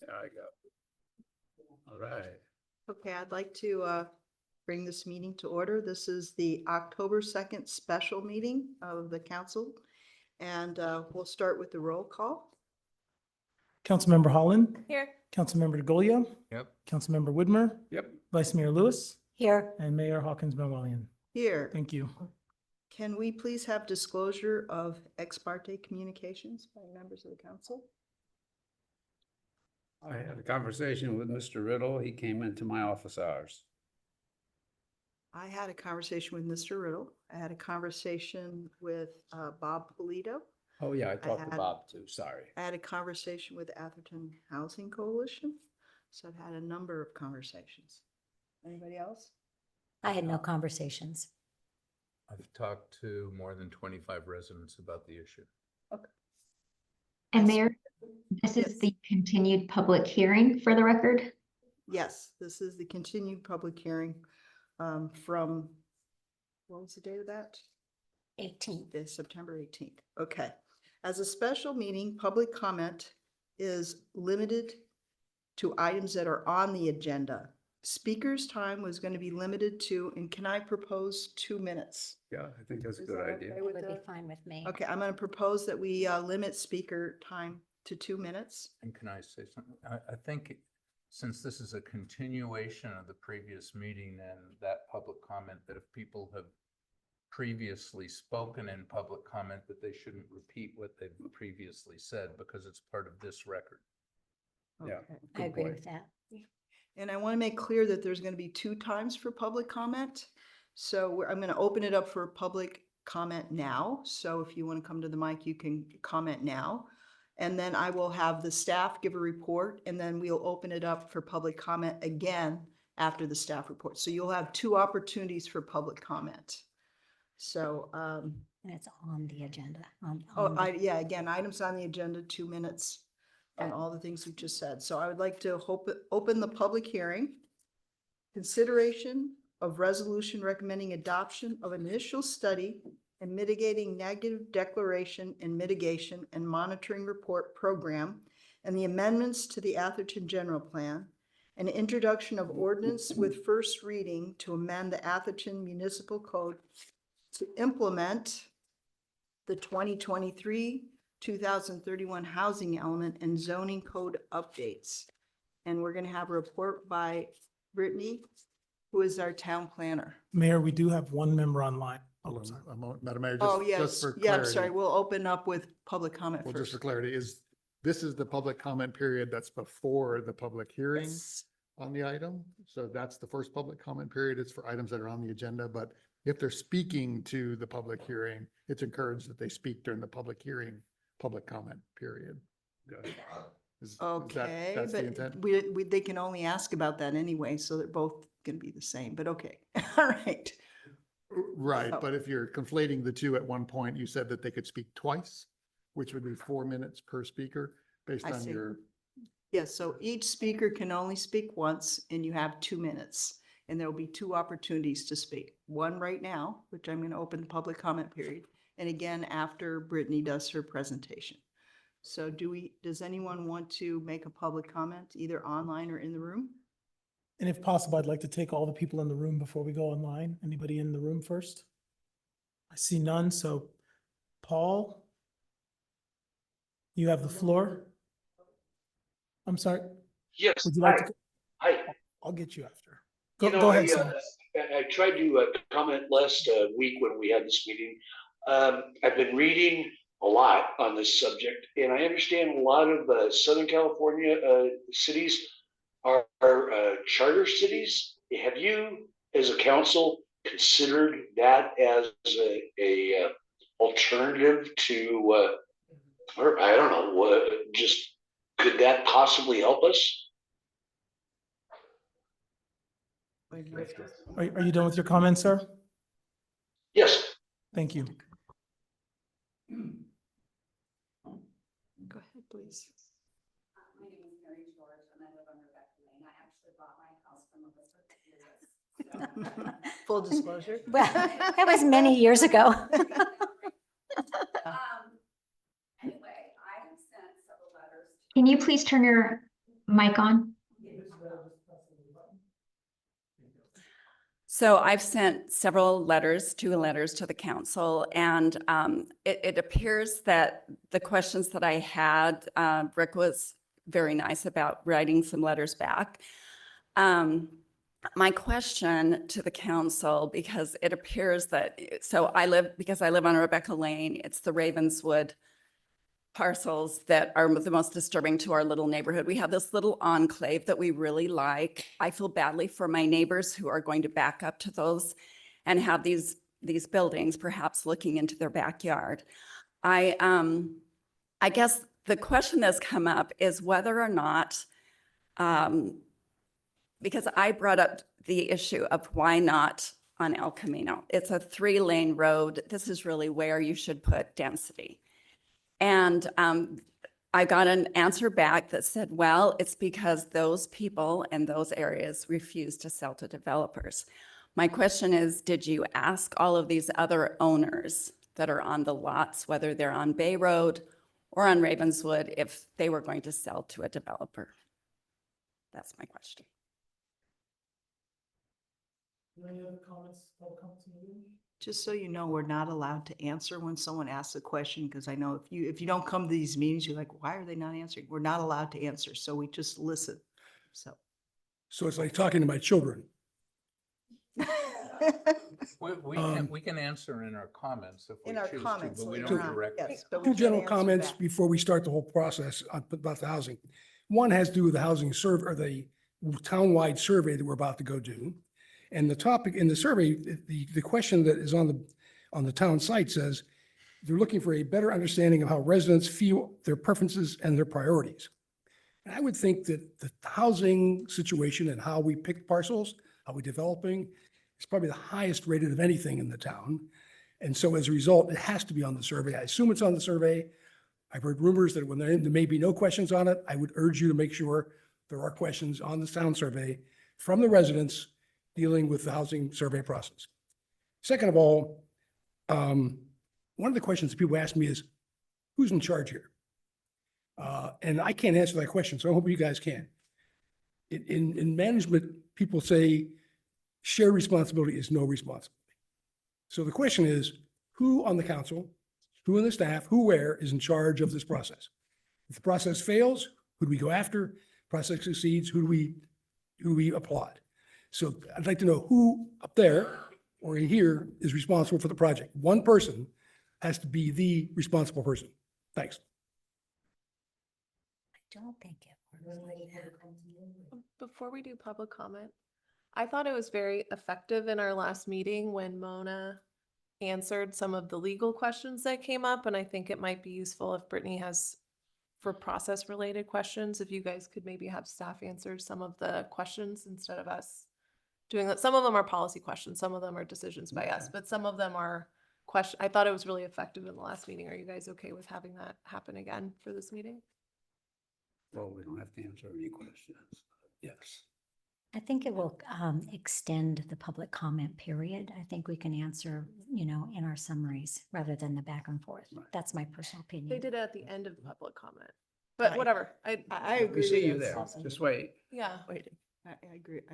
There I go. All right. Okay, I'd like to bring this meeting to order. This is the October 2nd special meeting of the council. And we'll start with the roll call. Councilmember Holland, Here. Councilmember DeGolia, Yep. Councilmember Whitmer, Yep. Vice Mayor Lewis, Here. and Mayor Hawkins Melwellian. Here, Thank you. can we please have disclosure of ex parte communications by members of the council? I had a conversation with Mr. Riddle. He came into my office hours. I had a conversation with Mr. Riddle. I had a conversation with Bob Polito. Oh, yeah, I talked had- to Bob too. Sorry. I had a conversation with Atherton Housing Coalition. So I've had a number of conversations. Anybody else? I had no conversations. I've talked to more than 25 residents about the issue. And Mayor, this Yes. is the continued public hearing for the record. Yes, this is the continued public hearing from, what was the date of that? 18th. It's September 18th. Okay. As a special meeting, public comment is limited to items that are on the agenda. Speaker's time was going to be limited to, and can I propose 2 minutes? Yeah, I think that's a Is good that idea. okay It with would be the- fine with me. Okay, I'm going to propose that we limit speaker time to 2 minutes. And can I say something? I think since this is a continuation of the previous meeting and that public comment, that if people have previously spoken in public comment, that they shouldn't repeat what they've previously said because it's part of this record. Yeah. Okay. I Good agree point. with that. And I want to make clear that there's going to be 2 times for public comment. So I'm going to open it up for public comment now. So if you want to come to the mic, you can comment now. And then I will have the staff give a report, and then we'll open it up for public comment again after the staff report. So you'll have 2 opportunities for public comment. So, And it's on the agenda. yeah, again, items on the agenda, 2 minutes, and all the things we just said. So I would like to open the public hearing. Consideration of resolution recommending adoption of initial study and mitigating negative declaration and mitigation and monitoring report program and the amendments to the Atherton General Plan and introduction of ordinance with first reading to amend the Atherton Municipal Code to implement the 2023-2031 housing element and zoning code updates. And we're going to have a report by Brittany, who is our town planner. Mayor, we do have one member online. Oh, sorry. Madam Mayor, Oh, just yes. for Yeah, I'm sorry. clarity. We'll open up with public comment Well, just for first. clarity, this is the public comment period that's before the public hearing Yes. on the item. So that's the first public comment period. It's for items that are on the agenda, but if they're speaking to the public hearing, it's encouraged that they speak during the public hearing, public comment period. Good. Okay, That's the but intent? they can only ask about that anyway, so they're both going to be the same, but okay. All right. Right, Oh. but if you're conflating the two at one point, you said that they could speak twice, which would be 4 minutes per speaker based I on see. your, Yes, so each speaker can only speak once and you have 2 minutes. And there will be 2 opportunities to speak. One right now, which I'm going to open the public comment period. And again, after Brittany does her presentation. So does anyone want to make a public comment either online or in the room? And if possible, I'd like to take all the people in the room before we go online. Anybody in the room first? I see none, so Paul, you have the floor. I'm sorry, Yes, would you like hi, to? hi. I'll get you after. You Go know, ahead, sir. I tried to comment last week when we had this meeting. I've been reading a lot on this subject, and I understand a lot of Southern California cities are charter cities. Have you, as a council, considered that as a alternative to, or I don't know, just could that possibly help us? Are you done with your comments, sir? Yes. Thank you. Go ahead, please. My name is Mary George and I live on Rebecca Lane. I actually bought my house from Elizabeth. Full disclosure. Well, that was many years ago. Anyway, I have sent several letters. Can you please turn your Mic on? So I've sent several letters to the council, and it appears that the questions that I had, Rick was very nice about writing some letters back. My question to the council, because it appears that, so because I live on Rebecca Lane, it's the Ravenswood parcels that are the most disturbing to our little neighborhood. We have this little enclave that we really like. I feel badly for my neighbors who are going to back up to those and have these buildings perhaps looking into their backyard. I guess the question that's come up is whether or not, because I brought up the issue of why not on El Camino. It's a 3-lane road. This is really where you should put density. And I got an answer back that said, well, it's because those people in those areas refuse to sell to developers. My question is, did you ask all of these other owners that are on the lots, whether they're on Bay Road or on Ravenswood, if they were going to sell to a developer? That's my question. Any other comments, public comments in the room? Just so you know, we're not allowed to answer when someone asks a question, because I know if you don't come to these meetings, you're like, why are they not answering? We're not allowed to answer, so we just listen, so. So it's like talking to my children. We can answer in our comments if we In our choose to, comments but we later don't on, directly. yes, but we Two can general answer comments back. before we start the whole process about the housing. One has to do with the housing survey, or the townwide survey that we're about to go do. And the topic in the survey, the question that is on the town site says, they're looking for a better understanding of how residents feel, their preferences and their priorities. And I would think that the housing situation and how we pick parcels, how we're developing, is probably the highest rated of anything in the town. And so as a result, it has to be on the survey. I assume it's on the survey. I've heard rumors that when there may be no questions on it, I would urge you to make sure there are questions on the town survey from the residents dealing with the housing survey process. Second of all, one of the questions that people ask me is, who's in charge here? And I can't answer that question, so I hope you guys can. In management, people say shared responsibility is no responsibility. So the question is, who on the council, who in the staff, who where is in charge of this process? If the process fails, who do we go after? Process succeeds, who do we applaud? So I'd like to know who up there or here is responsible for the project. One person has to be the responsible person. Thanks. I don't think it works like that. Before we do public comment, I thought it was very effective in our last meeting when Mona answered some of the legal questions that came up, and I think it might be useful if Brittany has, for process related questions, if you guys could maybe have staff answer some of the questions instead of us doing that. Some of them are policy questions, some of them are decisions by us, but some of them are question. I thought it was really effective in the last meeting. Are you guys okay with having that happen again for this meeting? Well, we don't have to answer any questions. Yes. I think it will extend the public comment period. I think we can answer, in our summaries rather than the back and forth. Right. That's my personal opinion. They did it at the end of public comment, but Right. whatever. I agree. We see with you that. there. Awesome. Just wait. Yeah. Waiting. I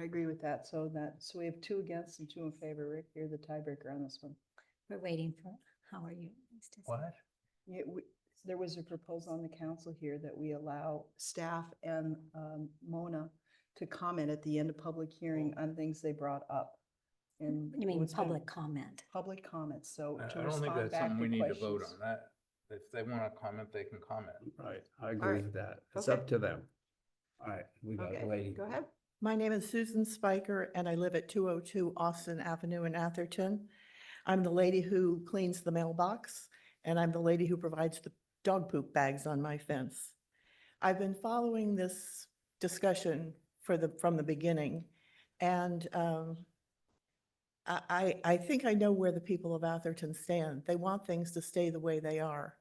agree with that. So we have 2 against and 2 in favor. Rick, you're the tiebreaker on this one. We're waiting for, how are you? What? Yeah, there was a proposal on the council here that we allow staff and Mona to comment at the end of public hearing on things they brought up. And You mean what's been- public comment? Public comments, so I to don't think respond that's back something to we need to vote questions. on that. If they want to comment, they can comment. Right. I agree right. with that. It's Okay. up to them. All right, we got a Okay, lady. go ahead. My name is Susan Spiker and I live at 202 Austin Avenue in Atherton. I'm the lady who cleans the mailbox and I'm the lady who provides the dog poop bags on my fence. I've been following this discussion from the beginning and I think I know where the people of Atherton stand. They want things to stay the way they are.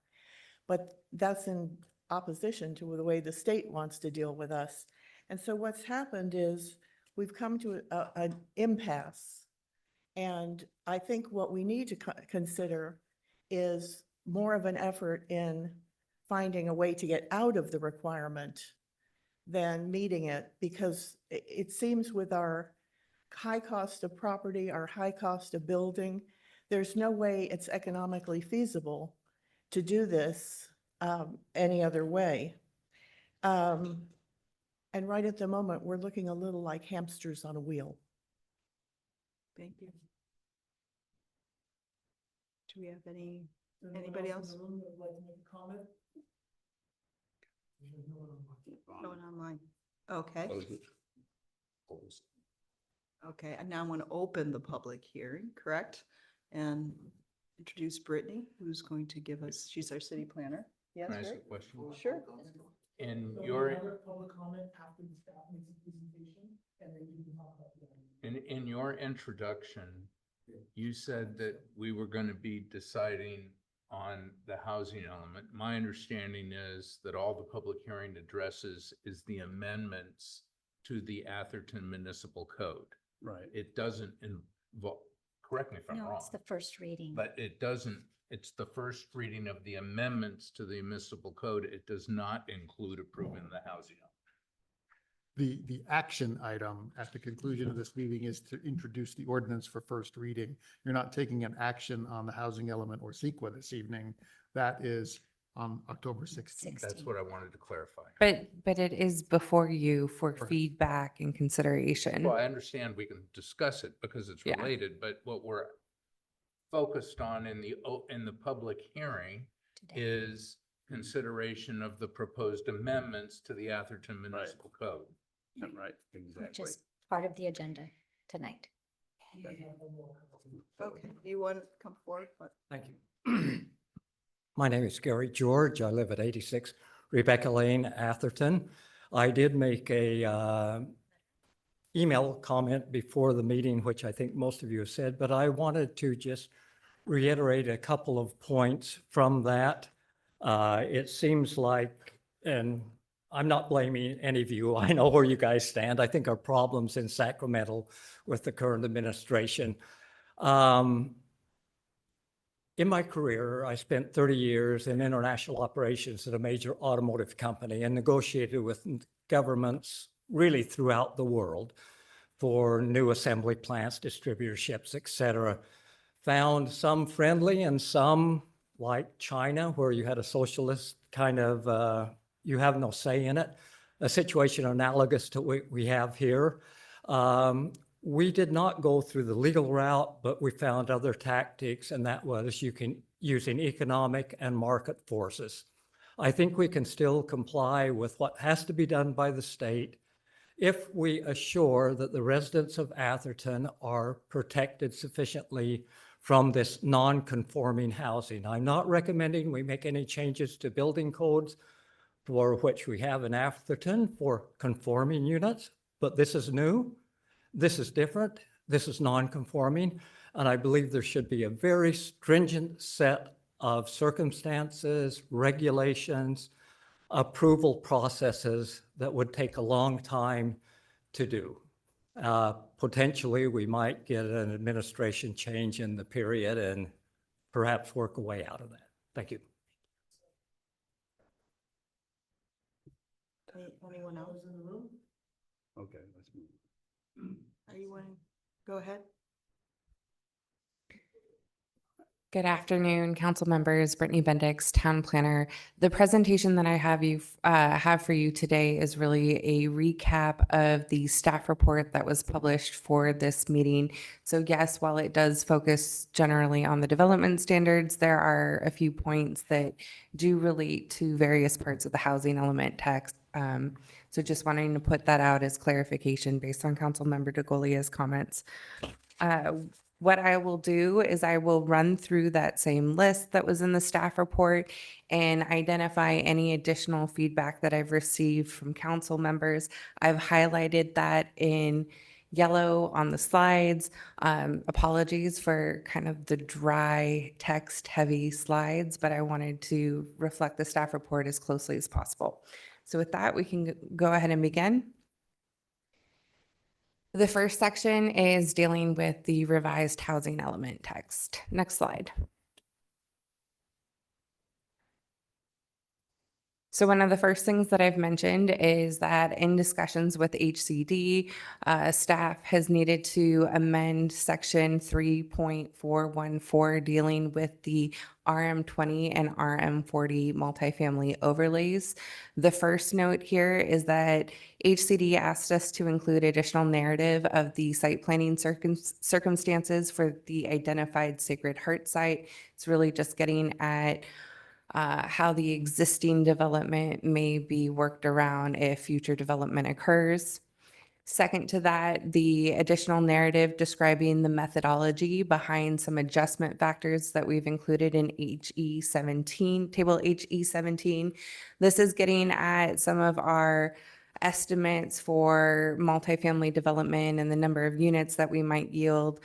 But that's in opposition to the way the state wants to deal with us. And so what's happened is we've come to an impasse. And I think what we need to consider is more of an effort in finding a way to get out of the requirement than meeting it, because it seems with our high cost of property, our high cost of building, there's no way it's economically feasible to do this any other way. And right at the moment, we're looking a little like hamsters on a wheel. Thank you. Do we have anybody else? No one online. Okay. Okay, and now I'm going to open the public hearing, correct? And introduce Brittany, who's going to give us, she's our city planner. Yes, Can I ask a right? question? Sure. In your, Public comment after the staff makes a presentation, and then you can talk about the in your introduction, you said that we were going to be deciding on the housing element. My understanding is that all the public hearing addresses is the amendments to the Atherton Municipal Code. Right. It doesn't involve, correct me if I'm No, wrong, it's the first reading. but it doesn't, it's the first reading of the amendments to the municipal code. It does not include approving the housing element. The action item at the conclusion of this meeting is to introduce the ordinance for first reading. You're not taking an action on the housing element or CEQA this evening. That is on October 16th. That's what I wanted to clarify. But it is before you for Correct. feedback and consideration. Well, I understand we can discuss it because it's Yeah. related, but what we're focused on in the public hearing Today. is consideration of the proposed amendments to the Atherton Municipal Code. Right, Which exactly. is part of the agenda tonight. Okay, you want to come forward? Thank you. My name is Gary George. I live at 86 Rebecca Lane, Atherton. I did make a email comment before the meeting, which I think most of you have said, but I wanted to just reiterate a couple of points from that. It seems like, and I'm not blaming any of you. I know where you guys stand. I think our problems in Sacramento with the current administration. In my career, I spent 30 years in international operations at a major automotive company and negotiated with governments really throughout the world for new assembly plants, distributorships, et cetera. Found some friendly and some like China, where you had a socialist kind of, you have no say in it, a situation analogous to what we have here. We did not go through the legal route, but we found other tactics, and that was using economic and market forces. I think we can still comply with what has to be done by the state if we assure that the residents of Atherton are protected sufficiently from this non-conforming housing. I'm not recommending we make any changes to building codes, for which we have in Atherton for conforming units, but this is new. This is different. This is non-conforming. And I believe there should be a very stringent set of circumstances, regulations, approval processes that would take a long time to do. Potentially, we might get an administration change in the period and perhaps work a way out of that. Thank you. Anyone else? Okay, let's move. Are you wanting, go ahead. Good afternoon, council members. Brittany Bendix, town planner. The presentation that I have for you today is really a recap of the staff report that was published for this meeting. So yes, while it does focus generally on the development standards, there are a few points that do relate to various parts of the housing element text. So just wanting to put that out as clarification based on Council Member DeGolia's comments. What I will do is I will run through that same list that was in the staff report and identify any additional feedback that I've received from council members. I've highlighted that in yellow on the slides. Apologies for kind of the dry text heavy slides, but I wanted to reflect the staff report as closely as possible. So with that, we can go ahead and begin. The first section is dealing with the revised housing element text. Next slide. So one of the first things that I've mentioned is that in discussions with HCD, staff has needed to amend section 3.414 dealing with the RM20 and RM40 multifamily overlays. The first note here is that HCD asked us to include additional narrative of the site planning circumstances for the identified Sacred Heart site. It's really just getting at how the existing development may be worked around if future development occurs. Second to that, the additional narrative describing the methodology behind some adjustment factors that we've included in HE17, table HE17. This is getting at some of our estimates for multifamily development and the number of units that we might yield.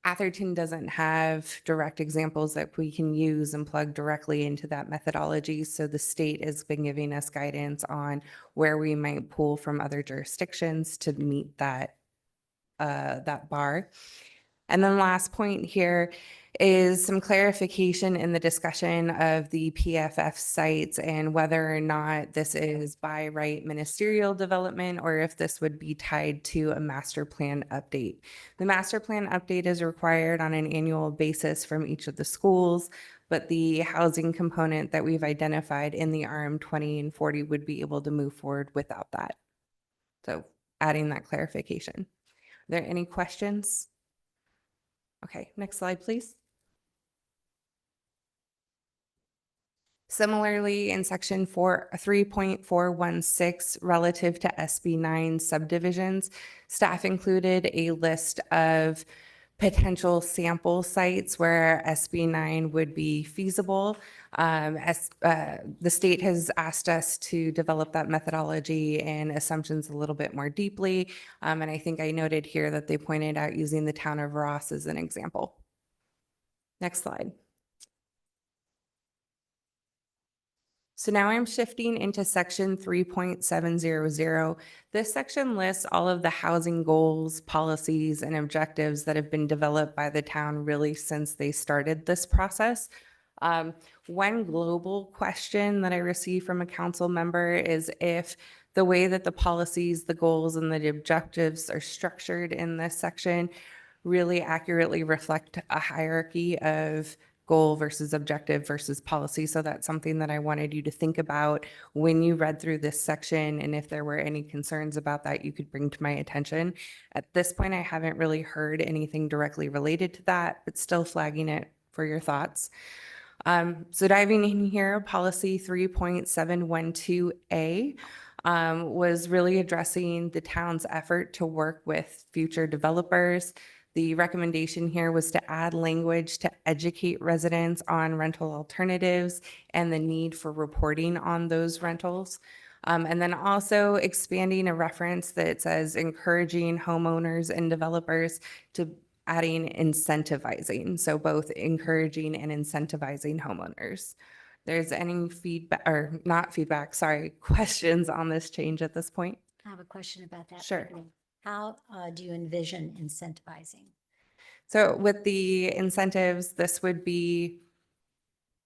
Atherton doesn't have direct examples that we can use and plug directly into that methodology. So the state has been giving us guidance on where we might pull from other jurisdictions to meet that, that bar. And then last point here is some clarification in the discussion of the PFF sites and whether or not this is by right ministerial development or if this would be tied to a master plan update. The master plan update is required on an annual basis from each of the schools, but the housing component that we've identified in the RM20 and 40 would be able to move forward without that. So adding that clarification. Are there any questions? Okay, next slide, please. Similarly, in section 3.416, relative to SB9 subdivisions, staff included a list of potential sample sites where SB9 would be feasible. The state has asked us to develop that methodology and assumptions a little bit more deeply. And I think I noted here that they pointed out using the town of Ross as an example. Next slide. So now I'm shifting into section 3.700. This section lists all of the housing goals, policies, and objectives that have been developed by the town really since they started this process. One global question that I received from a council member is if the way that the policies, the goals, and the objectives are structured in this section really accurately reflect a hierarchy of goal versus objective versus policy. So that's something that I wanted you to think about when you read through this section. And if there were any concerns about that, you could bring to my attention. At this point, I haven't really heard anything directly related to that, but still flagging it for your thoughts. So diving in here, policy 3.712A was really addressing the town's effort to work with future developers. The recommendation here was to add language to educate residents on rental alternatives and the need for reporting on those rentals. And then also expanding a reference that says encouraging homeowners and developers to adding incentivizing. So both encouraging and incentivizing homeowners. There's any feedback or not feedback, sorry, questions on this change at this point? I have a question about that. Sure. Brittany. How do you envision incentivizing? So with the incentives, this would be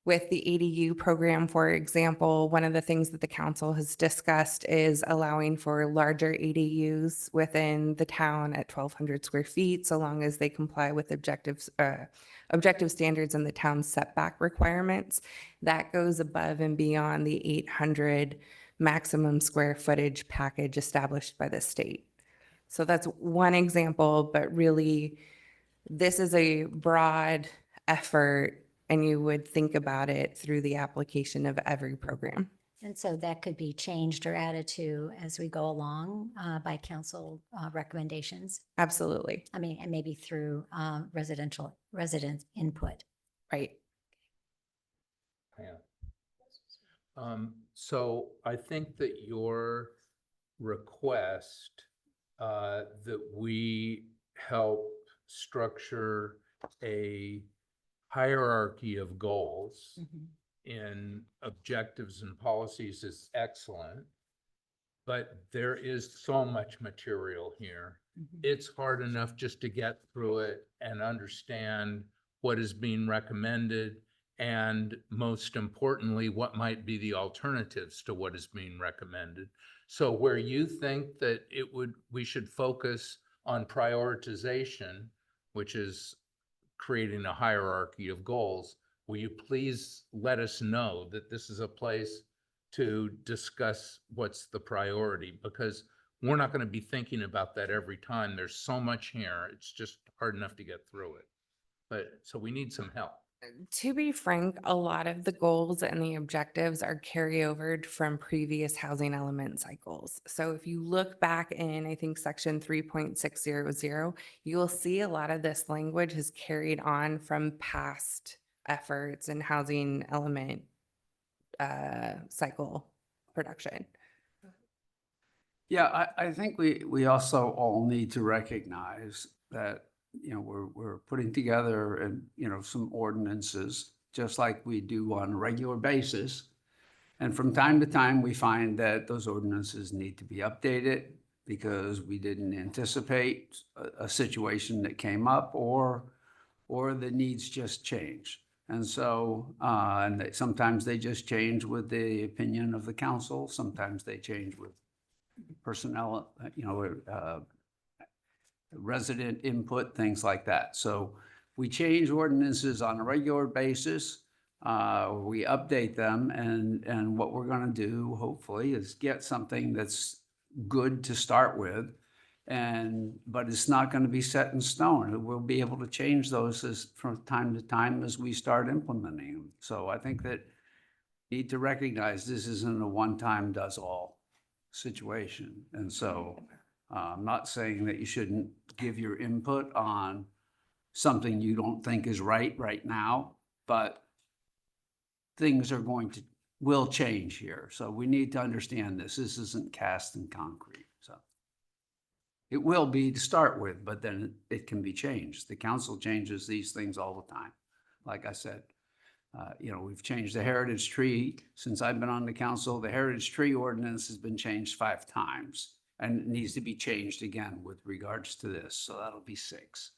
with the ADU program, for example. One of the things that the council has discussed is allowing for larger ADUs within the town at 1,200 square feet, so long as they comply with objective standards and the town's setback requirements. That goes above and beyond the 800 maximum square footage package established by the state. So that's one example, but really this is a broad effort and you would think about it through the application of every program. And so that could be changed or added to as we go along by council recommendations. Absolutely. I mean, and maybe through resident input. Right. Yeah. So I think that your request that we help structure a hierarchy of goals in objectives and policies is excellent, but there is so much material here. It's hard enough just to get through it and understand what is being recommended And most importantly, what might be the alternatives to what is being recommended. So where you think that we should focus on prioritization, which is creating a hierarchy of goals, will you please let us know that this is a place to discuss what's the priority? Because we're not going to be thinking about that every time. There's so much here. It's just hard enough to get through it. But so we need some help. To be frank, a lot of the goals and the objectives are carryovered from previous housing element cycles. So if you look back in, I think, section 3.600, you will see a lot of this language has carried on from past efforts in housing element cycle production. Yeah, I think we also all need to recognize that, we're putting together and, some ordinances, just like we do on a regular basis. And from time to time, we find that those ordinances need to be updated because we didn't anticipate a situation that came up or the needs just change. And so, sometimes they just change with the opinion of the council. Sometimes they change with personnel, resident input, things like that. So we change ordinances on a regular basis. We update them, and what we're going to do, hopefully, is get something that's good to start with, but it's not going to be set in stone. We'll be able to change those from time to time as we start implementing them. So I think that we need to recognize this isn't a one-time does-all situation. And so I'm not saying that you shouldn't give your input on something you don't think is right now, but things will change here. So we need to understand this. This isn't cast in concrete. So it will be to start with, but then it can be changed. The council changes these things all the time. Like I said, we've changed the heritage tree. Since I've been on the council, the heritage tree ordinance has been changed 5 times. And it needs to be changed again with regards to this. So that'll be 6.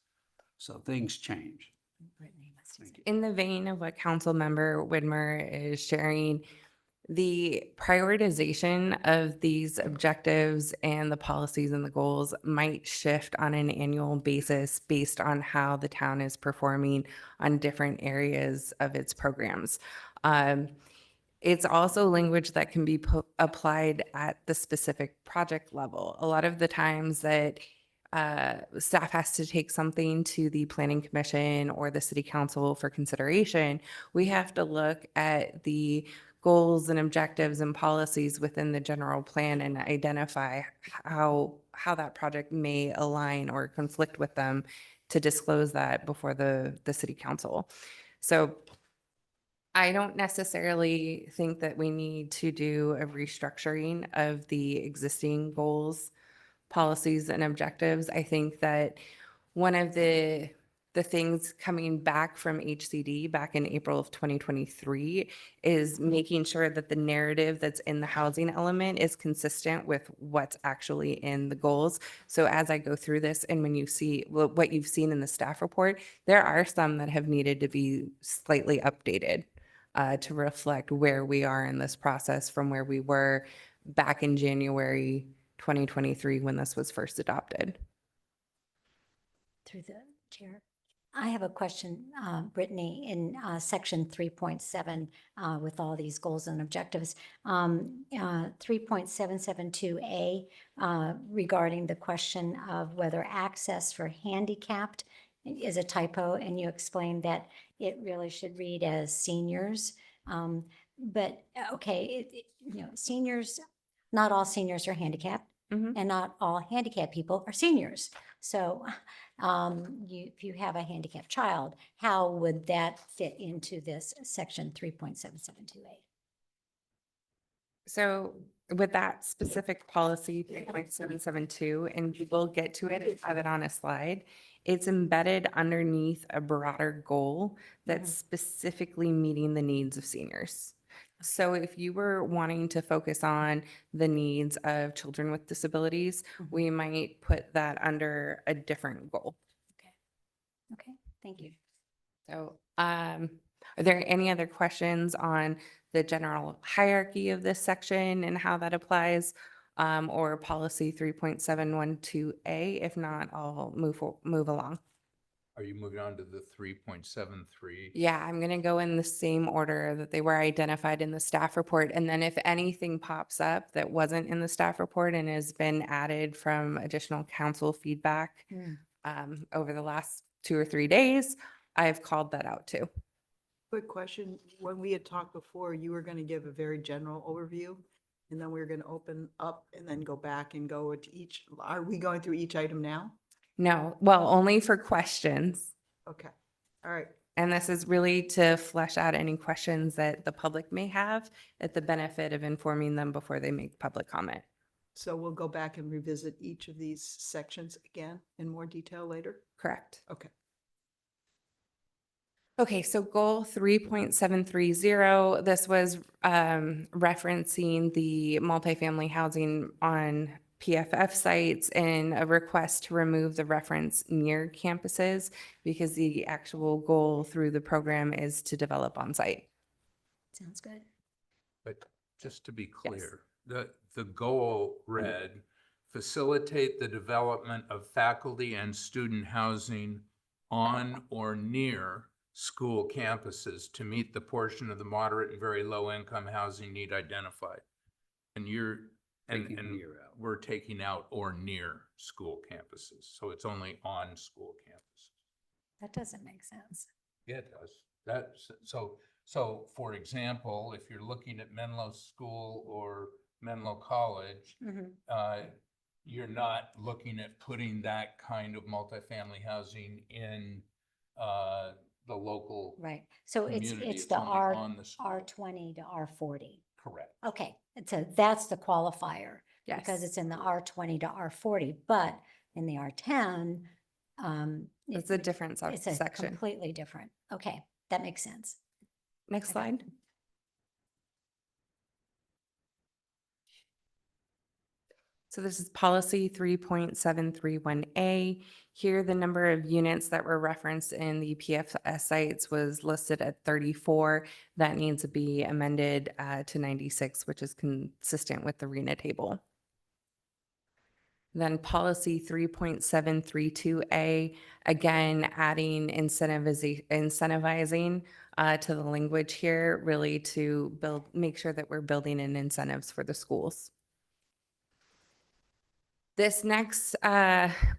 So things change. In the vein of what Council Member Widmer is sharing, the prioritization of these objectives and the policies and the goals might shift on an annual basis based on how the town is performing on different areas of its programs. It's also language that can be applied at the specific project level. A lot of the times that staff has to take something to the planning commission or the city council for consideration, we have to look at the goals and objectives and policies within the general plan and identify how that project may align or conflict with them to disclose that before the city council. So I don't necessarily think that we need to do a restructuring of the existing goals, policies, and objectives. I think that one of the things coming back from HCD back in April of 2023 is making sure that the narrative that's in the housing element is consistent with what's actually in the goals. So as I go through this and when you see what you've seen in the staff report, there are some that have needed to be slightly updated to reflect where we are in this process from where we were back in January 2023 when this was first adopted. Through the chair. I have a question, Brittany, in section 3.7 with all these goals and objectives. 3.772A regarding the question of whether access for handicapped is a typo, and you explained that it really should read as seniors. But okay, seniors, not all seniors are handicapped, and not all handicapped people are seniors. So if you have a handicapped child, how would that fit into this section 3.772A? So with that specific policy 3.772, and we'll get to it and have it on a slide, it's embedded underneath a broader goal that's specifically meeting the needs of seniors. So if you were wanting to focus on the needs of children with disabilities, we might put that under a different goal. Okay, thank you. So Are there any other questions on the general hierarchy of this section and how that applies? Or policy 3.712A? If not, I'll move along. Are you moving on to the 3.73? Yeah, I'm going to go in the same order that they were identified in the staff report. And then if anything pops up that wasn't in the staff report and has been added from additional council feedback over the last 2 or 3 days, I've called that out too. Quick question. When we had talked before, you were going to give a very general overview, and then we were going to open up and then go back and go into each. Are we going through each item now? No, well, only for questions. Okay. All right. And this is really to flesh out any questions that the public may have at the benefit of informing them before they make public comment. So we'll go back and revisit each of these sections again in more detail later? Correct. Okay. Okay, so goal 3.730, this was referencing the multifamily housing on PFF sites and a request to remove the reference near campuses because the actual goal through the program is to develop on site. Sounds good. But just to be clear, the goal read, facilitate the development of faculty and student housing on or near school campuses to meet the portion of the moderate and very low income housing need identified. And we're taking out or near school campuses. So it's only on school campuses. That doesn't make sense. Yeah, it does. So for example, if you're looking at Menlo School or Menlo College, you're not looking at putting that kind of multifamily housing in the local. Right. So community. it's the only on the school. R20 to R40. Correct. Okay. So that's the qualifier. Yes. Because it's in the R20 to R40, but in the R10, It's a different it's a section. completely different. Okay. That makes sense. Next Okay. slide. So this is policy 3.731A. Here, the number of units that were referenced in the PFS sites was listed at 34. That needs to be amended to 96, which is consistent with the RENA table. Then policy 3.732A, again, adding incentivizing to the language here, really to make sure that we're building in incentives for the schools. This next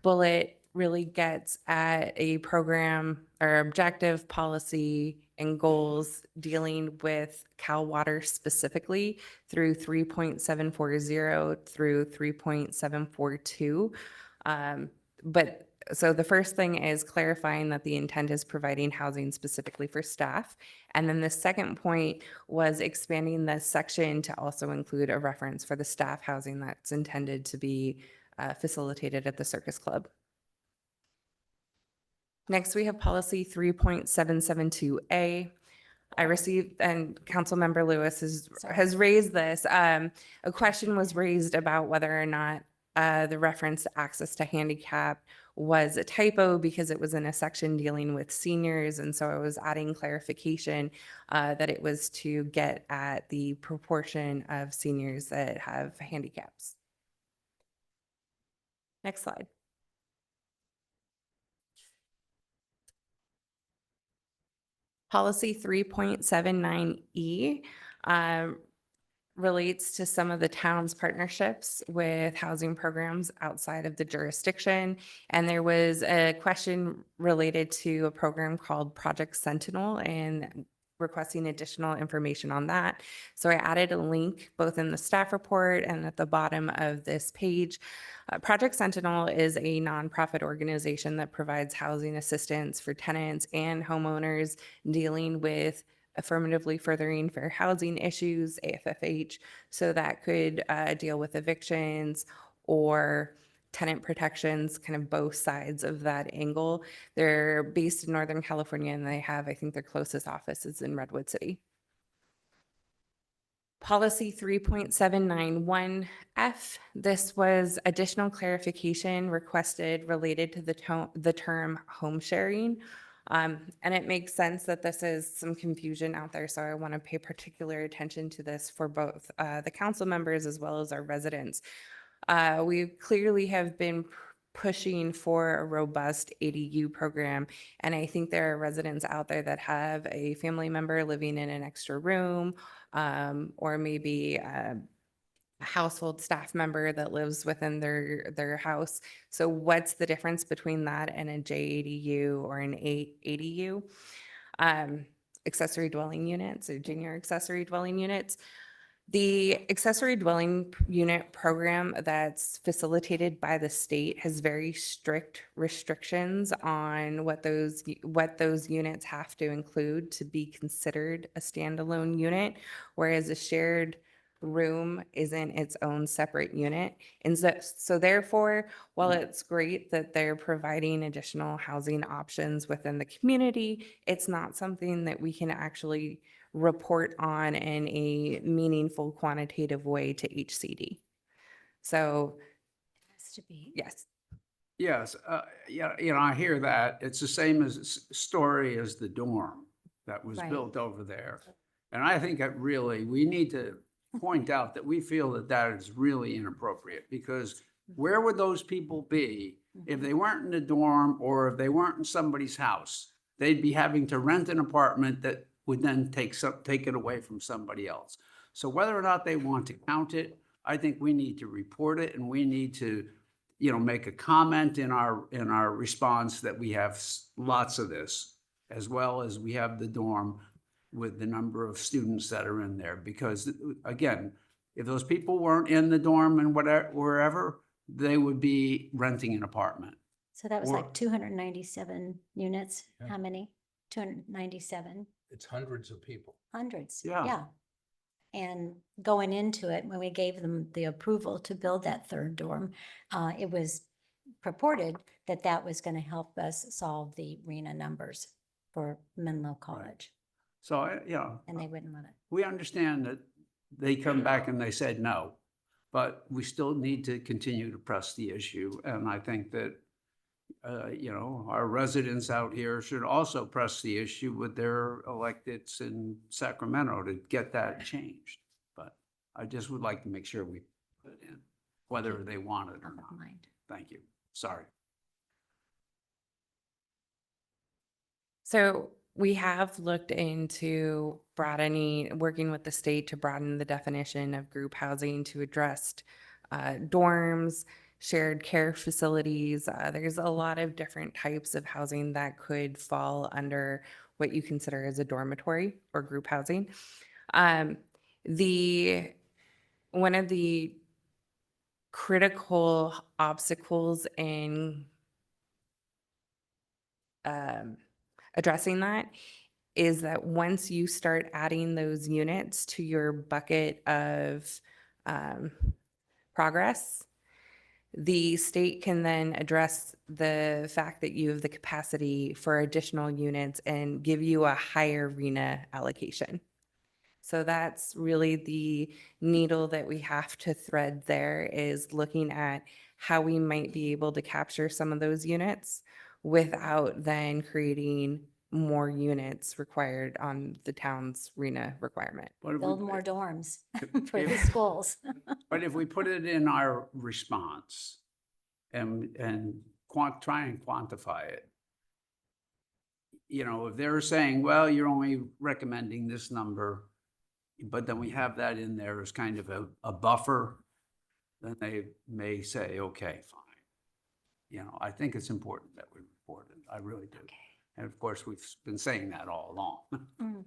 bullet really gets at a program or objective, policy, and goals dealing with Cal Water specifically through 3.740 through 3.742. But so the first thing is clarifying that the intent is providing housing specifically for staff. And then the second point was expanding the section to also include a reference for the staff housing that's intended to be facilitated at the Circus Club. Next, we have policy 3.772A. I received, and Councilmember Lewis has raised this. A question was raised about whether or not the reference to access to handicap was a typo because it was in a section dealing with seniors. And so I was adding clarification that it was to get at the proportion of seniors that have handicaps. Next slide. Policy 3.79E relates to some of the town's partnerships with housing programs outside of the jurisdiction. And there was a question related to a program called Project Sentinel and requesting additional information on that. So I added a link both in the staff report and at the bottom of this page. Project Sentinel is a nonprofit organization that provides housing assistance for tenants and homeowners dealing with affirmatively furthering fair housing issues, AFFH. So that could deal with evictions or tenant protections, kind of both sides of that angle. They're based in Northern California and they have, I think their closest office is in Redwood City. Policy 3.791F, this was additional clarification requested related to the term home sharing. And it makes sense that this is some confusion out there, so I want to pay particular attention to this for both the council members as well as our residents. We clearly have been pushing for a robust ADU program, and I think there are residents out there that have a family member living in an extra room, or maybe a household staff member that lives within their house. So what's the difference between that and a JADU or an ADU? Accessory dwelling units or junior accessory dwelling units. The accessory dwelling unit program that's facilitated by the state has very strict restrictions on what those units have to include to be considered a standalone unit, whereas a shared room isn't its own separate unit. And so therefore, while it's great that they're providing additional housing options within the community, it's not something that we can actually report on in a meaningful quantitative way to HCD. So, Has to be. yes. Yes, yeah, I hear that. It's the same story as the dorm that was Right. built over there. And I think that really, we need to point out that we feel that that is really inappropriate, because where would those people be if they weren't in the dorm or if they weren't in somebody's house? They'd be having to rent an apartment that would then take it away from somebody else. So whether or not they want to count it, I think we need to report it, and we need to, make a comment in our response that we have lots of this, as well as we have the dorm with the number of students that are in there. Because again, if those people weren't in the dorm and wherever, they would be renting an apartment. So that was Or- like 297 units. Yeah. How many? 297, It's hundreds of people. hundreds. Yeah. And going into it, when we gave them the approval to build that third dorm, it was purported that that was going to help us solve the RENA numbers for Menlo College, So, and they wouldn't let it. we understand that they come back and they said no, but we still need to continue to press the issue. And I think that, our residents out here should also press the issue with their electeds in Sacramento to get that changed. But I just would like to make sure we put it in, whether they want it or Top not. of mind. Thank you. Sorry. So we have looked into working with the state to broaden the definition of group housing to address dorms, shared care facilities. There's a lot of different types of housing that could fall under what you consider as a dormitory or group housing. One of the critical obstacles in addressing that is that once you start adding those units to your bucket of progress, the state can then address the fact that you have the capacity for additional units and give you a higher RENA allocation. So that's really the needle that we have to thread there, is looking at how we might be able to capture some of those units without then creating more units required on the town's RENA requirement. But if we- Build more dorms for the if- schools. But if we put it in our response and try and quantify it, if they're saying, well, you're only recommending this number, but then we have that in there as kind of a buffer, then they may say, okay, fine. I think it's important that we report it. I really do. And of course, we've been saying that all along. Mm.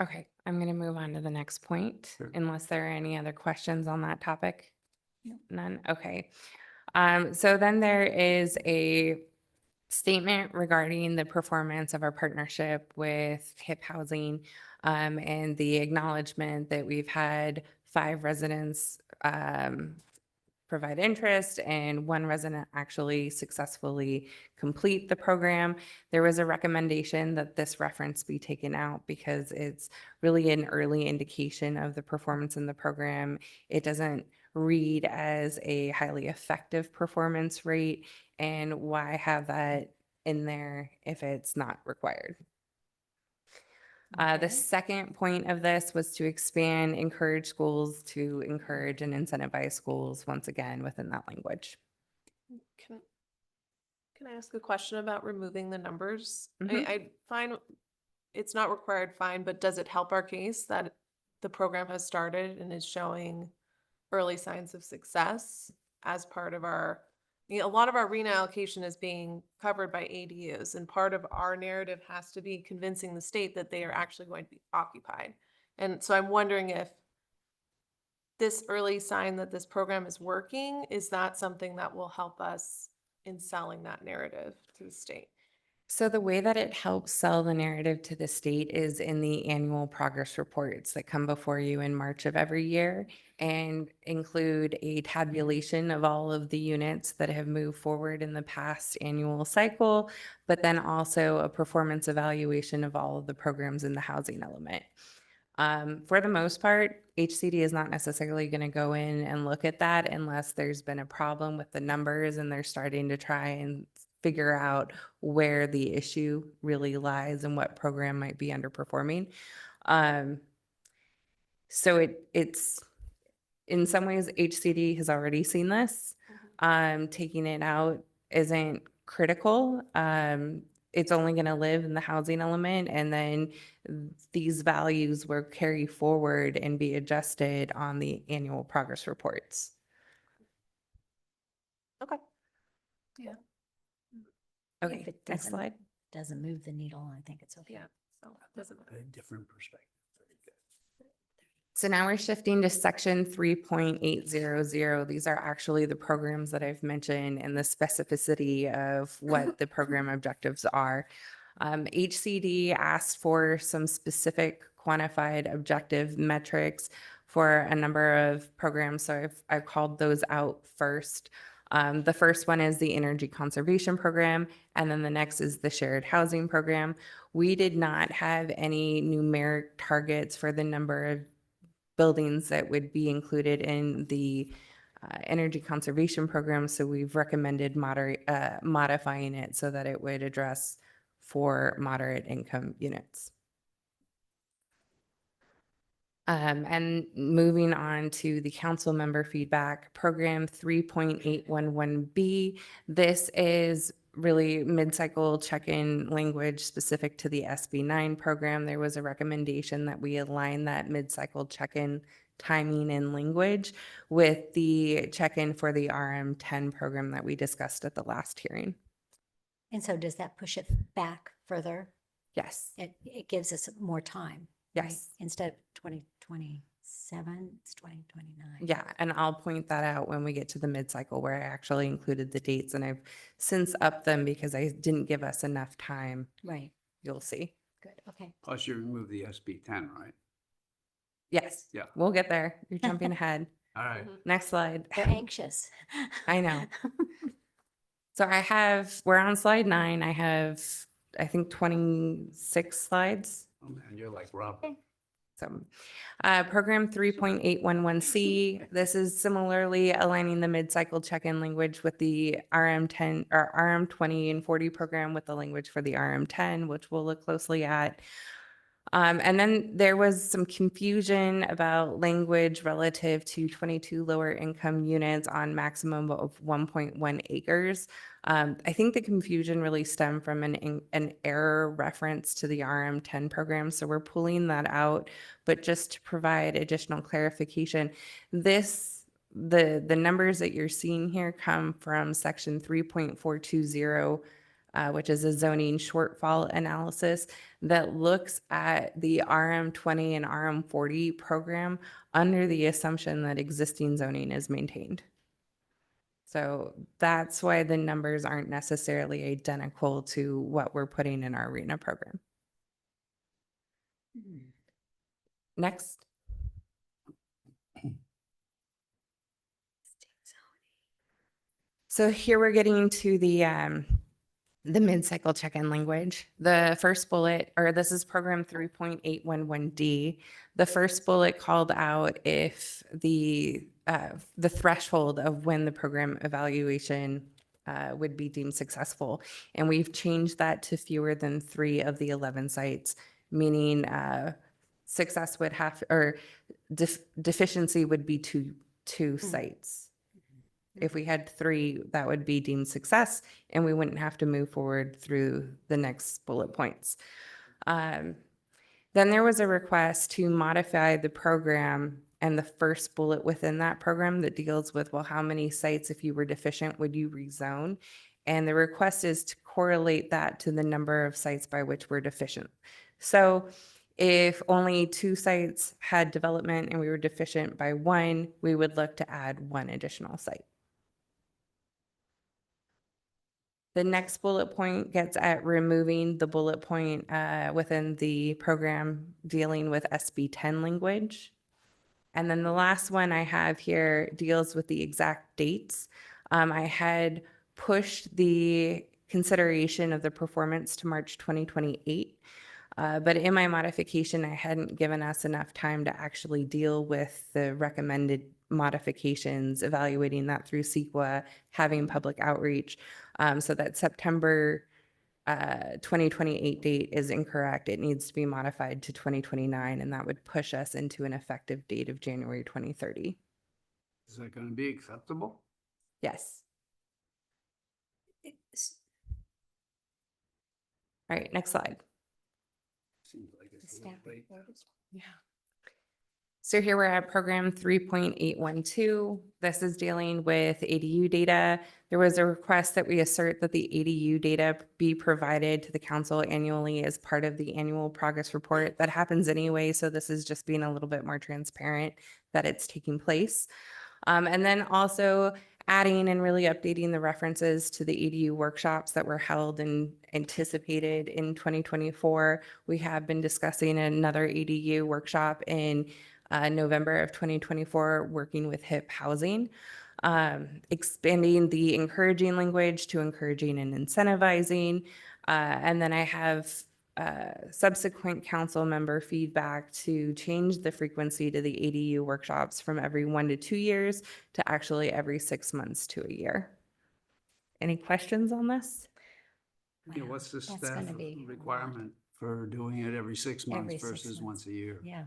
Okay, I'm going to move on to the next point, Sure. unless there are any other questions on that topic. No. None? Okay. So then there is a statement regarding the performance of our partnership with HIP Housing, and the acknowledgement that we've had 5 residents provide interest and 1 resident actually successfully complete the program. There was a recommendation that this reference be taken out because it's really an early indication of the performance in the program. It doesn't read as a highly effective performance rate, and why have that in there if it's not required? The Okay. second point of this was to encourage schools to encourage and incentivize schools once again within that language. Can I ask a question about removing the numbers? Mhm. I find it's not required, fine, but does it help our case that the program has started and is showing early signs of success as part of our, a lot of our RENA allocation is being covered by ADUs, and part of our narrative has to be convincing the state that they are actually going to be occupied. And so I'm wondering if this early sign that this program is working, is that something that will help us in selling that narrative to the state? So the way that it helps sell the narrative to the state is in the annual progress reports that come before you in March of every year and include a tabulation of all of the units that have moved forward in the past annual cycle, but then also a performance evaluation of all of the programs in the housing element. For the most part, HCD is not necessarily going to go in and look at that unless there's been a problem with the numbers and they're starting to try and figure out where the issue really lies and what program might be underperforming. So it's in some ways HCD has already seen this. Taking it out isn't critical. It's only going to live in the housing element, and then these values will carry forward and be adjusted on the annual progress reports. Okay. Yeah. Okay, If it next doesn't- slide. Doesn't move the needle, I think it's okay. Yeah. So doesn't. A different perspective. So now we're shifting to section 3.800. These are actually the programs that I've mentioned and the specificity of what the program objectives are. HCD asked for some specific quantified objective metrics for a number of programs. So I've called those out first. The first one is the energy conservation program, and then the next is the shared housing program. We did not have any numeric targets for the number of buildings that would be included in the energy conservation program. So we've recommended modifying it so that it would address for moderate income units. And moving on to the council member feedback, program 3.811B. This is really mid-cycle check-in language specific to the SB9 program. There was a recommendation that we align that mid-cycle check-in timing and language with the check-in for the RM10 program that we discussed at the last hearing. And so does that push it back further? Yes. It gives us more time. right? Yes. Instead of 2027, it's 2029. Yeah, and I'll point that out when we get to the mid-cycle where I actually included the dates, and I've since upped them because I didn't give us enough time. Right. You'll see. Good. Okay. Plus you remove the SB 10, right? Yes. Yeah. We'll get there. You're jumping ahead. All right. Next slide. They're anxious. I know. So we're on slide 9. I have, I think, 26 slides. Oh man, you're like Rob. So, program 3.811C, this is similarly aligning the mid-cycle check-in language with the RM10 or RM20 and 40 program with the language for the RM10, which we'll look closely at. And then there was some confusion about language relative to 22 lower income units on maximum of 1.1 acres. I think the confusion really stemmed from an error reference to the RM10 program. So we're pulling that out, but just to provide additional clarification, the numbers that you're seeing here come from section 3.420, which is a zoning shortfall analysis that looks at the RM20 and RM40 program under the assumption that existing zoning is maintained. So that's why the numbers aren't necessarily identical to what we're putting in our RENA program. Next. So here we're getting to the the mid-cycle check-in language. The first bullet, or this is program 3.811D. The first bullet called out if the threshold of when the program evaluation would be deemed successful. And we've changed that to fewer than 3 of the 11 sites, meaning success would have, or deficiency would be two sites. If we had 3, that would be deemed success, and we wouldn't have to move forward through the next bullet points. Then there was a request to modify the program and the first bullet within that program that deals with, well, how many sites, if you were deficient, would you rezone? And the request is to correlate that to the number of sites by which we're deficient. So if only 2 sites had development and we were deficient by 1, we would look to add 1 additional site. The next bullet point gets at removing the bullet point within the program dealing with SB 10 language. And then the last one I have here deals with the exact dates. I had pushed the consideration of the performance to March 2028. But in my modification, I hadn't given us enough time to actually deal with the recommended modifications, evaluating that through CEQA, having public outreach. So that September 2028 date is incorrect. It needs to be modified to 2029, and that would push us into an effective date of January 2030. Is that going to be acceptable? Yes. All right, next slide. Seems like it's a little late. Yeah. So here we're at program 3.812. This is dealing with ADU data. There was a request that we assert that the ADU data be provided to the council annually as part of the annual progress report. That happens anyway, so this is just being a little bit more transparent that it's taking place. And then also adding and really updating the references to the ADU workshops that were held and anticipated in 2024. We have been discussing another ADU workshop in November of 2024, working with HIP Housing, expanding the encouraging language to encouraging and incentivizing. And then I have subsequent council member feedback to change the frequency to the ADU workshops from every 1 to 2 years to actually every 6 months to a year. Any questions on this? Yeah, what's the That's staff gonna be a lot. requirement for doing it every 6 months Every 6 versus months. once a year? Yeah.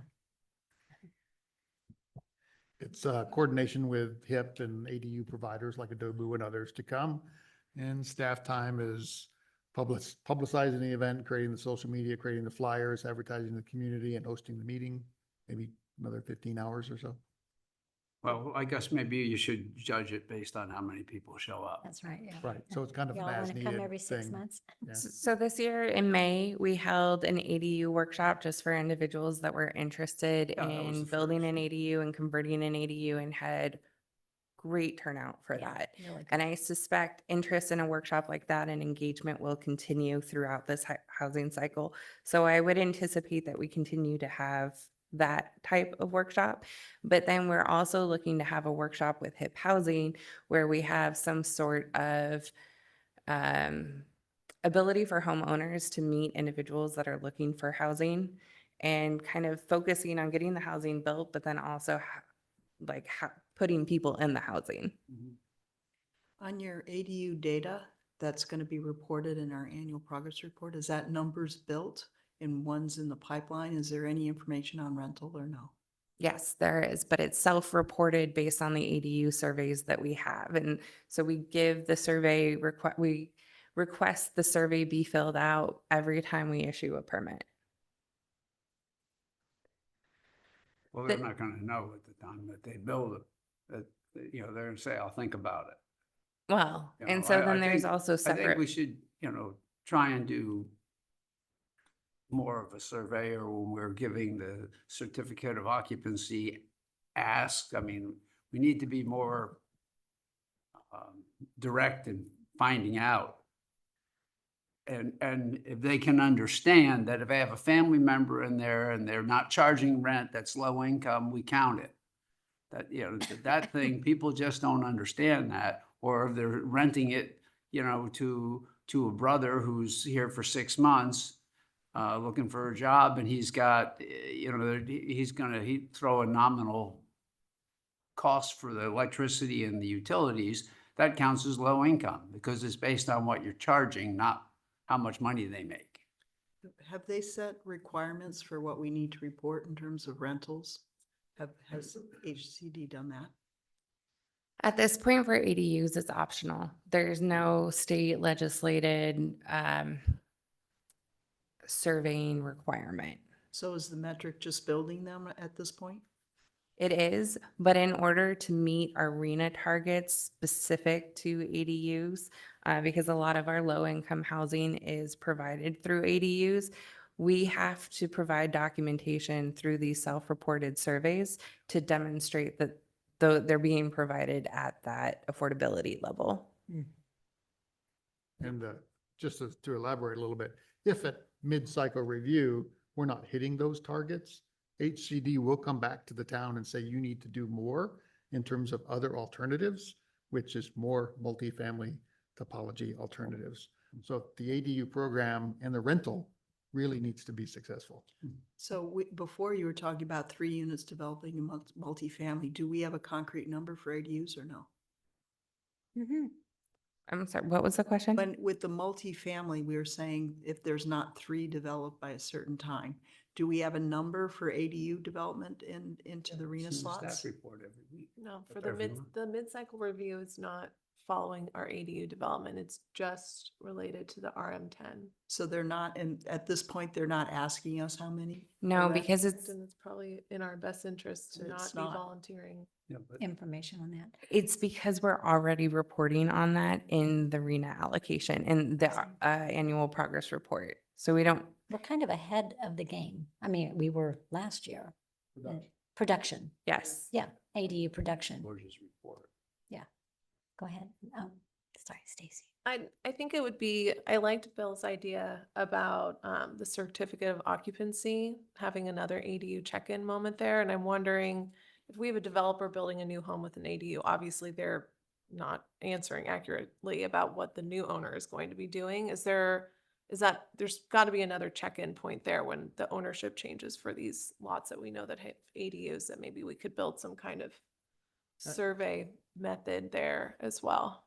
It's coordination with HIP and ADU providers like Adobe and others to come. And staff time is publicizing the event, creating the social media, creating the flyers, advertising the community, and hosting the meeting, maybe another 15 hours or so. Well, I guess maybe you should judge it based on how many people show up. That's right, yeah. Right, so it's kind of an Y'all as want to needed come every 6 thing. months? Yeah. So this year in May, we held an ADU workshop just for individuals that were interested Yeah, that was in the building first. an ADU and converting an ADU, and had great turnout for Yeah, that. really good. And I suspect interest in a workshop like that and engagement will continue throughout this housing cycle. So I would anticipate that we continue to have that type of workshop. But then we're also looking to have a workshop with HIP Housing where we have some sort of ability for homeowners to meet individuals that are looking for housing, and kind of focusing on getting the housing built, but then also putting people in the housing. On your ADU data, that's going to be reported in our annual progress report. Is that numbers built and ones in the pipeline? Is there any information on rental or no? Yes, there is, but it's self-reported based on the ADU surveys that we have. And so we give the survey, we request the survey be filled out every time we issue a permit. Well, they're not going to know at the time that they build it, that, you know, they're going to say, I'll think about it. Well, You and know, so I then there's think- also I think we separate, should, you know, try and do more of a survey, or when we're giving the certificate of occupancy ask. I mean, we need to be more direct in finding out. And if they can understand that if I have a family member in there and they're not charging rent, that's low income, we count it. That, you know, that thing, people just don't understand that. Or if they're renting it, you know, to to a brother who's here for 6 months, looking for a job, and he's got, he'd throw a nominal cost for the electricity and the utilities, that counts as low income because it's based on what you're charging, not how much money they make. Have they set requirements for what we need to report in terms of rentals? Has HCD done that? At this point for ADUs, it's optional. There's no state legislated surveying requirement. So is the metric just building them at this point? It is, but in order to meet our RENA targets specific to ADUs, because a lot of our low-income housing is provided through ADUs, we have to provide documentation through these self-reported surveys to demonstrate that they're being provided at that affordability level. And just to elaborate a little bit, if at mid-cycle review, we're not hitting those targets, HCD will come back to the town and say, you need to do more in terms of other alternatives, which is more multifamily topology alternatives. So the ADU program and the rental really needs to be successful. So before you were talking about 3 units developing in multifamily, do we have a concrete number for ADUs or no? I'm sorry, what was the question? When, with the multifamily, we were saying if there's not 3 developed by a certain time, do we have a number for ADU development into the RENA It's in the slots? Staff report every week. No, for Every month. the mid-cycle review is not following our ADU development. It's just related to the RM10. So they're not, and at this point, they're not asking us how many? No, correct? because it's And it's probably in our best interest to It's not be not. volunteering. Yeah, but Information on that. It's because we're already reporting on that in the RENA allocation in the annual progress report. So we don't, We're kind of ahead of the game. I mean, we were last year. Production. yes. Yeah, ADU production. George's report. Go ahead. Sorry, Stacy. I think it would be, I liked Bill's idea about the certificate of occupancy, having another ADU check-in moment there. And I'm wondering if we have a developer building a new home with an ADU, obviously they're not answering accurately about what the new owner is going to be doing. There's got to be another check-in point there when the ownership changes for these lots that we know that have ADUs, that maybe we could build some kind of survey method there as well.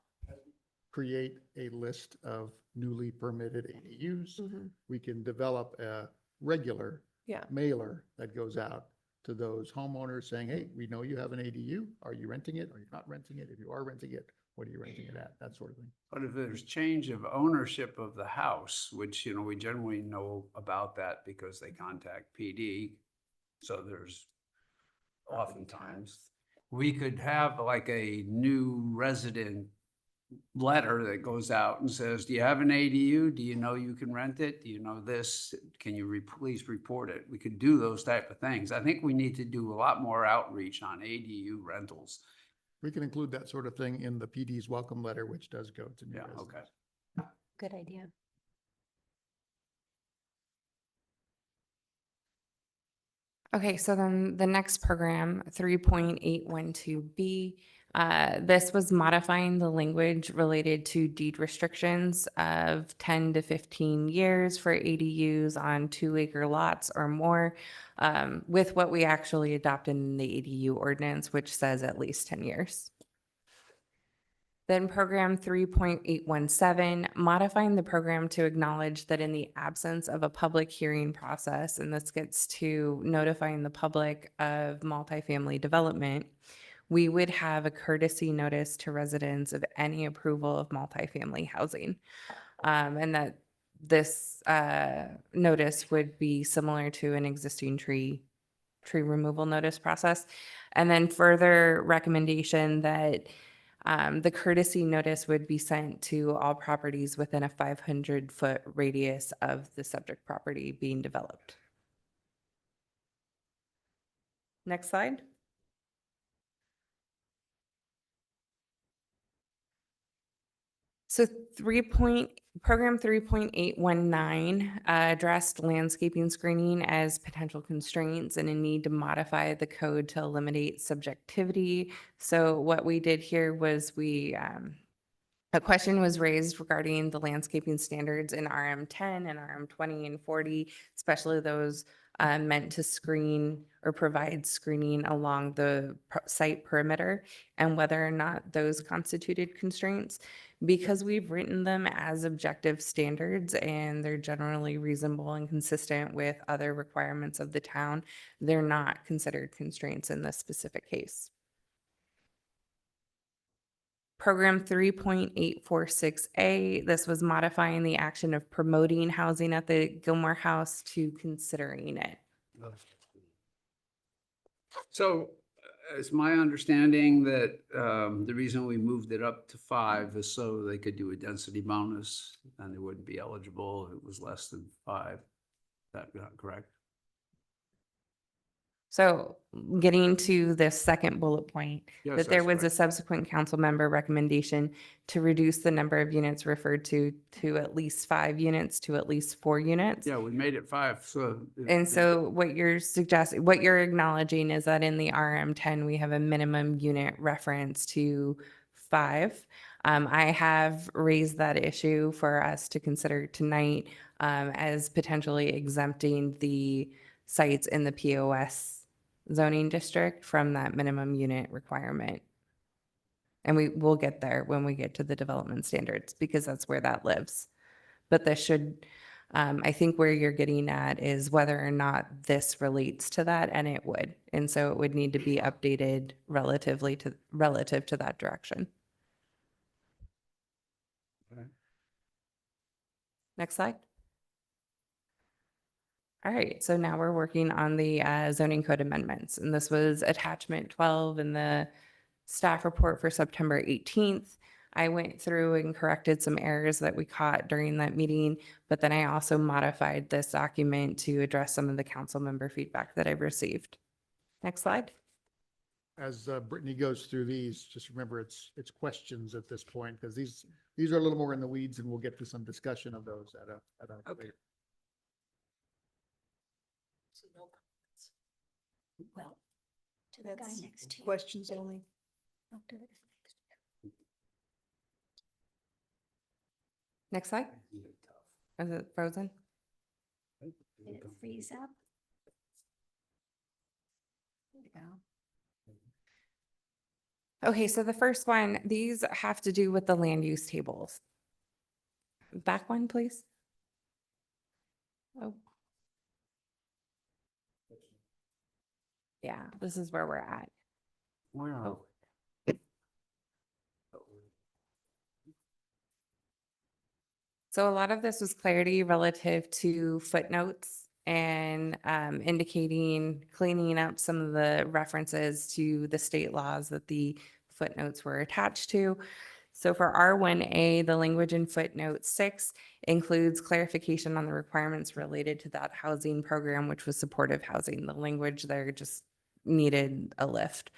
Create a list of newly permitted ADUs. Mhm. We can develop a regular Yeah. mailer that goes out to those homeowners saying, hey, we know you have an ADU. Are you renting it? Are you not renting it? If you are renting it, what are you renting it at? That sort of thing. But if there's change of ownership of the house, which, we generally know about that because they contact PD. So there's oftentimes, we could have like a new resident letter that goes out and says, do you have an ADU? Do you know you can rent it? Do you know this? Can you please report it? We could do those type of things. I think we need to do a lot more outreach on ADU rentals. We can include that sort of thing in the PD's welcome letter, which does go to new Yeah, residents. okay. Good idea. Okay, so then the next program, 3.812B, this was modifying the language related to deed restrictions of 10 to 15 years for ADUs on 2-acre lots or more, with what we actually adopted in the ADU ordinance, which says at least 10 years. Then program 3.817, modifying the program to acknowledge that in the absence of a public hearing process, and this gets to notifying the public of multifamily development, we would have a courtesy notice to residents of any approval of multifamily housing. And that this notice would be similar to an existing tree removal notice process. And then further recommendation that the courtesy notice would be sent to all properties within a 500-foot radius of the subject property being developed. Next slide. So program 3.819 addressed landscaping screening as potential constraints and a need to modify the code to eliminate subjectivity. So what we did here was we A question was raised regarding the landscaping standards in RM10 and RM20 and 40, especially those meant to screen or provide screening along the site perimeter, and whether or not those constituted constraints. Because we've written them as objective standards and they're generally reasonable and consistent with other requirements of the town, they're not considered constraints in this specific case. Program 3.846A, this was modifying the action of promoting housing at the Gilmore House to considering it. So it's my understanding that the reason we moved it up to 5 is so they could do a density bonus and they wouldn't be eligible if it was less than 5. Is that correct? So getting to the second bullet point, Yes, that there that's was a subsequent council member recommendation to reduce the number of units referred to at least 5 units to at least 4 units. Yeah, we made it 5, so. And so what you're suggesting, what you're acknowledging is that in the RM10, we have a minimum unit reference to 5. I have raised that issue for us to consider tonight as potentially exempting the sites in the POS zoning district from that minimum unit requirement. And we will get there when we get to the development standards, because that's where that lives. But this should, I think where you're getting at is whether or not this relates to that, and it would. And so it would need to be updated relative to that direction. Okay. Next slide. All right, so now we're working on the zoning code amendments, and this was attachment 12 in the staff report for September 18th. I went through and corrected some errors that we caught during that meeting, but then I also modified this document to address some of the council member feedback that I've received. Next slide. As Brittany goes through these, just remember it's questions at this point, because these are a little more in the weeds, and we'll get to some discussion of those at a later. Well, to the guy That's next to you. questions only. Talk to the guy next to you. Next slide. Is it frozen? Did it freeze up? There you go. Okay, so the first one, these have to do with the land use tables. Back one, please. Oh. Yeah, this is where we're at. Wow. So a lot of this was clarity relative to footnotes and indicating, cleaning up some of the references to the state laws that the footnotes were attached to. So for R1A, the language in footnote 6 includes clarification on the requirements related to that housing program, which was supportive housing. The language there just needed a lift.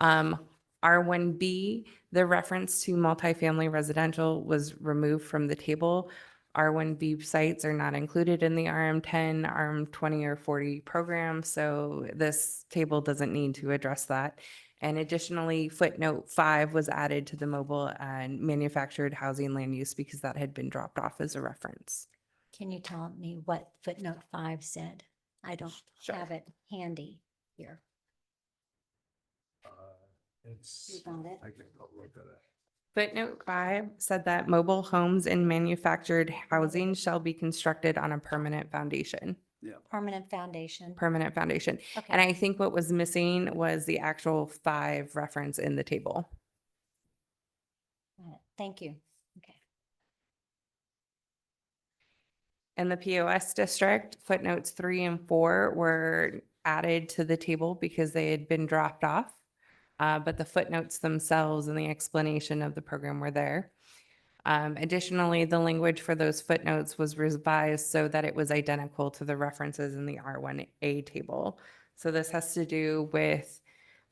R1B, the reference to multifamily residential was removed from the table. R1B sites are not included in the RM10, RM20, or 40 program, so this table doesn't need to address that. And additionally, footnote 5 was added to the mobile and manufactured housing land use because that had been dropped off as a reference. Can you tell me what footnote 5 said? I don't Sure. have it handy here. It's, You got it? I can go look at it. Footnote 5 said that mobile homes and manufactured housing shall be constructed on a permanent foundation. Permanent foundation. Permanent foundation. Okay. And I think what was missing was the actual 5 reference in the table. Got it. Thank you. Okay. In the POS district, footnotes 3 and 4 were added to the table because they had been dropped off. But the footnotes themselves and the explanation of the program were there. Additionally, the language for those footnotes was revised so that it was identical to the references in the R1A table. So this has to do with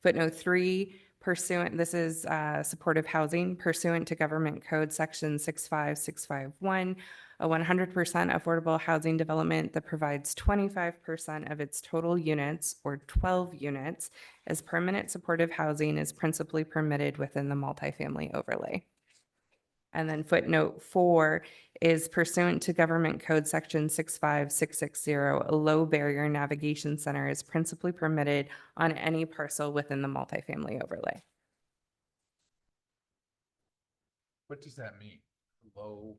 footnote 3 pursuant, this is supportive housing pursuant to Government Code Section 65651, a 100% affordable housing development that provides 25% of its total units or 12 units as permanent supportive housing is principally permitted within the multifamily overlay. And then footnote 4 is pursuant to Government Code Section 65660, a low barrier navigation center is principally permitted on any parcel within the multifamily overlay. What does that mean? Low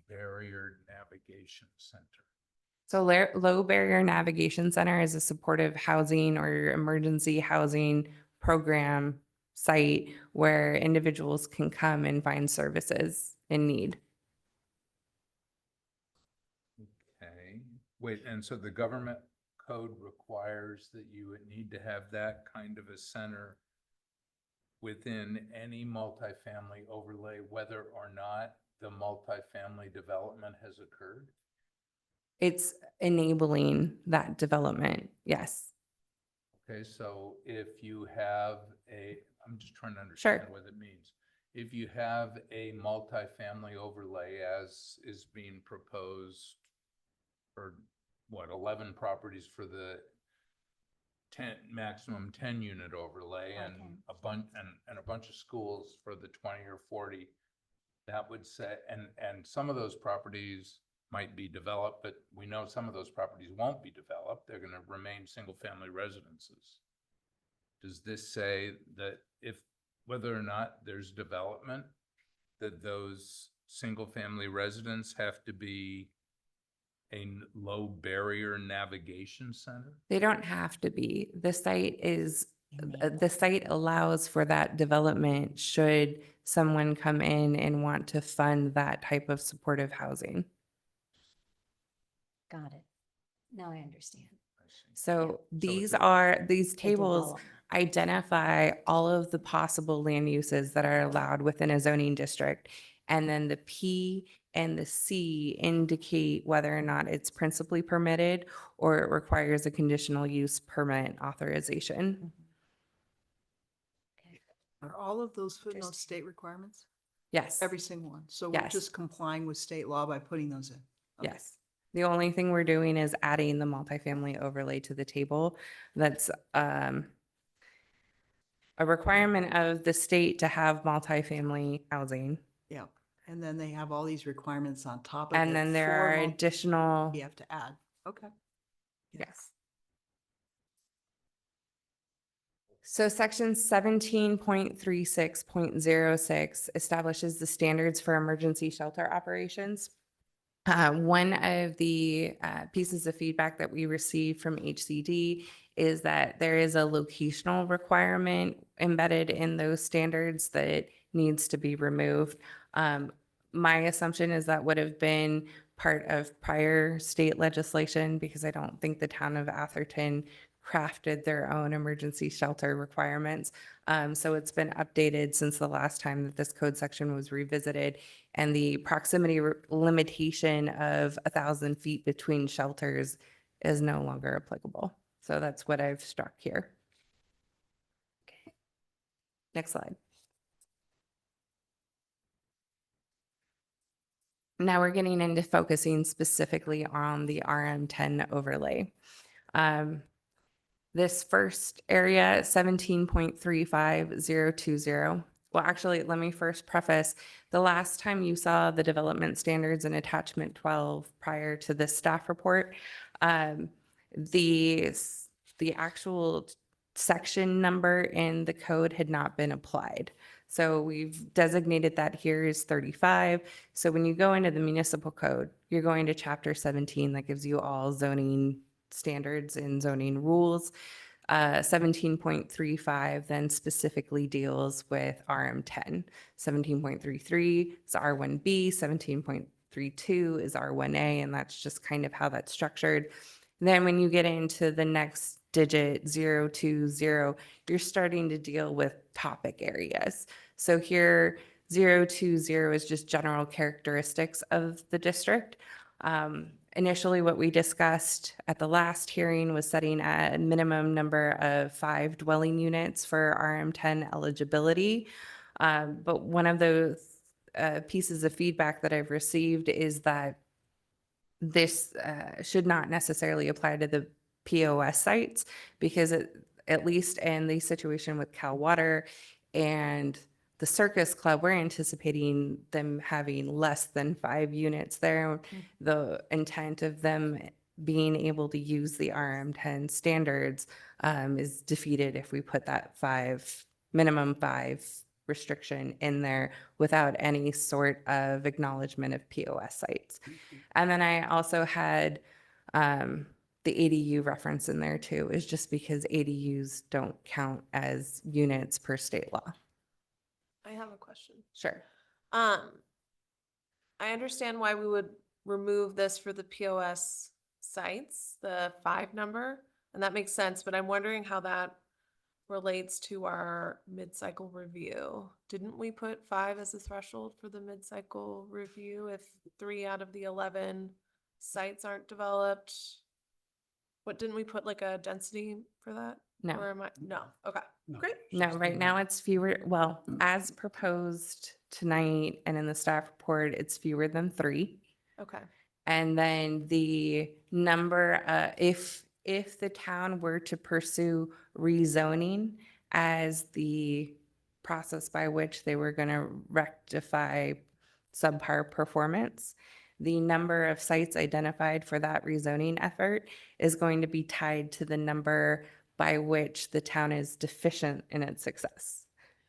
barrier navigation center. So low barrier navigation center is a supportive housing or emergency housing program site where individuals can come and find services in need. Okay, wait, and so the government code requires that you would need to have that kind of a center within any multifamily overlay, whether or not the multifamily development has occurred? It's enabling that development. Yes. Okay, so if you have I'm just trying to Sure. understand what it means. If you have a multifamily overlay as is being proposed for what, 11 properties for the maximum 10 unit overlay and a bunch of schools for the 20 or 40, that would say, and some of those properties might be developed, but we know some of those properties won't be developed. They're going to remain single family residences. Does this say that whether or not there's development, that those single family residents have to be a low barrier navigation center? They don't have to be. The site allows for that development should someone come in and want to fund that type of supportive housing. Got it. Now I understand. So these The tables development. identify all of the possible land uses that are allowed within a zoning district. And then the P and the C indicate whether or not it's principally permitted or it requires a conditional use permit authorization. Are all of those footnotes state requirements? Yes. Every single one. So we're Yes. just complying with state law by putting those in. Okay. Yes. The only thing we're doing is adding the multifamily overlay to the table. That's a requirement of the state to have multifamily housing. Yeah. And then they have all these requirements on top of it. And then there for are additional, You have to add. Okay. yes. So section 17.36.06 establishes the standards for emergency shelter operations. One of the pieces of feedback that we received from HCD is that there is a locational requirement embedded in those standards that needs to be removed. My assumption is that would have been part of prior state legislation because I don't think the town of Atherton crafted their own emergency shelter requirements. So it's been updated since the last time that this code section was revisited, and the proximity limitation of 1,000 feet between shelters is no longer applicable. So that's what I've struck here. Okay. Next slide. Now we're getting into focusing specifically on the RM10 overlay. This first area, 17.35020. Well, actually, let me first preface, the last time you saw the development standards in attachment 12 prior to this staff report, the actual section number in the code had not been applied. So we've designated that here as 35. So when you go into the municipal code, you're going to chapter 17 that gives you all zoning standards and zoning rules. 17.35 then specifically deals with RM10. 17.33 is R1B, 17.32 is R1A, and that's just kind of how that's structured. And then when you get into the next digit 020, you're starting to deal with topic areas. So here 020 is just general characteristics of the district. Initially, what we discussed at the last hearing was setting a minimum number of 5 dwelling units for RM10 eligibility. But one of those pieces of feedback that I've received is that this should not necessarily apply to the POS sites because at least in the situation with Cal Water and the Circus Club, we're anticipating them having less than 5 units there. The intent of them being able to use the RM10 standards is defeated if we put that minimum 5 restriction in there without any sort of acknowledgement of POS sites. And then I also had the ADU reference in there too, is just because ADUs don't count as units per state law. I have a question. Sure. I understand why we would remove this for the POS sites, the 5 number, and that makes sense, but I'm wondering how that relates to our mid-cycle review. Didn't we put 5 as a threshold for the mid-cycle review if 3 out of the 11 sites aren't developed? What, didn't we put like a density for that? No. Or am I, no, okay, great. No, right now it's fewer, well, as proposed tonight and in the staff report, it's fewer than 3. Okay, And then the number, if the town were to pursue rezoning as the process by which they were going to rectify subpar performance, the number of sites identified for that rezoning effort is going to be tied to the number by which the town is deficient in its success.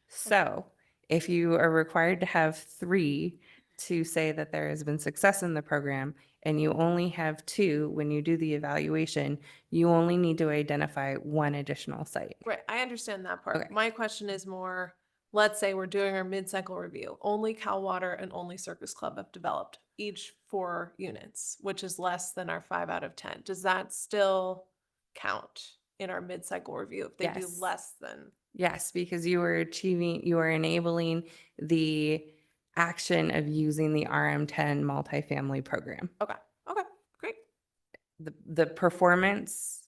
So if you are required to have 3 to say that there has been success in the program, and you only have 2 when you do the evaluation, you only need to identify 1 additional site. right, I understand that part. Okay. My question is more, let's say we're doing our mid-cycle review, only Cal Water and only Circus Club have developed, each 4 units, which is less than our 5 out of 10. Does that still count in our mid-cycle review if they do Yes. less than? Yes, because you are enabling the action of using the RM10 multifamily program. Okay, okay, great. The performance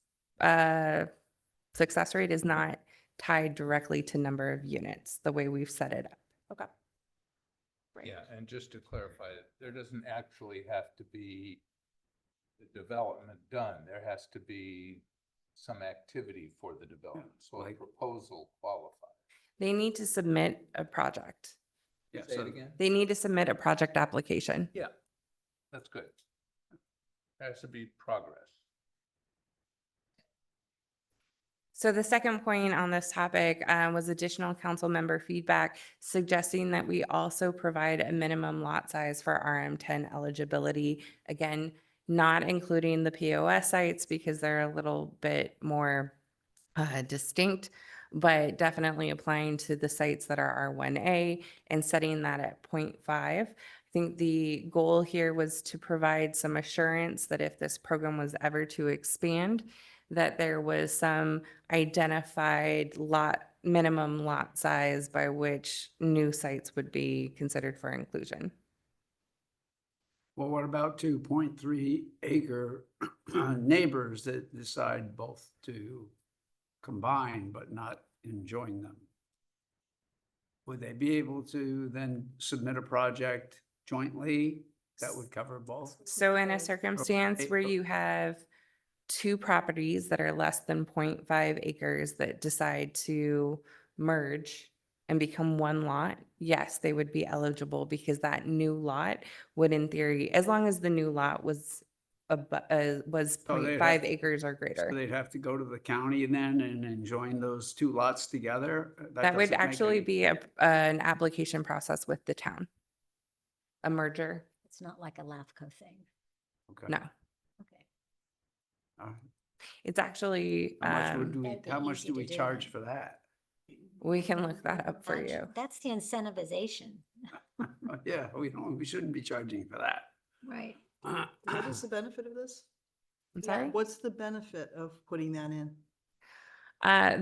success rate is not tied directly to number of units, the way we've set it up. Okay. Great. Yeah, and just to clarify, there doesn't actually have to be the development done. There has to be some activity for the development. So a proposal qualifies. They need to submit a project. Yeah, Say it so again? They need to submit a project application. Yeah, that's good. There has to be progress. So the second point on this topic was additional council member feedback suggesting that we also provide a minimum lot size for RM10 eligibility. Again, not including the POS sites because they're a little bit more distinct, but definitely applying to the sites that are R1A and setting that at 0.5. I think the goal here was to provide some assurance that if this program was ever to expand, that there was some identified minimum lot size by which new sites would be considered for inclusion. well, what about 2.3 acre neighbors that decide both to combine but not enjoin them? Would they be able to then submit a project jointly that would cover both? So in a circumstance where Okay. you have 2 properties that are less than 0.5 acres that decide to merge and become 1 lot, yes, they would be eligible because that new lot would in theory, as long as the new lot was So they'd 0.5 have- acres or So greater. they'd have to go to the county then and enjoin those 2 lots together? That would doesn't make actually any- be an application process with the town. A merger, It's not like a LAFCO thing. Okay. no. Okay. It's actually, How much would That'd be how much easy do to we do charge then. for that? we can look that up for you. That's the incentivization. Yeah, we shouldn't be charging for that. Right. What is the benefit of this? I'm sorry? What's the benefit of putting that in?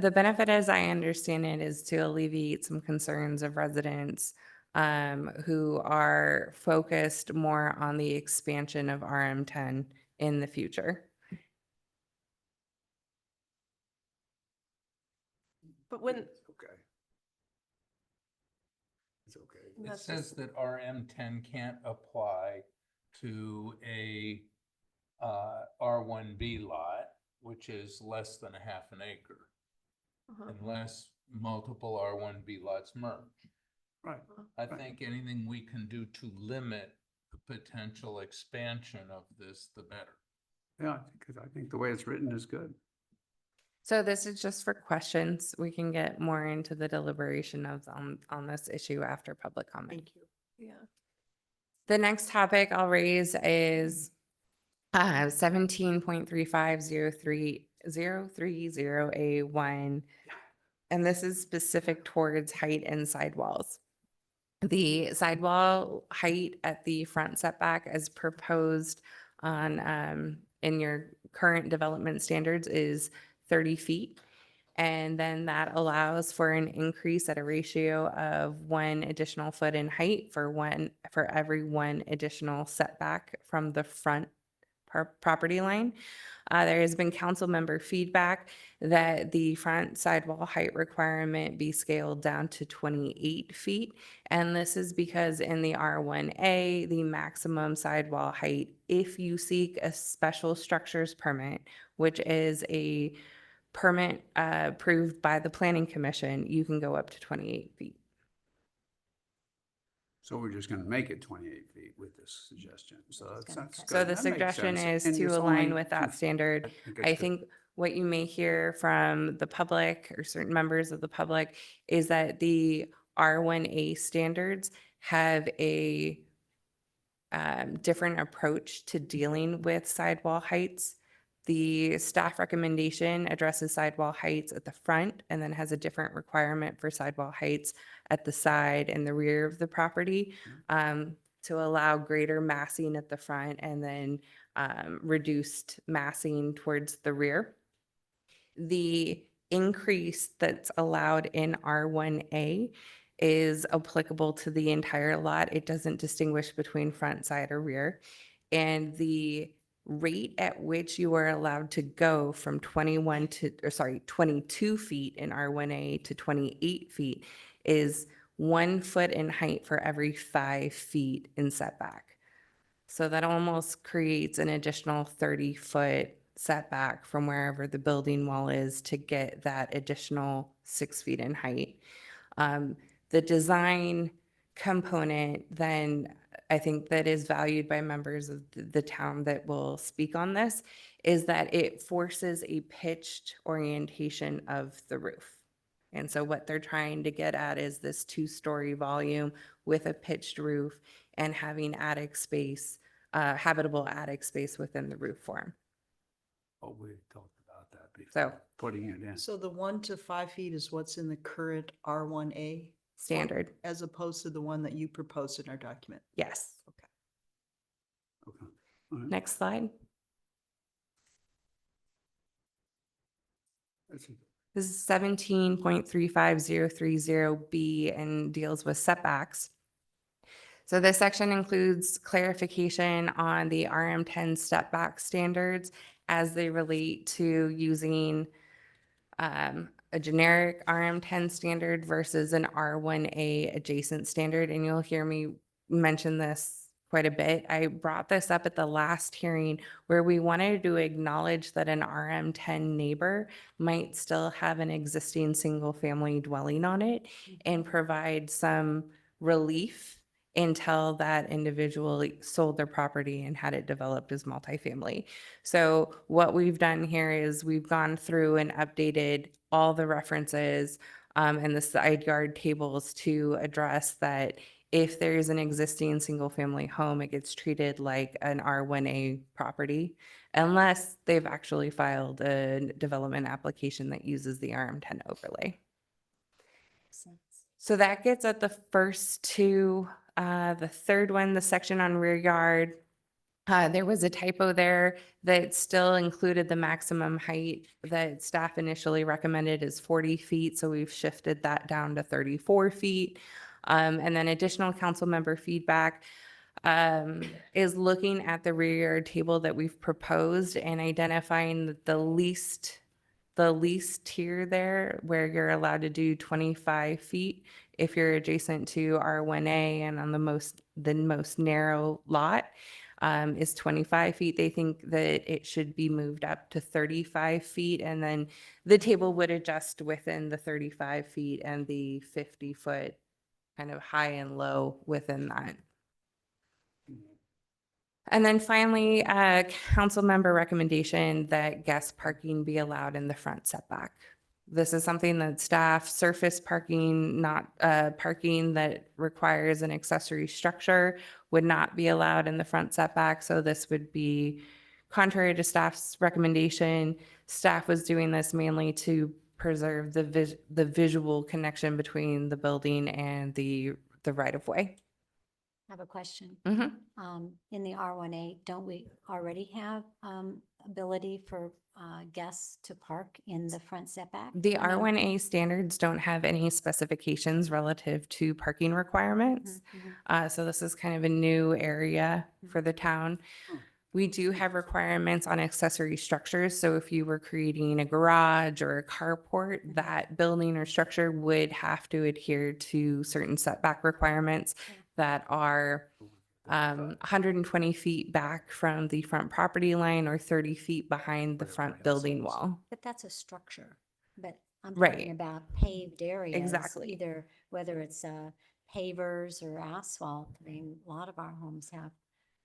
The benefit, as I understand it, is to alleviate some concerns of residents who are focused more on the expansion of RM10 in the future. But when, Okay. It's okay. It That's says that RM10 can't apply to a R1B lot, which is less than a half an acre, uh-huh. unless multiple R1B lots merge. Right. I think anything we can do to limit the potential expansion of this, the better. Yeah, because I think the way it's written is good. So this is just for questions. We can get more into the deliberation of, on this issue after public comment. Thank you. Yeah. The next topic I'll raise is 17.3503.030A1. And this is specific towards height and sidewalls. The sidewall height at the front setback as proposed on, in your current development standards is 30 feet. And then that allows for an increase at a ratio of 1 additional foot in height for every 1 additional setback from the front property line. There has been council member feedback that the front sidewall height requirement be scaled down to 28 feet. And this is because in the R1A, the maximum sidewall height, if you seek a special structures permit, which is a permit approved by the planning commission, you can go up to 28 feet. So we're just gonna make it 28 feet with this suggestion. So that's good. So the That makes suggestion sense. is And to it's align only with that 2 standard. it's I good. think what you may hear from the public or certain members of the public is that the R1A standards have a different approach to dealing with sidewall heights. The staff recommendation addresses sidewall heights at the front and then has a different requirement for sidewall heights at the side and the rear of the property to allow greater massing at the front and then reduced massing towards the rear. The increase that's allowed in R1A is applicable to the entire lot. It doesn't distinguish between front, side, or rear. And the rate at which you are allowed to go from 22 feet in R1A to 28 feet is 1 foot in height for every 5 feet in setback. So that almost creates an additional 30-foot setback from wherever the building wall is to get that additional 6 feet in height. The design component then, I think that is valued by members of the town that will speak on this, is that it forces a pitched orientation of the roof. And so what they're trying to get at is this 2-story volume with a pitched roof and having attic space, habitable attic space within the roof form. Oh, we talked about that before. So Putting it in. So the 1 to 5 feet is what's in the current R1A? standard, As opposed to the one that you proposed in our document? yes. Okay. Okay. All right. Next slide. That's it. This is 17.35030B and deals with setbacks. So this section includes clarification on the RM10 step back standards as they relate to using a generic RM10 standard versus an R1A adjacent standard. And you'll hear me mention this quite a bit. I brought this up at the last hearing where we wanted to acknowledge that an RM10 neighbor might still have an existing single family dwelling on it and provide some relief until that individual sold their property and had it developed as multifamily. So what we've done here is we've gone through and updated all the references and the side yard tables to address that if there is an existing single family home, it gets treated like an R1A property unless they've actually filed a development application that uses the RM10 overlay. So that gets at the first two. The third one, the section on rear yard, there was a typo there that still included the maximum height that staff initially recommended is 40 feet. So we've shifted that down to 34 feet. And then additional council member feedback is looking at the rear yard table that we've proposed and identifying the least tier there where you're allowed to do 25 feet if you're adjacent to R1A and on the most narrow lot is 25 feet. They think that it should be moved up to 35 feet and then the table would adjust within the 35 feet and the 50-foot kind of high and low within that. And then finally, council member recommendation that guest parking be allowed in the front setback. This is something that staff, surface parking, not parking that requires an accessory structure, would not be allowed in the front setback. So this would be contrary to staff's recommendation. Staff was doing this mainly to preserve the visual connection between the building and the right of way. I have a question. Mhm. In the R1A, don't we already have ability for guests to park in the front setback? The I mean- R1A standards don't have any specifications relative to parking requirements. So this is kind of a new area for the town. We do have requirements on accessory structures. So if you were creating a garage or a carport, that building or structure would have to adhere to certain setback requirements that are 120 feet back from the front property line or 30 feet behind the front building wall. But that's a structure, but I'm Right. talking about paved areas. Exactly. Either whether it's pavers or asphalt. I mean, a lot of our homes have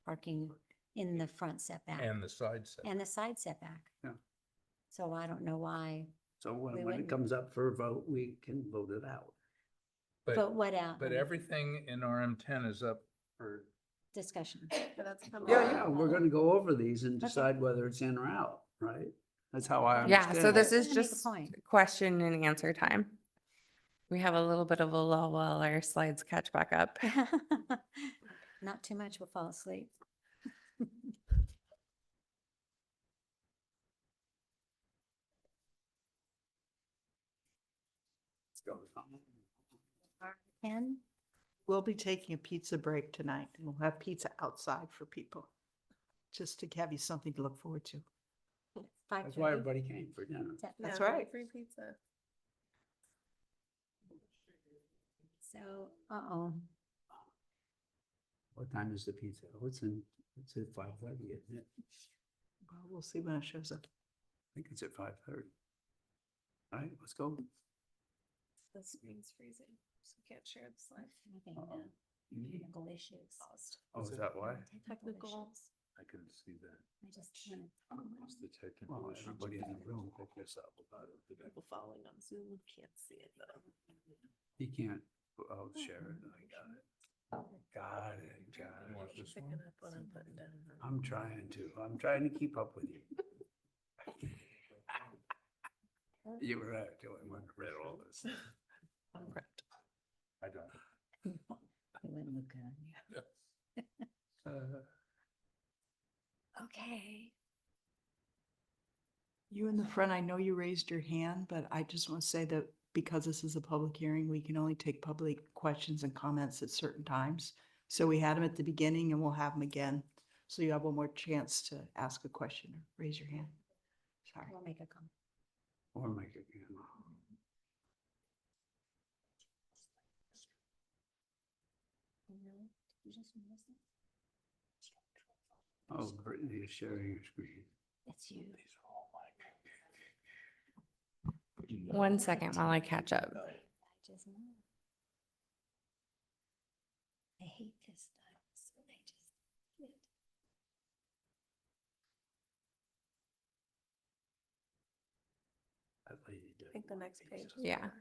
parking in the front setback And the side setback. and the side setback. Yeah. So I don't know why, So We when it wouldn't. comes up for a vote, we can vote it out. but what else? But everything in RM10 is up for, Discussion. Yeah, we're gonna go over these and decide whether it's in or out, right? That's how I understand Yeah, so this it. is Make a just point. question and answer time. We have a little bit of a lull while our slides catch back up. Not too much, we'll fall asleep. Ken? We'll be taking a pizza break tonight and we'll have pizza outside for people. Just to have you something to look forward to. That's why everybody came for dinner. That's right. Free pizza. So, uh-oh. What time is the pizza? It's at 5:30, isn't it? Well, we'll see when it shows up. I think it's at 5:30. All right, let's go. The screen's freezing, so we can't share the slide. Uh-oh. Technical issues. Oh, is that why? Technical. I can see that. I just can't. It's the technical Well, issue. everybody in the room picked this up about it. People following on Zoom can't see it though. You can't, oh, share it. I got it. Got it, got You want it. this Picking one? up what I'm putting down. I'm trying to keep up with you. You were doing when I read all this. I'm prepped. I don't. It wouldn't look good. Okay. You in the front, I know you raised your hand, but I just want to say that because this is a public hearing, we can only take public questions and comments at certain times. So we had them at the beginning and we'll have them again. So you have one more chance to ask a question or raise your hand. Sorry. We'll make a comment. Or make it, You just missed it. Oh, Brittany is sharing her screen. It's you. 1 second while I catch up. I just know. I hate this stuff. So I just. That lady did. I think the next page. is Yeah. more.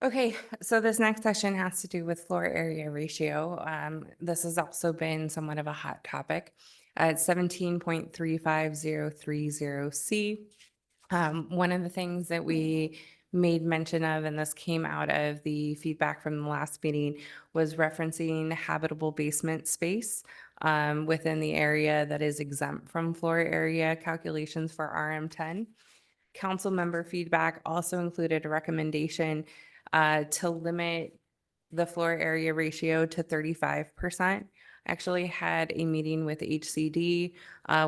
Okay, so this next section has to do with floor area ratio. This has also been somewhat of a hot topic. At 17.35030C. One of the things that we made mention of, and this came out of the feedback from the last meeting, was referencing habitable basement space within the area that is exempt from floor area calculations for RM10. Council member feedback also included a recommendation to limit the floor area ratio to 35%. Actually had a meeting with HCD,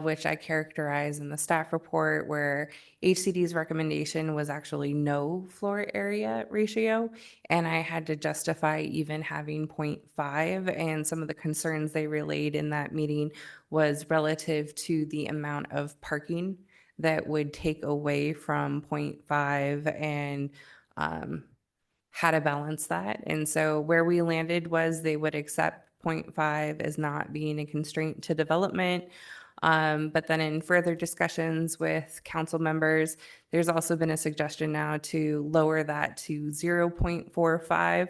which I characterize in the staff report, where HCD's recommendation was actually no floor area ratio. And I had to justify even having 0.5. And some of the concerns they relayed in that meeting was relative to the amount of parking that would take away from 0.5 and how to balance that. And so where we landed was they would accept 0.5 as not being a constraint to development. But then in further discussions with council members, there's also been a suggestion now to lower that to 0.45,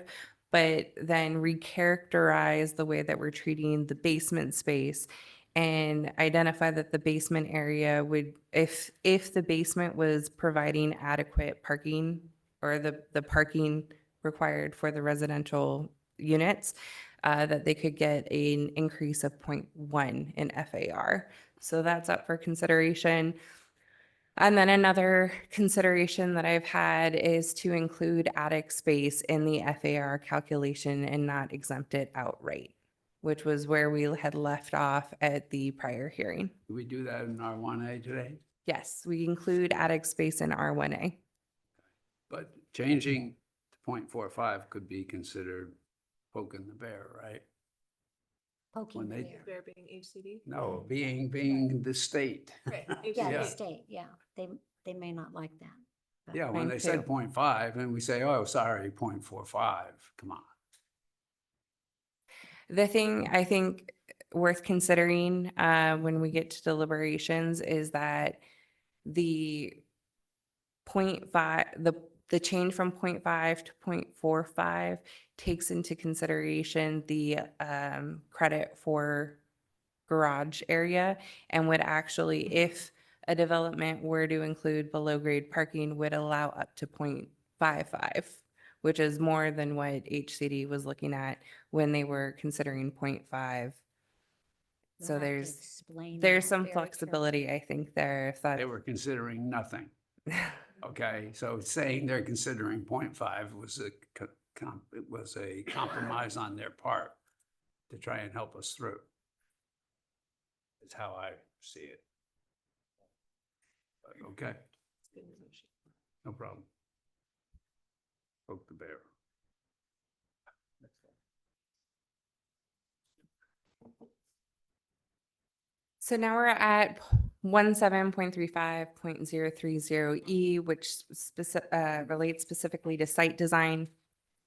but then recharacterize the way that we're treating the basement space and identify that the basement area would, if the basement was providing adequate parking or the parking required for the residential units, that they could get an increase of 0.1 in FAR. So that's up for consideration. And then another consideration that I've had is to include attic space in the FAR calculation and not exempt it outright, which was where we had left off at the prior hearing. Do we do that in R1A today? Yes, we include attic space in R1A. But changing to 0.45 could be considered poking the bear, right? Poking When the they- bear. There being HCD. No, being the state. Right, Yeah, Yeah. the state, yeah, they may not like that. but- Yeah, when Mine they said too. 0.5 and we say, oh, sorry, 0.45, come on. The thing I think worth considering when we get to deliberations is that the 0.5, the change from 0.5 to 0.45 takes into consideration the credit for garage area and would actually, if a development were to include below grade parking, would allow up to 0.55, which is more than what HCD was looking at when they were considering 0.5. We'll So have to there's explain there's that some very carefully, I think there, if that. They were considering nothing. Okay, so saying they're considering 0.5 was it was a compromise on their part to try and help us through. That's how I see it. But, okay, no problem. Poke the bear. So now we're at 17.35.030E, which relates specifically to site design.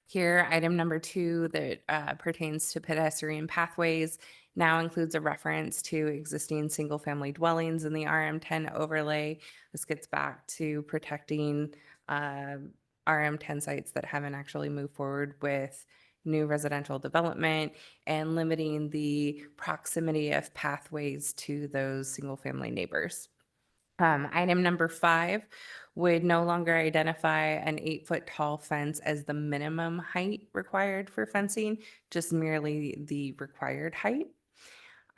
Here, item number 2 that pertains to pedestrian pathways now includes a reference to existing single-family dwellings in the RM10 overlay. This gets back to protecting RM10 sites that haven't actually moved forward with new residential development and limiting the proximity of pathways to those single-family neighbors. Item number 5 would no longer identify an 8-foot tall fence as the minimum height required for fencing, just merely the required height.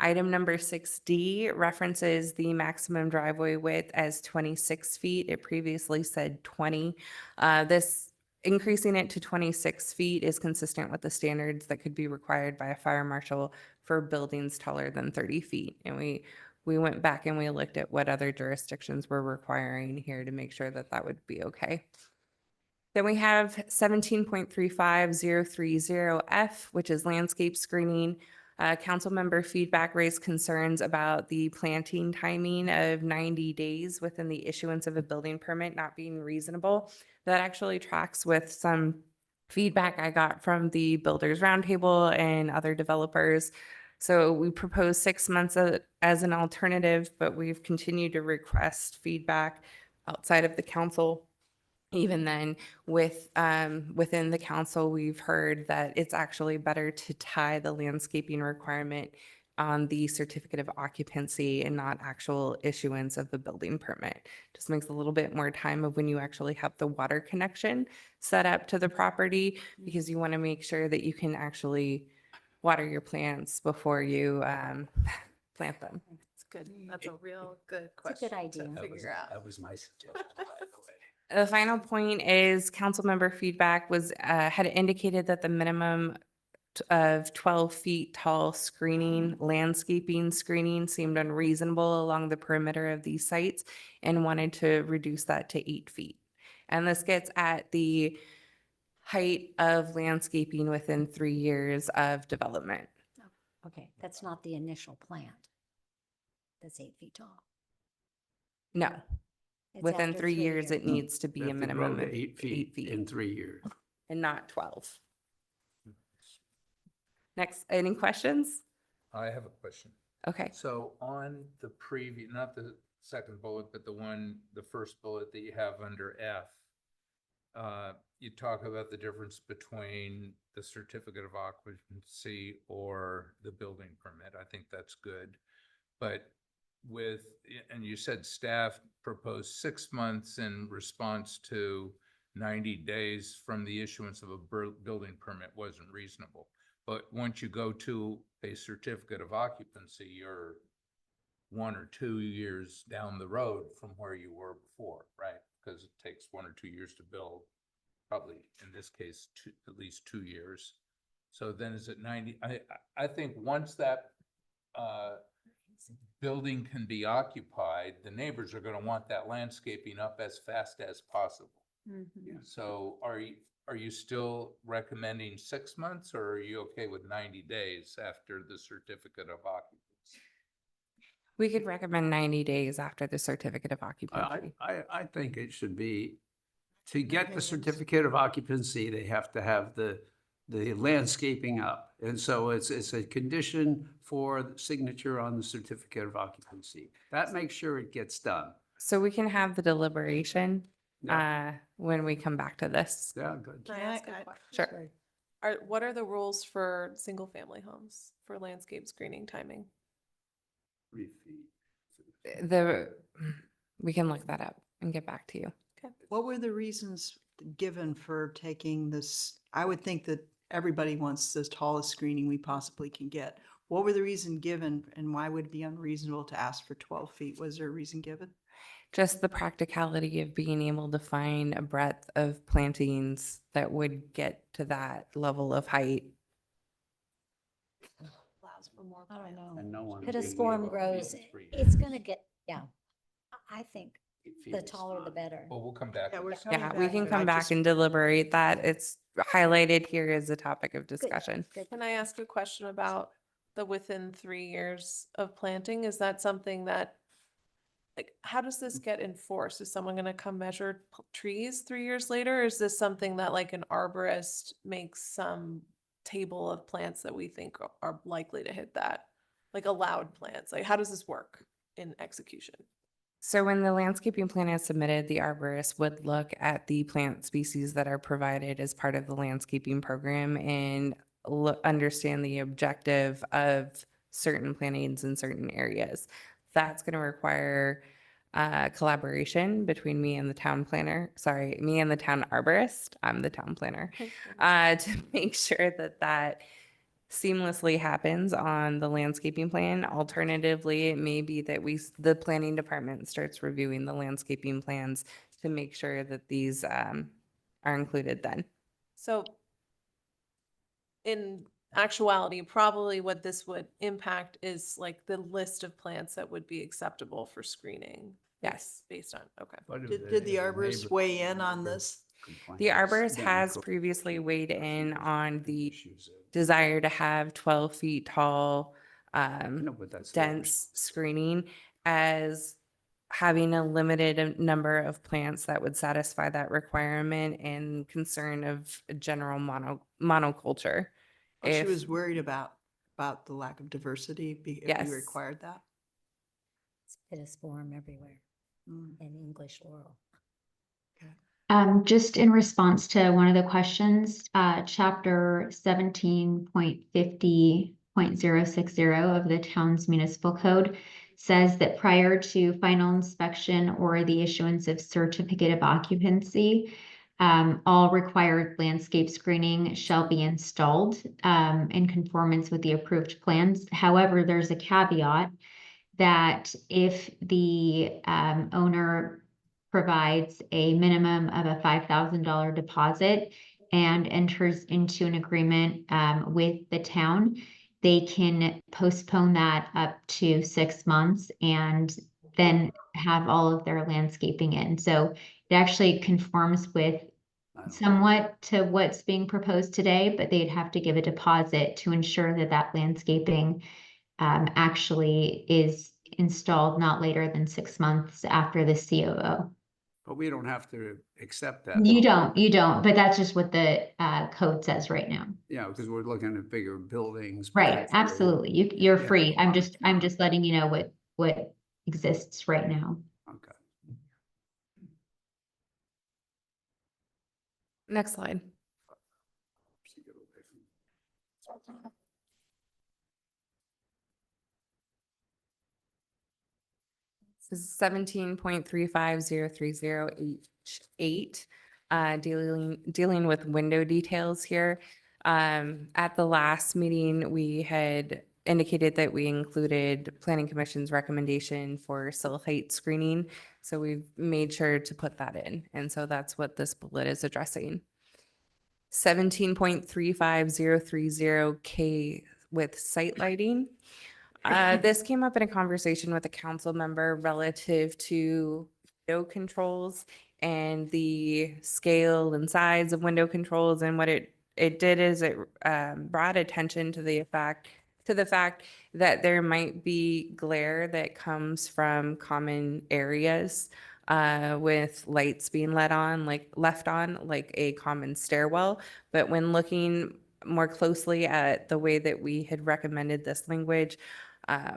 Item number 6D references the maximum driveway width as 26 feet. It previously said 20. This increasing it to 26 feet is consistent with the standards that could be required by a fire marshal for buildings taller than 30 feet. And we went back and we looked at what other jurisdictions were requiring here to make sure that that would be okay. Then we have 17.35030F, which is landscape screening. Council member feedback raised concerns about the planting timing of 90 days within the issuance of a building permit not being reasonable. That actually tracks with some feedback I got from the Builders Roundtable and other developers. So we proposed 6 months as an alternative, but we've continued to request feedback outside of the council. Even then, within the council, we've heard that it's actually better to tie the landscaping requirement on the certificate of occupancy and not actual issuance of the building permit. Just makes a little bit more time of when you actually have the water connection set up to the property, because you want to make sure that you can actually water your plants before you plant them. It's good. That's a real good It's a question good idea. to figure out. That was my suggestion, by the way. The final point is council member feedback was, had indicated that the minimum of 12 feet tall screening, landscaping screening seemed unreasonable along the perimeter of these sites and wanted to reduce that to 8 feet. And this gets at the height of landscaping within 3 years of development. Okay, that's not the initial plant. That's 8 feet tall. No, It's within after 3 years, it needs to We be a have to grow minimum to of 8 8 feet. in 3 years. and not 12. Next, any questions? I have a question. Okay. So on the previous, not the second bullet, but the first bullet that you have under F, you talk about the difference between the certificate of occupancy or the building permit. I think that's good. But and you said staff proposed 6 months in response to 90 days from the issuance of a building permit wasn't reasonable. But once you go to a certificate of occupancy, you're 1 or 2 years down the road from where you were before, right? Because it takes 1 or 2 years to build, probably in this case, at least 2 years. So then is it 90? I think once that building can be occupied, the neighbors are going to want that landscaping up as fast as possible. So are you still recommending 6 months, or are you okay with 90 days after the certificate of occupancy? We could recommend 90 days after the certificate of occupancy. I think it should be, to get the certificate of occupancy, they have to have the landscaping up. And so it's a condition for the signature on the certificate of occupancy. That makes sure it gets done. So we can have the deliberation Yeah. when we come back to this. Yeah, good. Can I ask a question? Sure. What are the rules for single-family homes for landscape screening timing? 3 feet. We can look that up and get back to you. What were the reasons given for taking this? I would think that everybody wants the tallest screening we possibly can get. What were the reason given, and why would it be unreasonable to ask for 12 feet? Was there a reason given? Just the practicality of being able to find a breadth of plantings that would get to that level of height. Allows for more. I don't know. And no one. Pittosporum grows, it's gonna get, yeah. I think the taller the better. Well, we'll come back. Yeah, we're with that. coming Yeah, we back can to it. come I back just- and deliberate that. It's highlighted here as a topic of discussion. Good. Can I ask a question about the within 3 years of planting? Is that something that, like, how does this get enforced? Is someone gonna come measure trees 3 years later? Or is this something that like an arborist makes some table of plants that we think are likely to hit that? Like allowed plants? Like, how does this work in execution? So when the landscaping plan is submitted, the arborist would look at the plant species that are provided as part of the landscaping program and understand the objective of certain plantings in certain areas. That's going to require collaboration between me and the town planner, me and the town arborist. I'm the town planner, to make sure that that seamlessly happens on the landscaping plan. Alternatively, it may be that the planning department starts reviewing the landscaping plans to make sure that these are included then. So in actuality, probably what this would impact is like the list of plants that would be acceptable for screening. Yes. Based on, okay. Did the arborist weigh in on this? The arborist has previously weighed in on the desire to have 12 feet tall, dense screening as having a limited number of plants that would satisfy that requirement and concern of general monoculture. Oh, she If- was worried about the lack of diversity if Yes. we required that? It's pittosporum everywhere Mm. in English oral. Just in response to one of the questions, chapter 17.50.060 of the town's municipal code says that prior to final inspection or the issuance of certificate of occupancy, all required landscape screening shall be installed in conformance with the approved plans. However, there's a caveat that if the owner provides a minimum of a $5,000 deposit and enters into an agreement with the town, they can postpone that up to 6 months and then have all of their landscaping in. So it actually conforms with somewhat to what's being proposed today, but they'd have to give a deposit to ensure that that landscaping actually is installed not later than 6 months after the COO. But we don't have to accept that. You don't, but that's just what the code says right now. Yeah, because we're looking at bigger buildings. Right, potentially. absolutely. You're Yeah, free. I'm fine. just letting you know what exists right now. Okay. Next slide. This is 17.350308, dealing with window details here. At the last meeting, we had indicated that we included Planning Commission's recommendation for sill height screening. So we've made sure to put that in. And so that's what this bullet is addressing. 17.35030K with site lighting. This came up in a conversation with a council member relative to window controls and the scale and size of window controls. And what it did is it brought attention to the fact that there might be glare that comes from common areas with lights being left on, like a common stairwell. But when looking more closely at the way that we had recommended this language,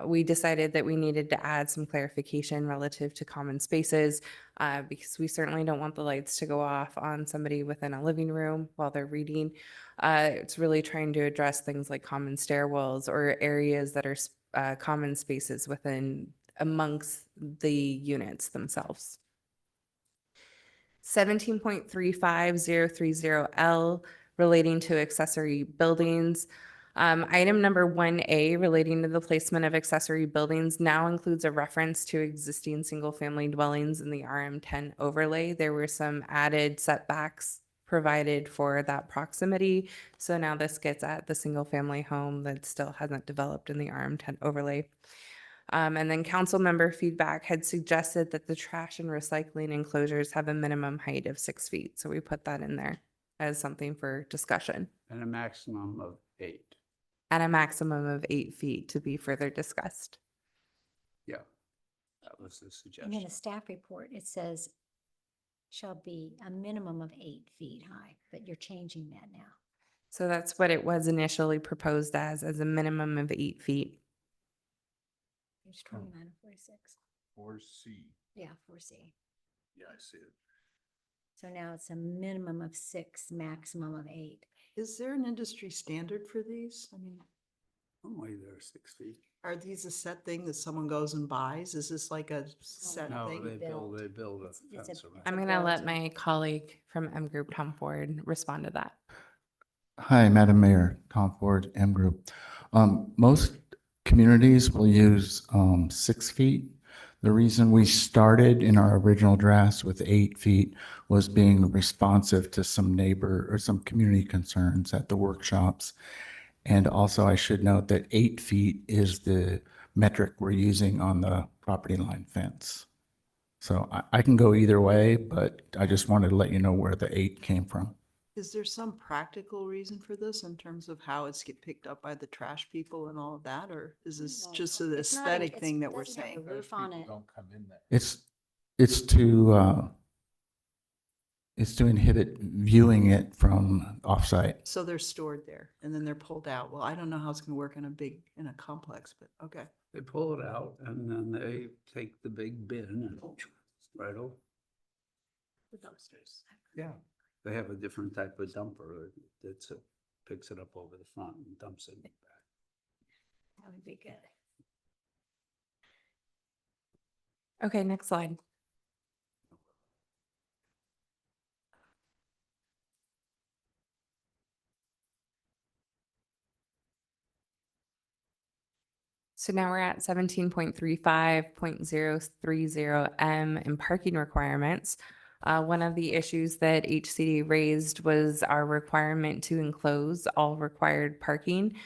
we decided that we needed to add some clarification relative to common spaces because we certainly don't want the lights to go off on somebody within a living room while they're reading. It's really trying to address things like common stairwells or areas that are common spaces amongst the units themselves. 17.35030L relating to accessory buildings. Item number 1A relating to the placement of accessory buildings now includes a reference to existing single-family dwellings in the RM10 overlay. There were some added setbacks provided for that proximity. So now this gets at the single-family home that still hasn't developed in the RM10 overlay. And then council member feedback had suggested that the trash and recycling enclosures have a minimum height of 6 feet. So we put that in there as something for discussion. And a maximum of 8. And a maximum of 8 feet to be further discussed. Yeah, that was the And in suggestion. the staff report, it says shall be a minimum of 8 feet high, but you're changing that now. So that's what it was initially proposed as a minimum of 8 feet. Page 29 of 46. 4C. Yeah, 4C. Yeah, I see it. So now it's a minimum of 6, maximum of 8. Is there an industry standard for these? I mean, Only they're 6 feet. are these a set thing that someone goes and buys? Is this like a set No, thing? they build. build a It's a- fence around. I'm a going to let build. my colleague from M Group, Tom Ford, respond to that. Hi, Madam Mayor, Tom Ford, M Group. Most communities will use 6 feet. The reason we started in our original drafts with 8 feet was being responsive to some neighbor or some community concerns at the workshops. And also I should note that 8 feet is the metric we're using on the property line fence. So I can go either way, but I just wanted to let you know where the 8 came from. Is there some practical reason for this in terms of how it's get picked up by the trash people and all of that? Or is this No, just an it's not a- aesthetic it's- thing that we're doesn't have saying? a roof on it. Don't come in there. It's to inhibit viewing it from offsite. So they're stored there and then they're pulled out. Well, I don't know how it's gonna work in a complex, but okay. They pull it out and then they take the big bin and right over. The dumpsters. Yeah, they have a different type of dumper that picks it up over the front and dumps it back. That would be good. Okay, next slide. So now we're at 17.35.030M in parking requirements. One of the issues that HCD raised was our requirement to enclose all required parking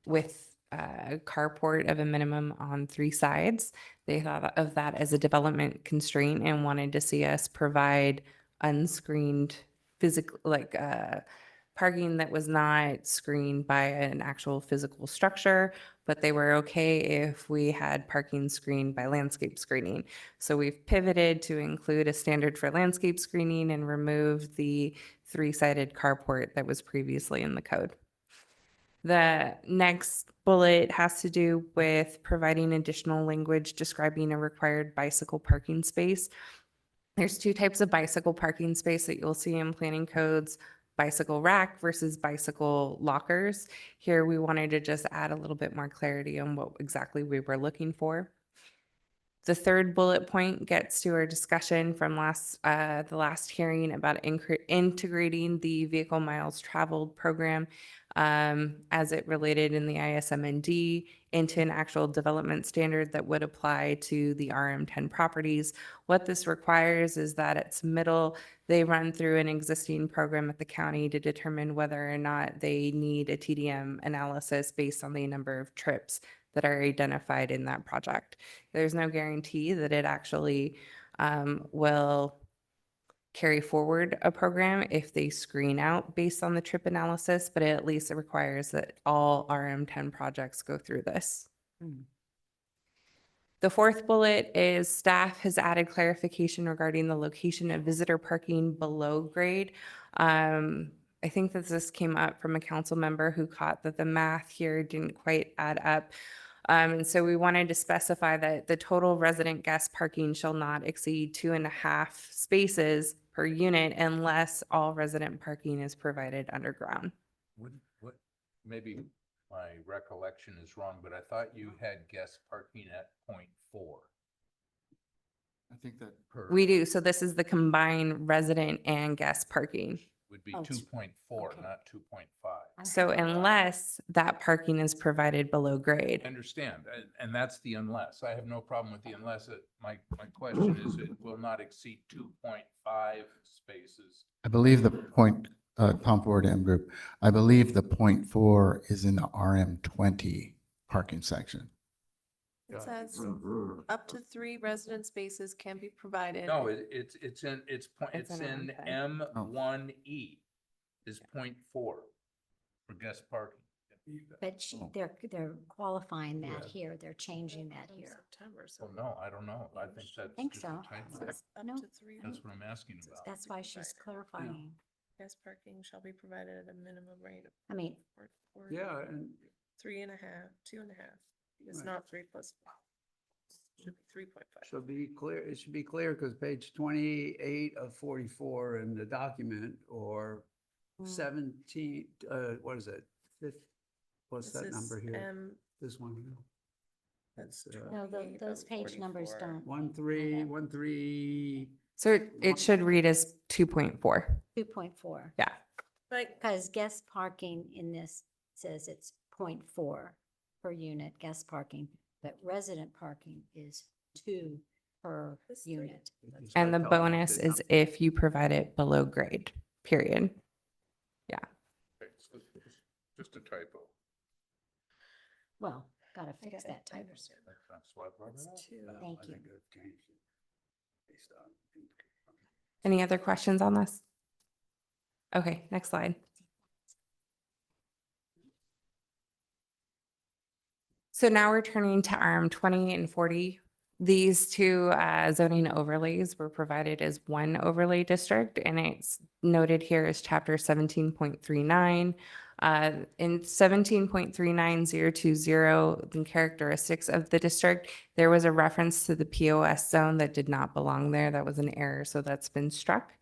with a carport of a minimum on 3 sides. They thought of that as a development constraint and wanted to see us provide unscreened physical, parking that was not screened by an actual physical structure, but they were okay if we had parking screened by landscape screening. So we've pivoted to include a standard for landscape screening and remove the three-sided carport that was previously in the code. The next bullet has to do with providing additional language describing a required bicycle parking space. There's two types of bicycle parking space that you'll see in planning codes: bicycle rack versus bicycle lockers. Here, we wanted to just add a little bit more clarity on what exactly we were looking for. The third bullet point gets to our discussion from the last hearing about integrating the vehicle miles traveled program as it related in the ISMND into an actual development standard that would apply to the RM10 properties. What this requires is that at submittal, they run through an existing program at the county to determine whether or not they need a TDM analysis based on the number of trips that are identified in that project. There's no guarantee that it actually will carry forward a program if they screen out based on the trip analysis, but at least it requires that all RM10 projects go through this. The fourth bullet is staff has added clarification regarding the location of visitor parking below grade. I think that this came up from a council member who caught that the math here didn't quite add up. And so we wanted to specify that the total resident guest parking shall not exceed 2.5 spaces per unit unless all resident parking is provided underground. What, maybe my recollection is wrong, but I thought you had guest parking at 0.4. I think that We do. So this is the combined resident and guest parking. Would be Oh, 2.4, okay. not 2.5. So unless that parking is provided below grade. I understand, and that's the unless. I have no problem with the unless. My question is, it will not exceed 2.5 spaces. I believe the point, Tom Ford M Group, I believe the 0.4 is in the RM20 parking section. It says up to 3 resident spaces can be provided. No, it's in, it's It's in in M1E is 0.4 for guest parking. But they're qualifying that here. They're changing that here. September, so Well, no, I don't know. I think that's. I think just a so. typo. up No. to 3. That's what I'm asking about. That's why she's clarifying. Guest parking shall be provided at a minimum rate of I mean, Yeah, and 3.5, 2.5. It's Right. not 3 plus. Should be 3.5. should be clear, it should be clear because page 28 of 44 in the document, or 17, what is it? What's This that is number here? M, This one here? that's It's, no, 28 those of page numbers 44. don't. 13. So it should read as 2.4. 2.4. Yeah. But Because guest parking in this says it's 0.4 per unit guest parking, but resident parking is 2 per This unit. And the bonus is if you provide it below grade, period. Okay, so just a typo. Well, gotta I fix got it. that I type. understand. That's why I brought it It's up. 2. Thank I you. think I've changed it based on- Any other questions on this? Okay, next slide. So now we're turning to RM 20 and 40. These two zoning overlays were provided as one overlay district, and it's noted here as chapter 17.39. In 17.39020, the characteristics of the district, there was a reference to the POS zone that did not belong there. That was an error, so that's been struck.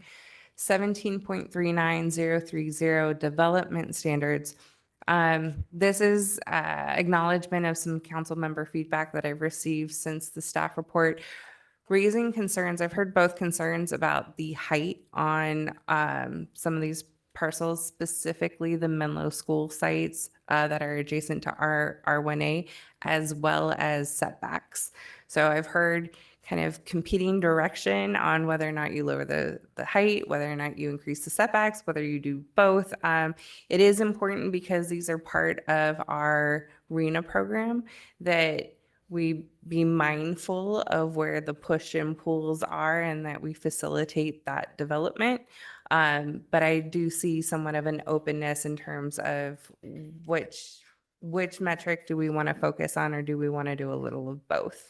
17.39030, development standards. This is acknowledgement of some council member feedback that I've received since the staff report, raising concerns. I've heard both concerns about the height on some of these parcels, specifically the Menlo School sites that are adjacent to R1A, as well as setbacks. So I've heard kind of competing direction on whether or not you lower the height, whether or not you increase the setbacks, whether you do both. It is important because these are part of our RENA program that we be mindful of where the push and pulls are and that we facilitate that development. But I do see somewhat of an openness in terms of which metric do we want to focus on, or do we want to do a little of both?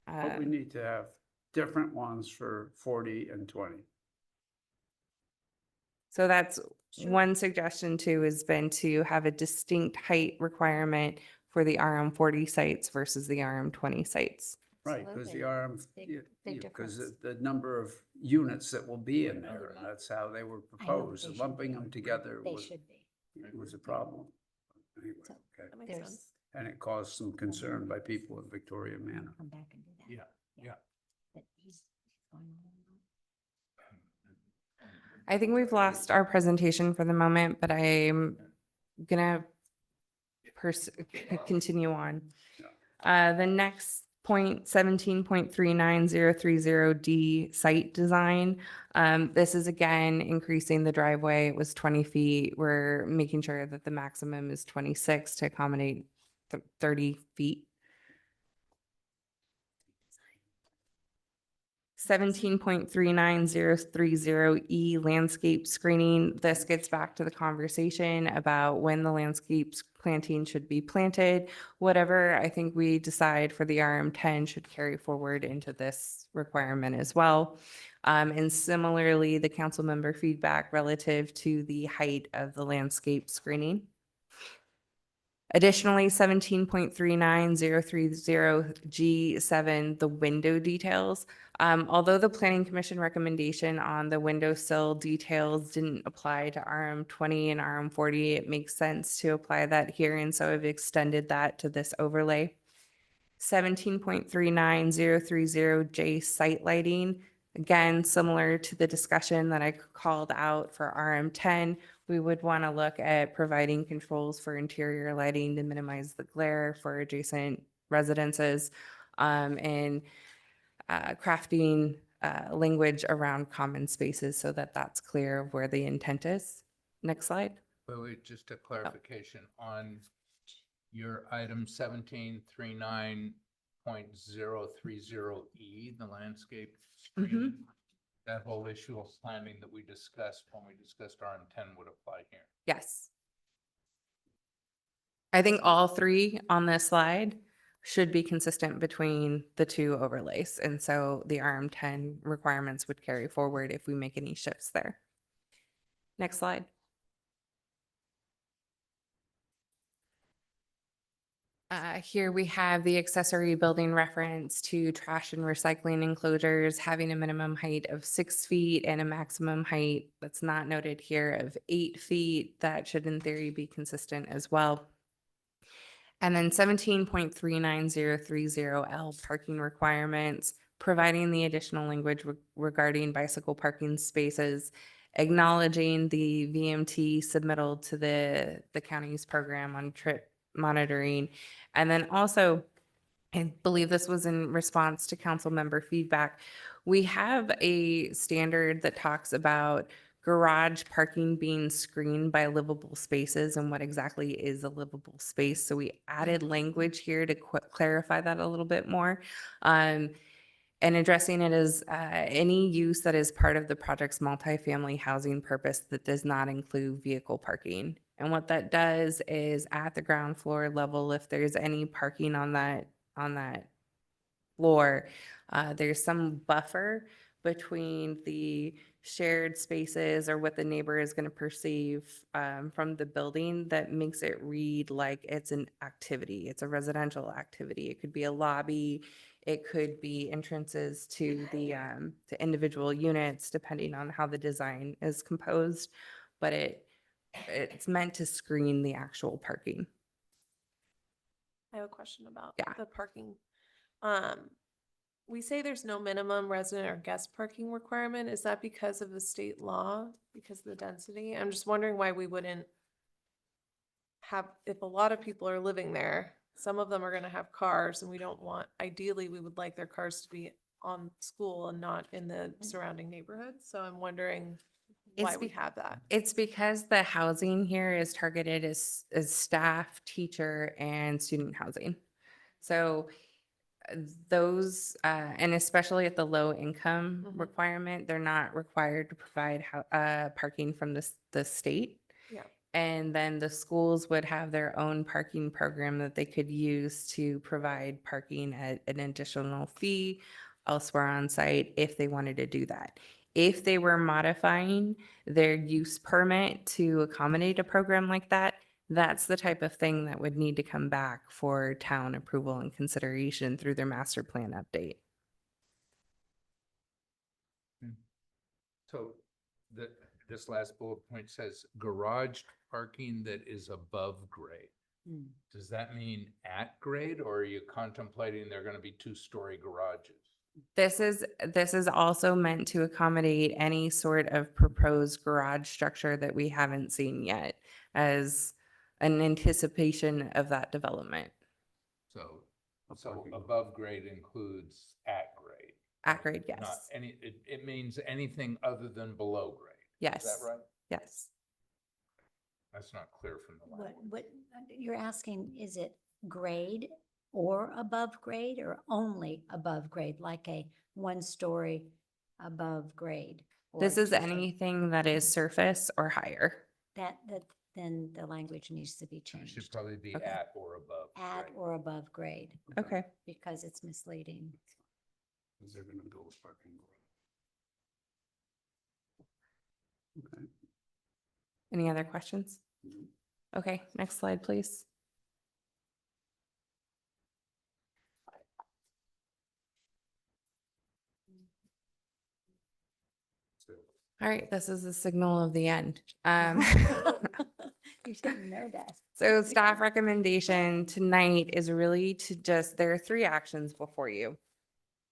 But we need to have different ones for 40 and 20. So that's one suggestion too, has been to have a distinct height requirement for the RM40 sites versus the RM20 sites. Right, because the Absolutely. RM, Big because difference. the number of units that will be in there, and that's how they were I know, proposed. they should Lumping be. them together They was, should be. was a problem. Anyway, So okay. That makes There's- sense. And it caused some concern by people in Victoria Manor. Come back and do that. Yeah. But he's going on. I think we've lost our presentation for the moment, but I'm gonna continue on. The next point, 17.39030D site design. This is again increasing the driveway. It was 20 feet. We're making sure that the maximum is 26 to accommodate 30 feet. 17.39030E landscape screening. This gets back to the conversation about when the landscapes planting should be planted. Whatever I think we decide for the RM10 should carry forward into this requirement as well. And similarly, the council member feedback relative to the height of the landscape screening. Additionally, 17.39030G7, the window details. Although the Planning Commission recommendation on the windowsill details didn't apply to RM20 and RM40, it makes sense to apply that here, and so I've extended that to this overlay. 17.39030J site lighting. Again, similar to the discussion that I called out for RM10, we would want to look at providing controls for interior lighting to minimize the glare for adjacent residences, and crafting language around common spaces so that that's clear of where the intent is. Next slide. Wait, just a clarification on your item 1739.030E, the landscape screening. That whole issue of planning that we discussed when we discussed RM10 would apply here. Yes. I think all three on this slide should be consistent between the two overlays. And so the RM10 requirements would carry forward if we make any shifts there. Next slide. Here we have the accessory building reference to trash and recycling enclosures having a minimum height of 6 feet and a maximum height that's not noted here of 8 feet. That should in theory be consistent as well. And then 17.39030L parking requirements, providing the additional language regarding bicycle parking spaces, acknowledging the VMT submittal to the county's program on trip monitoring. And then also, I believe this was in response to council member feedback. We have a standard that talks about garage parking being screened by livable spaces and what exactly is a livable space. So we added language here to clarify that a little bit more. And addressing it as any use that is part of the project's multifamily housing purpose that does not include vehicle parking. And what that does is at the ground floor level, if there's any parking on that floor, there's some buffer between the shared spaces or what the neighbor is going to perceive from the building that makes it read like it's an activity. It's a residential activity. It could be a lobby. It could be entrances to the to individual units, depending on how the design is composed. But it's meant to screen the actual parking. I have a question about Yeah. the parking. We say there's no minimum resident or guest parking requirement. Is that because of the state law, because of the density? I'm just wondering why we wouldn't have, if a lot of people are living there, some of them are gonna have cars and we don't want, ideally, we would like their cars to be on school and not in the surrounding neighborhoods. So I'm wondering why we have that. It's because the housing here is targeted as staff, teacher, and student housing. So those, and especially at the low income Mhm. requirement, they're not required to provide parking from the state. Yeah. And then the schools would have their own parking program that they could use to provide parking at an additional fee elsewhere on site if they wanted to do that. If they were modifying their use permit to accommodate a program like that, that's the type of thing that would need to come back for town approval and consideration through their master plan update. So this last bullet point says garage parking that is above grade. Hmm. Does that mean at grade, or are you contemplating they're gonna be two-story garages? This is also meant to accommodate any sort of proposed garage structure that we haven't seen yet as an anticipation of that development. So above grade includes at grade. At grade, Not yes. it means anything other than below grade. Yes. Is that right? Yes. That's not clear from the language. What you're asking, is it grade or above grade or only above grade, like a 1-story above grade? or This is 2-story? anything that is surface or higher. Then the language needs to be It should changed. probably be Okay. at or above. At grade. or above grade, Okay. because it's misleading. They're gonna build a parking garage. Okay. Any other questions? Okay, next slide, please. All right, this is the signal of the end. You should know that. So staff recommendation tonight is really to there are 3 actions before you.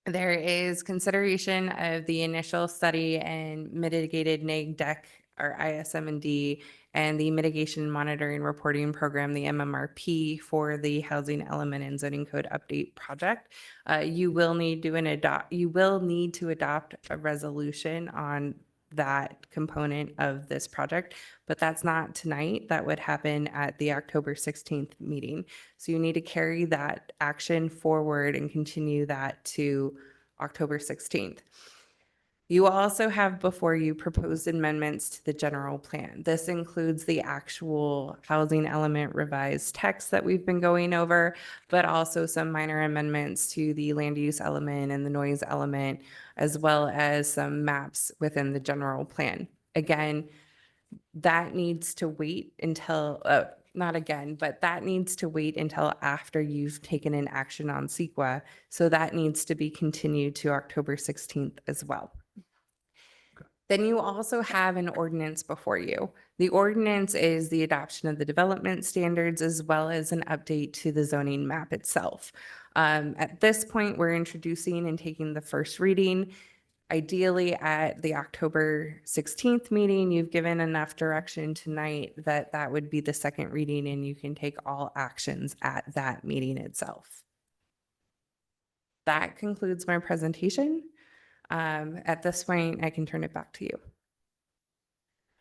There is consideration of the initial study and mitigated neg deck or ISM&D and the mitigation monitoring reporting program, the MMRP, for the housing element and zoning code update project. You will need to adopt a resolution on that component of this project, but that's not tonight. That would happen at the October 16th meeting. So you need to carry that action forward and continue that to October 16th. You also have before you proposed amendments to the general plan. This includes the actual housing element revised text that we've been going over, but also some minor amendments to the land use element and the noise element, as well as some maps within the general plan. Again, that needs to wait until, not again, but that needs to wait until after you've taken an action on CEQA. So that needs to be continued to October 16th as well. Then you also have an ordinance before you. The ordinance is the adoption of the development standards as well as an update to the zoning map itself. At this point, we're introducing and taking the first reading. Ideally, at the October 16th meeting, you've given enough direction tonight that that would be the second reading and you can take all actions at that meeting itself. That concludes my presentation. At this point, I can turn it back to you.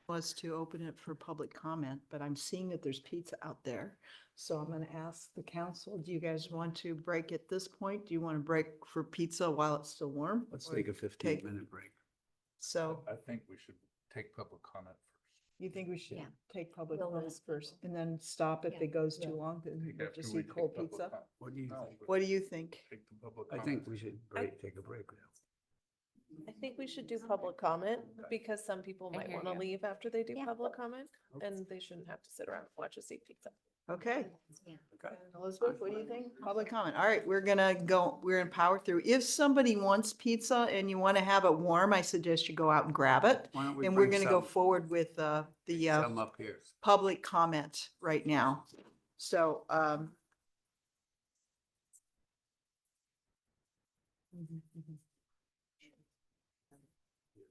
Was to open it for public comment, but I'm seeing that there's pizza out there. So I'm going to ask the council, do you guys want to break at this point? Do you want to break for pizza while it's still warm? Let's Or take a take- 15-minute break. So I think we should take public comment first. you think we should Yeah. take public We'll comments list first and then stop if Yeah. it goes too long? Then we'll After just we eat take cold public pizza? com- What do you No, think? What do you think? Take the public I comment. think we should take a break now. I think we should do public comment because some people I might hear want to you. leave after they do Yeah. public comment and they shouldn't have to sit around and watch us eat pizza. Okay. Yeah. Elizabeth, what do you think? Public comment. All right, we're gonna power through. If somebody wants pizza and you want to have it warm, I suggest you go out and grab it. Why don't we And we're bring gonna go some- forward with the some up here? public comment right now. So,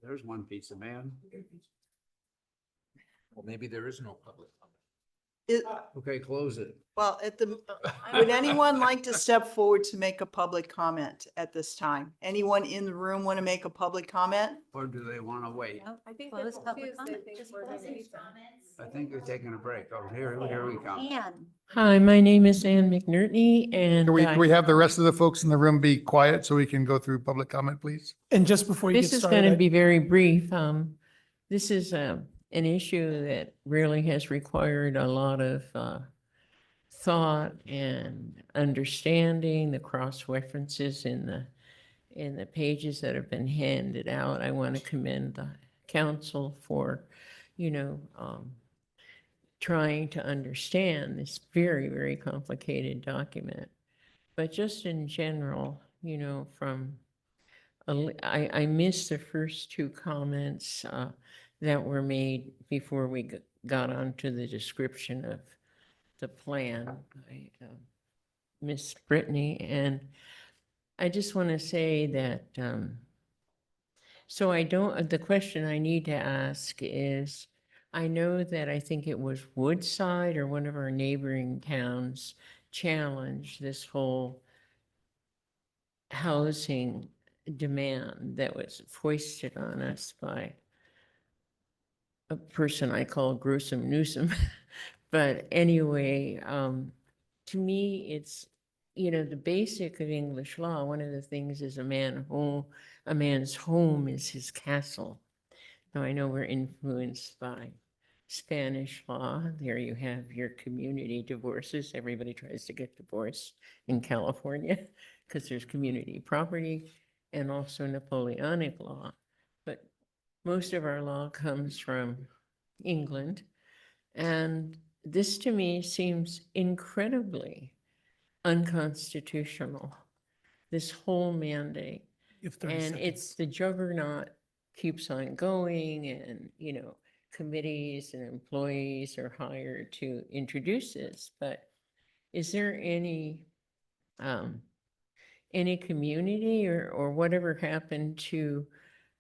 There's one pizza man. Well, maybe there is no public comment. Okay, close it. Well, would anyone like to step forward to make a public comment at this time? Anyone in the room want to make a public comment? Or do they want to wait? I think Close they're public confused. They comment. think Just we're close gonna it. eat them. I think they're taking a break. Oh, here we come. Ann, Hi, my name is Ann McNerney and Can we have the rest of the folks in the room be quiet so we can go through public comment, please? And just before you get this is started, going to I- be very brief. This is an issue that really has required a lot of thought and understanding, the cross references in the pages that have been handed out. I want to commend the council for, trying to understand this very, very complicated document. But just in general, I missed the first two comments that were made before we got onto the description of the plan. I Miss Brittany, and I just want to say that, the question I need to ask is, I know that I think it was Woodside or one of our neighboring towns challenged this whole housing demand that was foisted on us by a person I call Gruesome Newsom. But anyway, to me, it's, the basic of English law. One of the things is a man's home is his castle. Now, I know we're influenced by Spanish law. There you have your community divorces. Everybody tries to get divorced in California because there's community property, and also Napoleonic law. But most of our law comes from England. And this to me seems incredibly unconstitutional, this whole mandate. you have 30 And seconds. it's the juggernaut keeps on going, and, committees and employees are hired to introduce this. But is there any community or whatever happened to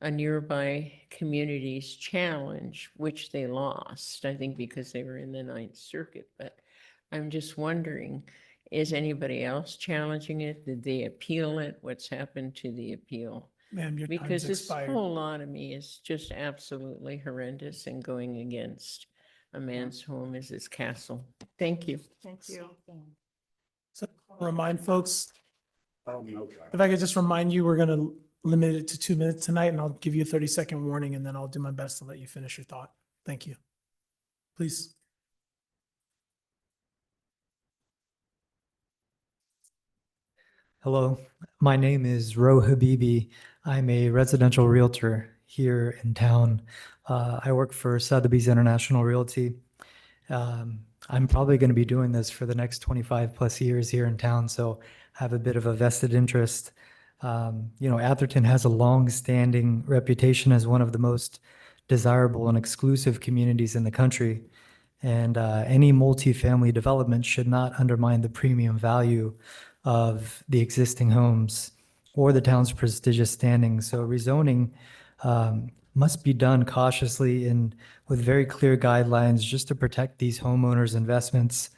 a nearby community's challenge, which they lost, I think because they were in the Ninth Circuit? But I'm just wondering, is anybody else challenging it? Did they appeal it? What's happened to the appeal? Ma'am, your Because time's this expired. whole law to me is just absolutely horrendous and going against a man's home is his castle. Thank you. Thank you. So remind folks, Oh, no. if I could just remind you, we're going to limit it to 2 minutes tonight, and I'll give you a 30-second warning, and then I'll do my best to let you finish your thought. Thank you. Please. Hello, my name is Ro Habibi. I'm a residential realtor here in town. I work for Sotheby's International Realty. I'm probably going to be doing this for the next 25 plus years here in town, so I have a bit of a vested interest. Atherton has a long-standing reputation as one of the most desirable and exclusive communities in the country. And any multifamily development should not undermine the premium value of the existing homes or the town's prestigious standing. So rezoning must be done cautiously and with very clear guidelines just to protect these homeowners' investments.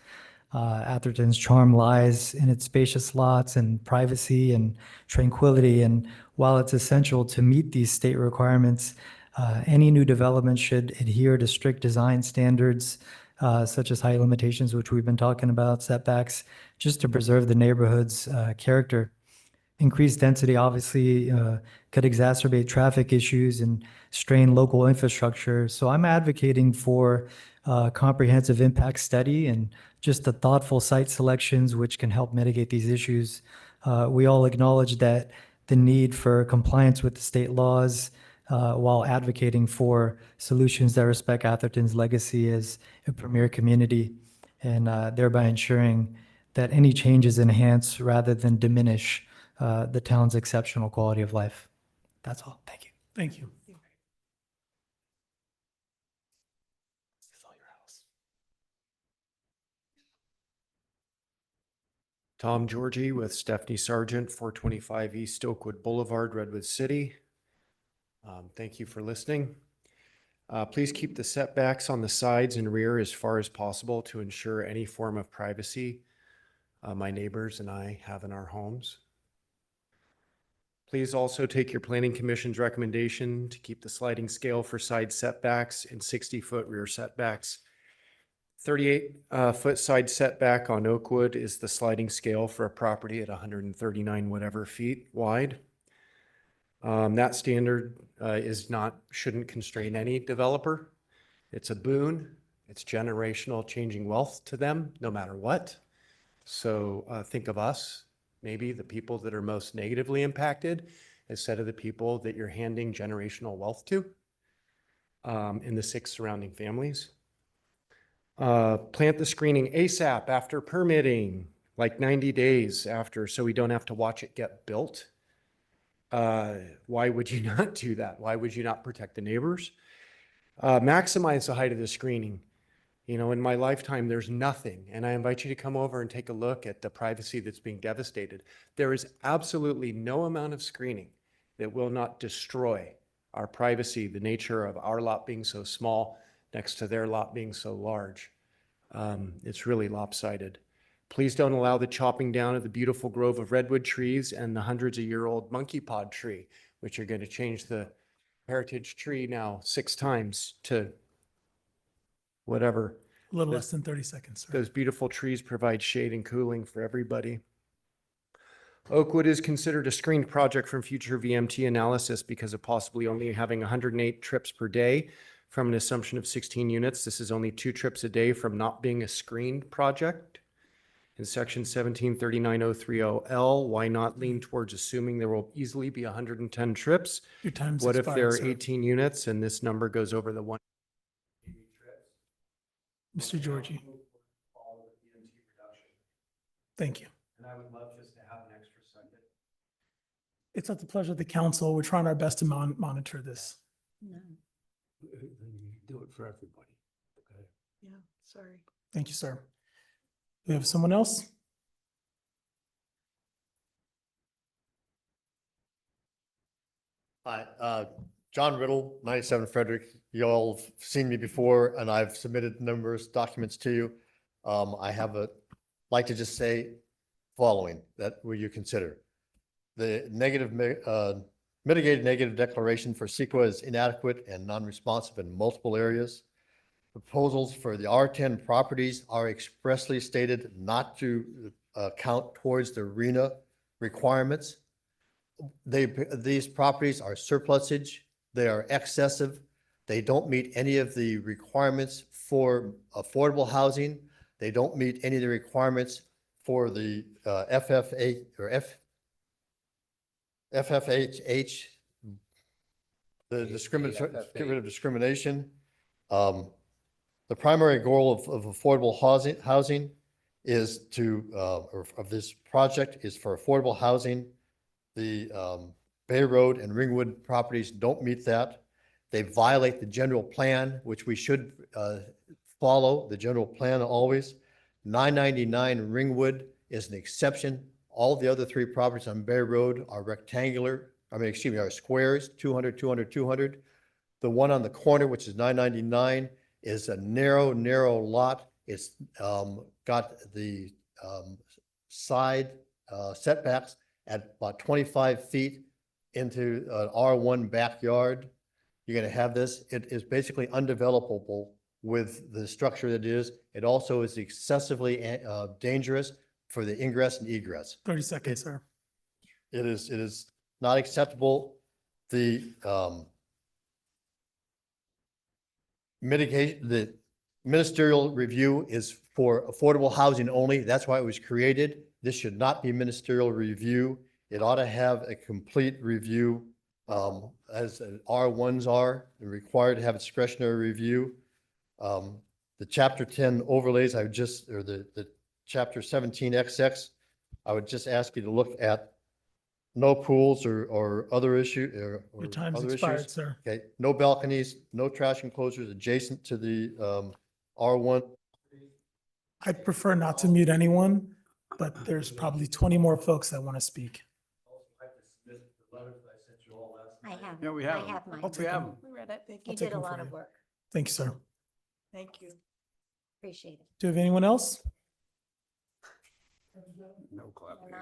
Atherton's charm lies in its spacious lots and privacy and tranquility. And while it's essential to meet these state requirements, any new development should adhere to strict design standards, such as height limitations, which we've been talking about, setbacks, just to preserve the neighborhood's character. Increased density obviously could exacerbate traffic issues and strain local infrastructure. So I'm advocating for a comprehensive impact study and just the thoughtful site selections which can help mitigate these issues. We all acknowledge that the need for compliance with the state laws while advocating for solutions that respect Atherton's legacy as a premier community, and thereby ensuring that any changes enhance rather than diminish the town's exceptional quality of life. That's all. Thank you. Thank you. Tom Georgie with Stephanie Sargent, 425 East Oakwood Boulevard, Redwood City. Thank you for listening. Please keep the setbacks on the sides and rear as far as possible to ensure any form of privacy my neighbors and I have in our homes. Please also take your planning commission's recommendation to keep the sliding scale for side setbacks and 60-foot rear setbacks. 38-foot side setback on Oakwood is the sliding scale for a property at 139 whatever feet wide. That standard shouldn't constrain any developer. It's a boon. It's generational, changing wealth to them, no matter what. So think of us, maybe the people that are most negatively impacted, instead of the people that you're handing generational wealth to in the 6 surrounding families. Plant the screening ASAP after permitting, like 90 days after, so we don't have to watch it get built. Why would you not do that? Why would you not protect the neighbors? Maximize the height of the screening. You know, in my lifetime, there's nothing, and I invite you to come over and take a look at the privacy that's being devastated. There is absolutely no amount of screening that will not destroy our privacy, the nature of our lot being so small next to their lot being so large. It's really lopsided. Please don't allow the chopping down of the beautiful grove of redwood trees and the hundreds of year-old monkey pod tree, which are going to change the heritage tree now 6 times to whatever. A little less than 30 seconds, sir. Those beautiful trees provide shade and cooling for everybody. Oakwood is considered a screened project from future VMT analysis because of possibly only having 108 trips per day from an assumption of 16 units. This is only 2 trips a day from not being a screened project. In section 1739.030L, why not lean towards assuming there will easily be 110 trips? Your time's What if there expired, are sir. 18 units and this number goes over the 1? Mr. Georgie. Thank you. And I would love just to have an extra second. It's at the pleasure of the council. We're trying our best to monitor this. No, Do it for everybody. Okay. yeah, sorry. Thank you, sir. We have someone else? Hi, John Riddle, 97 Frederick. You all have seen me before and I've submitted numerous documents to you. Like to just say following that will you consider. The mitigated negative declaration for CEQA is inadequate and non-responsive in multiple areas. Proposals for the R10 properties are expressly stated not to count towards the RENA requirements. These properties are surplusage, they are excessive, they don't meet any of the requirements for affordable housing, they don't meet any of the requirements for the FFA or FFHH, the get rid of discrimination. The primary goal of affordable housing is of this project is for affordable housing. The Bay Road and Ringwood properties don't meet that. They violate the general plan, which we should follow the general plan always. 999 Ringwood is an exception. All the other 3 properties on Bay Road are are squares, 200, 200, 200. The one on the corner, which is 999, is a narrow lot. It's got the side setbacks at about 25 feet into an R1 backyard. You're going to have this. It is basically undevelopable with the structure that it is. It also is excessively dangerous for the ingress and egress. 30 seconds, sir. It is not acceptable. The the ministerial review is for affordable housing only. That's why it was created. This should not be ministerial review. It ought to have a complete review as R1s are. They're required to have a discretionary review. The chapter 10 overlays, the chapter 17 XX, I would just ask you to look at no pools or other issue or Your time's other expired, issues. sir. Okay, no balconies, no trash enclosures adjacent to the R1. I'd prefer not to mute anyone, but there's probably 20 more folks that want to speak. I have. Yeah, we I have. have mine. I'll take them. We read it. You take did a them lot for of you. work. Thank you, sir. Thank you. Appreciate it. Do you have anyone else? No clapping.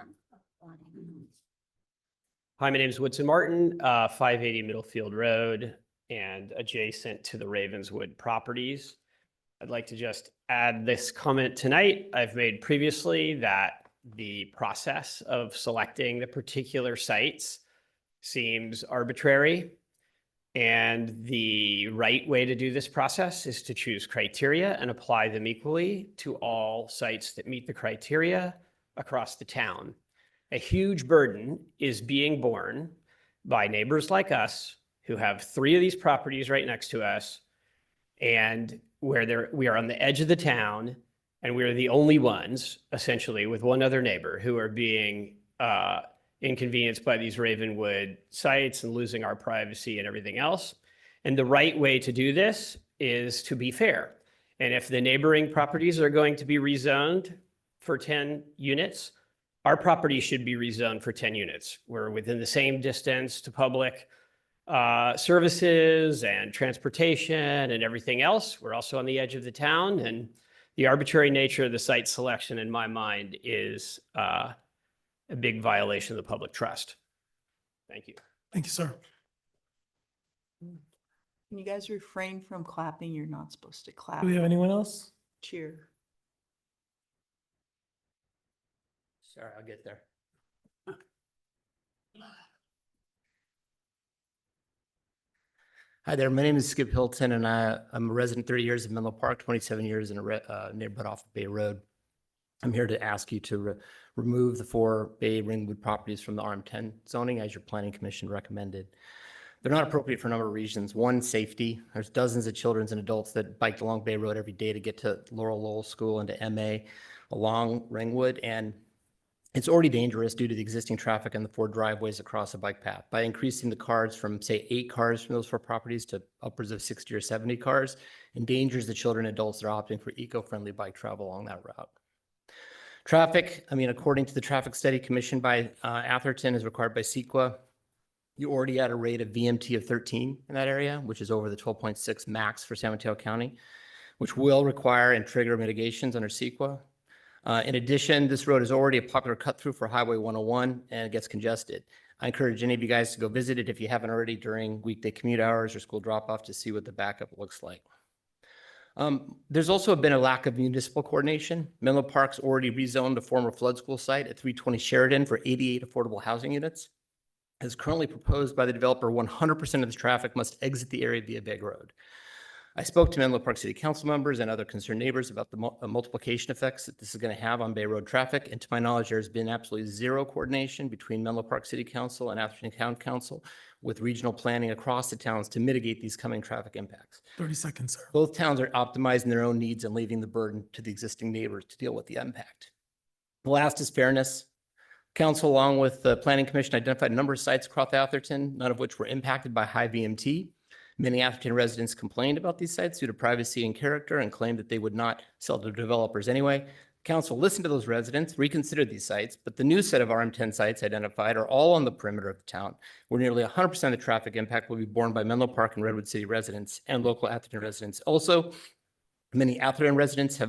Hi, my name is Woodson Martin, 580 Middlefield Road and adjacent to the Ravenswood properties. I'd like to just add this comment tonight. I've made previously that the process of selecting the particular sites seems arbitrary. And the right way to do this process is to choose criteria and apply them equally to all sites that meet the criteria across the town. A huge burden is being borne by neighbors like us who have 3 of these properties right next to us, and where we are on the edge of the town, and we're the only ones, essentially, with one other neighbor who are being inconvenienced by these Ravenwood sites and losing our privacy and everything else. And the right way to do this is to be fair. And if the neighboring properties are going to be rezoned for 10 units, our property should be rezoned for 10 units. We're within the same distance to public services and transportation and everything else. We're also on the edge of the town, and the arbitrary nature of the site selection, in my mind, is a big violation of the public trust. Thank you. Thank you, sir. Can you guys refrain from clapping? You're not supposed to clap. Do we have anyone else? Cheer. Sorry, I'll get there. Hi there, my name is Skip Hilton, and I'm a resident 30 years in Menlo Park, 27 years in a neighborhood off of Bay Road. I'm here to ask you to remove the 4 Bay Ringwood properties from the RM10 zoning as your planning commission recommended. They're not appropriate for a number of reasons. One, safety. There's dozens of children and adults that bike along Bay Road every day to get to Laurel Lowell School and to MA along Ringwood, and it's already dangerous due to the existing traffic and the 4 driveways across a bike path. By increasing the cars from, say, 8 cars from those 4 properties to upwards of 60 or 70 cars, endangers the children and adults that are opting for eco-friendly bike travel along that route. Traffic, according to the Traffic Study Commission by Atherton, is required by CEQA. You're already at a rate of VMT of 13 in that area, which is over the 12.6 max for San Mateo County, which will require and trigger mitigations under CEQA. In addition, this road is already a popular cut through for Highway 101 and it gets congested. I encourage any of you guys to go visit it if you haven't already during weekday commute hours or school drop off to see what the backup looks like. There's also been a lack of municipal coordination. Menlo Park's already rezoned a former flood school site at 320 Sheridan for 88 affordable housing units. As currently proposed by the developer, 100% of the traffic must exit the area via Big Road. I spoke to Menlo Park City Council members and other concerned neighbors about the multiplication effects that this is going to have on Bay Road traffic. And to my knowledge, there's been absolutely zero coordination between Menlo Park City Council and Atherton County Council with regional planning across the towns to mitigate these coming traffic impacts. 30 seconds, sir. Both towns are optimizing their own needs and leaving the burden to the existing neighbors to deal with the impact. The last is fairness. Council, along with the Planning Commission, identified a number of sites across Atherton, none of which were impacted by high VMT. Many Atherton residents complained about these sites due to privacy and character and claimed that they would not sell to developers anyway. Council listened to those residents, reconsidered these sites, but the new set of RM10 sites identified are all on the perimeter of the town, where nearly 100% of the traffic impact will be borne by Menlo Park and Redwood City residents and local Atherton residents. Also, many Atherton residents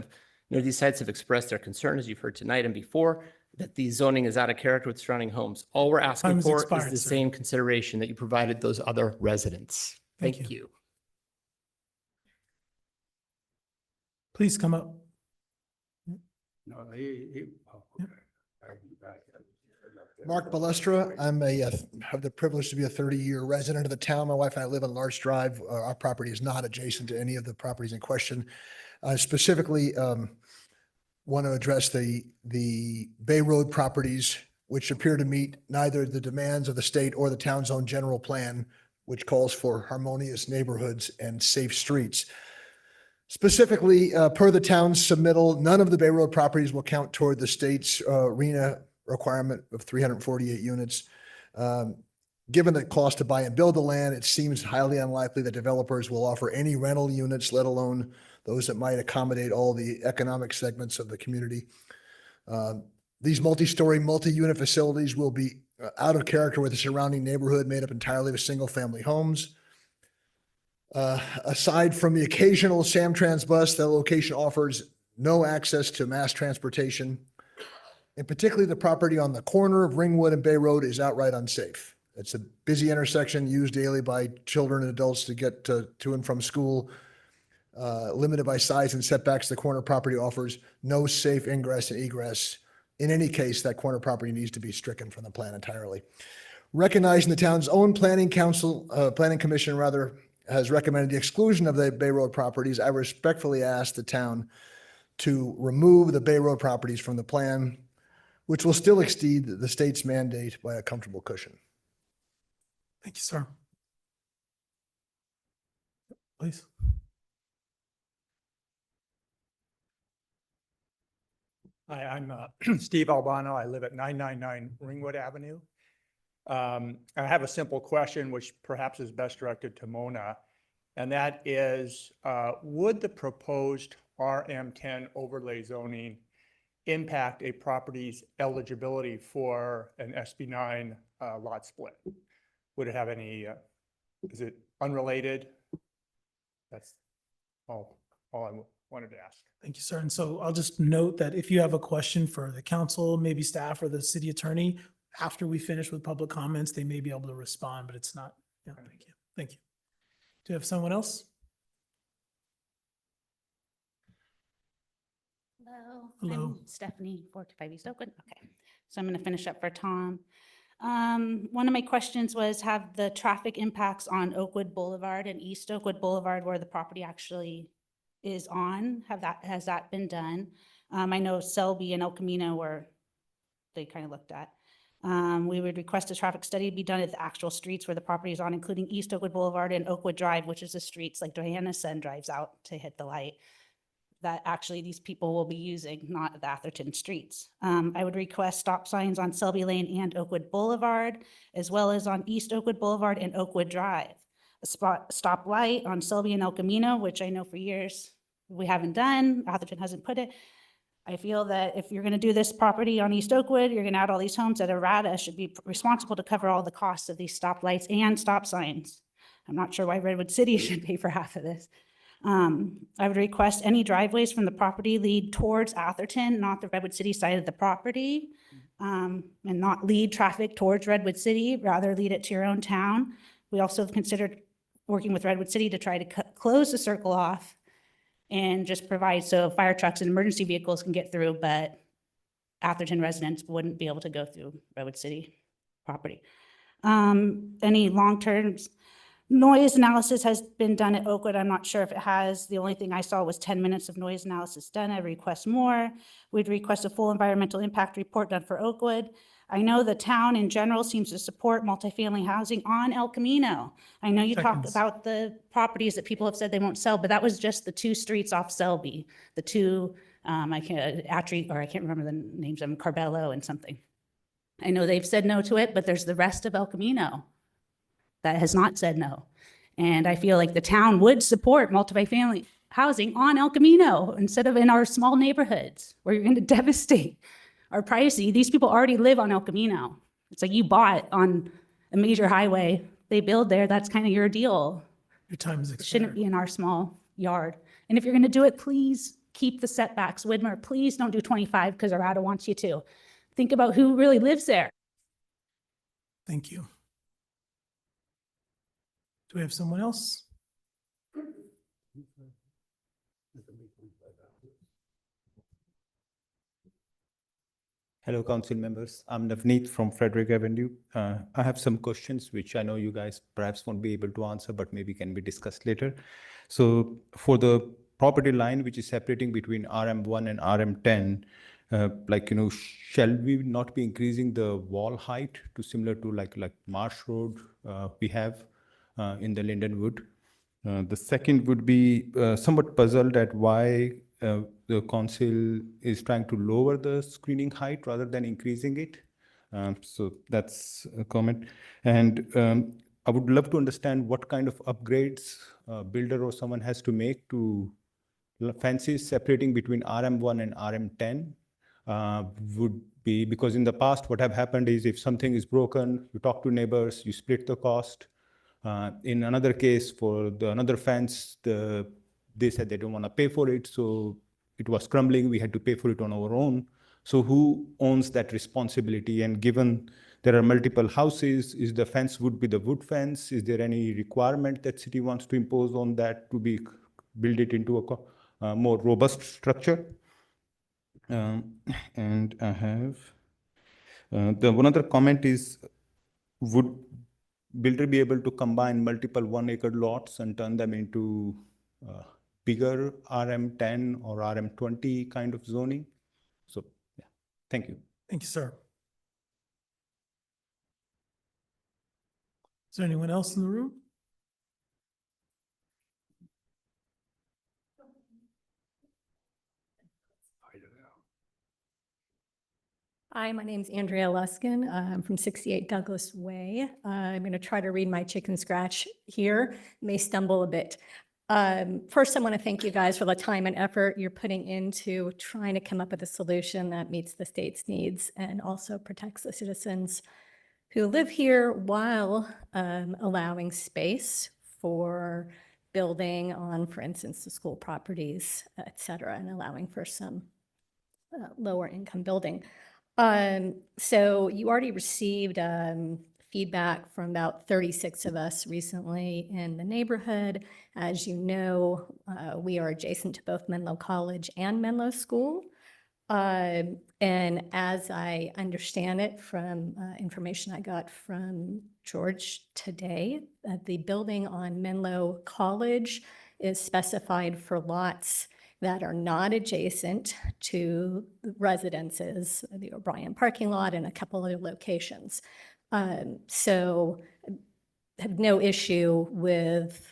near these sites have expressed their concern, as you've heard tonight and before, that the zoning is out of character with surrounding homes. All we're asking Time has for expired, is the sir. same consideration that you provided those other residents. Thank you. Please come up. No, Mark Balestra. I'm have the privilege to be a 30-year resident of the town. My wife and I live on Larch Drive. Our property is not adjacent to any of the properties in question. Specifically, want to address the Bay Road properties, which appear to meet neither the demands of the state or the town's own general plan, which calls for harmonious neighborhoods and safe streets. Specifically, per the town's submittal, none of the Bay Road properties will count toward the state's RENA requirement of 348 units. Given the cost to buy and build the land, it seems highly unlikely that developers will offer any rental units, let alone those that might accommodate all the economic segments of the community. These multi-story, multi-unit facilities will be out of character with the surrounding neighborhood made up entirely of single-family homes. Aside from the occasional Samtrans bus, the location offers no access to mass transportation. And particularly the property on the corner of Ringwood and Bay Road is outright unsafe. It's a busy intersection used daily by children and adults to get to and from school. Limited by size and setbacks, the corner property offers no safe ingress and egress. In any case, that corner property needs to be stricken from the plan entirely. Recognizing the town's own planning commission has recommended the exclusion of the Bay Road properties, I respectfully ask the town to remove the Bay Road properties from the plan, which will still exceed the state's mandate by a comfortable cushion. Thank you, sir. Please. Hi, I'm Steve Albano. I live at 999 Ringwood Avenue. I have a simple question, which perhaps is best directed to Mona, and that is, would the proposed RM10 overlay zoning impact a property's eligibility for an SB9 lot split? Would it have any, is it unrelated? That's all I wanted to ask. Thank you, sir. And so I'll just note that if you have a question for the council, maybe staff or the city attorney, after we finish with public comments, they may be able to respond, but it's not. Yeah, thank you. Thank you. Do you have someone else? Hello. Hello. I'm Stephanie, 425 East Oakwood. Okay, so I'm going to finish up for Tom. One of my questions was, have the traffic impacts on Oakwood Boulevard and East Oakwood Boulevard, where the property actually is on, has that been done? I know Selby and El Camino were, they kind of looked at. We would request a traffic study be done at the actual streets where the property is on, including East Oakwood Boulevard and Oakwood Drive, which is the streets like Diana Sen drives out to hit the light, that actually these people will be using, not the Atherton streets. I would request stop signs on Selby Lane and Oakwood Boulevard, as well as on East Oakwood Boulevard and Oakwood Drive. A stop light on Selby and El Camino, which I know for years we haven't done, Atherton hasn't put it. I feel that if you're gonna do this property on East Oakwood, you're gonna add all these homes, that Errata should be responsible to cover all the costs of these stop lights and stop signs. I'm not sure why Redwood City should pay for half of this. I would request any driveways from the property lead towards Atherton, not the Redwood City side of the property, and not lead traffic towards Redwood City, rather lead it to your own town. We also have considered working with Redwood City to try to close the circle off and just provide so fire trucks and emergency vehicles can get through, but Atherton residents wouldn't be able to go through Redwood City property. Any long-term noise analysis has been done at Oakwood. I'm not sure if it has. The only thing I saw was 10 minutes of noise analysis done. I request more. We'd request a full environmental impact report done for Oakwood. I know the town in general seems to support multifamily housing on El Camino. I know you talked about the properties that people have said they won't sell, but that was just the 2 streets off Selby, the 2, I can't remember the names of them, Carbello and something. I know they've said no to it, but there's the rest of El Camino that has not said no. And I feel like the town would support multifamily housing on El Camino instead of in our small neighborhoods where you're going to devastate our privacy. These people already live on El Camino. It's like you bought on a major highway. They build there. That's kind of your deal. Your time is expired. Shouldn't be in our small yard. And if you're going to do it, please keep the setbacks. Widmer, please don't do 25 because Errata wants you to. Think about who really lives there. Thank you. Do we have someone else? Hello, council members. I'm Navneet from Frederick Avenue. I have some questions which I know you guys perhaps won't be able to answer, but maybe can be discussed later. So for the property line which is separating between RM1 and RM10, shall we not be increasing the wall height to similar to like Marsh Road we have in the Lindenwood? The second would be somewhat puzzled at why the council is trying to lower the screening height rather than increasing it. So that's a comment. And I would love to understand what kind of upgrades a builder or someone has to make to fences separating between RM1 and RM10 would be, because in the past what have happened is if something is broken, you talk to neighbors, you split the cost. In another case, for another fence, they said they don't want to pay for it, so it was crumbling. We had to pay for it on our own. So who owns that responsibility? And given there are multiple houses, is the fence would be the wood fence? Is there any requirement that city wants to impose on that to be build it into a more robust structure? And I have the one other comment is, would builder be able to combine multiple 1 acre lots and turn them into bigger RM10 or RM20 kind of zoning? So, yeah, thank you. Thank you, sir. Is there anyone else in the room? Hi, my name's Andrea Luskin. I'm from 68 Douglas Way. I'm going to try to read my chicken scratch here. May stumble a bit. First, I want to thank you guys for the time and effort you're putting into trying to come up with a solution that meets the state's needs and also protects the citizens who live here while allowing space for building on, for instance, the school properties, et cetera, and allowing for some lower income building. So you already received feedback from about 36 of us recently in the neighborhood. As you know, we are adjacent to both Menlo College and Menlo School. And as I understand it from information I got from George today, the building on Menlo College is specified for lots that are not adjacent to residences, the O'Brien parking lot and a couple other locations. So have no issue with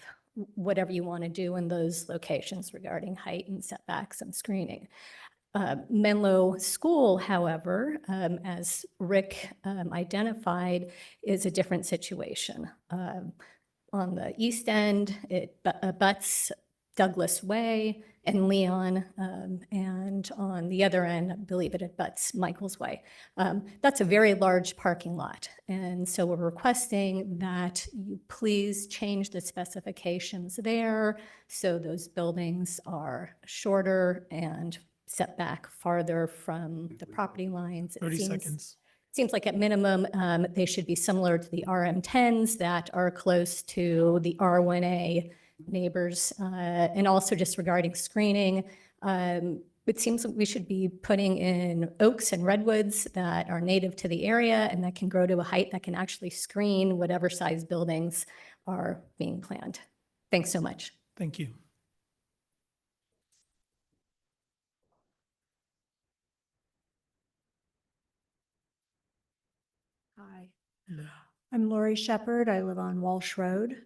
whatever you want to do in those locations regarding height and setbacks and screening. Menlo School, however, as Rick identified, is a different situation. On the east end, it abuts Douglas Way and Leon, and on the other end, I believe it abuts Michael's Way. That's a very large parking lot, and so we're requesting that you please change the specifications there so those buildings are shorter and set back farther from the property lines. 30 seconds. Seems like at minimum, they should be similar to the RM10s that are close to the R1A neighbors. And also just regarding screening, it seems that we should be putting in oaks and redwoods that are native to the area and that can grow to a height that can actually screen whatever size buildings are being planned. Thanks so much. Thank you. Hi, I'm Lori Shepherd. I live on Walsh Road.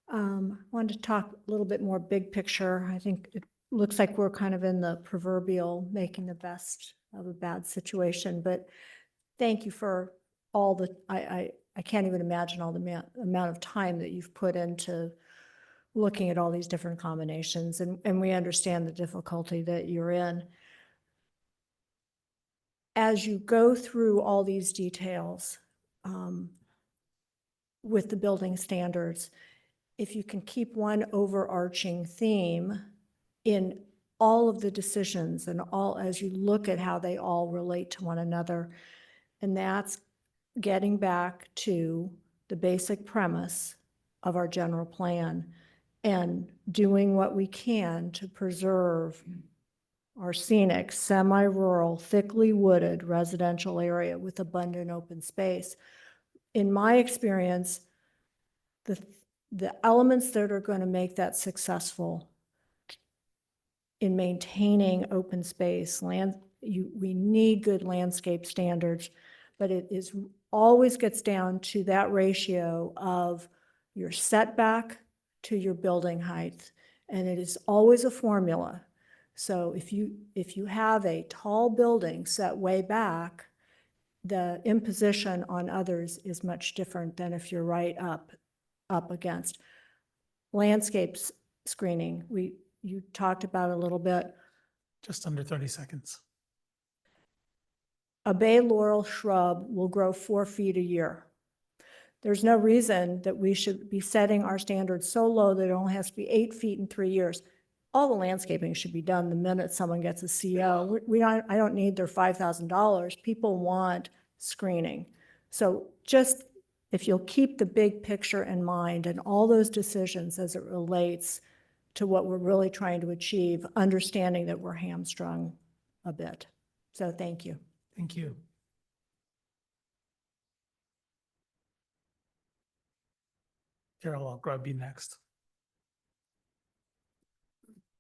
Wanted to talk a little bit more big picture. I think it looks like we're kind of in the proverbial making the best of a bad situation, but thank you for all the, I can't even imagine all the amount of time that you've put into looking at all these different combinations, and we understand the difficulty that you're in. As you go through all these details with the building standards, if you can keep one overarching theme in all of the decisions and all as you look at how they all relate to one another, and that's getting back to the basic premise of our general plan and doing what we can to preserve our scenic, semi-rural, thickly wooded residential area with abundant open space. In my experience, the elements that are going to make that successful in maintaining open space, we need good landscape standards, but it always gets down to that ratio of your setback to your building height, and it is always a formula. So if you have a tall building set way back, the imposition on others is much different than if you're right up against. Landscapes screening, you talked about a little bit. Just under 30 seconds. A bay laurel shrub will grow 4 feet a year. There's no reason that we should be setting our standards so low that it only has to be 8 feet in 3 years. All the landscaping should be done the minute someone gets a CO. I don't need their $5,000. People want screening. So just, if you'll keep the big picture in mind and all those decisions as it relates to what we're really trying to achieve, understanding that we're hamstrung a bit. So thank you. Thank you. Carol, I'll grab you next.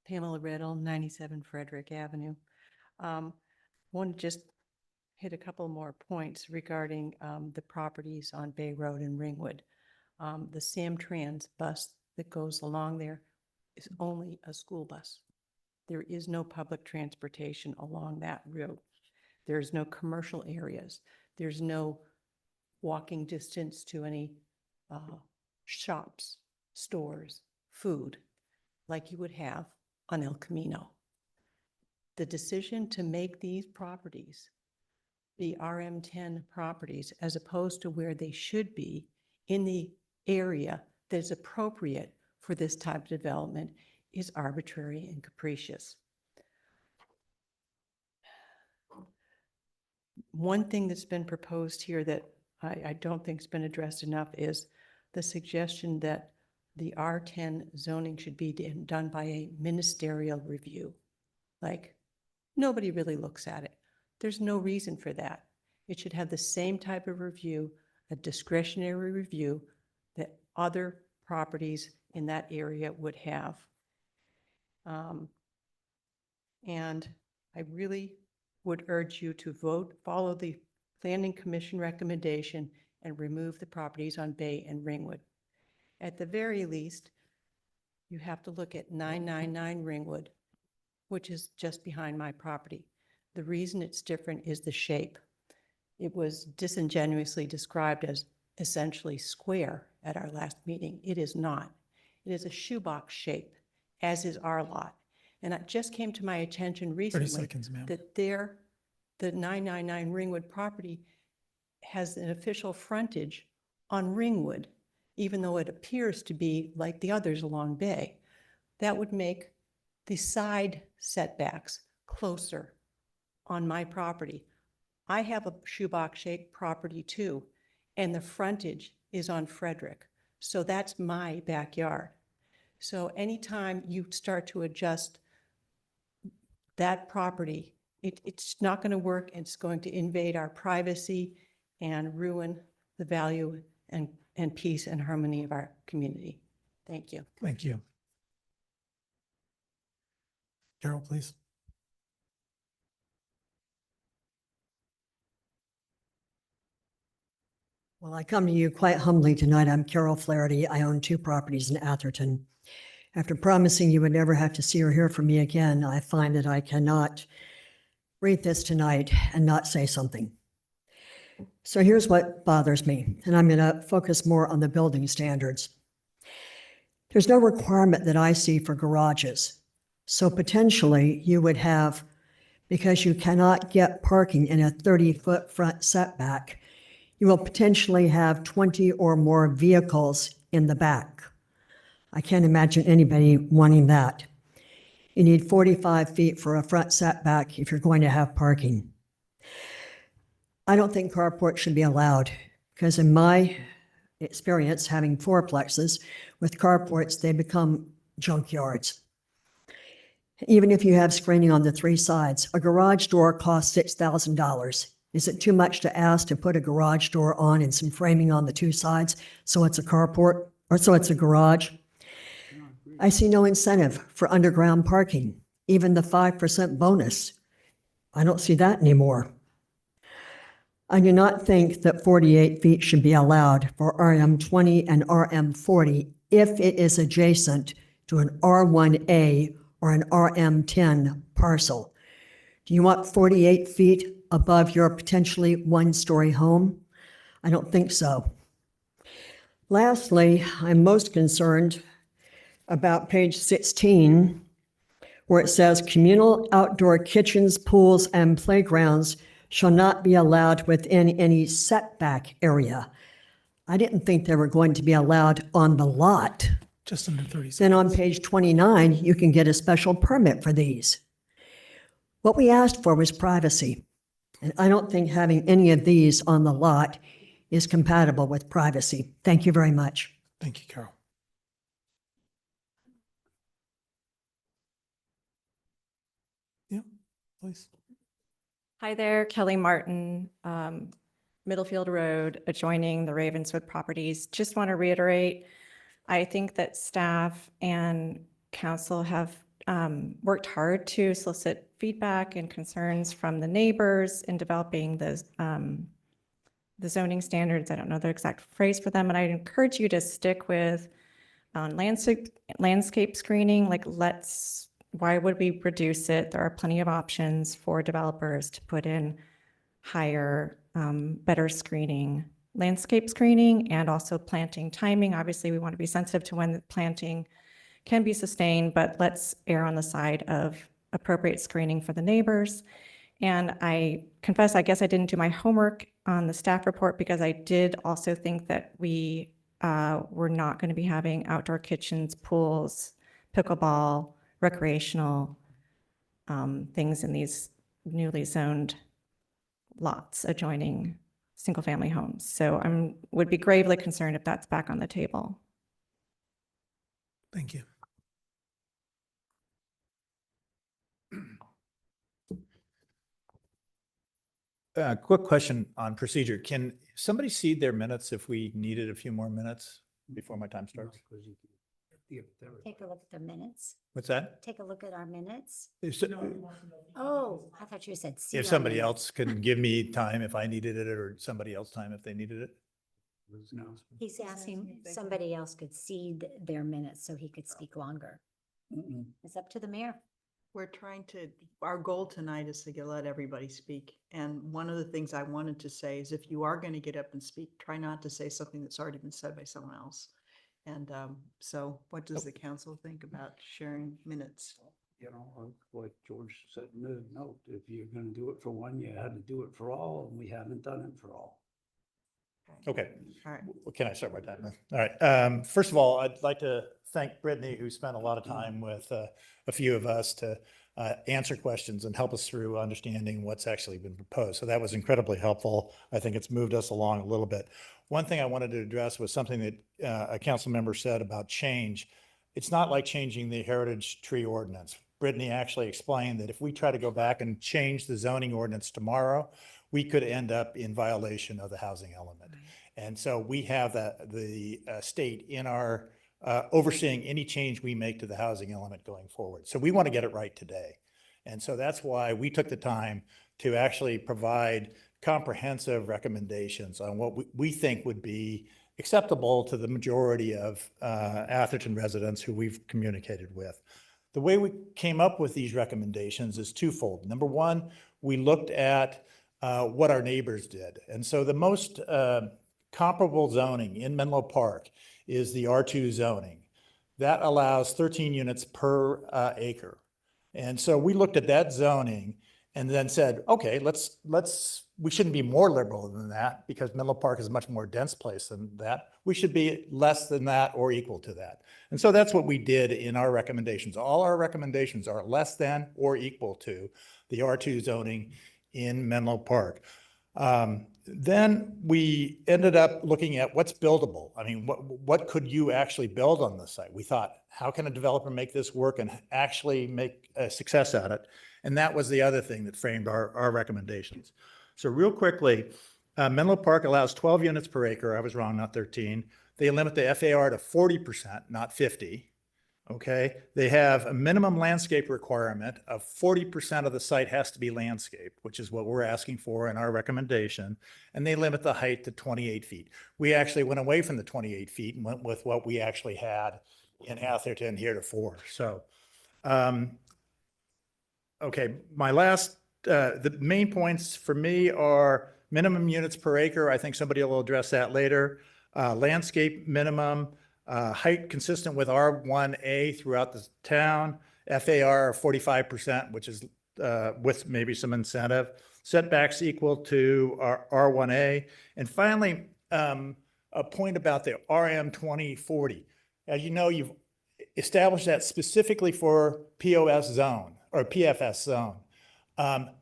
Pamela Riddle, 97 Frederick Avenue. Want to just hit a couple more points regarding the properties on Bay Road and Ringwood. The Samtrans bus that goes along there is only a school bus. There is no public transportation along that route. There's no commercial areas. There's no walking distance to any shops, stores, food, like you would have on El Camino. The decision to make these properties the RM10 properties as opposed to where they should be in the area that is appropriate for this type of development is arbitrary and capricious. One thing that's been proposed here that I don't think has been addressed enough is the suggestion that the R10 zoning should be done by a ministerial review. Like, nobody really looks at it. There's no reason for that. It should have the same type of review, a discretionary review that other properties in that area would have. And I really would urge you to follow the Planning Commission recommendation and remove the properties on Bay and Ringwood. At the very least, you have to look at 999 Ringwood, which is just behind my property. The reason it's different is the shape. It was disingenuously described as essentially square at our last meeting. It is not. It is a shoebox shape, as is our lot. And it just came to my attention 30 recently seconds, ma'am. that the 999 Ringwood property has an official frontage on Ringwood, even though it appears to be like the others along Bay. That would make the side setbacks closer on my property. I have a shoebox-shaped property too, and the frontage is on Frederick. So that's my backyard. So anytime you start to adjust that property, it's not going to work. It's going to invade our privacy and ruin the value and peace and harmony of our community. Thank you. Thank you. Carol, please. Well, I come to you quite humbly tonight. I'm Carol Flaherty. I own 2 properties in Atherton. After promising you would never have to see or hear from me again, I find that I cannot read this tonight and not say something. So here's what bothers me, and I'm going to focus more on the building standards. There's no requirement that I see for garages. So potentially you would have, because you cannot get parking in a 30-foot front setback, you will potentially have 20 or more vehicles in the back. I can't imagine anybody wanting that. You need 45 feet for a front setback if you're going to have parking. I don't think carports should be allowed because in my experience, having fourplexes with carports, they become junkyards. Even if you have screening on the 3 sides, a garage door costs $6,000. Is it too much to ask to put a garage door on and some framing on the 2 sides so it's a carport or so it's a garage? I see no incentive for underground parking, even the 5% bonus. I don't see that anymore. I do not think that 48 feet should be allowed for RM20 and RM40 if it is adjacent to an R1A or an RM10 parcel. Do you want 48 feet above your potentially 1-story home? I don't think so. Lastly, I'm most concerned about page 16, where it says communal outdoor kitchens, pools, and playgrounds shall not be allowed within any setback area. I didn't think they were going to be allowed on the lot. Just under 30 seconds. Then on page 29, you can get a special permit for these. What we asked for was privacy. And I don't think having any of these on the lot is compatible with privacy. Thank you very much. Thank you, Carol. Yeah, please. Hi there, Kelly Martin, Middlefield Road, adjoining the Ravenswood properties. Just want to reiterate, I think that staff and council have worked hard to solicit feedback and concerns from the neighbors in developing the zoning standards. I don't know the exact phrase for them, and I'd encourage you to stick with landscape screening. Like, why would we reduce it? There are plenty of options for developers to put in higher, better screening, landscape screening, and also planting timing. Obviously, we want to be sensitive to when the planting can be sustained, but let's err on the side of appropriate screening for the neighbors. And I confess, I guess I didn't do my homework on the staff report, because I did also think that we were not going to be having outdoor kitchens, pools, pickleball, recreational things in these newly zoned lots adjoining single-family homes. So would be gravely concerned if that's back on the table. Thank you. Quick question on procedure. Can somebody cede their minutes if we needed a few more minutes before my time starts? Take a look at the minutes. What's that? Take a look at our minutes. If Oh, I thought you said. see if our somebody minutes. else can give me time if I needed it, or somebody else time if they needed it? He's asking if somebody else could cede their minutes so he could speak longer. It's up to the mayor. We're trying to, our goal tonight is to let everybody speak. And one of the things I wanted to say is, if you are going to get up and speak, try not to say something that's already been said by someone else. And so what does the council think about sharing minutes? You know, like George said, no, if you're gonna do it for one, you had to do it for all, and we haven't done it for all. Okay. All right. Well, can I start my time? All right. First of all, I'd like to thank Brittany, who spent a lot of time with a few of us to answer questions and help us through understanding what's actually been proposed. So that was incredibly helpful. I think it's moved us along a little bit. One thing I wanted to address was something that a council member said about change. It's not like changing the heritage tree ordinance. Brittany actually explained that if we try to go back and change the zoning ordinance tomorrow, we could end up in violation of the housing element. And so we have the state in our overseeing any change we make to the housing element going forward. So we want to get it right today. And so that's why we took the time to actually provide comprehensive recommendations on what we think would be acceptable to the majority of Atherton residents who we've communicated with. The way we came up with these recommendations is twofold. Number one, we looked at what our neighbors did. And so the most comparable zoning in Menlo Park is the R2 zoning. That allows 13 units per acre. And so we looked at that zoning and then said, okay, we shouldn't be more liberal than that, because Menlo Park is a much more dense place than that. We should be less than that or equal to that. And so that's what we did in our recommendations. All our recommendations are less than or equal to the R2 zoning in Menlo Park. Then we ended up looking at what's buildable. I mean, what could you actually build on the site? We thought, how can a developer make this work and actually make a success at it? And that was the other thing that framed our recommendations. So real quickly, Menlo Park allows 12 units per acre. I was wrong, not 13. They limit the FAR to 40%, not 50. Okay, they have a minimum landscape requirement of 40% of the site has to be landscaped, which is what we're asking for in our recommendation. And they limit the height to 28 feet. We actually went away from the 28 feet and went with what we actually had in Atherton heretofore. So, okay, my last, the main points for me are minimum units per acre. I think somebody will address that later. Landscape minimum. Height consistent with R1A throughout the town, FAR 45%, which is with maybe some incentive, setbacks equal to R1A. And finally, a point about the RM 2040. As you know, you've established that specifically for POS zone or PFS zone.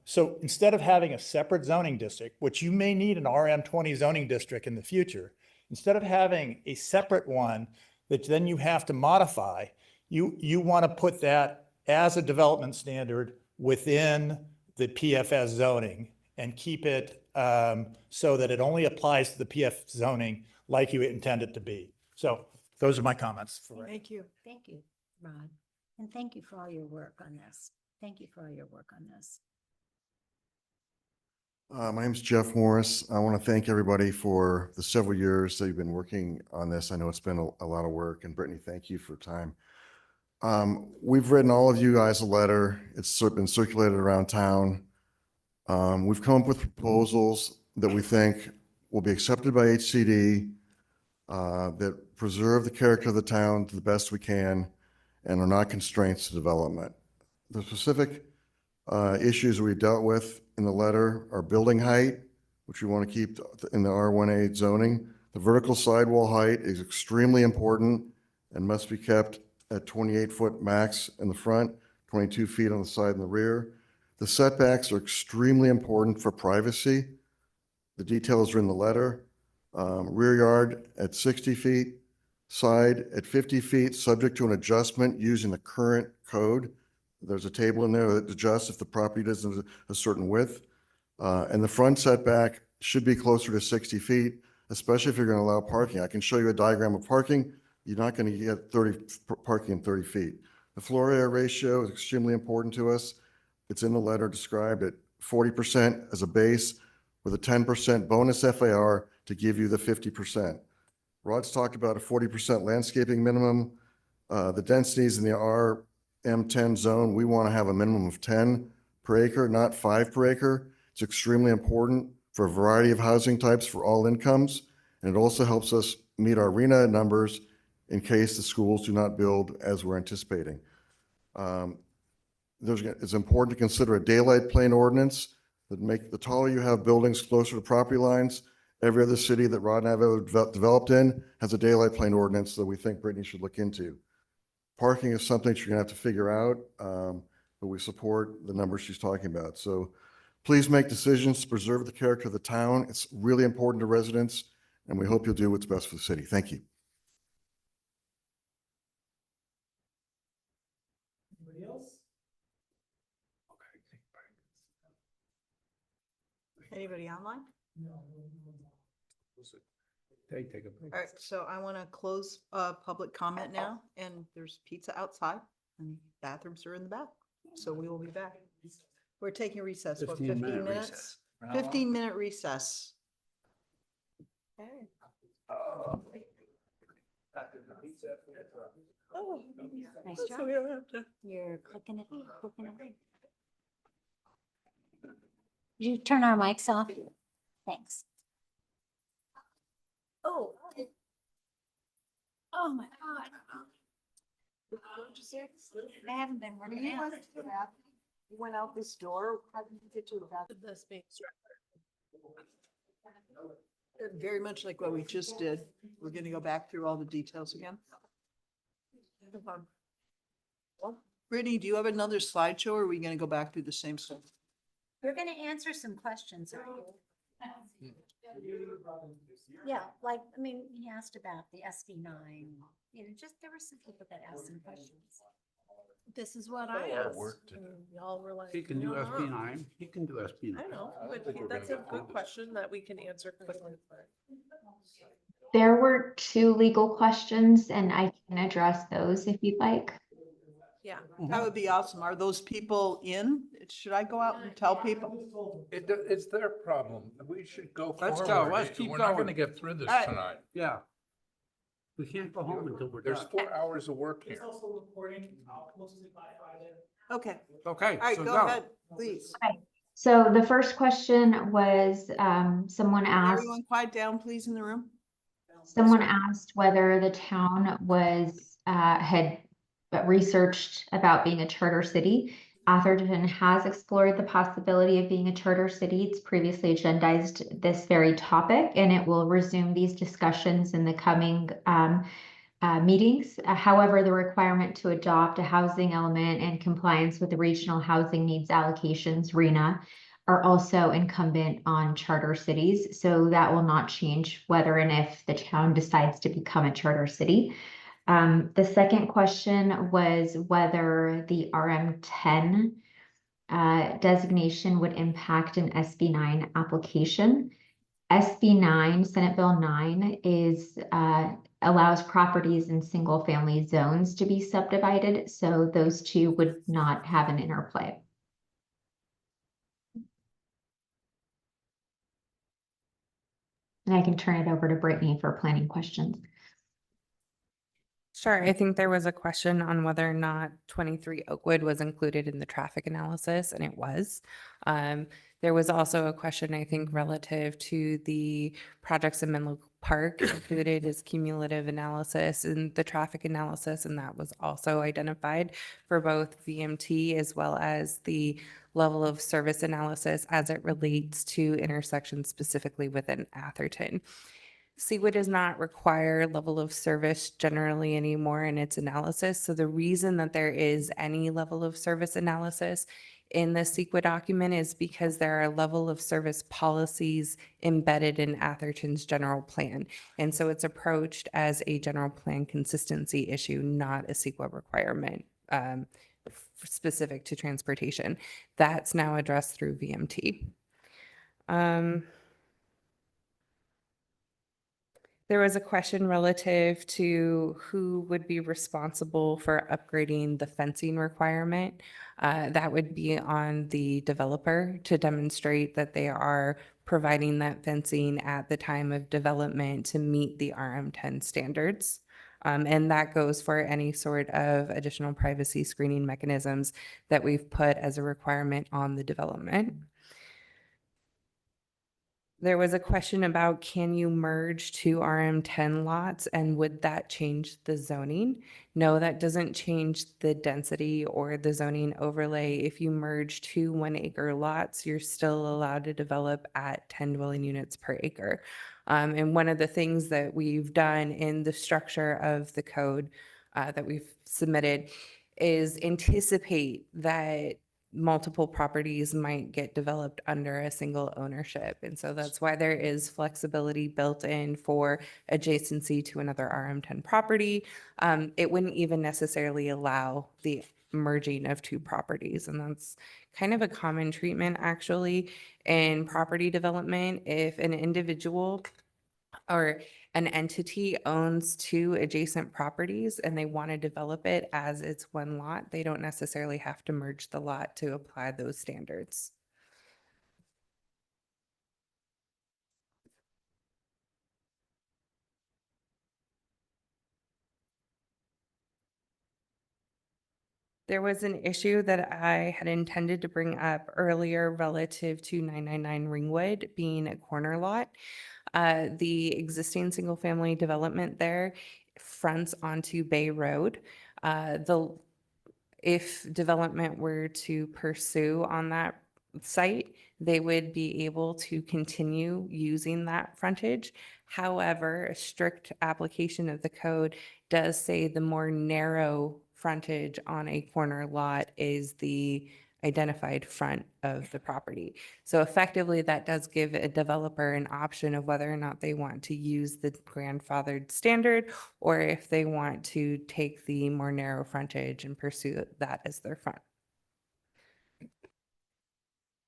So instead of having a separate zoning district, which you may need an RM 20 zoning district in the future, instead of having a separate one that then you have to modify, you want to put that as a development standard within the PFS zoning and keep it so that it only applies to the PF zoning like you intend it to be. So those are my comments. Thank you. Thank you, Rod. And thank you for all your work on this. Thank you for all your work on this. My name's Jeff Morris. I want to thank everybody for the several years that you've been working on this. I know it's been a lot of work, and Brittany, thank you for time. We've written all of you guys a letter. It's been circulated around town. We've come up with proposals that we think will be accepted by HCD, that preserve the character of the town to the best we can and are not constraints to development. The specific issues we dealt with in the letter are building height, which we want to keep in the R1A zoning. The vertical sidewall height is extremely important and must be kept at 28-foot max in the front, 22 feet on the side and the rear. The setbacks are extremely important for privacy. The details are in the letter. Rear yard at 60 feet, side at 50 feet, subject to an adjustment using the current code. There's a table in there that adjusts if the property doesn't a certain width. And the front setback should be closer to 60 feet, especially if you're going to allow parking. I can show you a diagram of parking. You're not going to get parking in 30 feet. The floor area ratio is extremely important to us. It's in the letter described at 40% as a base with a 10% bonus FAR to give you the 50%. Rod's talked about a 40% landscaping minimum. The densities in the RM10 zone, we want to have a minimum of 10 per acre, not 5 per acre. It's extremely important for a variety of housing types for all incomes. And it also helps us meet our RENA numbers in case the schools do not build as we're anticipating. It's important to consider a daylight plane ordinance that make the taller you have buildings closer to property lines. Every other city that Rod and I have ever developed in has a daylight plane ordinance that we think Brittany should look into. Parking is something that you're going to have to figure out, but we support the numbers she's talking about. So please make decisions to preserve the character of the town. It's really important to residents, and we hope you'll do what's best for the city. Thank you. Anybody else? Anybody online? Take a break. All right, so I want to close public comment now, and there's pizza outside and bathrooms are in the back. So we will be back. We're taking a recess, what, 15 15-minute minutes? recess. 15-minute recess. Okay. Oh, nice job. So we don't have to. You're clicking it, clicking it. You turn our mics off? Thanks. Oh. Oh, my God. I haven't been working out. You went out this door. How did you get to the bathroom? This being Very much like what we just did. We're going to go back through all the details again. Brittany, do you have another slideshow or are we going to go back through the same stuff? We're gonna answer some questions. Yeah, like, I mean, he asked about the SB9, just, there were some people that asked some questions. This is what I asked. and Y'all were like. He can do "No, no." SB9. He can do SB9. I know, but that's a good question that we can answer quickly. There were 2 legal questions and I can address those if you'd like. Yeah. That would be awesome. Are those people in? Should I go out and tell people? It's their problem. We should go Let's go. forward. Let's keep We're not going. gonna get through this All right. tonight. Yeah. We can't go home until we're There's done. 4 hours of work It's here. also recording. I'll post it by Friday. Okay. Okay, All right, so go ahead, please. Okay. So the first question was, someone asked, Everyone quiet down, please, in the room. someone asked whether the town was, had researched about being a charter city. Atherton has explored the possibility of being a charter city. It's previously agendized this very topic, and it will resume these discussions in the coming meetings. However, the requirement to adopt a housing element and compliance with the regional housing needs allocations, RENA, are also incumbent on charter cities. So that will not change whether and if the town decides to become a charter city. The second question was whether the RM10 designation would impact an SB9 application. SB9, Senate Bill 9, allows properties in single-family zones to be subdivided, so those two would not have an interplay. And I can turn it over to Brittany for planning questions. Sure. I think there was a question on whether or not 23 Oakwood was included in the traffic analysis, and it was. There was also a question, I think, relative to the projects in Menlo Park included as cumulative analysis in the traffic analysis, and that was also identified for both VMT as well as the level of service analysis as it relates to intersections specifically within Atherton. CEQA does not require level of service generally anymore in its analysis. So the reason that there is any level of service analysis in the CEQA document is because there are level of service policies embedded in Atherton's general plan. And so it's approached as a general plan consistency issue, not a CEQA requirement specific to transportation. That's now addressed through VMT. There was a question relative to who would be responsible for upgrading the fencing requirement. That would be on the developer to demonstrate that they are providing that fencing at the time of development to meet the RM10 standards. And that goes for any sort of additional privacy screening mechanisms that we've put as a requirement on the development. There was a question about, can you merge two RM10 lots and would that change the zoning? No, that doesn't change the density or the zoning overlay. If you merge two 1 acre lots, you're still allowed to develop at 10 dwelling units per acre. And one of the things that we've done in the structure of the code that we've submitted is anticipate that multiple properties might get developed under a single ownership. And so that's why there is flexibility built in for adjacency to another RM10 property. It wouldn't even necessarily allow the merging of two properties. And that's kind of a common treatment actually in property development. If an individual or an entity owns two adjacent properties and they want to develop it as it's one lot, they don't necessarily have to merge the lot to apply those standards. There was an issue that I had intended to bring up earlier relative to 999 Ringwood being a corner lot. The existing single-family development there fronts onto Bay Road. If development were to pursue on that site, they would be able to continue using that frontage. However, a strict application of the code does say the more narrow frontage on a corner lot is the identified front of the property. So effectively, that does give a developer an option of whether or not they want to use the grandfathered standard or if they want to take the more narrow frontage and pursue that as their front.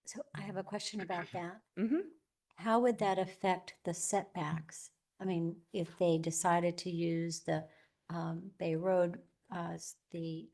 So I have a question about that. Mm-hmm. How would that affect the setbacks? I mean, if they decided to use the Bay Road as the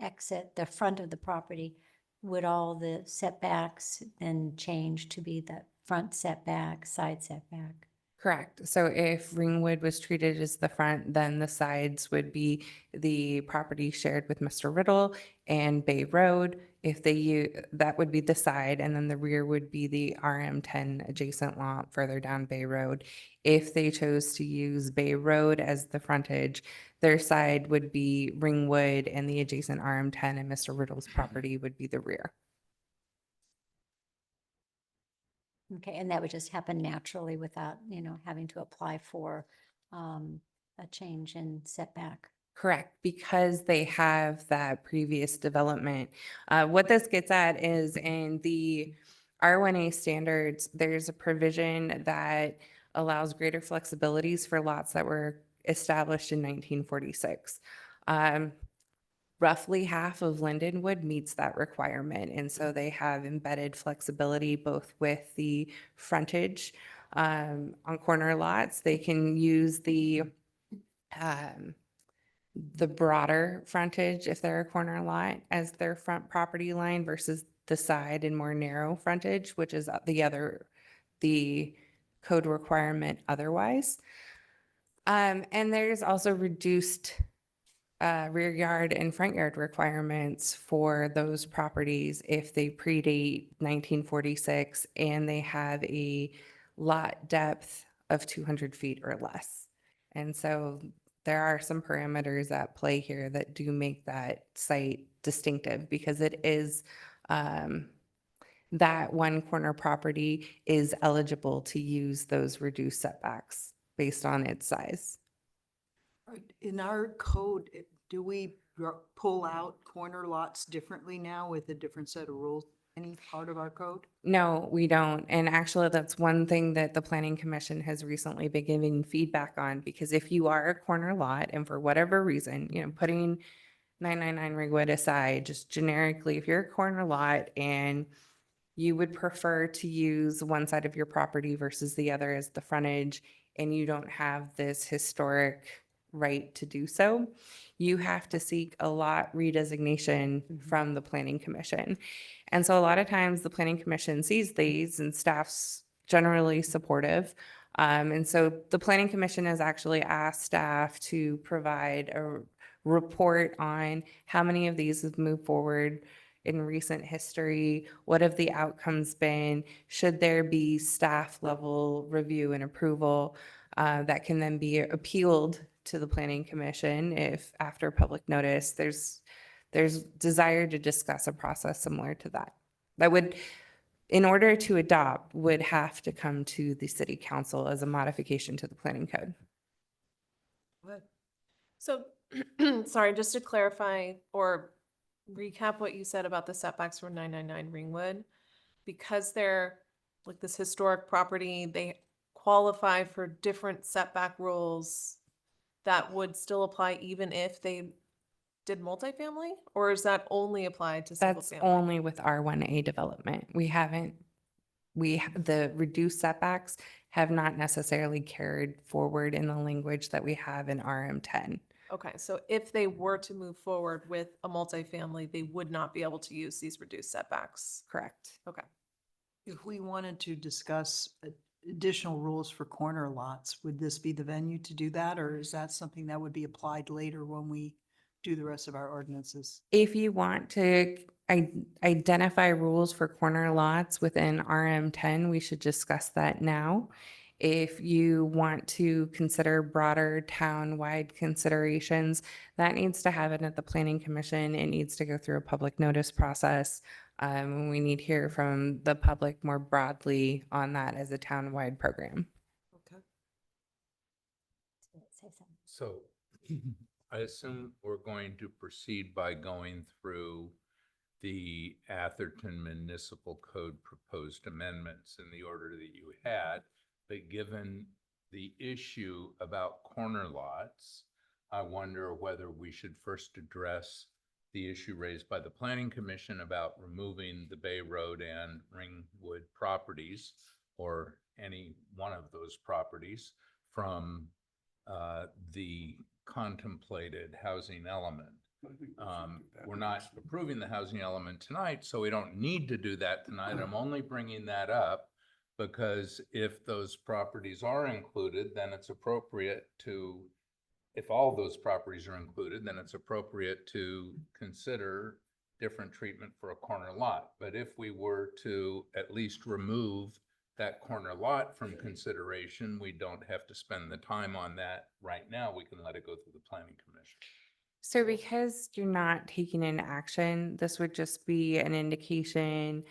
exit, the front of the property, would all the setbacks then change to be that front setback, side setback? Correct. So if Ringwood was treated as the front, then the sides would be the property shared with Mr. Riddle and Bay Road. If that would be the side, and then the rear would be the RM10 adjacent lot further down Bay Road. If they chose to use Bay Road as the frontage, their side would be Ringwood and the adjacent RM10, and Mr. Riddle's property would be the rear. Okay, and that would just happen naturally without, having to apply for a change in setback. Correct, because they have that previous development. What this gets at is in the R1A standards, there's a provision that allows greater flexibilities for lots that were established in 1946. Roughly half of Lindenwood meets that requirement. And so they have embedded flexibility both with the frontage on corner lots. They can use the broader frontage if they're a corner lot as their front property line versus the side and more narrow frontage, which is the code requirement otherwise. And there's also reduced rear yard and front yard requirements for those properties if they predate 1946 and they have a lot depth of 200 feet or less. And so there are some parameters at play here that do make that site distinctive because it is that one corner property is eligible to use those reduced setbacks based on its size. In our code, do we pull out corner lots differently now with a different set of rules? Any part of our code? No, we don't. And actually, that's one thing that the Planning Commission has recently been giving feedback on, because if you are a corner lot and for whatever reason, putting 999 Ringwood aside, just generically, if you're a corner lot and you would prefer to use one side of your property versus the other as the frontage, and you don't have this historic right to do so, you have to seek a lot redesignation from the Planning Commission. And so a lot of times the Planning Commission sees these and staff's generally supportive. And so the Planning Commission has actually asked staff to provide a report on how many of these have moved forward in recent history. What have the outcomes been? Should there be staff level review and approval that can then be appealed to the Planning Commission if after public notice there's desire to discuss a process similar to that. That would, in order to adopt, would have to come to the City Council as a modification to the planning code. So, sorry, just to clarify or recap what you said about the setbacks for 999 Ringwood, because they're like this historic property, they qualify for different setback rules that would still apply even if they did multifamily, or is that only applied to single That's family? only with R1A development. The reduced setbacks have not necessarily carried forward in the language that we have in RM10. Okay, so if they were to move forward with a multifamily, they would not be able to use these reduced setbacks. Correct. Okay. If we wanted to discuss additional rules for corner lots, would this be the venue to do that? Or is that something that would be applied later when we do the rest of our ordinances? If you want to identify rules for corner lots within RM10, we should discuss that now. If you want to consider broader town-wide considerations, that needs to happen at the Planning Commission. It needs to go through a public notice process. We need to hear from the public more broadly on that as a town-wide program. Okay. So I assume we're going to proceed by going through the Atherton Municipal Code proposed amendments in the order that you had. But given the issue about corner lots, I wonder whether we should first address the issue raised by the Planning Commission about removing the Bay Road and Ringwood properties, or any one of those properties, from the contemplated housing element. We're not approving the housing element tonight, so we don't need to do that tonight. I'm only bringing that up. Because if those properties are included, then it's appropriate to, if all those properties are included, then it's appropriate to consider different treatment for a corner lot. But if we were to at least remove that corner lot from consideration, we don't have to spend the time on that right now. We can let it go through the planning commission. So because you're not taking an action, this would just be an indication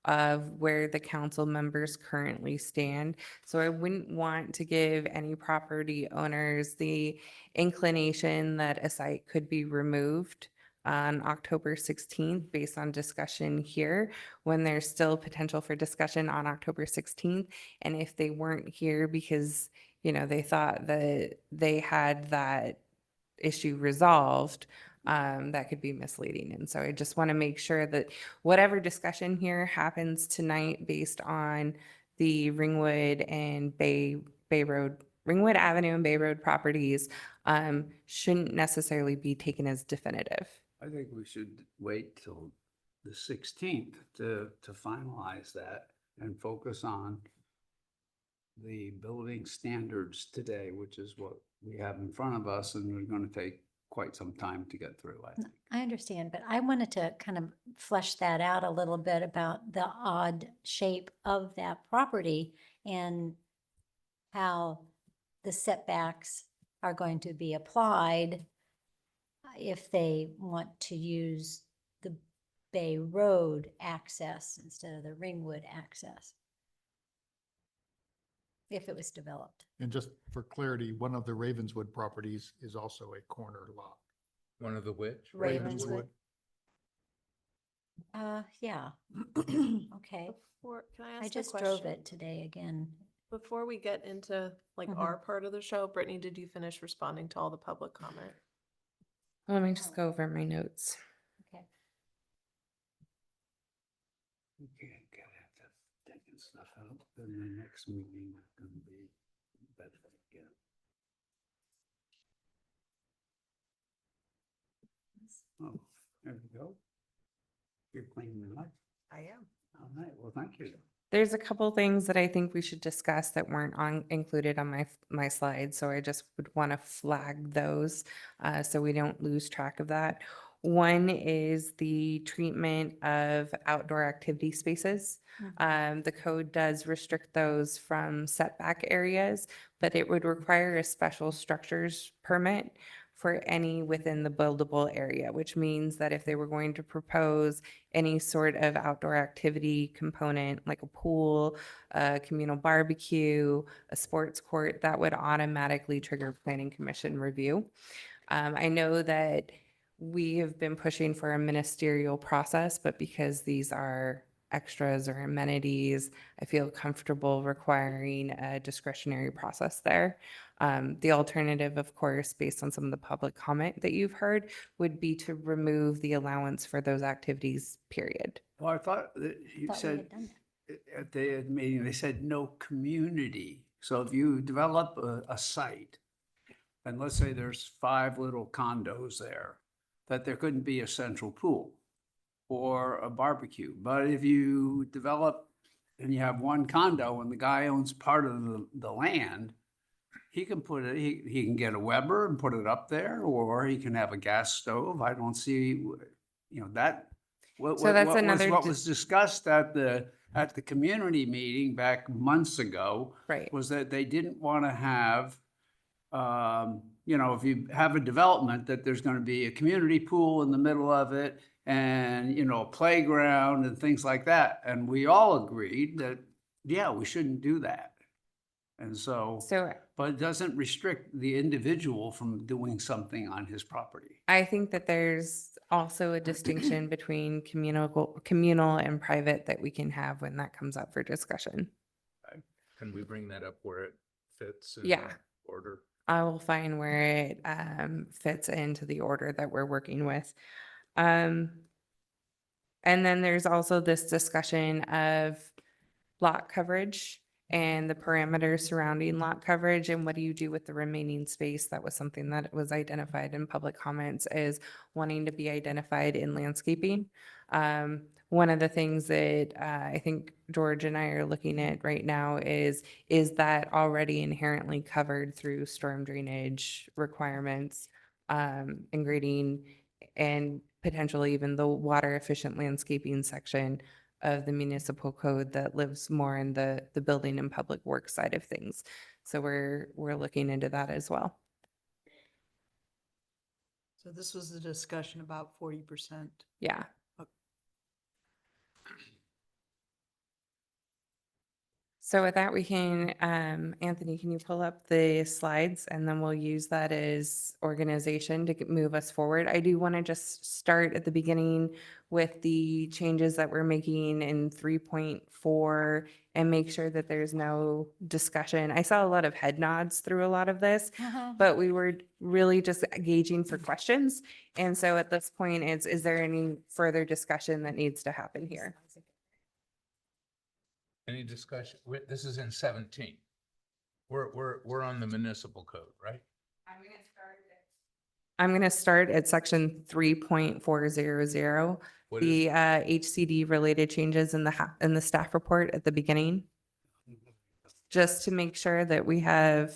of where the council members currently stand. So I wouldn't want to give any property owners the inclination that a site could be removed on October 16th based on discussion here, when there's still potential for discussion on October 16th. And if they weren't here because, you know, they thought that they had that issue resolved, that could be misleading. And so I just want to make sure that whatever discussion here happens tonight based on the Ringwood and Bay Road, Ringwood Avenue and Bay Road properties, shouldn't necessarily be taken as definitive. I think we should wait till the 16th to finalize that and focus on the building standards today, which is what we have in front of us, and we're going to take quite some time to get through, I think. I understand, but I wanted to kind of flesh that out a little bit about the odd shape of that property and how the setbacks are going to be applied if they want to use the Bay Road access instead of the Ringwood access, if it was developed. And just for clarity, one of the Ravenswood properties is also a corner lot. One of the which? Ravenswood. Yeah. Okay. Can I ask I a just drove question? it today again. Before we get into like Mhm. our part of the show, Brittany, did you finish responding to all the public comment? Let me just go over my notes. Okay. We can't get into taking stuff out, then the next meeting is going to be better again. Oh, there we go. You're cleaning it up. I am. All right, well, thank you. There's a couple things that I think we should discuss that weren't included on my slide, so I just would want to flag those so we don't lose track of that. One is the treatment of outdoor activity spaces. The code does restrict those from setback areas, but it would require a special structures permit for any within the buildable area, which means that if they were going to propose any sort of outdoor activity component, like a pool, a communal barbecue, a sports court, that would automatically trigger planning commission review. I know that we have been pushing for a ministerial process, but because these are extras or amenities, I feel comfortable requiring a discretionary process there. The alternative, of course, based on some of the public comment that you've heard, would be to remove the allowance for those activities, period. Well, I thought that you Thought we said had done at the meeting, they said no community. So if you develop a site, and let's say there's 5 little condos there, that there couldn't be a central pool or a barbecue. But if you develop and you have one condo and the guy owns part of the land, he can put it, he can get a Weber and put it up there, or he can have a gas stove. I don't see, that. So that's another What was discussed at the community meeting back months ago. Right. Was that they didn't want to have, if you have a development, that there's going to be a community pool in the middle of it and, a playground and things like that. And we all agreed that, yeah, we shouldn't do that. And so, but it doesn't restrict the individual from doing something on his property. I think that there's also a distinction between communal and private that we can have when that comes up for discussion. Can we bring that up where it fits in Yeah. the order? I will find where it fits into the order that we're working with. And then there's also this discussion of lot coverage and the parameters surrounding lot coverage, and what do you do with the remaining space? That was something that was identified in public comments as wanting to be identified in landscaping. One of the things that I think George and I are looking at right now is that already inherently covered through storm drainage requirements, and grading, and potentially even the water efficient landscaping section of the municipal code that lives more in the building and public works side of things. So we're looking into that as well. So this was the discussion about 40%. Yeah. So with that, we can, Anthony, can you pull up the slides and then we'll use that as organization to move us forward. I do want to just start at the beginning with the changes that we're making in 3.4 and make sure that there's no discussion. I saw a lot of head nods through a lot of this, but we were really just gauging for questions. And so at this point, is there any further discussion that needs to happen here? Any discussion? This is in 17. We're on the municipal code, right? I'm going to start at section 3.400, What the HCD related changes in the staff report at the beginning. Just to make sure that we have,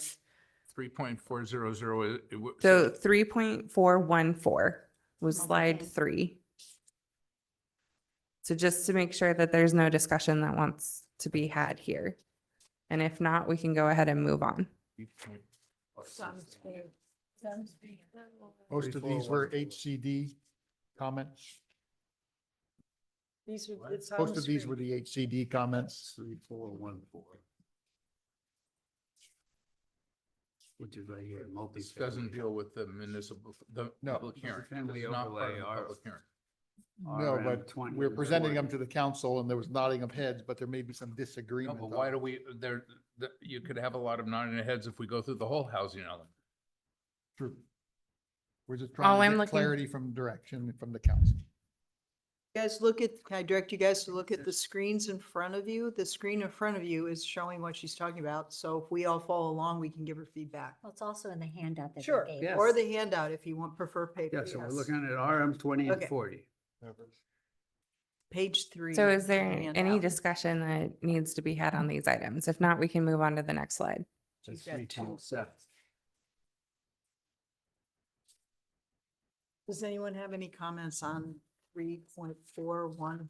3.400. so 3.414 was slide 3. So just to make sure that there's no discussion that wants to be had here. And if not, we can go ahead and move on. Most of these were HCD comments. These are, it's on Most the of these screen. were the HCD comments. 3414. Which is right here, This doesn't deal with the municipal, the No. public hearing. Family This is not part of overlay, the our- public hearing. No, but RM20 we're presenting them report. to the council and there was nodding of heads, but there may be some No, disagreement. but why do we, you could have a lot of nodding heads if we go through the whole housing element. True. We're just All trying I'm to get looking- clarity from direction from the council. Guys, look at, can I direct you guys to look at the screens in front of you? The screen in front of you is showing what she's talking about. So if we all follow along, we can give her feedback. Well, it's also in the handout that Sure, they gave. Yes. or the handout if you want, prefer paper. Yeah, so we're yes. looking at RM20 and Okay. 40. Page 3. So is of there the any handout. discussion that needs to be had on these items? If not, we can move on to the next slide. She's got two. 3.7. Does anyone have any comments on 3.414?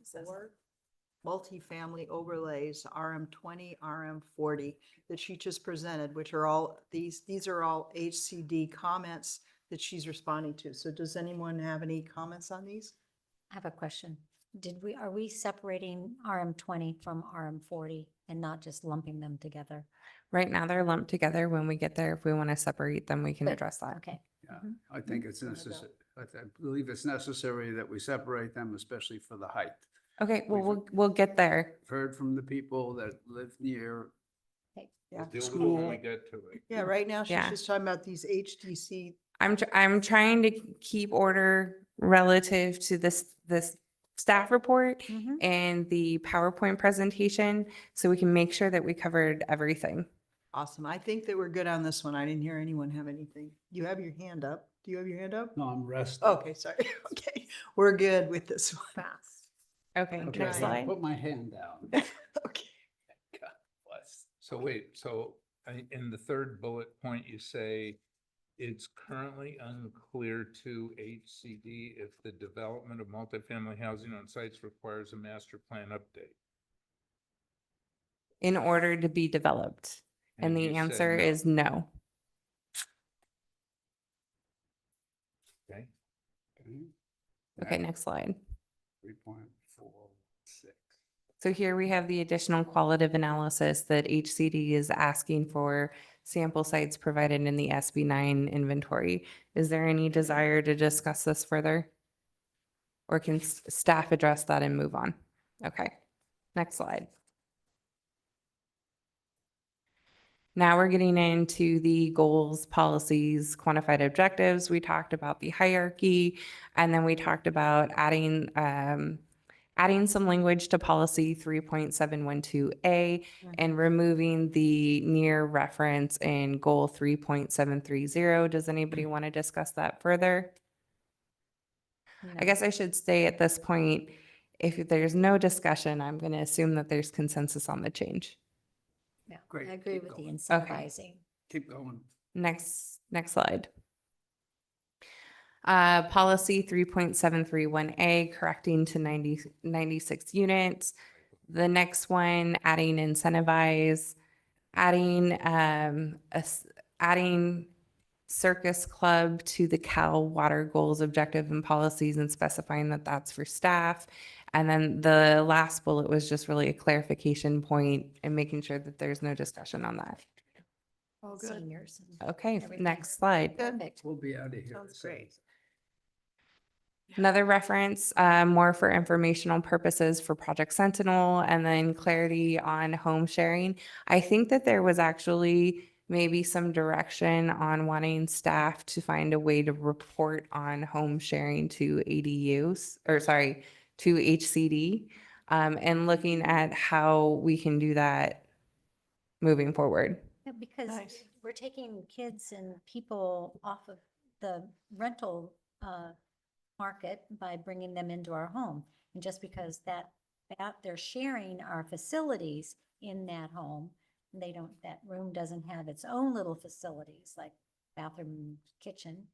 Multifamily overlays, RM20, RM40 that she just presented, which are all, these are all HCD comments that she's responding to. So does anyone have any comments on these? I have a question. Are we separating RM20 from RM40 and not just lumping them together? Right now, they're lumped together. When we get there, if we want to separate them, we can Good. address that. Okay. Yeah, I think it's necessary. I believe it's necessary that we separate them, especially for the height. Okay, well, we'll get there. Heard from the people that live near Yeah. Deal with it School. when we get to it. Yeah, right now she's Yeah. just talking about these HDC. I'm trying to keep order relative to this staff report and the PowerPoint presentation, so we can make sure that we covered everything. Awesome. I think that we're good on this one. I didn't hear anyone have anything. You have your hand up. Do you have your hand up? No, I'm resting. Okay, sorry. Okay, we're good with this one. Okay, Okay, next I slide. put my hand down. Okay. God bless. So wait, so in the third bullet point, you say it's currently unclear to HCD if the development of multifamily housing on sites requires a master plan update. In order to be developed, and you the said answer no. is no. Okay. Okay, next slide. 3.46. So here we have the additional qualitative analysis that HCD is asking for sample sites provided in the SB9 inventory. Is there any desire to discuss this further? Or can staff address that and move on? Okay, next slide. Now we're getting into the goals, policies, quantified objectives. We talked about the hierarchy, and then we talked about adding some language to policy 3.712A and removing the near reference in goal 3.730. Does anybody want to discuss that further? I guess I should say at this point, If there's no discussion, I'm going to assume that there's consensus on the change. Yeah, Great, I agree keep with the going. incentivizing. Keep going. Next slide. Policy 3.731A, correcting to 96 units. The next one, adding incentivize, adding adding Circus Club to the Cal Water Goals, Objective, and Policies, and specifying that that's for staff. And then the last bullet was just really a clarification point and making sure that there's no discussion on that. Oh, good. Seniors. and Okay, everything. next slide. Perfect. We'll be out of here. Sounds great. Another reference, more for informational purposes for Project Sentinel, and then clarity on home sharing. I think that there was actually maybe some direction on wanting staff to find a way to report on home sharing to ADUs, or sorry, to HCD, and looking at how we can do that moving forward. Yeah, because Nice. we're taking kids and people off of the rental market by bringing them into our home. And just because that they're sharing our facilities in that home, they don't, that room doesn't have its own little facilities like bathroom, kitchen.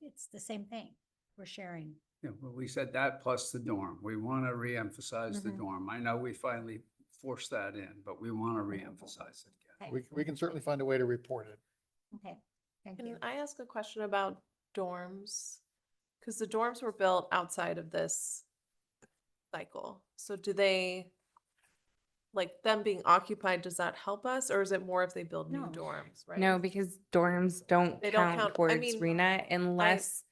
It's the same thing. We're sharing. Yeah, well, we said that plus the dorm. We want to reemphasize the Mhm. dorm. I know we finally forced that in, but we want to reemphasize it again. Okay. We can certainly find a way to report it. Okay, thank you. Can I ask a question about dorms? Because the dorms were built outside of this cycle. So do they, like them being occupied, does that help us? Or is it more if they build new No. dorms, right? No, because dorms don't They don't count count- I towards mean, RENA unless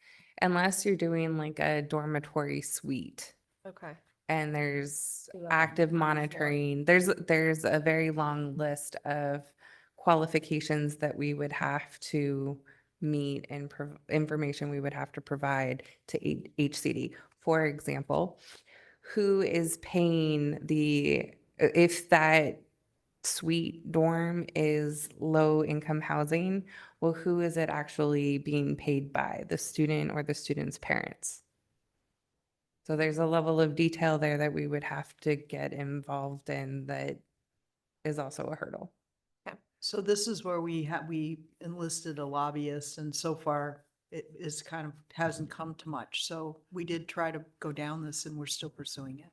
you're doing like a dormitory suite Okay. and there's Two of them active on the floor. monitoring. There's a very long list of qualifications that we would have to meet and information we would have to provide to HCD. For example, who is paying if that suite dorm is low income housing, well, who is it actually being paid by, the student or the student's parents? So there's a level of detail there that we would have to get involved in that is also a hurdle. So this is where we enlisted a lobbyist, and so far it is kind of hasn't come to much. So we did try to go down this and we're still pursuing it.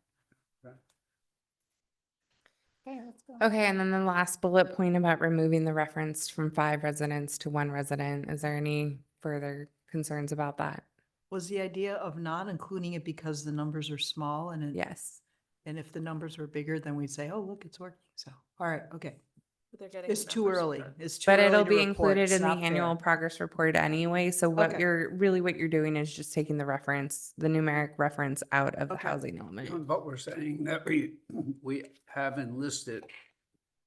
Okay, let's go. Okay, and then the last bullet point about removing the reference from 5 residents to 1 resident. Is there any further concerns about that? Was the idea of not including it because the numbers are small and Yes. and if the numbers were bigger, then we'd say, oh, look, it's working. So, all right, okay. But they're getting It's the too numbers early. done. It's too But early it'll to be report. included It's in the not fair. annual progress report anyway. So what Okay. you're doing is just taking the reference, the numeric reference out of the Okay. housing element. But we're saying that we have enlisted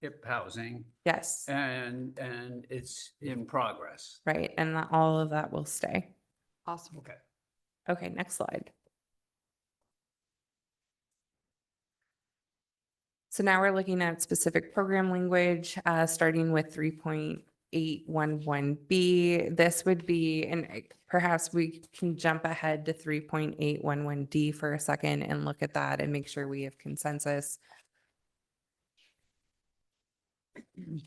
HIP housing Yes, and it's in progress. right. And all of that will stay. Awesome. Okay. Okay, next slide. So now we're looking at specific program language, starting with 3.811B. This would be, and perhaps we can jump ahead to 3.811D for a second and look at that and make sure we have consensus. Be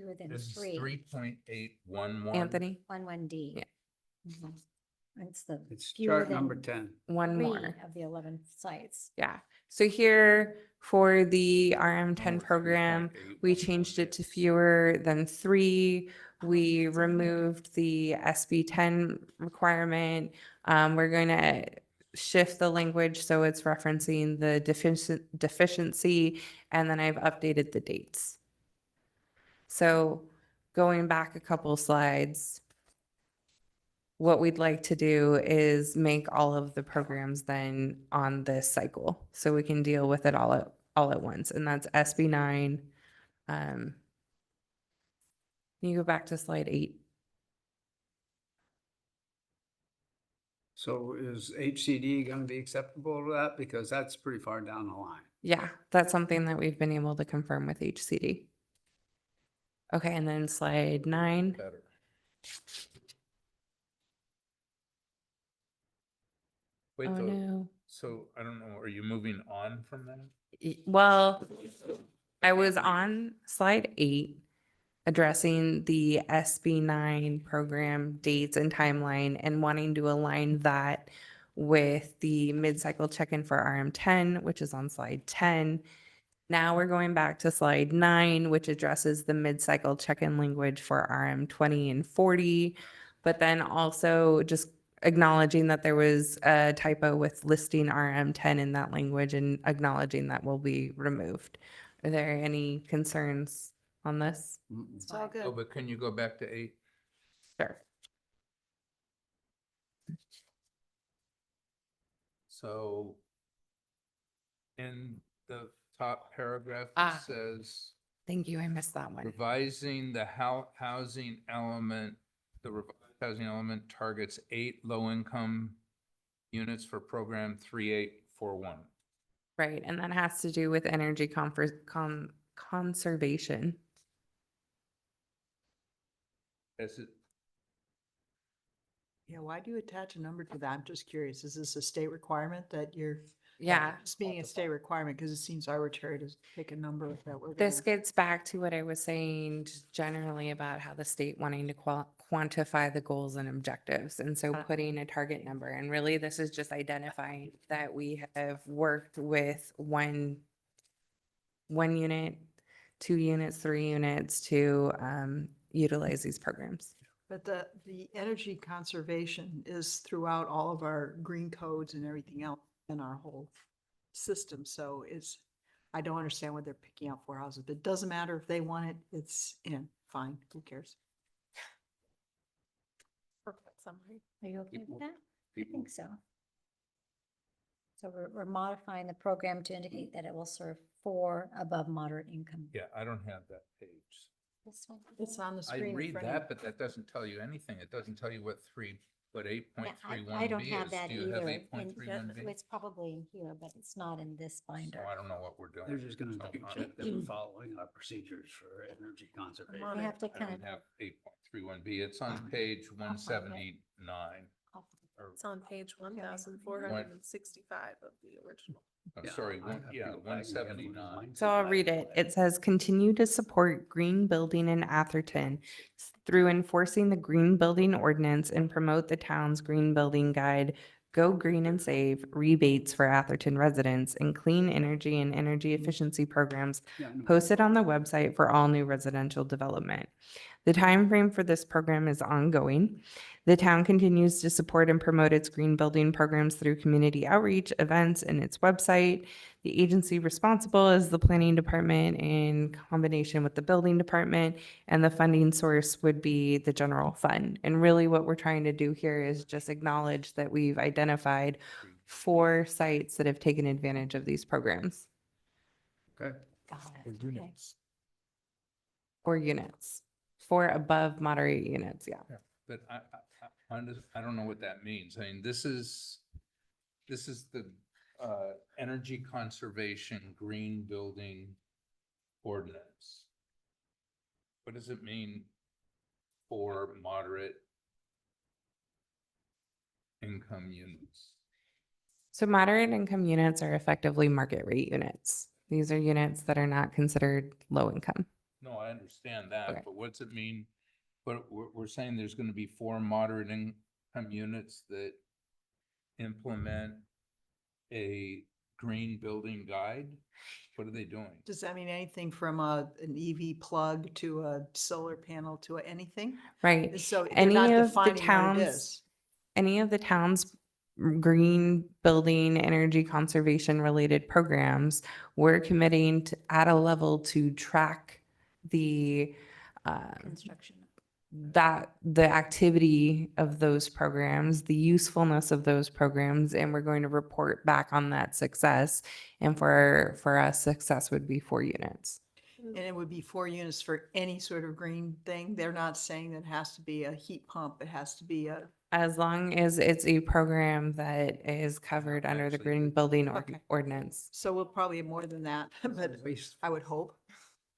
within This is 3. 3.811. Anthony, 11D. Yeah. Mhm. It's the It's fewer chart number than 10. one 3 more. of the 11 sites. Yeah. So here for the RM10 Oh, program, 3.811. we changed it to fewer than 3. We removed the SB10 requirement. We're going to shift the language so it's referencing the deficiency, and then I've updated the dates. So going back a couple slides, what we'd like to do is make all of the programs then on this cycle, so we can deal with it all at once, and that's SB9. Can you go back to slide 8? So is HCD going to be acceptable to that? Because that's pretty far down the line. Yeah, that's something that we've been able to confirm with HCD. Okay, and then slide 9. Better. Wait Oh till no, So I don't know, are you moving on from that? Well, I was on slide 8, addressing the SB9 program dates and timeline and wanting to align that with the mid-cycle check-in for RM10, which is on slide 10. Now we're going back to slide 9, which addresses the mid-cycle check-in language for RM20 and 40, but then also just acknowledging that there was a typo with listing RM10 in that language and acknowledging that will be removed. Are there any concerns on this? It's all good. Oh, but can you go back to 8? Sure. So in the top paragraph, it Ah. says Thank you. I missed that one. revising the housing element, the revised housing element targets 8 low-income units for program 3841. Right, and that has to do with energy conservation. Is it, Yeah, why do you attach a number to that? I'm just curious. Is this a state requirement that you're? Yeah. Just being a state requirement, because it seems arbitrary to pick a number that we're. This gonna- gets back to what I was saying just generally about how the state wanting to quantify the goals and objectives. And so putting a target number, and really this is just identifying that we have worked with one unit, 2 units, 3 units to utilize these programs. But the energy conservation is throughout all of our green codes and everything else in our whole system. So I don't understand what they're picking out for houses. It doesn't matter if they want it, it's in, fine, who cares? Perfect summary. Are you okay with that? I think so. So we're modifying the program to indicate that it will serve 4 above moderate income. yeah, I don't have that page. This one? It's on the I screen in read front of that, you. but that doesn't tell you anything. It doesn't tell you what Yeah, 8.31B I don't have is. that Do you have either. 8.31B? It's probably in here, but it's not in this So binder. I don't know what we're doing. They're just gonna So, check that we're following our procedures for energy conservation. We have to I kind of. don't have 8.31B. It's on page 179. It's on page 1465 of the original. I'm Yeah, sorry, I have to go back and get 179. mine. So I'll read it. It says, continue to support green building in Atherton through enforcing the green building ordinance and promote the town's green building guide, Go Green and Save, rebates for Atherton residents, and clean energy and energy efficiency programs Yeah, I know. posted on the website for all new residential development. The timeframe for this program is ongoing. The town continues to support and promote its green building programs through community outreach, events, and its website. The agency responsible is the planning department in combination with the building department, and the funding source would be the general fund. And really what we're trying to do here is just acknowledge that we've identified 4 sites that have taken advantage of these programs Okay. Got it. Or Okay. units. or units. 4 above moderate units, yeah. But I don't know what that means. I mean, this is the energy conservation green building ordinance. What does it mean for moderate income units? So moderate income units are effectively market rate units. These are units that are not considered low income. No, I understand Okay. that, but what's it mean? But we're saying there's gonna be 4 moderate income units that implement a green building guide? What are they doing? Does that mean anything from an EV plug to a solar panel to anything? Right. So they're Any not of the defining what it towns, is. any of the town's green building, energy conservation related programs, we're committing to at a level to track the Construction. the activity of those programs, the usefulness of those programs, and we're going to report back on that success. And for us, success would be 4 units. And it would be 4 units for any sort of green thing. They're not saying that it has to be a heat pump. It has to be a. As long as it's a program that is covered under the green building Okay. ordinance. So we'll probably have more than that, but Waste. I would hope.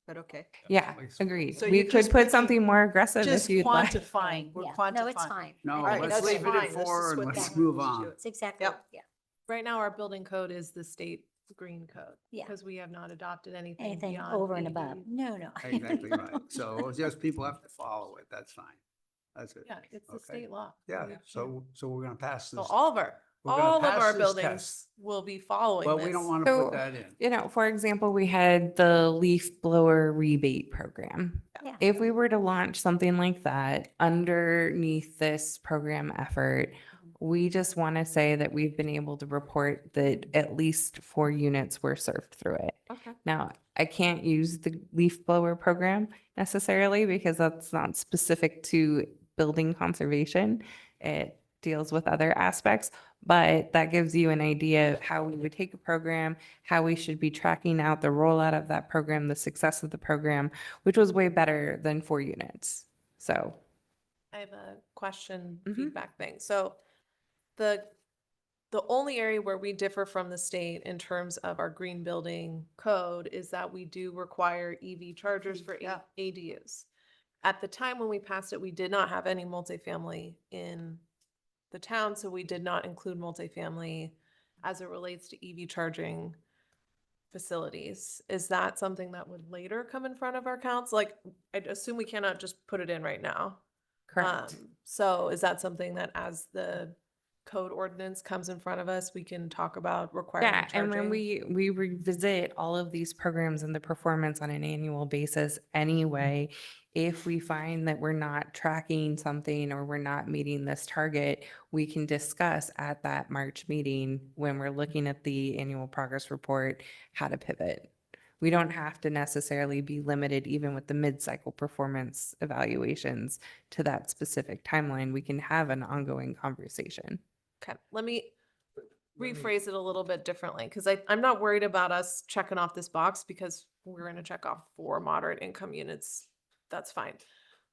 But okay. Yeah, agreed. So We you're could just put picking- something more aggressive Just if you'd like. quantifying. We're Yeah. quantifying. No, it's fine. No, All right, let's that's leave it fine. at This is 4 and what let's that move means. on. It's exactly, Yep. yeah. Right now, our building code is the state green code. Yeah. Because we have not adopted anything Anything beyond over and above. ADUs. No, no. Exactly right. So just people have to follow it. That's fine. That's it. Yeah, it's the Okay. state law. Yeah, We can't- so we're gonna pass So this. all of our, we're gonna all of pass our this buildings test. will be following Well, this. we don't want to So, put that in. you know, for example, we had the leaf blower rebate program. Yeah. If we were to launch something like that underneath this program effort, we just want to say that we've been able to report that at least 4 units were served through it. Okay. Now, I can't use the leaf blower program necessarily because that's not specific to building conservation. It deals with other aspects, but that gives you an idea of how we would take a program, how we should be tracking out the rollout of that program, the success of the program, which was way better than 4 units. So, I have a question, Mhm. feedback thing. So the only area where we differ from the state in terms of our green building code is that we do require EV chargers for Yeah. ADUs. At the time when we passed it, we did not have any multifamily in the town, so we did not include multifamily as it relates to EV charging facilities. Is that something that would later come in front of our council? Like, I assume we cannot just put it in right now. correct. So is that something that as the code ordinance comes in front of us, we can talk about requiring Yeah, and when charging? we revisit all of these programs and the performance on an annual basis anyway, if we find that we're not tracking something or we're not meeting this target, we can discuss at that March meeting when we're looking at the annual progress report, how to pivot. We don't have to necessarily be limited even with the mid-cycle performance evaluations to that specific timeline. We can have an ongoing conversation. Okay, let me rephrase it a little bit differently, because I'm not worried about us checking off this box because we're gonna check off 4 moderate income units. That's fine.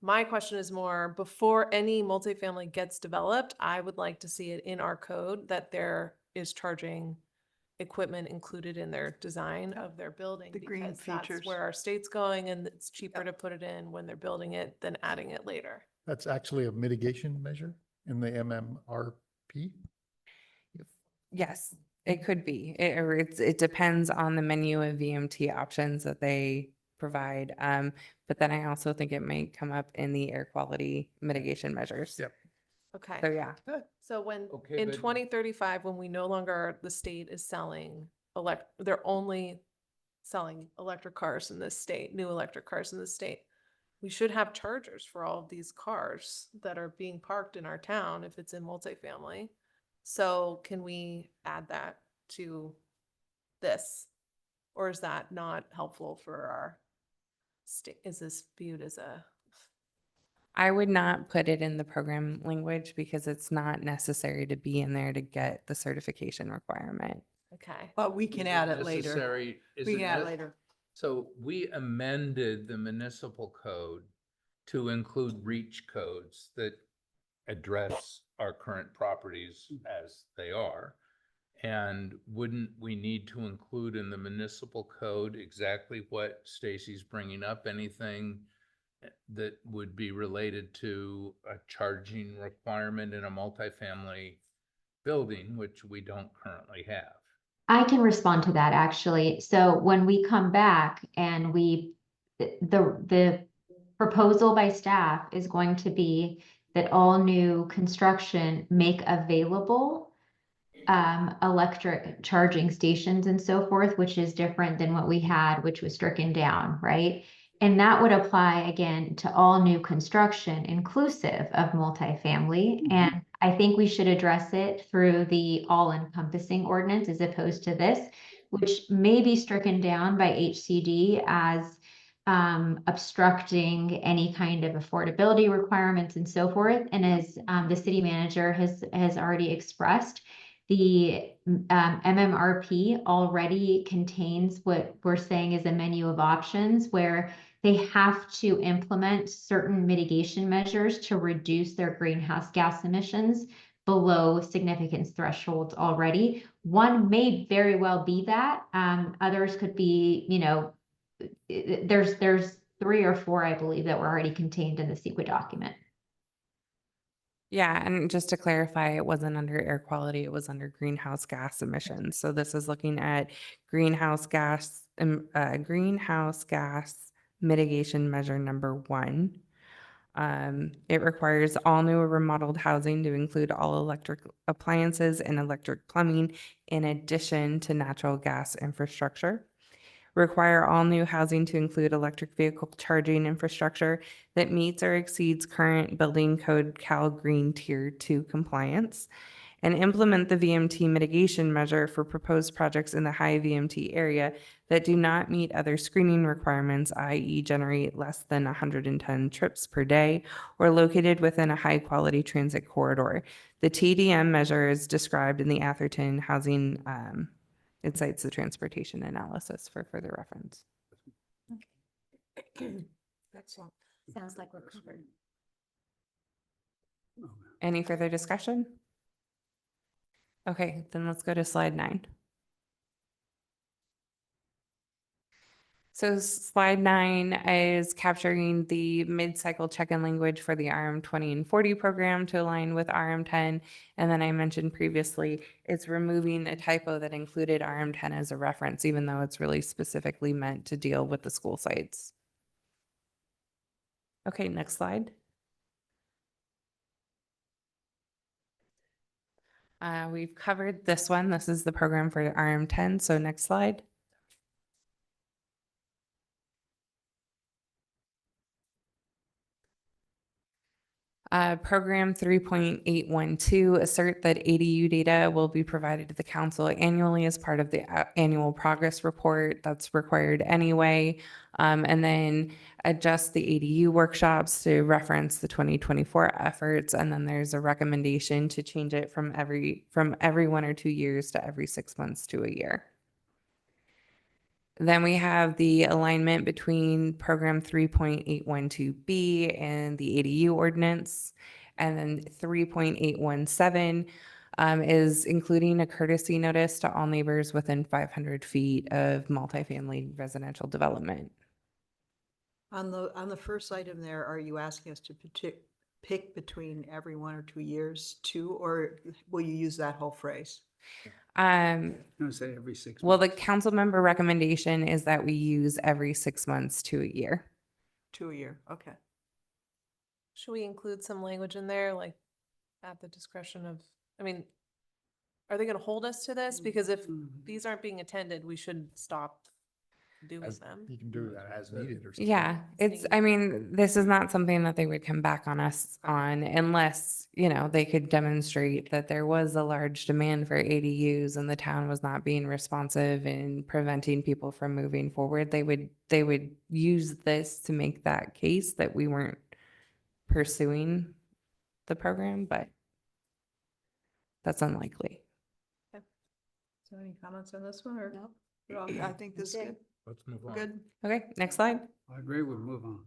My question is more, before any multifamily gets developed, I would like to see it in our code that there is charging equipment included in their design of their building. The green because that's features. where our state's going, and it's cheaper to put it in when they're building it than adding it later. That's actually a mitigation measure in the MMRP. Yes, it could be, or it depends on the menu of VMT options that they provide. But then I also think it may come up in the air quality mitigation measures. Yep. Okay. So yeah, Good. So when, Okay, in but- 2035, when we no longer, the state is selling they're only selling electric cars in this state, new electric cars in the state. We should have chargers for all of these cars that are being parked in our town if it's in multifamily. So can we add that to this? Or is that not helpful for our state? Is this viewed as a? I would not put it in the program language because it's not necessary to be in there to get the certification requirement. Okay. But we can add it later. Necessary- is We it can add it nec- later. So we amended the municipal code to include reach codes that address our current properties as they are. And wouldn't we need to include in the municipal code exactly what Stacy's bringing up? Anything that would be related to a charging requirement in a multifamily building, which we don't currently have? I can respond to that actually. So when we come back and the proposal by staff is going to be that all new construction make available electric charging stations and so forth, which is different than what we had, which was stricken down, right? And that would apply again to all new construction, inclusive of multifamily. And I think we should address it through the all-encompassing ordinance as opposed to this, which may be stricken down by HCD as obstructing any kind of affordability requirements and so forth. And as the city manager has already expressed, the MMRP already contains what we're saying is a menu of options where they have to implement certain mitigation measures to reduce their greenhouse gas emissions below significance thresholds already. One may very well be that. Others could be, there's 3 or 4, I believe, that were already contained in the CEQA document. Yeah, and just to clarify, it wasn't under air quality, it was under greenhouse gas emissions. So this is looking at greenhouse gas mitigation measure number 1. It requires all new or remodeled housing to include all electric appliances and electric plumbing in addition to natural gas infrastructure. Require all new housing to include electric vehicle charging infrastructure that meets or exceeds current building code Cal Green Tier 2 compliance, and implement the VMT mitigation measure for proposed projects in the high VMT area that do not meet other screening requirements, i.e. generate less than 110 trips per day or located within a high-quality transit corridor. The TDM measure is described in the Atherton Housing it cites the transportation analysis for further reference. Excellent. Sounds like we're covered. Any further discussion? Okay, then let's go to slide 9. So slide 9 is capturing the mid-cycle check-in language for the RM 20 and 40 program to align with RM 10. And then I mentioned previously, it's removing a typo that included RM 10 as a reference, even though it's really specifically meant to deal with the school sites. Okay, next slide. We've covered this one. This is the program for RM 10. So next slide. Program 3.812, assert that ADU data will be provided to the council annually as part of the annual progress report. That's required anyway. And then adjust the ADU workshops to reference the 2024 efforts. And then there's a recommendation to change it from every 1 or 2 years to every 6 months to a year. Then we have the alignment between program 3.812B and the ADU ordinance. And then 3.817 is including a courtesy notice to all neighbors within 500 feet of multifamily residential development. On the first item there, are you asking us to pick between every 1 or 2 years too, or will you use that whole phrase? I'm gonna say every 6 Well, months. the council member recommendation is that we use every 6 months to a year. To a year, okay. Should we include some language in there, like at the discretion of, I mean, are they gonna hold us to this? Because if these aren't being attended, we should stop doing them. You can do that as needed or something. Yeah, I mean, this is not something that they would come back on us on unless, they could demonstrate that there was a large demand for ADUs and the town was not being responsive in preventing people from moving forward. They would use this to make that case that we weren't pursuing the program, but that's unlikely. So any comments on this one or? No. I think this is good. Let's move on. Good. Okay, next slide. I agree, we'll move on.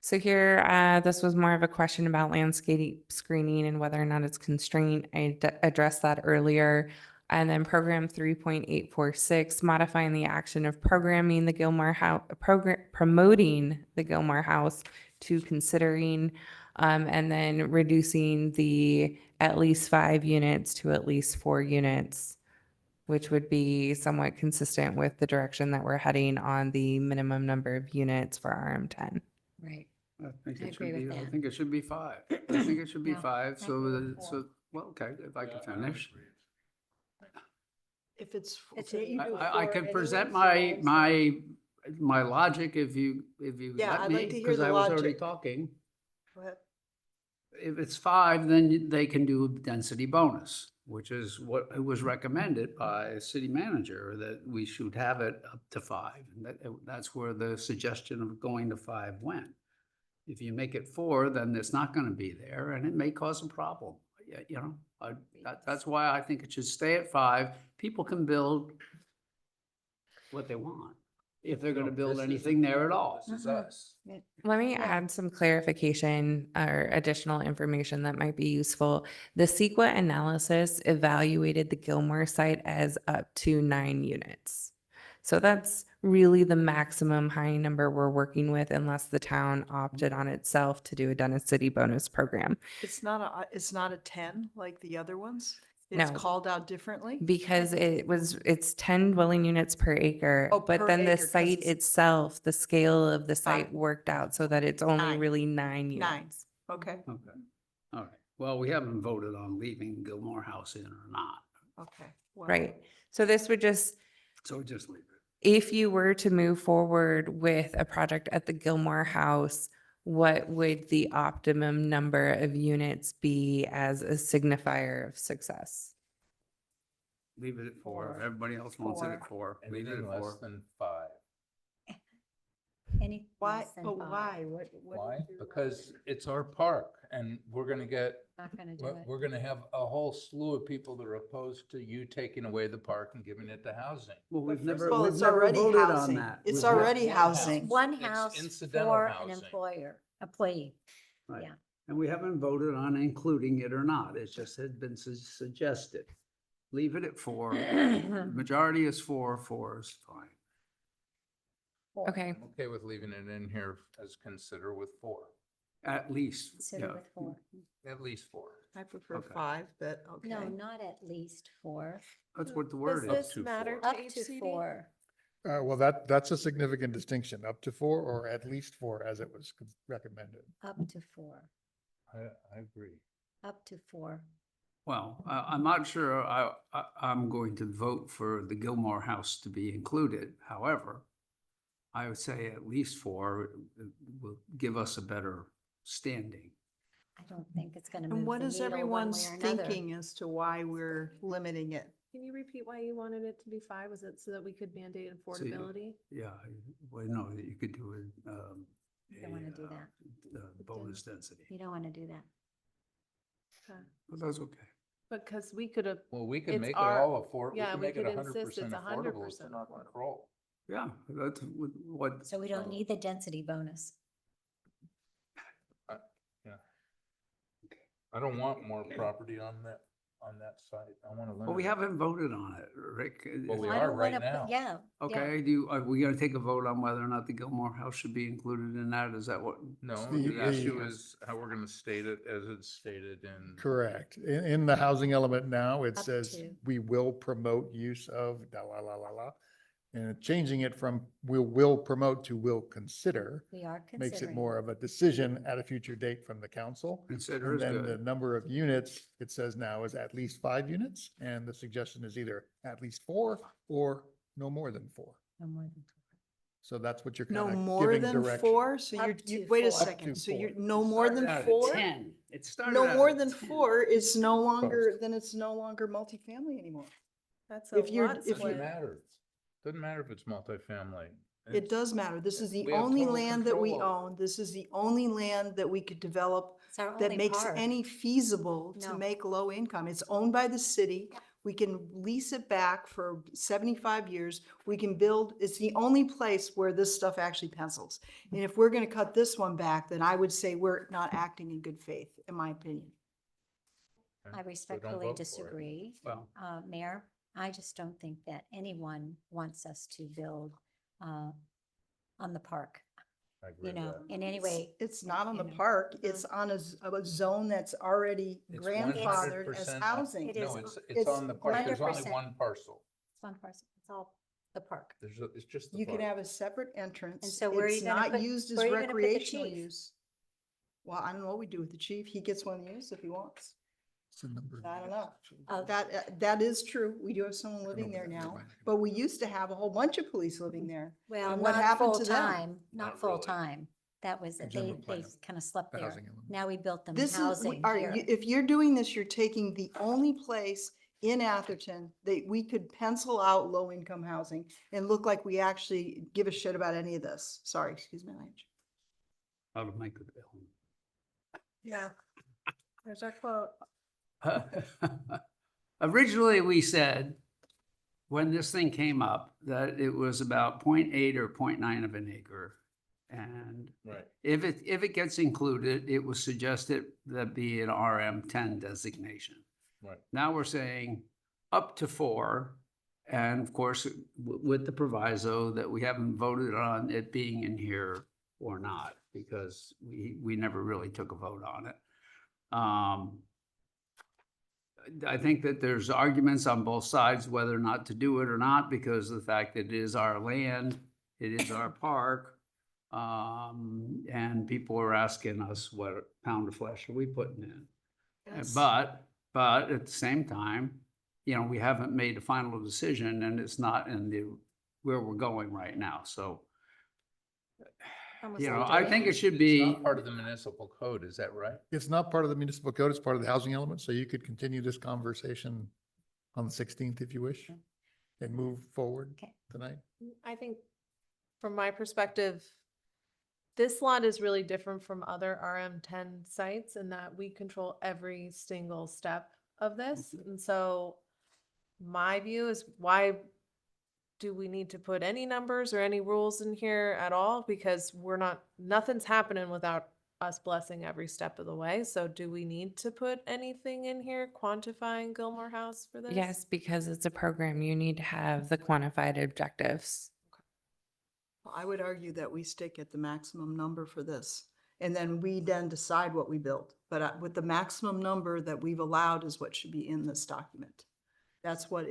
So here, this was more of a question about landscape screening and whether or not it's constrained. I addressed that earlier. And then program 3.846, modifying the action of promoting the Gilmore House to considering, and then reducing the at least 5 units to at least 4 units, which would be somewhat consistent with the direction that we're heading on the minimum number of units for RM10. Right. I think I it agree should with be, I that. think it should be 5. I think it should be No, 5, I so, agree with 4. well, okay, if I can finish. If it's. It's okay, you do I 4 can present anyway, so- my logic if you Yeah, let I'd me, like to hear because the I was already logic. talking. Go ahead. If it's 5, then they can do a density bonus, which is what it was recommended by a city manager, that we should have it up to 5. And that's where the suggestion of going to 5 went. If you make it 4, then it's not gonna be there and it may cause a problem. That's why I think it should stay at 5. People can build what they want, if they're gonna build anything there at all. This is us. Let me add some clarification or additional information that might be useful. The CEQA analysis evaluated the Gilmore site as up to 9 units. So that's really the maximum high number we're working with unless the town opted on itself to do a density bonus program. It's not a 10 like the other ones? It's No. called out differently? Because it's 10 dwelling units per acre, Oh, but per then the acre, 'cause site it's- itself, the scale of the site Fine. worked out so that it's only Nine. really 9 Nine. units. Okay, Okay, all right. Well, we haven't voted on leaving Gilmore House in or not, okay. Well, Right. So this would just, so just leave it. if you were to move forward with a project at the Gilmore House, what would the optimum number of units be as a signifier of success? Leave it at 4. Everybody else wants it at 4. Leave it Anything at less 4. than 5. Any Why, less than but 5. why? What? Why? Because it's our park and we're gonna get, Not gonna do we're it. we're gonna have a whole slew of people that are opposed to you taking away the park and giving it to housing. Well, we've First never, of all, we've it's never already voted on housing. that. It's We've never- already housing. One It's house incidental for an housing. employee. Right. Yeah. And we haven't voted on including it or not. It just had been suggested. Leave it at 4. Majority is 4, 4 is fine. Okay. I'm okay with leaving it in here as consider with 4, At least, Consider yeah. with 4. at least 4. I prefer Okay. 5, but okay. No, not at least 4. That's what the Does word is. this to matter four. to Up to HCD? 4. Well, that's a significant distinction, up to 4 or at least 4 as it was recommended. Up to 4. I agree. Up to 4. Well, I'm not sure I'm going to vote for the Gilmore House to be included. However, I would say at least 4 will give us a better standing. I don't think it's gonna And move what the is needle one everyone's way or another. thinking as to why we're limiting it? Can you repeat why you wanted it to be 5? Was it so that we could mandate affordability? Yeah, well, no, you could do it. You don't wanna do that. Bonus density, You don't wanna do that. Okay. but that's okay. Because we could have. Well, we can It's make it our- all affordable. yeah, We we can make it could 100% insist it's affordable. It's 100% in our affordable. control. Yeah, that's what. So we don't need the density bonus. I don't want more property on that site. I want to limit. Well, we it. haven't voted on it, Rick. Well, we I are don't right wanna now. put- Yeah. yeah. Okay, are we gonna take a vote on whether or not the Gilmore House should be included in that? Is that what? No, Steve the asked issue you? is how we're going to state it as it's stated in. Correct. In the housing element now, it Up says to. we will promote use of la, la, la, la, la. And changing it from will promote to will consider We are makes it considering. more of a decision at a future date from the council. Consider And is then the good. number of units, it says now is at least 5 units, and the suggestion is either at least 4 or no more than 4. No more than 4. So that's what you're No kind of more giving than direction. 4? So Up you're, to wait a 4. Up second. to So you're 4. no more than Started out at 4? 10. It started No out more at than 10. 4 is no longer, then it's no longer multifamily anymore. That's a If you're- lot if split. Doesn't matter. Doesn't matter if it's multifamily. It It's- does matter. This is the We have only total land that we control over own. This is the only land that we could develop It's our that only makes park. any feasible to No. make low income. It's owned by the city. We can lease it back for 75 years. We can build, it's the only place where this stuff actually pencils. And if we're gonna cut this one back, then I would say we're not acting in good faith, in my opinion. Okay, I so don't respectfully vote for it. disagree. Well, Mayor, I just don't think that anyone wants us to build on the park, I agree you with know, that. in any way. It's not on the you know. park. It's on a zone that's already It's grandfathered as 100% housing. It No, is- it's on the park. There's only 100%. one parcel. It's one parcel, it's all the park. It's just the You can park. have a separate entrance. And so where are you It's gonna not put- used as where are you gonna put the recreational chief? use. Well, I don't know what we do with the chief. He gets one to use if he wants. It's a number of I don't units, know. actually. That is true. We do have someone living there now, but we used to have a whole bunch of police living there. Well, And what not happened full to them? time, not Not full really. time. That was, The they general plan, kind of slept the there. housing element. Now we built them This is, housing here. if you're doing this, you're taking the only place in Atherton that we could pencil out low-income housing and look like we actually give a shit about any of this. Sorry, excuse my language. I'll make the bill. Yeah. There's our quote. Originally, we said, when this thing came up, that it was about 0.8 or 0.9 of an acre. And Right. if it gets included, it was suggested that be an RM10 designation. Right. Now we're saying up to 4, And of course, with the proviso that we haven't voted on it being in here or not, because we never really took a vote on it. I think that there's arguments on both sides whether or not to do it or not, because of the fact that it is our land, it is our park. And people are asking us what pound of flesh are we putting in? Yes. But at the same time, you know, we haven't made a final decision and it's not in the, where we're going right now. So, you know, I think it should It's be. not part of the municipal code, is that right? It's not part of the municipal code, it's part of the housing element, so you could continue this conversation on the 16th if you wish and move forward Okay. tonight. I think from my perspective, this lot is really different from other RM10 sites in that we control every single step of this. And so my view is, why do we need to put any numbers or any rules in here at all? Because nothing's happening without us blessing every step of the way. So do we need to put anything in here quantifying Gilmore House for this? Yes, because it's a program, you need to have the quantified objectives. I would argue that we stick at the maximum number for this. And then we then decide what we build. But with the maximum number that we've allowed is what should be in this document. That's what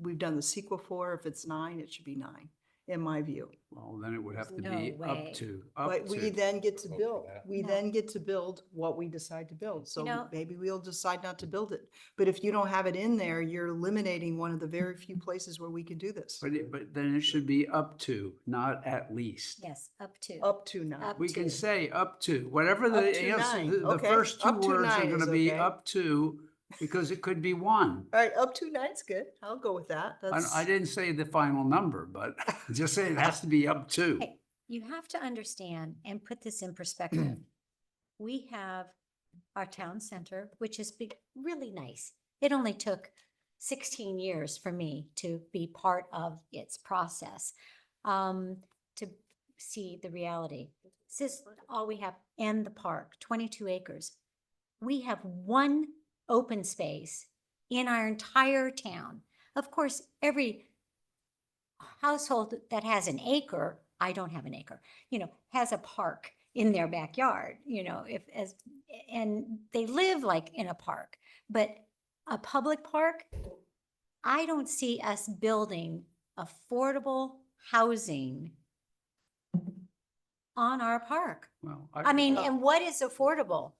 we've done the sequel for. If it's 9, it should be 9, in my view. Well, then it would have to No be way. up to. But we then get to Vote for build, that. we No. then get to build what we decide to build. So know- maybe we'll decide not to build it. But if you don't have it in there, you're eliminating one of the very few places where we can do this. But then it should be up to, not at least. Yes, up to. Up to 9. Up We can to. say up to, whatever Up the to answer, 9, the okay. first two Up to words are 9 is gonna be okay. up to, because it could be 1. All right, up to 9's good. I'll go with that. I didn't say the final number, but just say it has to be up to. Hey, you have to understand and put this in perspective. We have our town center, which is really nice. It only took 16 years for me to be part of its process, to see the reality. This is all we have, and the park, 22 acres. We have one open space in our entire town. Of course, every household that has an acre, I don't have an acre, you know, has a park in their backyard, you know, and they live like in a park. But a public park, I don't see us building affordable housing on our park. Well, I mean, and what is affordable?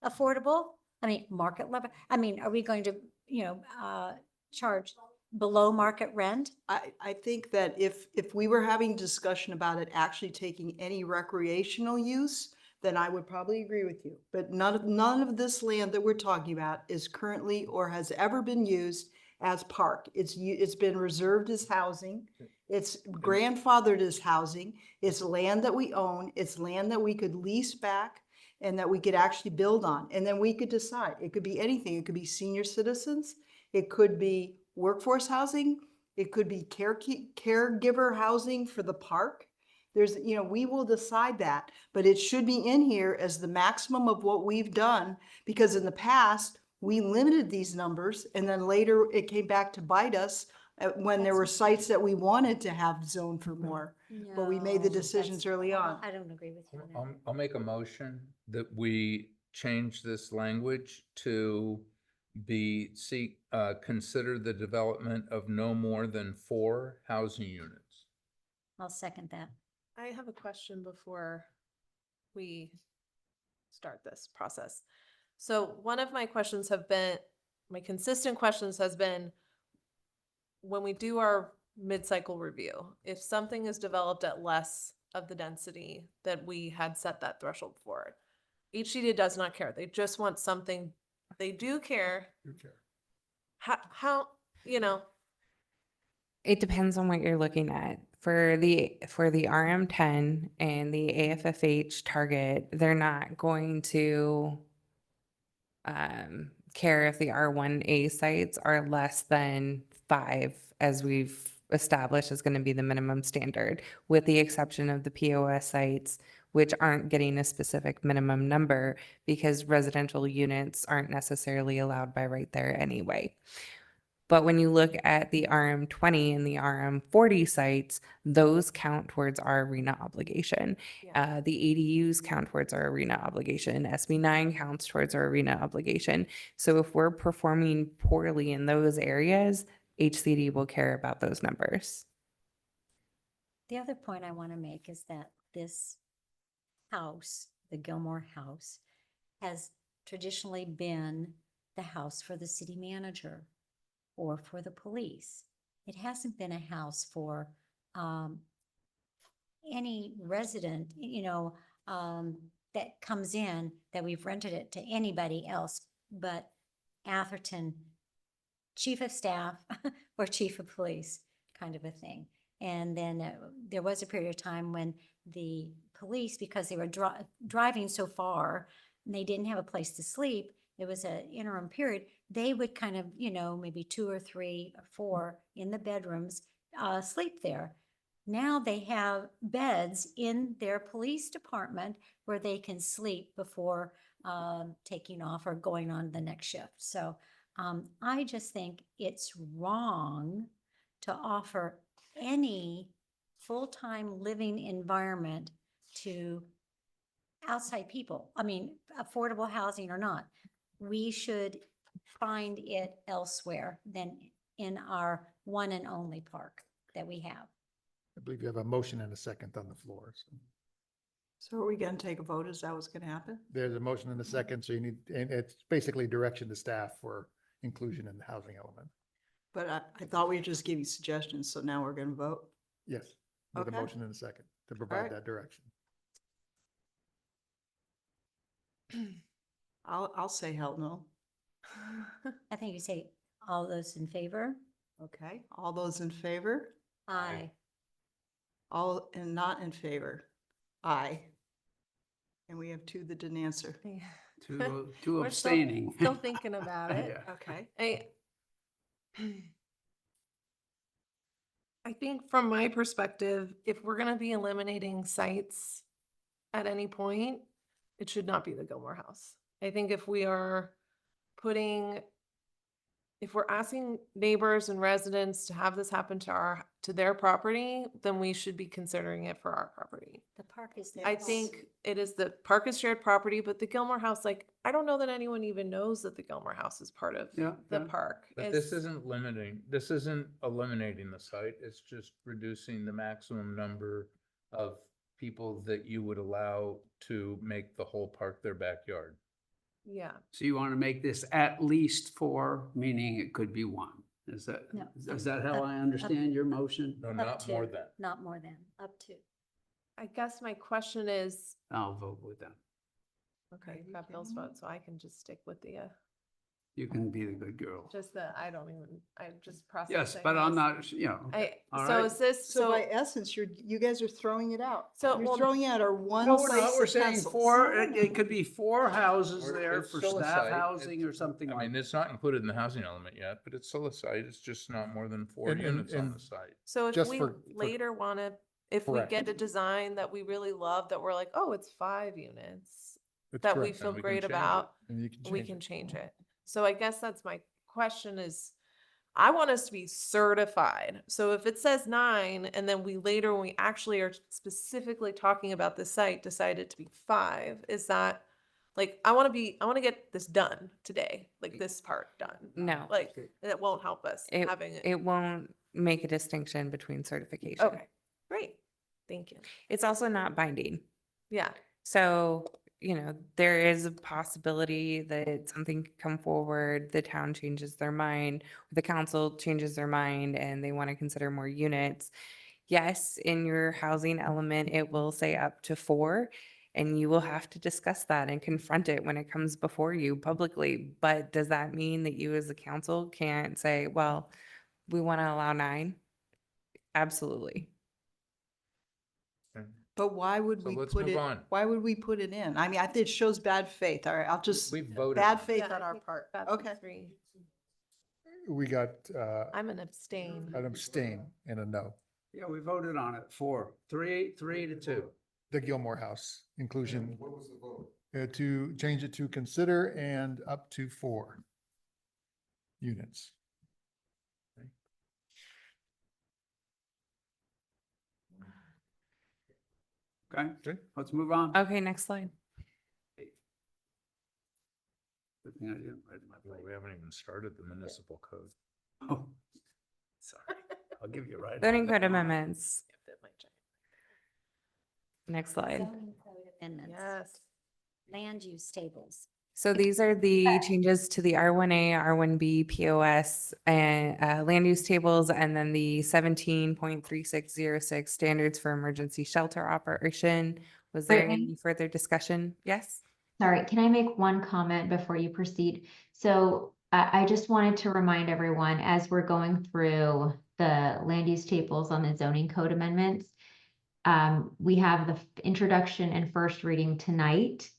Affordable? I mean, market level. I mean, are we going to, you know, charge below market rent? I think that if we were having discussion about it actually taking any recreational use, then I would probably agree with you. But none of this land that we're talking about is currently or has ever been used as park. It's been reserved as housing. It's grandfathered as housing. It's land that we own. It's land that we could lease back and that we could actually build on. And then we could decide. It could be anything. It could be senior citizens. It could be workforce housing. It could be caregiver housing for the park. We will decide that, but it should be in here as the maximum of what we've done, because in the past, we limited these numbers and then later it came back to bite us when there were sites that we wanted to have zoned for more, but we made the No, decisions early on. I don't agree with you on that. I'll make a motion that we change this language to consider the development of no more than 4 housing units. I'll second that. I have a question before we start this process. So one of my consistent questions has been, when we do our mid-cycle review, if something is developed at less of the density that we had set that threshold for, HCD does not care. They just want something. They do care. How, you know? It depends on what you're looking at. For the RM10 and the AFFH target, they're not going to care if the R1A sites are less than 5, as we've established is going to be the minimum standard, with the exception of the POS sites, which aren't getting a specific minimum number because residential units aren't necessarily allowed by right there anyway. But when you look at the RM20 and the RM40 sites, those count towards our arena obligation. The ADUs count towards our arena obligation. SB9 counts towards our arena obligation. So if we're performing poorly in those areas, HCD will care about those numbers. The other point I want to make is that this house, the Gilmore House, has traditionally been the house for the city manager or for the police. It hasn't been a house for any resident, that comes in, that we've rented it to anybody else but Atherton chief of staff or chief of police, kind of a thing. And then there was a period of time when the police, because they were driving so far and they didn't have a place to sleep, it was an interim period, they would kind of, maybe 2 or 3 or 4 in the bedrooms, sleep there. Now they have beds in their police department where they can sleep before taking off or going on the next shift. So I just think it's wrong to offer any full-time living environment to outside people. I mean, affordable housing or not, we should find it elsewhere than in our one and only park that we have. I believe you have a motion and a second on the floor. So are we going to take a vote? Is that what's going to happen? There's a motion and a second, so you need, and it's basically direction to staff for inclusion in the housing element. But I thought we just gave you suggestions, so now we're going to vote? Yes, with a Okay. motion and a second to provide right. that direction. I'll say hell no. I think you say all those in favor? Okay, all those in favor? Aye. All and not in favor? Aye. And we have 2 that didn't answer. Two We're still- abstaining. Still thinking about it. Yeah. Okay. I think from my perspective, if we're gonna be eliminating sites at any point, it should not be the Gilmore House. I think if we are if we're asking neighbors and residents to have this happen to their property, then we should be considering it for our property. The park is. I theirs. think it is the park is shared property, but the Gilmore House, I don't know that anyone even knows that the Gilmore House is part of Yeah, the yeah. park. But this isn't eliminating the site, it's just reducing the maximum number of people that you would allow to make the whole park their backyard. Yeah. So you want to make this at least 4, meaning it could be 1. Is that, No, is that how I understand your motion? No, Up not more to. than. Not more than, up to. I guess my question is, I'll vote with them. okay, you've got Bill's vote, so I can just stick with the, You can be the good girl. I'm just processing. Yes, but I'm this. not, all So right. is this, So by essence, you guys are throwing it out. So, You're well, throwing out our one No, place we're of saying pencils. 4, it could be 4 houses Or there it's for still a staff site. housing or something I like mean, that. it's not included in the housing element yet, but it's still a site, it's just not more than 4 And- units on and- the site. So if Just we for- later wanna, if we Correct. get a design that we really love, that we're like, oh, it's 5 units, That's that we correct. feel we can great change it. about, And you can we change can it. change it. So I guess that's my question is, I want us to be certified. So if it says 9 and then we later, when we actually are specifically talking about the site, decide it to be 5, is that I want to get this done today, this part done. No. It won't help us having it. It won't make a distinction between certification. Okay, great. Thank you. It's also not binding. Yeah. So, there is a possibility that something could come forward, the town changes their mind, or the council changes their mind and they want to consider more units. Yes, in your housing element, it will say up to 4, and you will have to discuss that and confront it when it comes before you publicly. But does that mean that you as a council can't say, well, we want to allow 9? Absolutely. But why would So we let's put move it, on. why would we put it in? I mean, I think it shows bad faith. All right, I'll just, We've voted. bad faith Yeah, on I our think part. that's Okay. 3. We got I'm an abstain. an abstain and a no. Yeah, we voted on it, 4, 3 to 2. The Gilmore House inclusion. What was the vote? To change it to consider and up to 4 units. Okay, let's move on. Okay, next slide. Good thing I didn't write my Well, we haven't even started the municipal code. Oh, sorry. I'll give you a right. Zoning code amendments. Next slide. Zoning code amendments. Yes. Land use tables. So these are the changes to the R1A, R1B, POS, and land use tables, and then the 17.3606 standards for emergency shelter operation. Was there Brittany? any further discussion? Yes? Sorry, can I make one comment before you proceed? So I just wanted to remind everyone, as we're going through the land use tables on the zoning code amendments, we have the introduction and first reading tonight.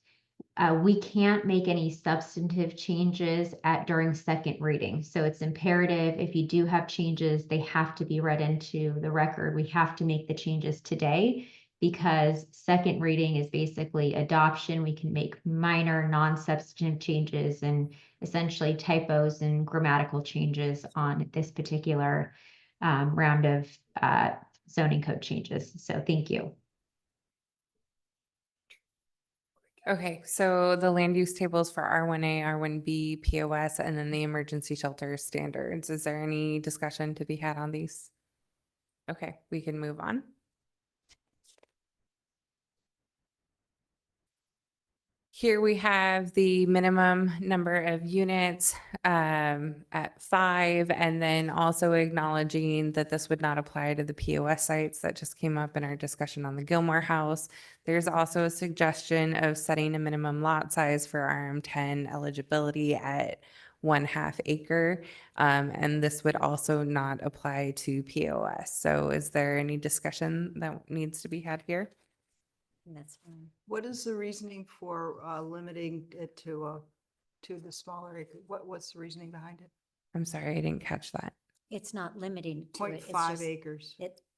We can't make any substantive changes during second reading. So it's imperative, if you do have changes, they have to be read into the record. We have to make the changes today because second reading is basically adoption. We can make minor non-substantive changes and essentially typos and grammatical changes on this particular round of zoning code changes. So thank you. Okay, so the land use tables for R1A, R1B, POS, and then the emergency shelter standards. Is there any discussion to be had on these? Okay, we can move on. Here we have the minimum number of units at 5, and then also acknowledging that this would not apply to the POS sites that just came up in our discussion on the Gilmore House. There's also a suggestion of setting a minimum lot size for RM10 eligibility at 1/2 acre. And this would also not apply to POS. So is there any discussion that needs to be had here? That's fine. What is the reasoning for limiting it to the smaller acre? What's the reasoning behind it? I'm sorry, I didn't catch that. It's not limiting to it. It's 0.5 just- acres.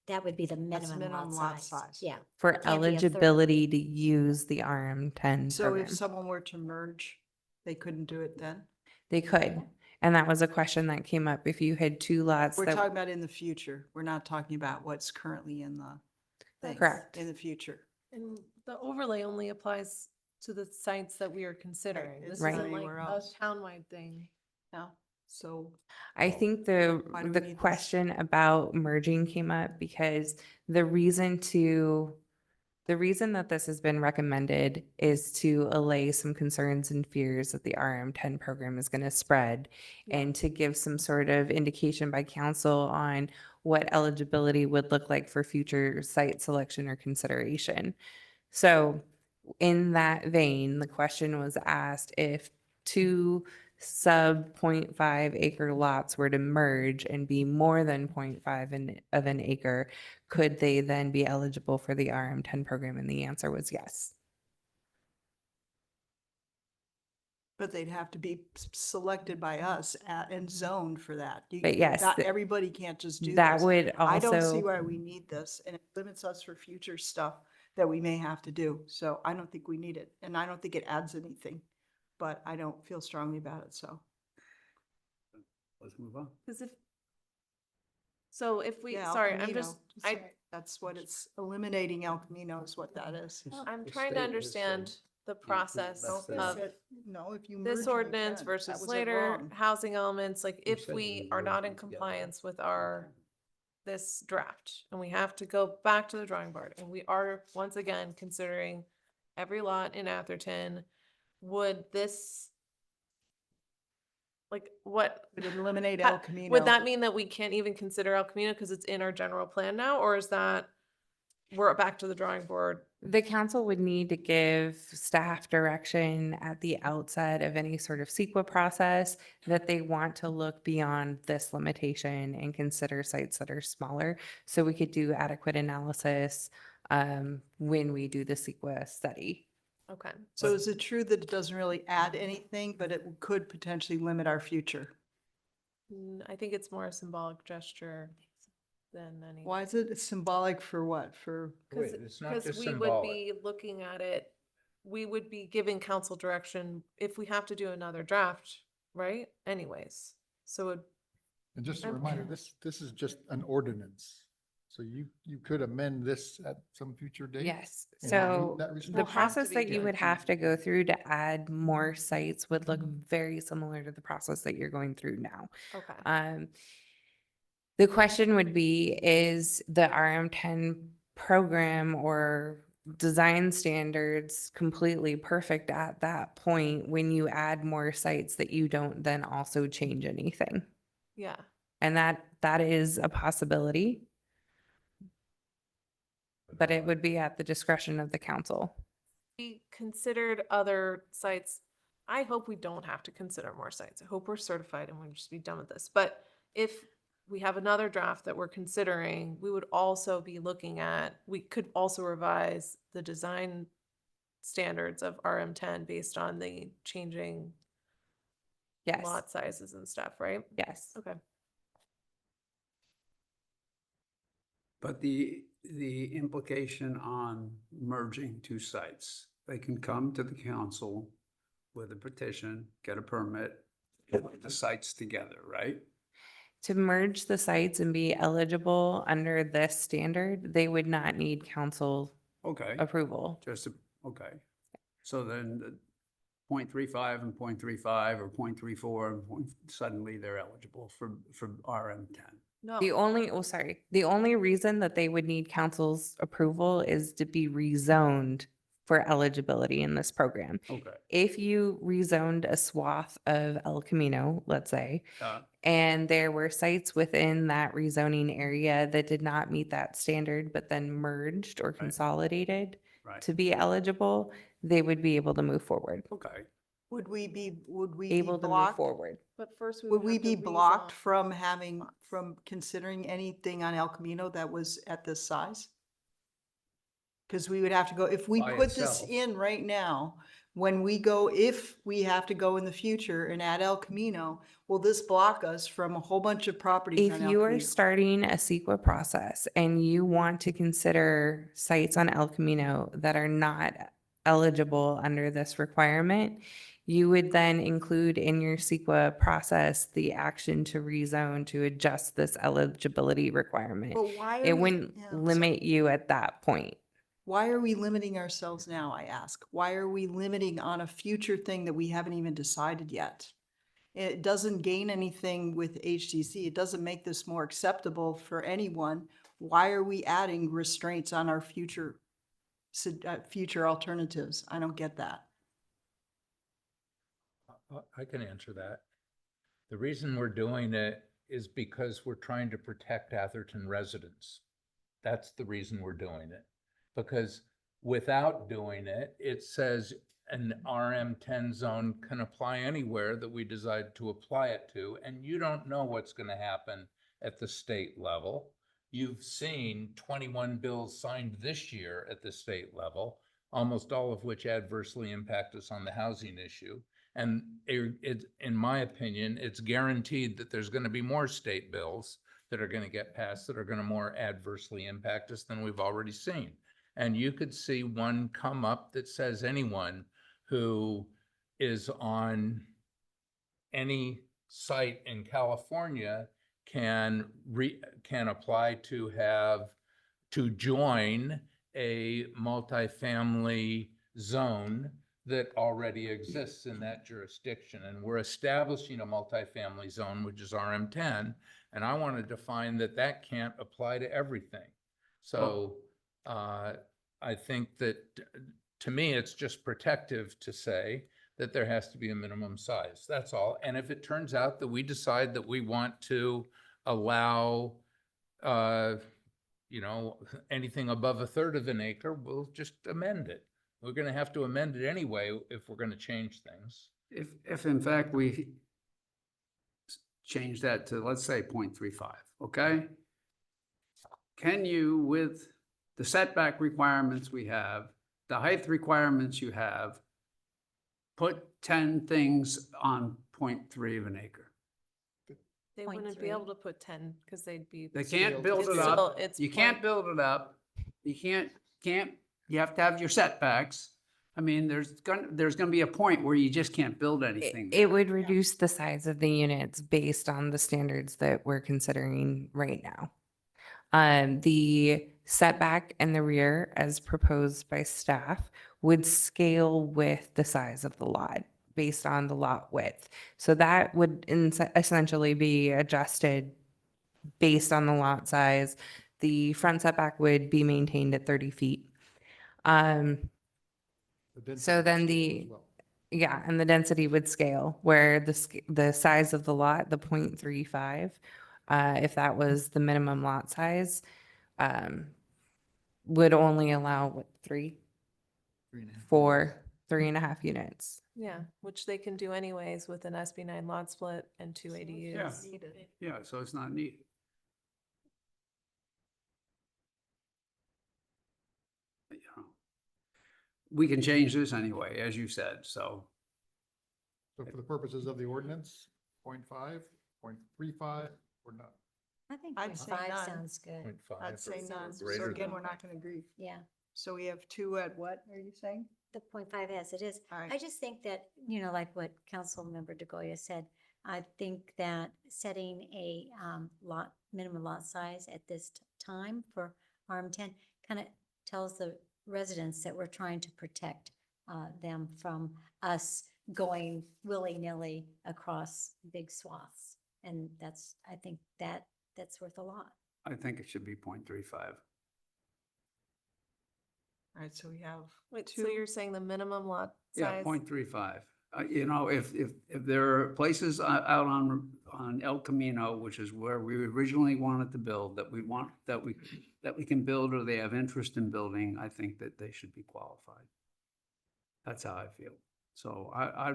That would be the That's minimum lot size. Yeah. For It can't be a third. eligibility to use the RM10 So program. if someone were to merge, they couldn't do it then? They could. And that was a question that came up. If you had 2 lots We're that, talking about in the future. We're not talking about what's currently in the thing. Correct. In the future. And the overlay only applies to the sites that we are considering. This Right. isn't like Anywhere a else. townwide thing. No, so. I think Why do we need the this? question about merging came up because the reason that this has been recommended is to allay some concerns and fears that the RM10 program is going to spread and to give some sort of indication by council on what eligibility would look like for future site selection or consideration. So in that vein, the question was asked if 2 sub 0.5 acre lots were to merge and be more than 0.5 of an acre, could they then be eligible for the RM10 program? And the answer was yes. But they'd have to be selected by us and zoned for that. But yes, Not everybody can't just do this. that would I don't see also, why we need this, and it limits us for future stuff that we may have to do. So I don't think we need it, and I don't think it adds anything, but I don't feel strongly about it, so. Let's move on. Because if we, Yeah, El sorry, I'm Camino, just, I, That's what it's eliminating. El Camino is what that is. I'm trying to understand the process No, of no, if you merge this them, you ordinance can. That versus was later wrong. housing elements, like if said we we are were not in together. compliance with this draft, and we have to go back to the drawing board, and we are once again considering every lot in Atherton, would this, like, what? Would it eliminate Ha- El Camino? Would that mean that we can't even consider El Camino because it's in our general plan now, or is that we're back to the drawing board? the council would need to give staff direction at the outset of any sort of CEQA process that they want to look beyond this limitation and consider sites that are smaller. So we could do adequate analysis when we do the CEQA study. Okay. So is it true that it doesn't really add anything, but it could potentially limit our future? I think it's more a symbolic gesture than any. Why is it symbolic for what? For, Wait, it's not Because just we would symbolic. be looking at it, we would be giving council direction if we have to do another draft, right? Anyways, so it, And just a Okay. reminder, this is just an ordinance. So you could amend this at some future date? Yes, and so remove that the restriction? process that you would have to go through to add more sites would look very similar to the process that you're going through now. Okay. The question would be, is the RM10 program or design standards completely perfect at that point when you add more sites that you don't then also change anything? Yeah. And that is a possibility, but it would be at the discretion of the council. We considered other sites. I hope we don't have to consider more sites. I hope we're certified and we'll just be done with this. But if we have another draft that we're considering, we would also be looking at, we could also revise the design standards of RM10 based on the changing Yes. lot sizes and stuff, right? Yes. Okay. But the implication on merging two sites, they can come to the council with a petition, get a permit, put the sites together, right? To merge the sites and be eligible under this standard, they would not need council Okay. approval. Okay. So then the 0.35 and 0.35 or 0.34, and suddenly they're eligible for RM10. No. The only reason that they would need council's approval is to be rezoned for eligibility in this program. Okay. If you rezoned a swath of El Camino, let's say, and there were sites within that rezoning area that did not meet that standard, but then merged or consolidated Right. to be eligible, they would be able to move forward. Okay. Would we be Able to move blocked? forward. But first Would we have to be blocked rezone. from considering anything on El Camino that was at this size? Because we would have to go, if we By put this itself. in right now, when we go, if we have to go in the future and add El Camino, will this block us from a whole bunch of properties If on El you are Camino? starting a CEQA process and you want to consider sites on El Camino that are not eligible under this requirement, you would then include in your CEQA process the action to rezone to adjust this eligibility requirement. But why are It we- wouldn't yeah, limit you at that point. Why are we limiting ourselves now, I ask? Why are we limiting on a future thing that we haven't even decided yet? It doesn't gain anything with HDC. It doesn't make this more acceptable for anyone. Why are we adding restraints on our future alternatives? I don't get that. I can answer that. The reason we're doing it is because we're trying to protect Atherton residents. That's the reason we're doing it. Because without doing it, it says an RM10 zone can apply anywhere that we decide to apply it to, and you don't know what's going to happen at the state level. You've seen 21 bills signed this year at the state level, almost all of which adversely impact us on the housing issue. And in my opinion, it's guaranteed that there's going to be more state bills that are going to get passed that are going to more adversely impact us than we've already seen. And you could see one come up that says anyone who is on any site in California can apply to join a multifamily zone that already exists in that jurisdiction. And we're establishing a multifamily zone, which is RM10. And I want to define that can't apply to everything. So I think that, to me, it's just protective to say that there has to be a minimum size. That's all. And if it turns out that we decide that we want to allow, anything above a third of an acre, we'll just amend it. We're going to have to amend it anyway if we're going to change things. If in fact we change that to, let's say, 0.35, okay? Can you, with the setback requirements we have, the height requirements you have, put 10 things on 0.3 of an acre? They wouldn't be able to put 10 because they'd be. They can't sealed. build It's it still- up. It's You can't build it up. You can't, you have to have your setbacks. I mean, there's gonna be a point where you just can't build anything. It would reduce the size of the units based on the standards that we're considering right now. The setback in the rear, as proposed by staff, would scale with the size of the lot based on the lot width. So that would essentially be adjusted based on the lot size. The front setback would be maintained at 30 feet. So then yeah, and the density would scale where the size of the lot, the 0.35, if that was the minimum lot size, would only allow what, 3.5 units. Yeah, which they can do anyways with an SB9 lot split and 2 ADUs. Yeah, so it's not needed. You know, we can change this anyway, as you said, so. So for the purposes of the ordinance, 0.5, 0.35, or not? I think I'd point say five none. sounds good. 0.5 I'd say or none. So greater again, than. we're not going to agree. Yeah, So we have 2 at what, are you saying? the 0.5 as it is. All right. I just think that, like what Councilmember DeGoya said, I think that setting a minimum lot size at this time for RM10 kind of tells the residents that we're trying to protect them from us going willy-nilly across big swaths. And I think that's worth a lot. I think it should be 0.35. All right, so we have Wait, so 2. you're saying the minimum lot Yeah, size? 0.35. You know, if there are places out on El Camino, which is where we originally wanted to build, that we can build, or they have interest in building, I think that they should be qualified. That's how I feel. So I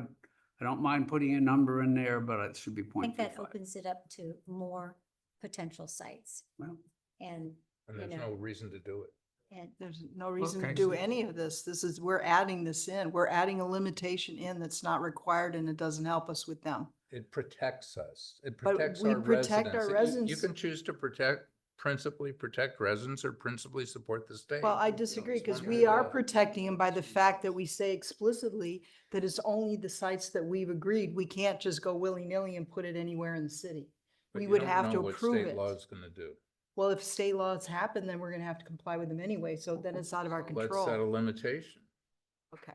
don't mind putting a number in there, but it should be I think that 0.35. opens it up to more potential sites. Well, And, And you there's know, no reason to do it. and There's no reason to Okay. do any of this. We're adding this in. We're adding a limitation in that's not required, and it doesn't help us with them. It protects us. It But protects we our protect our residents. You residents. can choose to principally protect residents or principally support the state. Well, I You know, disagree, it's because one or we the are other. protecting them by the fact that we say explicitly that it's only the sites that we've agreed. We can't just go willy-nilly and put it anywhere in the city. But We you would don't have know to what approve state it. law is gonna do. Well, if state laws happen, then we're gonna have to comply with them anyway, so then it's out of our Let's set a control. limitation. Okay.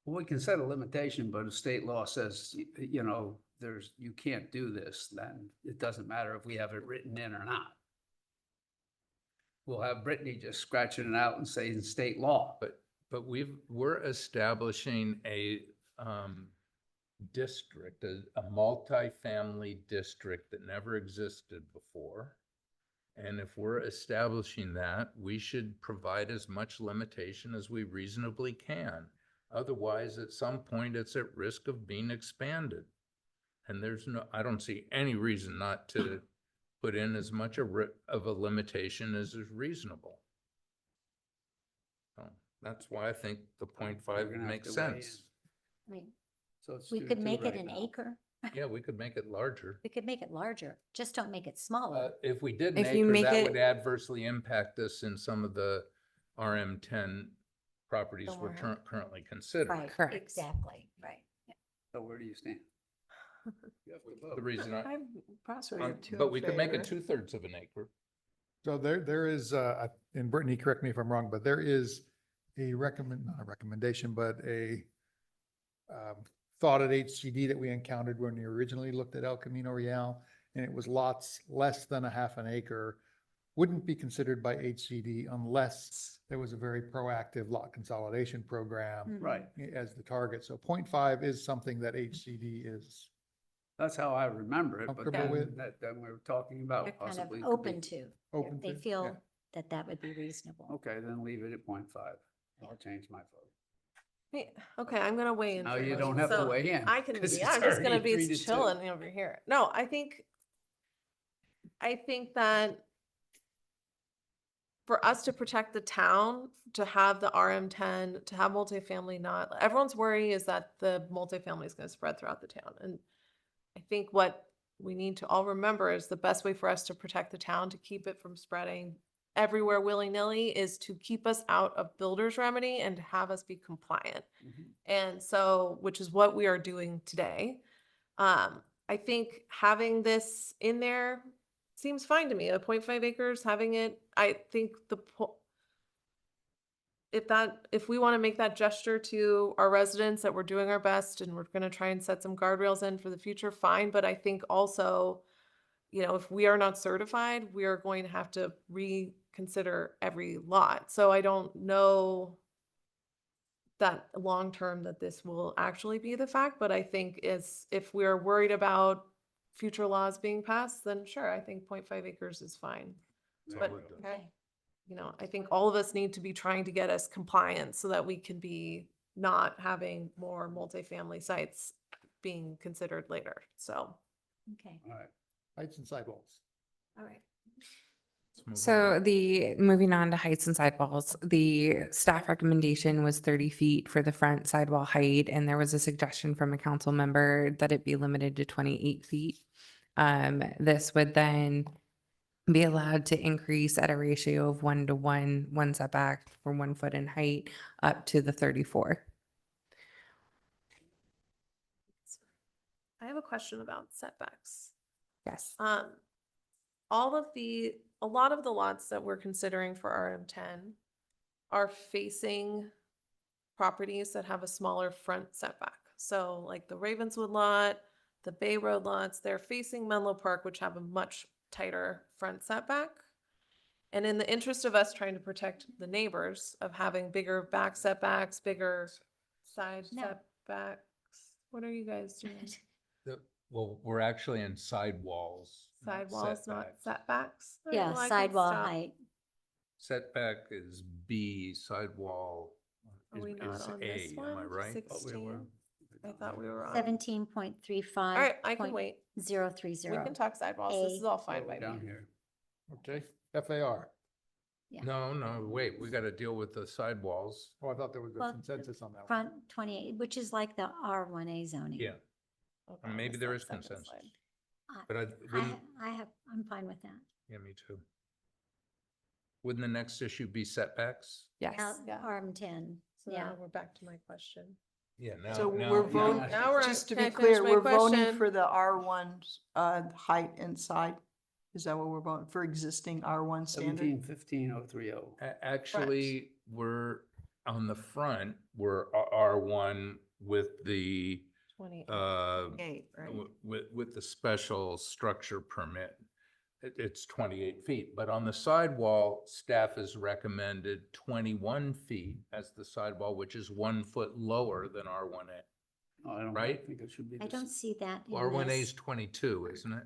well, we can set a limitation, but if state law says, you can't do this, then it doesn't matter if we have it written in or not. We'll have Brittany just scratching it out and saying state law. But we're establishing a district, a multifamily district that never existed before. And if we're establishing that, we should provide as much limitation as we reasonably can. Otherwise, at some point, it's at risk of being expanded. And I don't see any reason not to put in as much of a limitation as is reasonable. So that's why I think the 0.5 gonna have makes to weigh in. sense. I mean, So let's we do could 2 make it right an now. acre. Yeah, we could make it larger. We could make it larger. Just don't make it smaller. If we did an If you acre, make that it- would adversely impact us in some of the RM10 properties Don't we're worry. currently considering. Right, Correct. exactly, right. So where do you stand? You have to vote. The reason I'm So we have 2 but in we could make it favor. 2/3 of an acre. So there is, and Brittany, correct me if I'm wrong, but there is a not a recommendation, but a thought at HCD that we encountered when we originally looked at El Camino Real, and it was lots less than a half an acre wouldn't be considered by HCD unless there was a very proactive lot consolidation program Right. as the target. So 0.5 is something that HCD is. That's how I remember it, but Comfortable with? then we were talking about They're kind of possibly. it could be- open to. Open They to, feel yeah. that would be reasonable. Okay, then leave it at 0.5. I'll change my vote. Hey, okay, I'm gonna weigh in. Now for you this. don't have to So weigh in, I can, 'cause yeah, it's I'm just gonna already be 3-2. chilling over here. No, I think that for us to protect the town, to have the RM10, to have multifamily not, everyone's worry is that the multifamily is gonna spread throughout the town. And I think what we need to all remember is the best way for us to protect the town, to keep it from spreading everywhere willy-nilly, is to keep us out of builder's remedy and to have us be compliant. And so, which is what we are doing today. I think having this in there seems fine to me. A 0.5 acres, having it, I think if we want to make that gesture to our residents that we're doing our best and we're going to try and set some guardrails in for the future, fine. But I think also, you know, if we are not certified, we are going to have to reconsider every lot. So I don't know that long-term that this will actually be the fact, but I think if we're worried about future laws being passed, then sure, I think 0.5 acres is fine. But, you know, I think all of us need to be trying to get us compliant so that we can be not having more multifamily sites being considered later. So. Okay, All right. Heights and sidewalks. all right. So moving on to heights and sidewalls, the staff recommendation was 30 feet for the front sidewall height, and there was a suggestion from a council member that it be limited to 28 feet. This would then be allowed to increase at a ratio of 1 to 1, one setback for 1 foot in height up to the 34. I have a question about setbacks. Yes. A lot of the lots that we're considering for RM10 are facing properties that have a smaller front setback. So like the Ravenswood lot, the Bay Road lots, they're facing Menlo Park, which have a much tighter front setback. And in the interest of us trying to protect the neighbors of having bigger back setbacks, bigger side setbacks, what are you guys doing? Well, we're actually in sidewalls. Sidewalls, not setbacks. setbacks? All right, Yeah, well, I can sidewall stop. height. Setback is B, sidewall Are we not is on this A, one? am I right? 16? I thought we were on. 17.35. All right, I can wait. 030. We can talk sidewalls. This is all fine by Down me. here. Okay, FAR. Yeah. No, wait, we got to deal with the sidewalls. Oh, I thought there was a Well, consensus on that one. Front 28, which is like the R1A zoning. Yeah, Okay, and I maybe missed there that is second consensus. slide. But I'm fine with that. yeah, me too. Wouldn't the next issue be setbacks? Now, Yes. Yeah. RM10, So yeah. now we're back to my question. Yeah, now. So now- we're now- voting, Now we're just to can be I finish clear, my we're voting question? for the R1 height and side. Is that what we're voting for, existing R1 standard? 1715-030. Actually, we're on the front, we're R1 with the 28, right? with the special structure permit. It's 28 feet, but on the sidewall, staff has recommended 21 feet as the sidewall, which is 1 foot lower than R1A. No, I don't Right? think it should be. I the don't s- see that in R1A this. is 22, isn't it?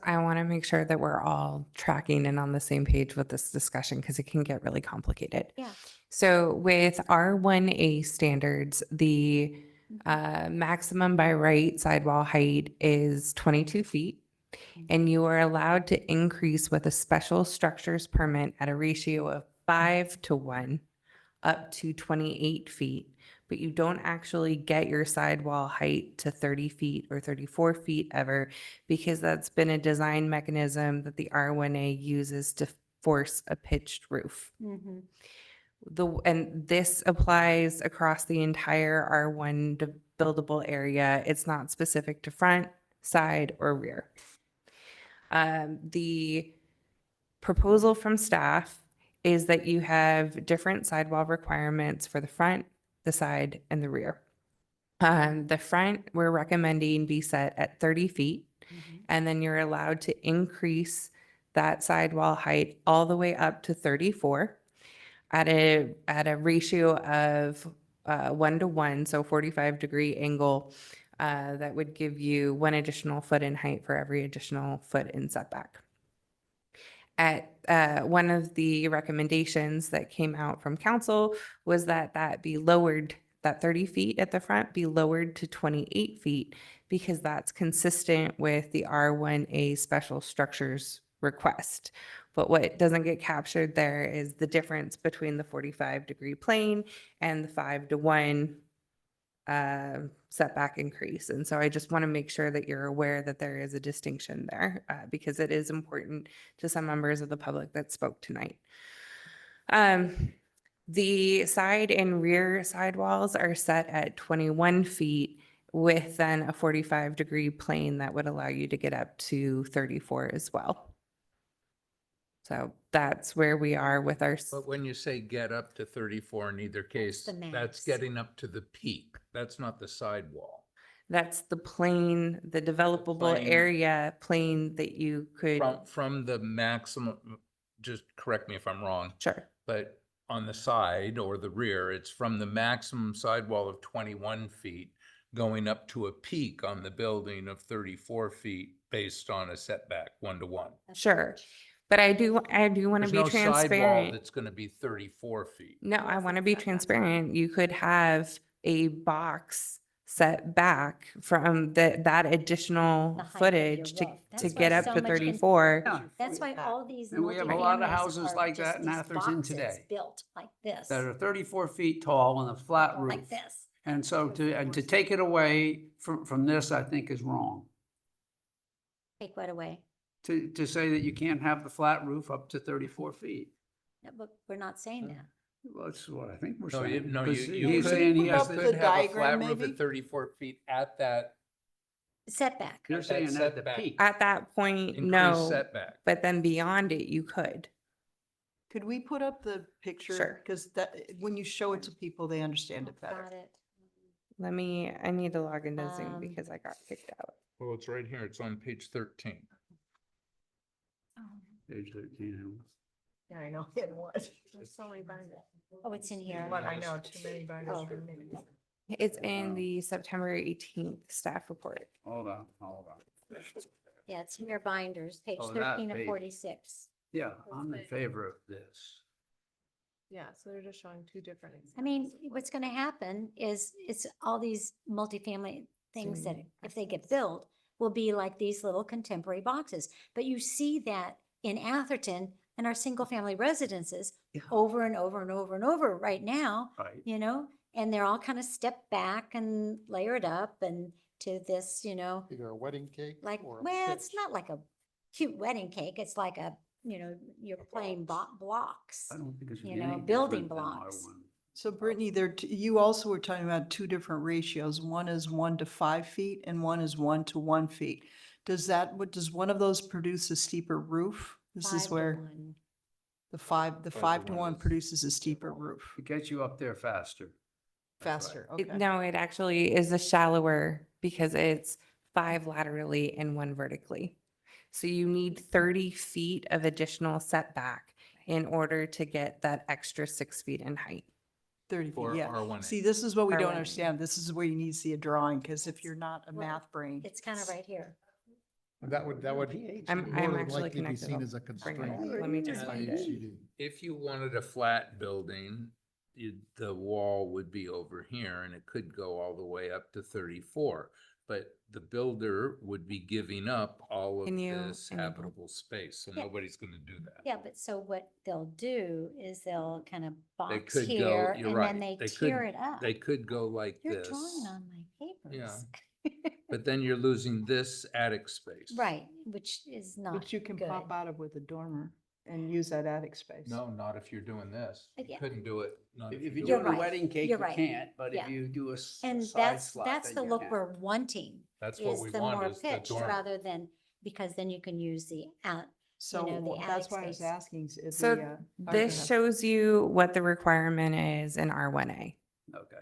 I want to make sure that we're all tracking and on the same page with this discussion because it can get really complicated. Yeah. So with R1A standards, the maximum by right sidewall height is 22 feet. And you are allowed to increase with a special structures permit at a ratio of 5 to 1 up to 28 feet. But you don't actually get your sidewall height to 30 feet or 34 feet ever because that's been a design mechanism that the R1A uses to force a pitched roof. Mhm. And this applies across the entire R1 buildable area. It's not specific to front, side, or rear. The proposal from staff is that you have different sidewall requirements for the front, the side, and the rear. The front, we're recommending be set at 30 feet, and then you're allowed to increase that sidewall height all the way up to 34 at a ratio of 1 to 1, so 45-degree angle. That would give you 1 additional foot in height for every additional foot in setback. At one of the recommendations that came out from council was that be lowered, that 30 feet at the front be lowered to 28 feet because that's consistent with the R1A special structures request. But what doesn't get captured there is the difference between the 45-degree plane and the 5 to 1 setback increase. And so I just want to make sure that you're aware that there is a distinction there because it is important to some members of the public that spoke tonight. The side and rear sidewalls are set at 21 feet with then a 45-degree plane that would allow you to get up to 34 as well. So that's where we are with our, But when you say get up to 34 in either case, the max. that's getting up to the peak. That's not the sidewall. that's the plane, the developable plane. area plane that you could, From the maximum, just correct me if I'm wrong, sure. but on the side or the rear, it's from the maximum sidewall of 21 feet going up to a peak on the building of 34 feet based on a setback 1-to-1. Sure. But I do want to There's be no sidewall transparent. that's going to be 34 feet. No, I want to be transparent. You could have a box set back from that additional The height of your footage roof. to That's get why up so to much in- 34. Yeah. That's why all these And we have a lot of multifamilies houses are like just that in these Atherton boxes today built like this. that are 34 feet tall and a flat roof. Like this. And so to take it away from this, I think is wrong. Take what away? To say that you can't have the flat roof up to 34 feet. No, but we're not saying that. Well, that's what I think we're No, saying. no, because you he's could- saying he you has Put to. up could the have a diagram, flat roof maybe? at 34 feet at that Setback. You're that saying at the setback. peak. At that point, increased no, setback. but then beyond it, you could. Could we put up the picture? Sure. Because that, when you show it to people, they understand it better. Got it. I need to log into Zoom Um, because I got kicked out. Well, it's right here. It's on page 13. Page 13. Yeah, I know. It was. Oh, it's in here. But I know, too many binders Oh. for me. It's in the September 18th staff report. Hold on. Yeah, it's in your binders, page Oh, that 13 of page. 46. Yeah, I'm in favor of this. Yeah, so they're just showing two different examples. I mean, what's going to happen is it's all these multifamily things that if they get built will be like these little contemporary boxes. But you see that in Atherton and our single family residences over and over and over and over right now, Right. you know, and they're all kind of stepped back and layered up and to this, you know, Either a wedding cake like, or a well, it's pitch. not like a cute wedding cake. It's like a, you know, you're playing blocks, I don't think it should you be know, any building different than blocks. R1. So Brittany, you also were talking about two different ratios. One is 1 to 5 feet and one is 1 to 1 feet. Does one of those produce a steeper roof? This 5 is to where 1. the 5 to 1 produces a steeper roof. It gets you up there faster. That's right. Faster, okay. No, it actually is a shallower because it's 5 laterally and 1 vertically. So you need 30 feet of additional setback in order to get that extra 6 feet in height. 30 feet, For yeah. R1A. See, this is what we don't R1A. understand. This is where you need to see a drawing, because if you're not a Well, math brain. It's kind of right here. That would I'm more than actually likely be connected. seen I'll as a bring it constraint. up. Let me just by find it. HCD. If you wanted a flat building, the wall would be over here and it could go all the way up to 34. But the builder would be giving up all of Can you this enable? habitable space, so Yeah. nobody's gonna do that. Yeah, but so what they'll do is they'll kind of They box could go, here you're and right. then they They tear could- it up. They could go like You're this. drawing on my papers. But then you're losing this attic space. Right, which is not Which you can good. pop out of with a dormer and use that attic space. No, not if you're doing this. You Yeah. couldn't do it. Not If if you're you do doing it. a right. wedding cake, You're you right. can't, but Yeah. if you do a And side that's slot, the then you look can. we're wanting. That's what is we the want more is the pitched dormer. rather than, because then you can use the So know, the that's attic why I was space. asking. Is So the, this shows you what the requirement is in R1A. Okay.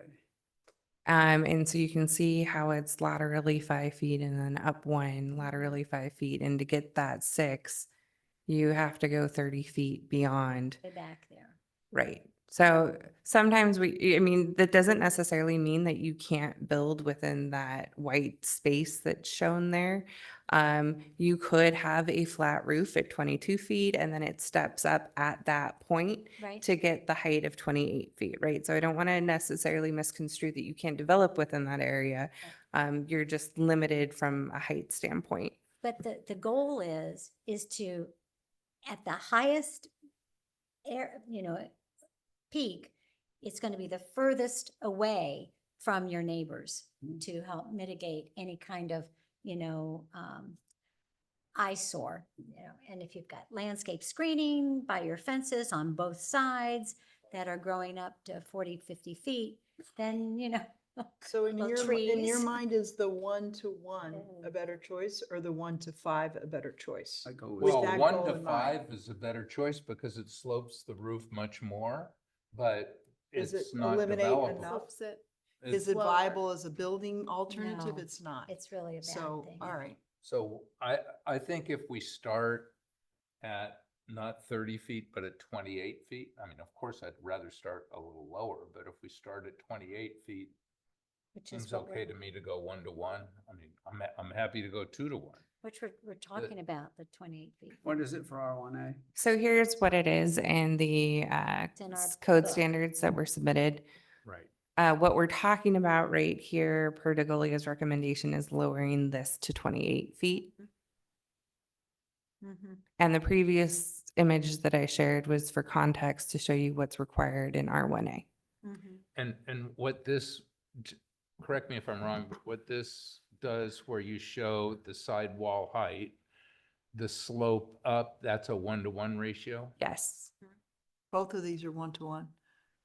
And so you can see how it's laterally 5 feet and then up 1, laterally 5 feet. And to get that 6, you have to go 30 feet beyond. way back there. Right. So sometimes I mean, that doesn't necessarily mean that you can't build within that white space that's shown there. You could have a flat roof at 22 feet and then it steps up at that point Right. to get the height of 28 feet, right? So I don't want to necessarily misconstrue that you can't develop within that area. You're just limited from a height standpoint. But the goal is to, at the highest peak, it's going to be the furthest away from your neighbors to help mitigate any kind of, eyesore, and if you've got landscape screening by your fences on both sides that are growing up to 40, 50 feet, then, So in Well, your, in your trees. mind, is the 1-to-1 a better choice or the 1-to-5 a better choice? I go with With Well, that 1 goal to in mind. 5 is a better choice because it slopes the roof much more, but Does it it's not eliminate developable. enough? Flips it. Is it lower. viable as a building alternative? No, It's not. It's really a bad So, thing. all right. So I think if we start at not 30 feet, but at 28 feet, I mean, of course, I'd rather start a little lower, but if we start at 28 feet, Which is seems what okay we're, to me to go 1-to-1. I mean, I'm happy to go 2-to-1. which we're talking about, the 28 feet. What is it for R1A? So here's what it is in the in our code book. standards that were submitted. Right. What we're talking about right here per DeGolia's recommendation is lowering this to 28 feet. Mhm. And the previous image that I shared was for context to show you what's required in R1A. And what this, correct me if I'm wrong, but what this does where you show the sidewall height, the slope up, that's a 1-to-1 ratio? Yes, Both of these are 1-to-1.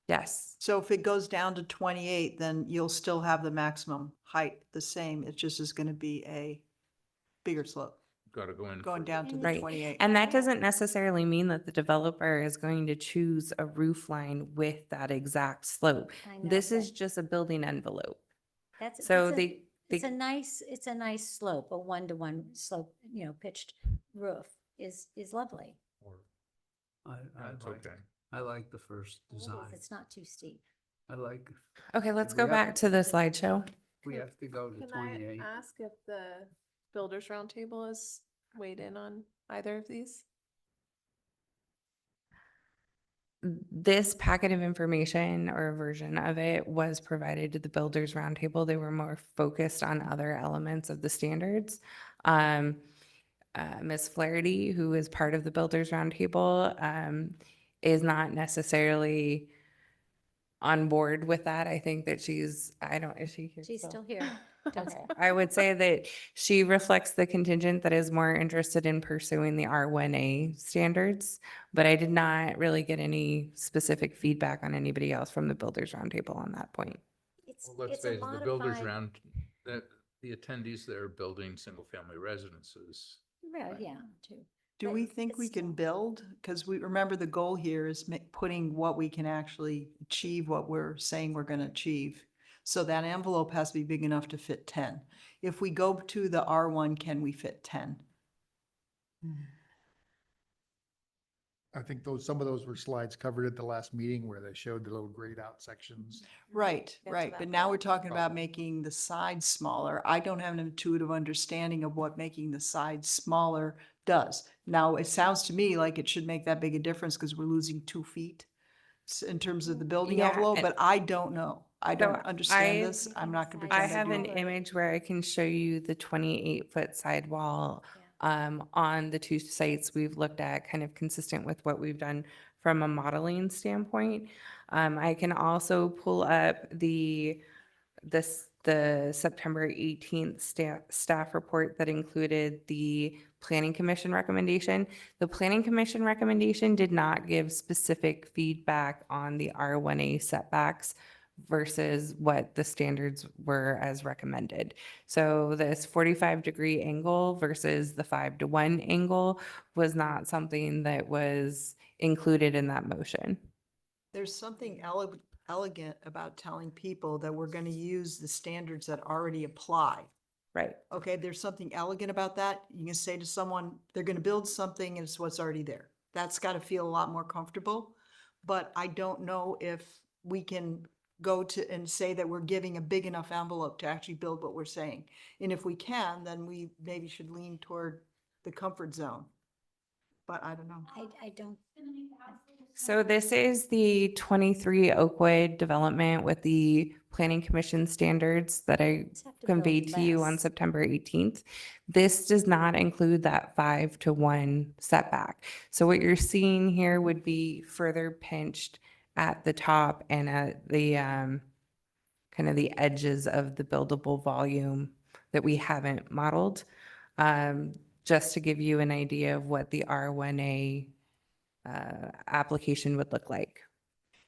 yes. So if it goes down to 28, then you'll still have the maximum height the same. It just is going to be a bigger slope Got to go in. going further. down to the Right. 28. And that doesn't necessarily mean that the developer is going to choose a roof line with that exact slope. I know, This is but just a building envelope. That's, So it's a, they, it's a nice slope, a 1-to-1 slope, pitched roof is lovely. That's okay. I like the first It is, design. It's not too steep. I like, okay, let's We go have- back to the slideshow. we have to go to Can 28. I ask if the Builders Roundtable has weighed in on either of these? This packet of information or a version of it was provided to the Builders Roundtable. They were more focused on other elements of the standards. Ms. Flaherty, who is part of the Builders Roundtable, is not necessarily on board with that. I think that is she here? She's still here. Don't- Okay. I would say that she reflects the contingent that is more interested in pursuing the R1A standards, but I did not really get any specific feedback on anybody else from the Builders Roundtable on that point. It's, Well, let's it's a face it, the builders modified, round, the attendees there are building single-family residences. well, yeah, too. Do But we think it's we can small. build? Because we, remember the goal here is putting what we can actually achieve, what we're saying we're going to achieve. So that envelope has to be big enough to fit 10. If we go to the R1, can we fit 10? I think some of those were slides covered at the last meeting where they showed the little grayed out sections. Right, Get to right. that But now we're point. talking about making the sides smaller. I don't have an intuitive understanding of what making the sides smaller does. Now, it sounds to me like it should make that big a difference because we're losing 2 feet in terms of the building Yeah, envelope, and- but I don't know. I So don't understand I- this. I'm not gonna I pretend have I an do. image where I can show you the 28-foot sidewall on the two sites we've looked at, kind of consistent with what we've done from a modeling standpoint. I can also pull up the September 18th staff report that included the Planning Commission recommendation. The Planning Commission recommendation did not give specific feedback on the R1A setbacks versus what the standards were as recommended. So this 45-degree angle versus the 5-to-1 angle was not something that was included in that motion. There's something elegant about telling people that we're gonna use the standards that already apply. Right. Okay, there's something elegant about that. You can say to someone, they're gonna build something and it's what's already there. That's gotta feel a lot more comfortable. But I don't know if we can go to and say that we're giving a big enough envelope to actually build what we're saying. And if we can, then we maybe should lean toward the comfort zone. But I don't know. I don't. So this is the 23 Oakwood development with the Planning Commission standards that I Just have to build conveyed to you on less. September 18th. This does not include that 5-to-1 setback. So what you're seeing here would be further pinched at the top and at the kind of the edges of the buildable volume that we haven't modeled. Just to give you an idea of what the R1A application would look like.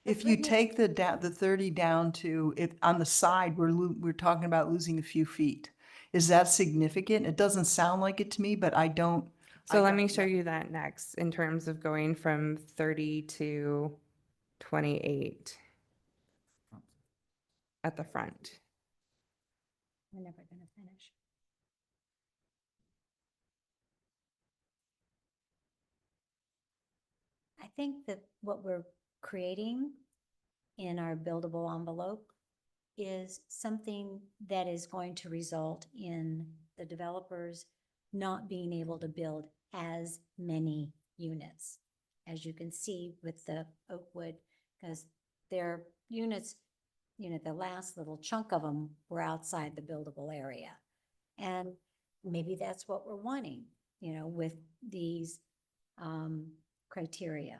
If you Brittany- take the 30 down to, if, on the side, we're talking about losing a few feet. Is that significant? It doesn't sound like it to me, but I don't. So I let don't me show know. you that next in terms of going from 30 to 28 at the front. We're never going to finish. I think that what we're creating in our buildable envelope is something that is going to result in the developers not being able to build as many units. As you can see with the Oakwood, because their units, the last little chunk of them were outside the buildable area. And maybe that's what we're wanting, with these criteria.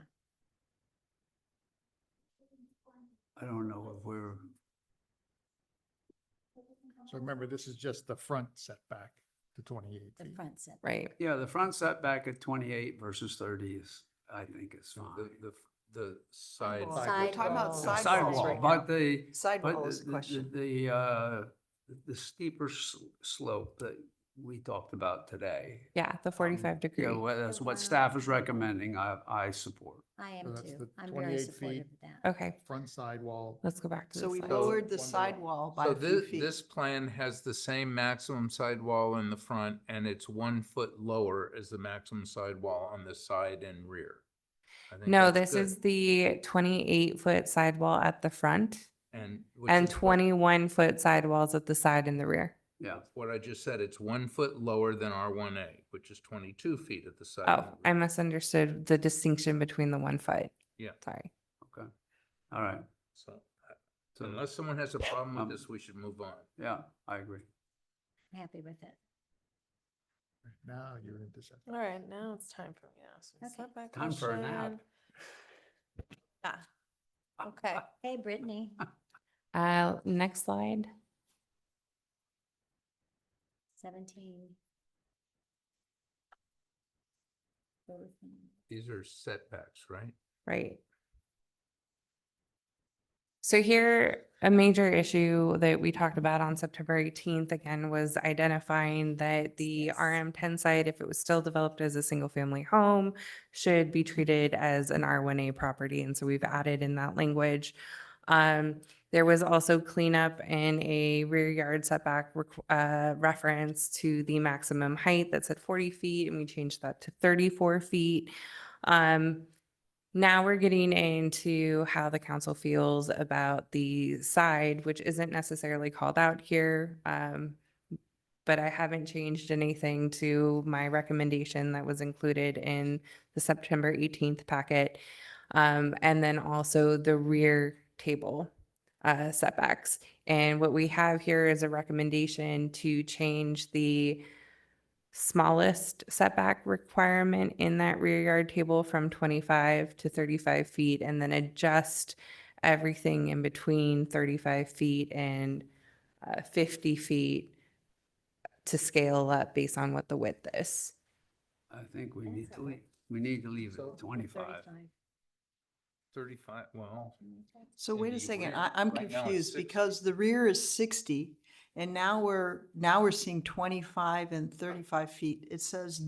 I don't know if we're, So remember, this is just the front setback to 28 The feet. front set. Right. yeah, the front setback at 28 versus 30 is, I think is fine. The side. We're talking about The sidewalls sidewall, right now. but the, Sidewall but is the question. the steeper slope that we talked about today. Yeah, the 45 degree. Yeah, well, that's what staff is recommending. I support. I So am that's too. the I'm very 28 supportive feet. of that. Okay, Front sidewall. let's go back to So the we side. lowered the One below. sidewall by So a few this, feet. this plan has the same maximum sidewall in the front and it's 1 foot lower as the maximum sidewall on the side and rear. I think No, that's this is good. the 28-foot sidewall at the front And which and is what- 21-foot sidewalls at the side and the rear. Yeah. What I just said, it's 1 foot lower than R1A, which is 22 feet at the side. and Oh, the I rear. misunderstood the distinction between the 1 foot. Yeah, Sorry. Okay. All right. so So, unless someone has a problem with this, we should move on. yeah, I agree. I'm happy with it. Now you're into setback. All right, now it's time for me to ask a Okay. setback Time for a nap. question. Yeah. Okay. Hey, Brittany. Next slide. 17. These are setbacks, right? Right. So here, a major issue that we talked about on September 18th again was identifying that the RM10 site, if it was still developed as a single family home, should be treated as an R1A property. And so we've added in that language. There was also cleanup in a rear yard setback reference to the maximum height that said 40 feet, and we changed that to 34 feet. Now we're getting into how the council feels about the side, which isn't necessarily called out here. But I haven't changed anything to my recommendation that was included in the September 18th packet. And then also the rear table setbacks. And what we have here is a recommendation to change the smallest setback requirement in that rear yard table from 25 to 35 feet, and then adjust everything in between 35 feet and 50 feet to scale up based on what the width is. I think we need to leave it at 25. 35, well. So wait a the second, rear- I'm right now it's confused 60. because the rear is 60 and now we're seeing 25 and 35 feet. It says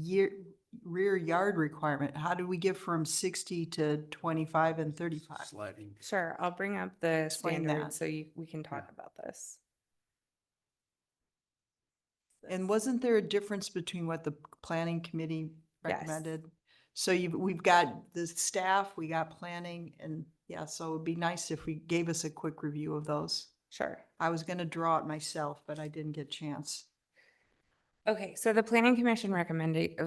rear yard requirement. How do we get from 60 to 25 and 35? Sliding. Sure, I'll bring up the Explain standards that. so we can talk about this. And wasn't there a difference between what the planning committee Yes. recommended? So we've got the staff, we got planning, and yeah, so it'd be nice if we gave us a quick review of those. Sure. I was gonna draw it myself, but I didn't get a chance. Okay, so the planning commission recommended,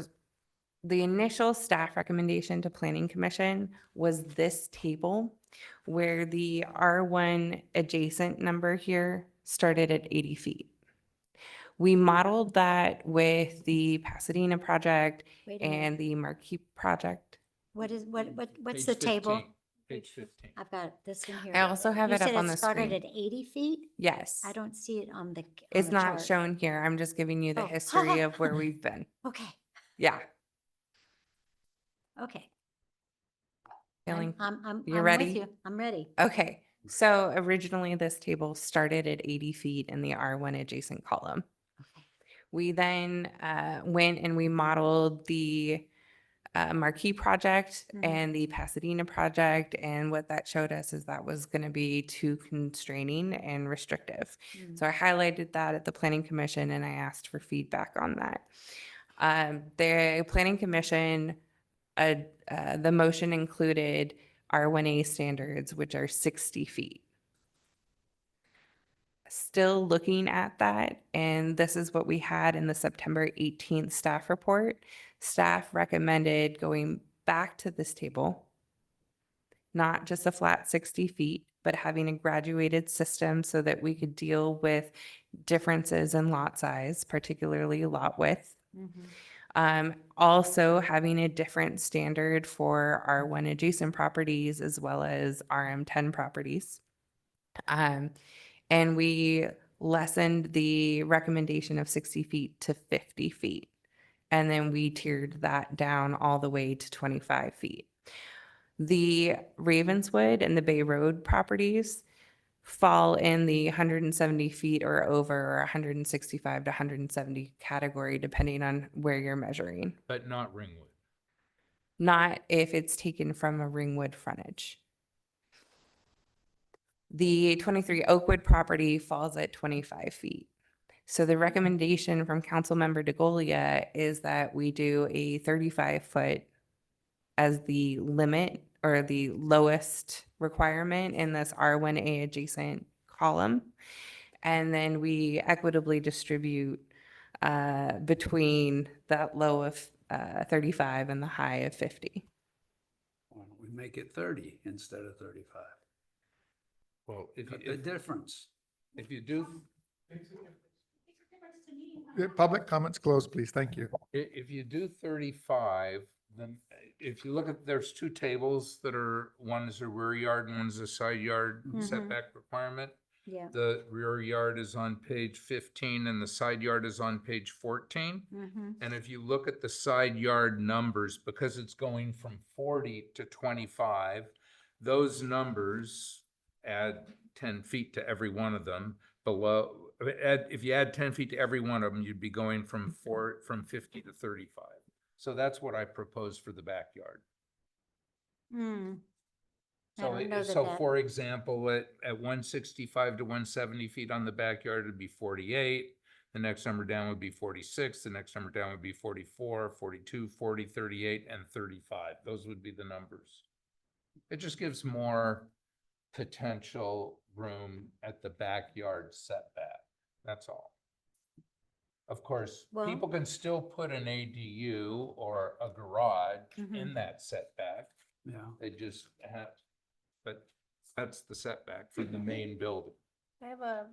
the initial staff recommendation to planning commission was this table where the R1 adjacent number here started at 80 feet. We modeled that with the Pasadena project Wait a minute. and the Marquee project. What's Page the table? 15, Page 15. I've got this one here. I also have You it up said on the started screen. at 80 feet? Yes. I don't see it on the It's not chart. shown here. I'm just giving you the Oh. history of where we've been. Okay, Yeah. okay. feeling? I'm You're with ready? you. I'm ready. Okay, so originally this table started at 80 feet in the R1 adjacent column. We then went and we modeled the Marquee project and the Pasadena project. And what that showed us is that was going to be too constraining and restrictive. So I highlighted that at the Planning Commission and I asked for feedback on that. The Planning Commission, the motion included R1A standards, which are 60 feet. Still looking at that, and this is what we had in the September 18th staff report. Staff recommended going back to this table, not just a flat 60 feet, but having a graduated system so that we could deal with differences in lot size, particularly lot width. Also having a different standard for R1 adjacent properties as well as RM10 properties. And we lessened the recommendation of 60 feet to 50 feet. And then we tiered that down all the way to 25 feet. The Ravenswood and the Bay Road properties fall in the 170 feet or over, or 165 to 170 category, depending on where you're measuring. But not Ringwood. Not if it's taken from a Ringwood frontage. The 23 Oakwood property falls at 25 feet. So the recommendation from Councilmember DeGolia is that we do a 35-foot as the limit or the lowest requirement in this R1A adjacent column. And then we equitably distribute between that low of 35 and the high of 50. Why don't we make it 30 instead of 35? Well, The difference. if you do, Public comments closed, please. Thank you. if you do 35, then if you look at, there's two tables that are, one is a rear yard and one's a side yard setback requirement. Yeah. The rear yard is on page 15 and the side yard is on page 14. And if you look at the side yard numbers, because it's going from 40 to 25, those numbers add 10 feet to every one of them. Below, if you add 10 feet to every one of them, you'd be going from 50 to 35. So that's what I propose for the backyard. So for example, at 165 to 170 feet on the backyard, it'd be 48. The next number down would be 46. The next number down would be 44, 42, 40, 38, and 35. Those would be the numbers. It just gives more potential room at the backyard setback. That's all. Of course, Well- people can still put an ADU or a garage in that setback. Yeah. They just have, but that's the setback for the main building. I have a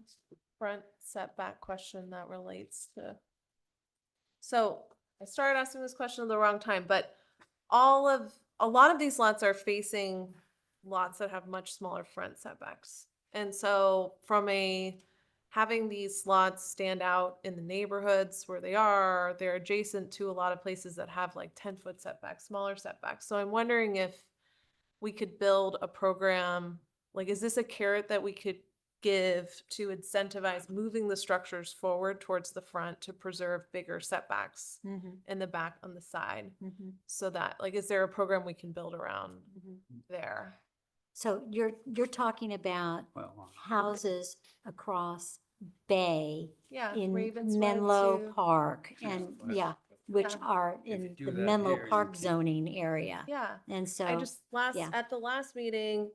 front setback question that relates to. So I started asking this question at the wrong time, but a lot of these lots are facing lots that have much smaller front setbacks. And so having these lots stand out in the neighborhoods where they're adjacent to a lot of places that have like 10-foot setbacks, smaller setbacks. So I'm wondering if we could build a program, like, is this a carrot that we could give to incentivize moving the structures forward towards the front to preserve bigger setbacks in the back on the side? So that, like, is there a program we can build around there? So you're talking about Well, houses across Bay Yeah, in Ravenswood Menlo too. Park and, yeah, which are If in you do the that Menlo here, you Park keep- zoning area. Yeah. And so. I just yeah. at the last meeting,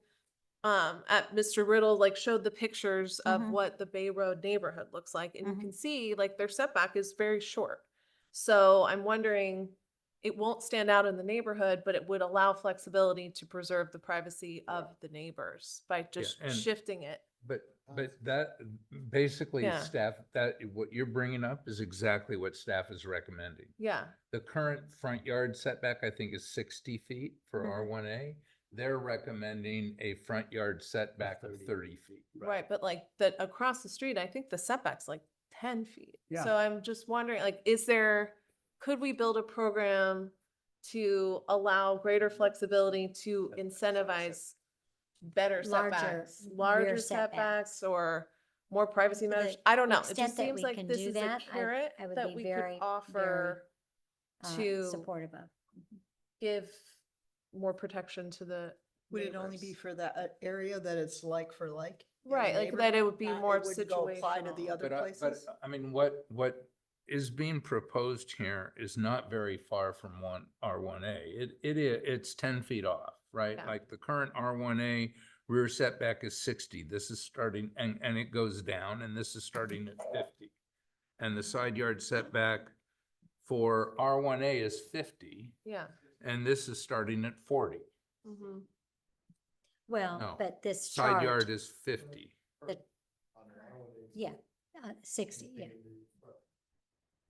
at Mr. Riddle, like, showed the pictures of Mhm. what the Bay Road neighborhood looks like, and you can see like their setback is very short. So I'm wondering, it won't stand out in the neighborhood, but it would allow flexibility to preserve the privacy of the neighbors by just and- shifting it. But that, basically, Yeah. staff, what you're bringing up is exactly what staff is recommending. Yeah. The current front yard setback, I think, is 60 feet for R1A. They're recommending a front yard setback of 30 feet. Right, but like that across the street, I think the setback's like 10 feet. Yeah. So I'm just wondering, like, could we build a program to allow greater flexibility to incentivize better Larger setbacks, rear larger setbacks. setbacks or more privacy To the- measures. I don't the know. It extent just that seems we like can this do is a that, carrot I would that be we very, could offer to supportive of. give more protection to the Would it only be neighbors. for that area that it's like for like? in the Right, like that it would be neighborhood? more It wouldn't go apply to the situational. other But places? I mean, what is being proposed here is not very far from R1A. It's 10 feet off, right? Yeah. Like the current R1A rear setback is 60. This is starting, and it goes down, and this is starting at 50. And the side yard setback for R1A is 50, Yeah. and this is starting at 40. Mhm. Well, No, but this Side yard chart, is 50. yeah, 60, yeah.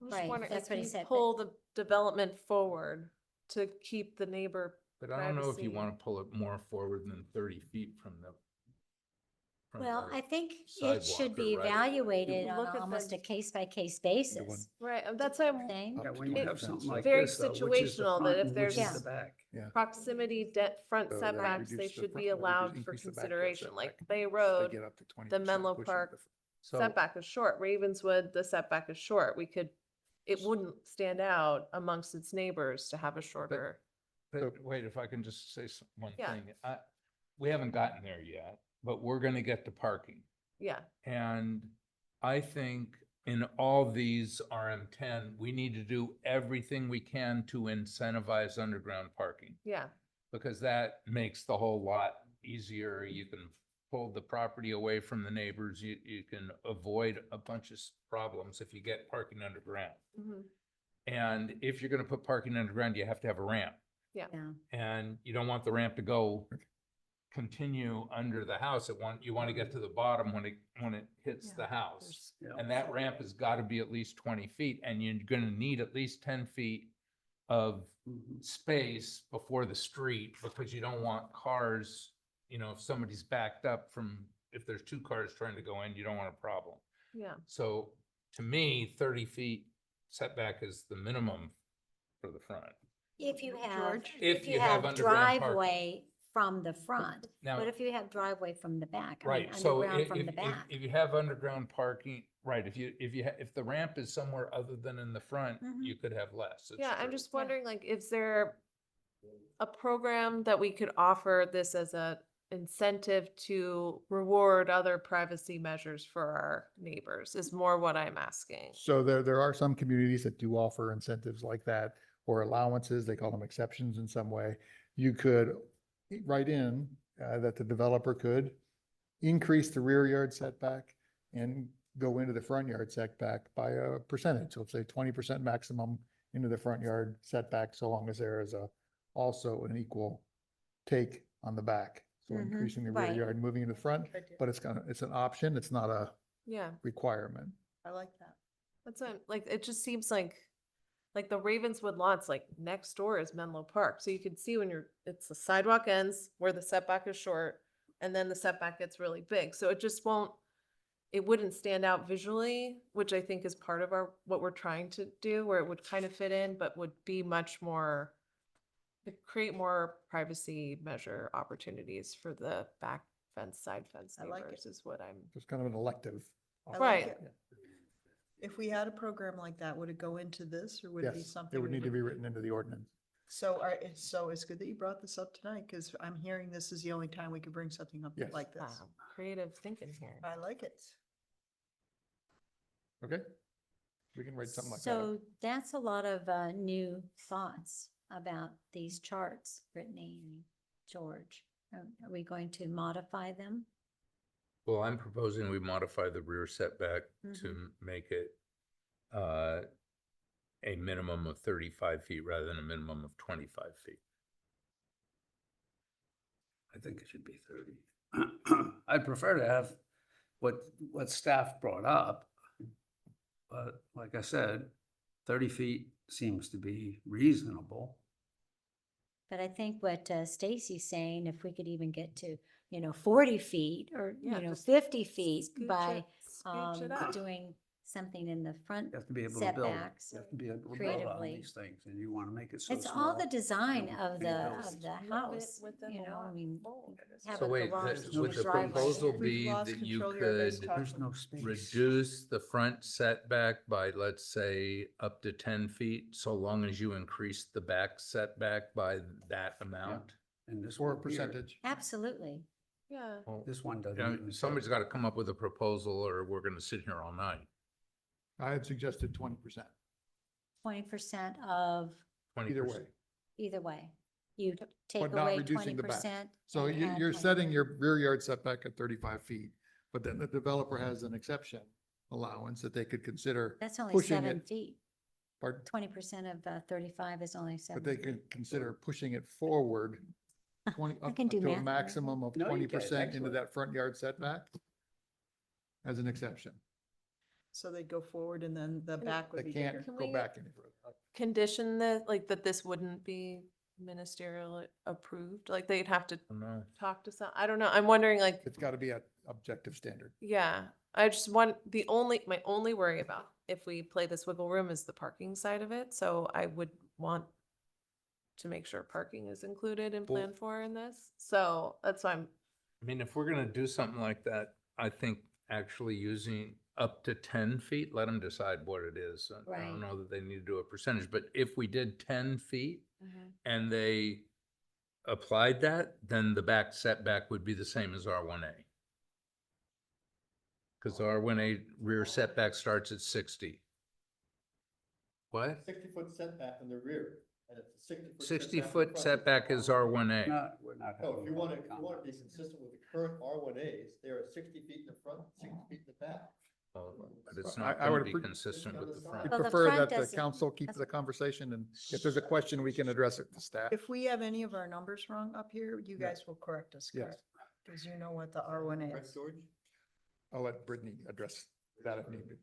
I'm just Right, wondering, that's like, what he you said, but- pull the development forward to keep the neighbor But I don't know if you privacy. want to pull it more forward than 30 feet from the. from Well, the I think it sidewalk should or be right of way. evaluated You on look at almost the- a case-by-case basis. Right, and that's why I'm Thing. Yeah, when you It- have something like very this, though, which is the situational that front if and which is there's- the back. proximity front So that setbacks, they reduce the should front- be that reduce- allowed for increase the backyard consideration, like setback. Bay They Road, get up to 20%, the Menlo pushing Park So- setback is short, Ravenswood, the setback is short, it wouldn't stand out amongst its neighbors to have a shorter. But wait, if I can just say one Yeah. thing, we haven't gotten there yet, but we're gonna get to parking. Yeah, And I think in all these RM10, we need to do everything we can to incentivize underground parking. yeah, Because that makes the whole lot easier. You can pull the property away from the neighbors. You can avoid a bunch of problems if you get parking underground. mhm, And if you're gonna put parking underground, you have to have a ramp. yeah. Yeah. And you don't want the ramp to continue under the house. You want to get to the bottom when it hits the house. Yeah. And that ramp has got to be at least 20 feet, and you're gonna need at least 10 feet of space before the street, because you don't want cars, if somebody's backed up if there's two cars trying to go in, you don't want a problem. Yeah, So to me, 30 feet setback is the minimum for the front. If you have, George? if you have underground parking. driveway from the front, Now- but if you have driveway from the back, I mean, Right, so underground from the back. if you have underground parking, right, if the ramp is somewhere other than in the front, Mhm. you could have less. It's yeah, I'm true. just wondering, like, is there a program that we could offer this as a incentive to reward other privacy measures for our neighbors, is more what I'm asking. So there are some communities that do offer incentives like that or allowances, they call them exceptions in some way. You could write in that the developer could increase the rear yard setback and go into the front yard setback by a percentage. So say 20% maximum into the front yard setback, so long as there is also an equal take on the back. So Mhm, increasing the rear right. yard, moving in the front, but it's an option, it's not a Yeah, requirement. I like that. that's like, it just seems like the Ravenswood lots, like next door is Menlo Park. So you can see it's the sidewalk ends where the setback is short and then the setback gets really big. So it wouldn't stand out visually, which I think is part of what we're trying to do, where it would kind of fit in, but would be much more, create more privacy measure opportunities for the back fence, side fence I like neighbors is what I'm. Just kind of an elective. I like Right. it. If we had a program like that, would it go into this or would it be Yes, something? it would we need to be written into the ordinance. So, so it's good that you brought this up tonight because I'm hearing this is the only time we could bring something up Yes. like this. Wow, creative thinking here. I like it. Okay? We can write something like that. So that's a lot of new thoughts about these charts, Brittany and George. Are we going to modify them? Well, I'm proposing we modify the rear setback to make it a minimum of 35 feet rather than a minimum of 25 feet. I think it should be 30. I'd prefer to have what staff brought up. But like I said, 30 feet seems to be reasonable. But I think what Stacy's saying, if we could even get to, 40 feet or, Yeah, just 50 feet scooch by it up. doing something in the front You have to be able to build. setbacks. You have to be able to build on creatively. these things, and you want to make it so It's all the small. design you of can the, build it. of the Move it house, within you the know, I lot. mean, Oh, have So a wait, garage the- with a would the driveway. proposal We've be lost that you control here, guys. could Talk There's no space. reduce the front setback by, let's say, up to 10 feet, so long as you increase the back setback by that amount? And this For a one here, percentage. Absolutely. Yeah. Well, this one doesn't. you know, even somebody's say- got to come up with a proposal or we're going to sit here all night. I had suggested 20%. 20% of 20%. Either way. either way. You take But not away reducing the back. 20%. So and add you're 20. setting your rear yard setback at 35 feet, but then the developer has an exception allowance that they could consider That's only pushing 7 it. feet. Pardon? 20% of 35 is only 7 But they feet. could consider pushing it forward 20, I up can do to a math. maximum of No, you can't, 20% into actually. that front yard setback as an exception. So they go forward and then the back They would be can't bigger. Can go we- back any further. Condition that, like, that this wouldn't be ministerial approved, like they'd have to No. talk to some, I don't know, I'm wondering, like, It's got to be an objective standard. yeah, I just want, my only worry about if we play this wiggle room is the parking side of it, so I would want to make sure parking is included and Well- planned for in this, so that's why I'm, I mean, if we're going to do something like that, I think actually using up to 10 feet, let them decide what it is. I Right. don't know that they need to do a percentage, but if we did 10 feet Mhm. and they applied that, then the back setback would be the same as R1A. Because the R1A rear setback starts at 60. What? 60-foot setback in the rear, and it's a 60-foot. 60-foot setback is R1A. No, we're not. No, having if you a want to, public if you want to be comment. consistent with the current R1As, they are 60 feet in the front, 60 feet in the back. But it's I- not I going would to be appre- consistent with the We front. Well, the prefer front that the doesn't- council keep that's- the conversation, and if there's a question, we can address it to staff. If we have any of our numbers wrong up here, you Yeah. guys will correct us, Yes. because you know what the R1 Right, is. George? I'll let Brittany address that if needed.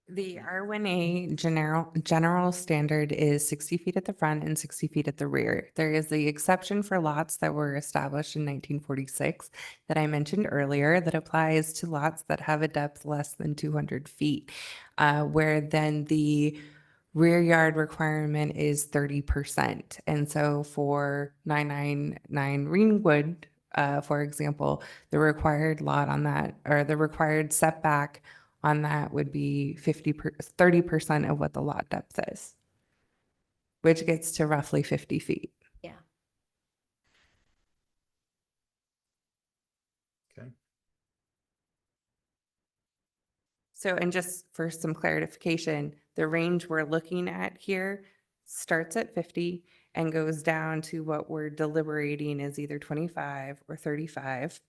The R1A general standard is 60 feet at the front and 60 feet at the rear. There is the exception for lots that were established in 1946 that I mentioned earlier that applies to lots that have a depth less than 200 feet, where then the rear yard requirement is 30%. And so for 999 Greenwood, for example, the required lot on that, or the required setback on that would be 30% of what the lot depth is, which gets to roughly 50 feet. Yeah. Okay. So, and just for some clarification, the range we're looking at here starts at 50 and goes down to what we're deliberating is either 25 or 35.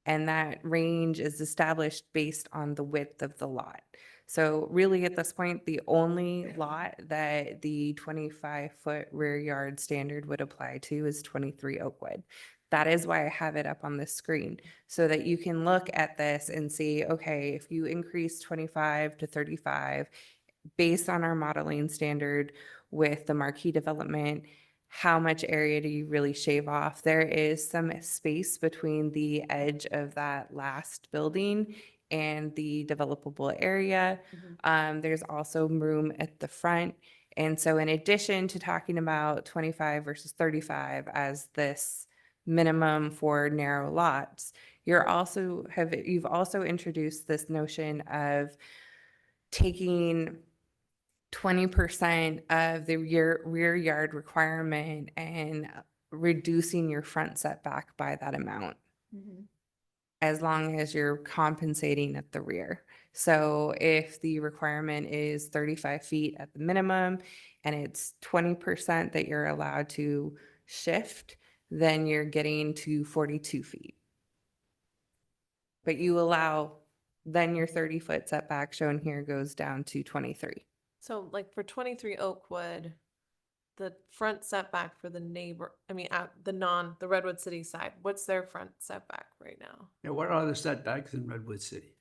And that range is established based on the width of the lot. So really at this point, the only lot that the 25-foot rear yard standard would apply to is 23 Oakwood. That is why I have it up on the screen, so that you can look at this and see, okay, if you increase 25 to 35, based on our modeling standard with the marquee development, how much area do you really shave off? There is some space between the edge of that last building and the developable area. There's also room at the front. And so in addition to talking about 25 versus 35 as this minimum for narrow lots, you've also introduced this notion of taking 20% of the rear yard requirement and reducing your front setback by that amount, as long as you're compensating at the rear. So if the requirement is 35 feet at the minimum and it's 20% that you're allowed to shift, then you're getting to 42 feet. But you allow, then your 30-foot setback shown here goes down to 23. so like for 23 Oakwood, the front setback for the neighbor, the Redwood City side, what's their front setback right now? Yeah, what are the setbacks in Redwood City?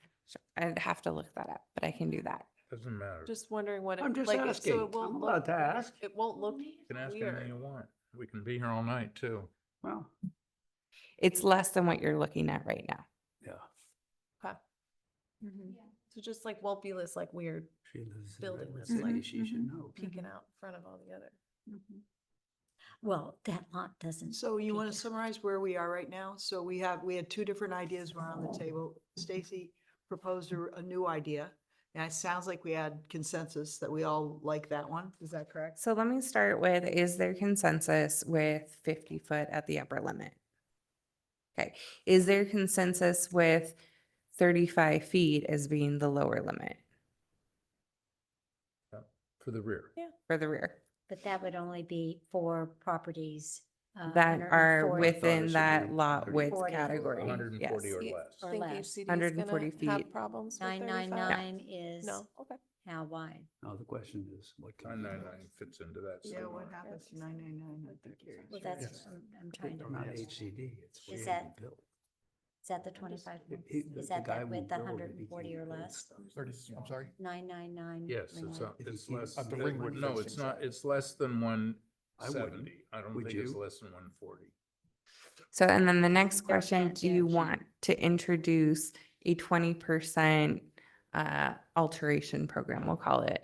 I'd have to look that up, but I can do that. Doesn't matter. Just wondering what it, I'm just like, so asking. it won't I'm look, allowed to ask. it won't look You can ask anything weird. you want. We can be here all night too. Well, It's less than what you're looking at right now. yeah. Okay. So just like won't be this like weird She lives in building Redwood that's City, like she should know. peeking out in front of all the other. Well, that lot doesn't. So you want to peak. summarize where we are right now? So we had two different ideas were on the table. Stacy proposed a new idea. And it sounds like we had consensus that we all like that one. Is that correct? So let me start with, is there consensus with 50 foot at the upper limit? Okay, is there consensus with 35 feet as being the lower limit For the rear. for the rear? But that would only be for properties. That are 140 within should that be lot width 140. category. 140 Yes. or You less. Or think less. HCD is 140 gonna have feet. problems with 35? 999 is No, okay. how wide? Now, the question is, what can? 999 fits into that. Yeah, same what line. happens to 999? Well, that's, I'm trying to. Not HCD, it's Is where that- you build. Is that the 25? The Is guy that that won't with the build it, he 140 or can't build less? stuff. 30, I'm sorry. 999? Yes, it's, If you it's can't- less. At the it- Ringwood No, fencing it's not, side. it's less than wouldn't. 170. I don't Would think it's you? less than 140. So, and then the next They're question, do you advantage. want to introduce a 20% alteration program, we'll call it,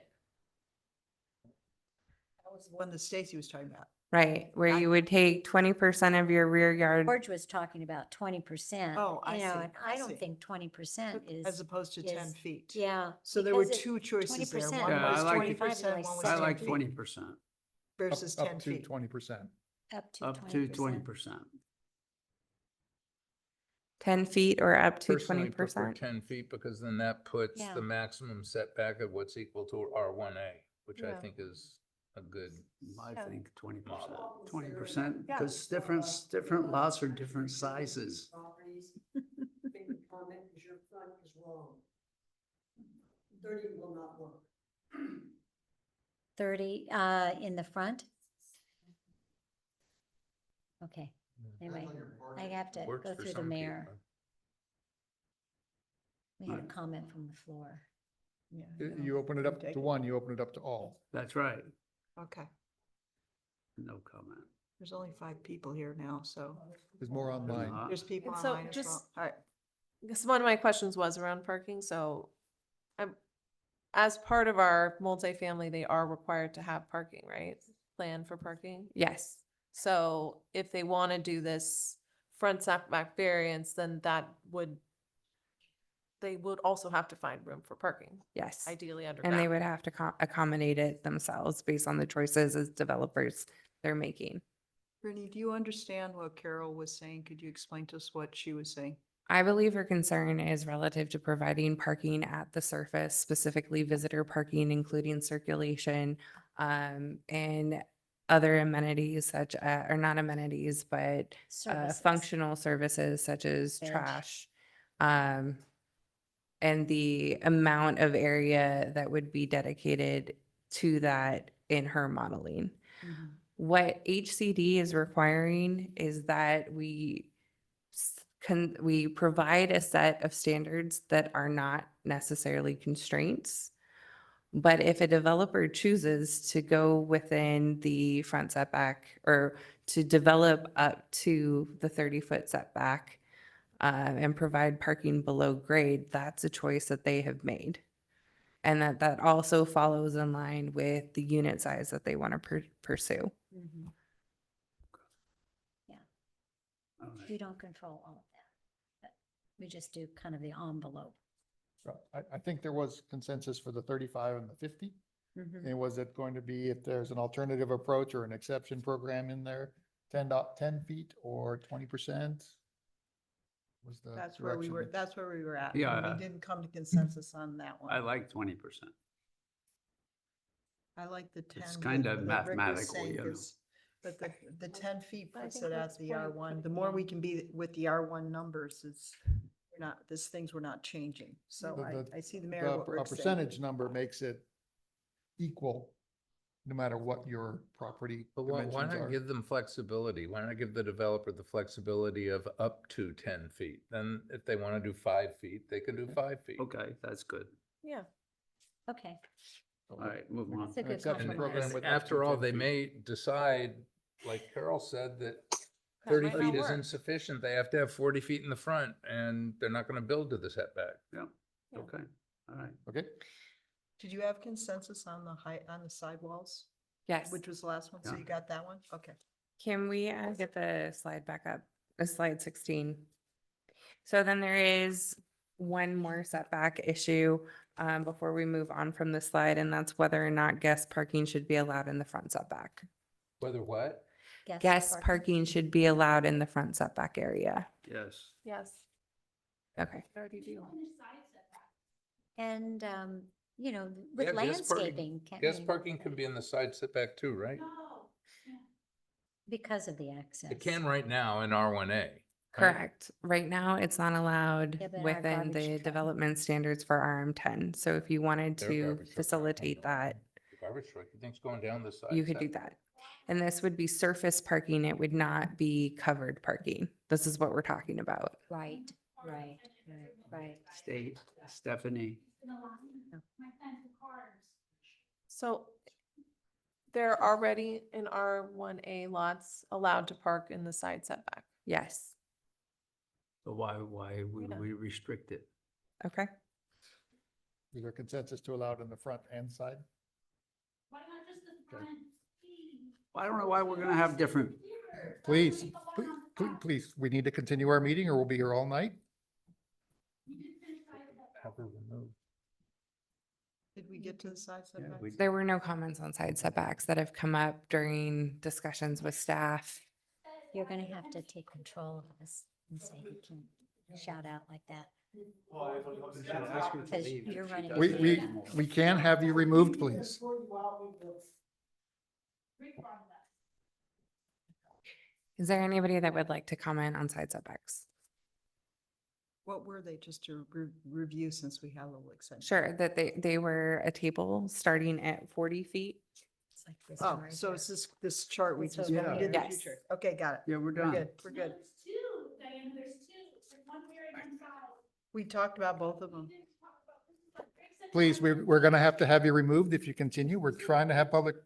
That was the one that Stacy was talking about. right? Where I- you would take 20% of your rear yard. George was talking about 20%. Oh, I you know, see, and I I don't see. think 20% is. As opposed to 10 is- feet. Yeah. So there were because it- two choices there. 20%, One Yeah, I was like it. 20%, one was I 10 like feet 20%, versus Up 10 to feet. 20%. Up to up to 20%. 20%. 10 feet or up to Personally prefer 20%? 10 feet because then that puts Yeah. the maximum setback of what's equal to R1A, which I Yeah. think is a good. I Yeah. think 20%, Model. 20%, Yeah. because different lots are different sizes. Comment is your front is wrong. 30 will not work. 30 in the front? Okay, anyway, I have to Works go for through the some people. mayor. We had a comment from the floor. Yeah, You open it up Take to one, you open it up to all. That's right, Okay, no comment. there's only 5 people here now, so There's more online. there's people And so online as well. just- All right. Because one of my questions was around parking, so as part of our multifamily, they are required to have parking, right? Plan for parking. Yes. So if they want to do this front setback variance, then they would also have to find room for parking, Yes. ideally And they underground. would have to accommodate it themselves based on the choices as developers they're making. Brittany, do you understand what Carol was saying? Could you explain to us what she was saying? I believe her concern is relative to providing parking at the surface, specifically visitor parking, including circulation, and other amenities such, or not amenities, but Services. functional services such as Veg. trash. And the amount of area that would be dedicated to that in her modeling. What HCD is requiring is that we provide a set of standards that are not necessarily constraints. But if a developer chooses to go within the front setback or to develop up to the 30-foot setback and provide parking below grade, that's a choice that they have made. And that also follows in line with the unit size that they want to pursue. Mhm. Yeah, All right. we don't control all of that. But we just do kind of the envelope. So I think there was consensus for the 35 and the 50. Mhm. And was it going to be if there's an alternative approach or an exception program in there, 10 feet or 20%? Was the That's where we direction were, that- that's where we were at. Yeah, and We didn't come to consensus on that one. I like 20%. I like the 10. It's kind of that Rick was mathematical, saying, you know. 'cause- But the 10 feet I puts think it at let's the put R1. it The more we in. can be with the R1 numbers, we're not, things were not changing. So I see the mayor, what A Rick's saying. percentage number makes it equal no matter what your property But why dimensions not are. give them flexibility? Why not give the developer the flexibility of up to 10 feet? Then if they want to do 5 feet, they can do 5 feet. Okay, that's good. Yeah. Okay, All right, move on. That's a An good exception compromise. program And with up after to all, 10 they feet. may decide, like Carol said, that That 30 might not feet is work. insufficient. They have to have 40 feet in the front and they're not going to build to the setback. Yeah, Yeah. okay. All right. Okay? Did you have consensus on the height, on the sidewalls? Yes. Which was the last one? So Yeah. you got that one? Okay. Can we get the slide back up, slide 16? So then there is one more setback issue before we move on from the slide, and that's whether or not guest parking should be allowed in the front setback. Whether what? Guest parking should be allowed in the front setback area. Yes. Yes. Okay. Already do. And, you know, Yeah, with guest parking- landscaping, can't Guest we- parking can be in the side setback too, right? because of the access. It can right now in R1A. right? Correct. Right now, it's not allowed Yeah, but our within garbage the truck- development standards for RM10. So if you wanted Their to garbage trucks aren't facilitate going that, The garbage truck, you think's going down the side? you could do setback? that. And this would be surface parking. It would not be covered parking. This is what we're talking about. Right, right, right. State, Stephanie. So they're already in R1A lots allowed to park in the side setback. Yes. So why would Yeah. we restrict it? Okay. Is there consensus to allow it in the front and side? I don't know why we're gonna have different, Please, please, we need to continue our meeting or we'll be here all night. Have her removed. Did we get to the side setback? There were no comments on side setbacks that have come up during discussions with staff. You're gonna have to take control of this and say you can't shout out like that. Because you're running. We can have you removed, please. Is there anybody that would like to comment on side setbacks? What were they, just to review since we had a little extension? Sure, that they were a table starting at 40 feet. It's like this one Oh, right so here. it's this chart we This just, over when we here. did the Yes. future. Okay, got it. yeah, we're We're done. good, we're good. We talked about both of them. Please, we're going to have you removed if you continue. We're trying to have public.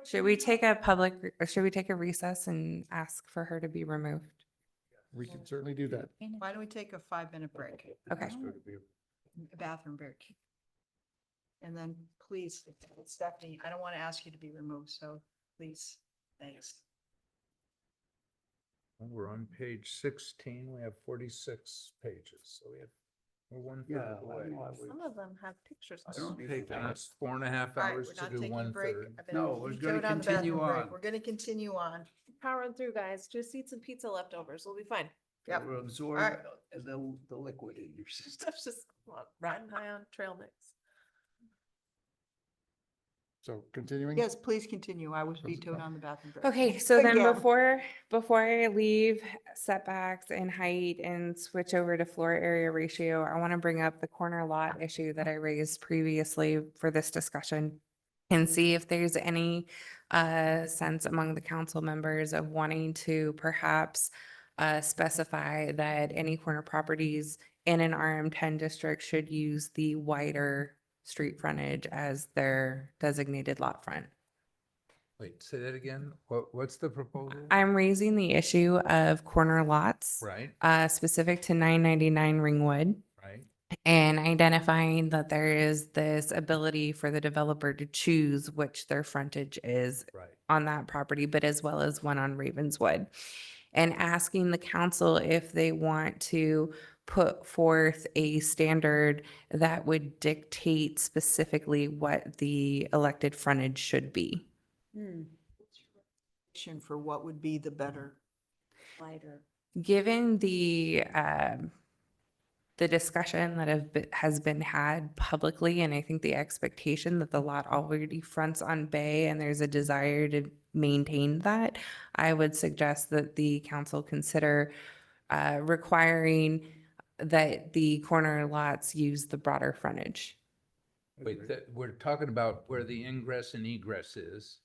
Should we take a recess and ask for her to be removed? We can certainly do that. Why don't we take a 5-minute break? Okay. Ask her to be- A bathroom break. And then please, Stephanie, I don't want to ask you to be removed, so please, thanks. Well, we're on page 16. We have 46 pages, so we're one Yeah, third I don't know away. why we- Some of them have pictures. I don't take And that. that's 4.5 All right, hours we're to not do taking a one break. third. I've been No, we're vetoed gonna on the continue bathroom break. on. We're gonna continue on. Powering through, guys. Just eat some pizza leftovers. We'll be fine. Yep. We'll absorb All right. the liquid in your system. Stuff's just come on, riding high on trail mix. So continuing. Yes, please continue. I was vetoed on the bathroom break. Okay, so then Again. before I leave setbacks and height and switch over to floor area ratio, I want to bring up the corner lot issue that I raised previously for this discussion and see if there's any sense among the council members of wanting to perhaps specify that any corner properties in an RM10 district should use the wider street frontage as their designated lot front. Wait, say that again? What's the proposal? I'm raising the issue of corner lots. Right, Specific to 999 Ringwood, right. and identifying that there is this ability for the developer to choose which their frontage is Right. on that property, but as well as one on Ravenswood. And asking the council if they want to put forth a standard that would dictate specifically what the elected frontage should be. For what would be the better. Wider. Given the discussion that has been had publicly, and I think the expectation that the lot already fronts on Bay and there's a desire to maintain that, I would suggest that the council consider requiring that the corner lots use the broader frontage. Wait, we're talking about where the ingress and egress is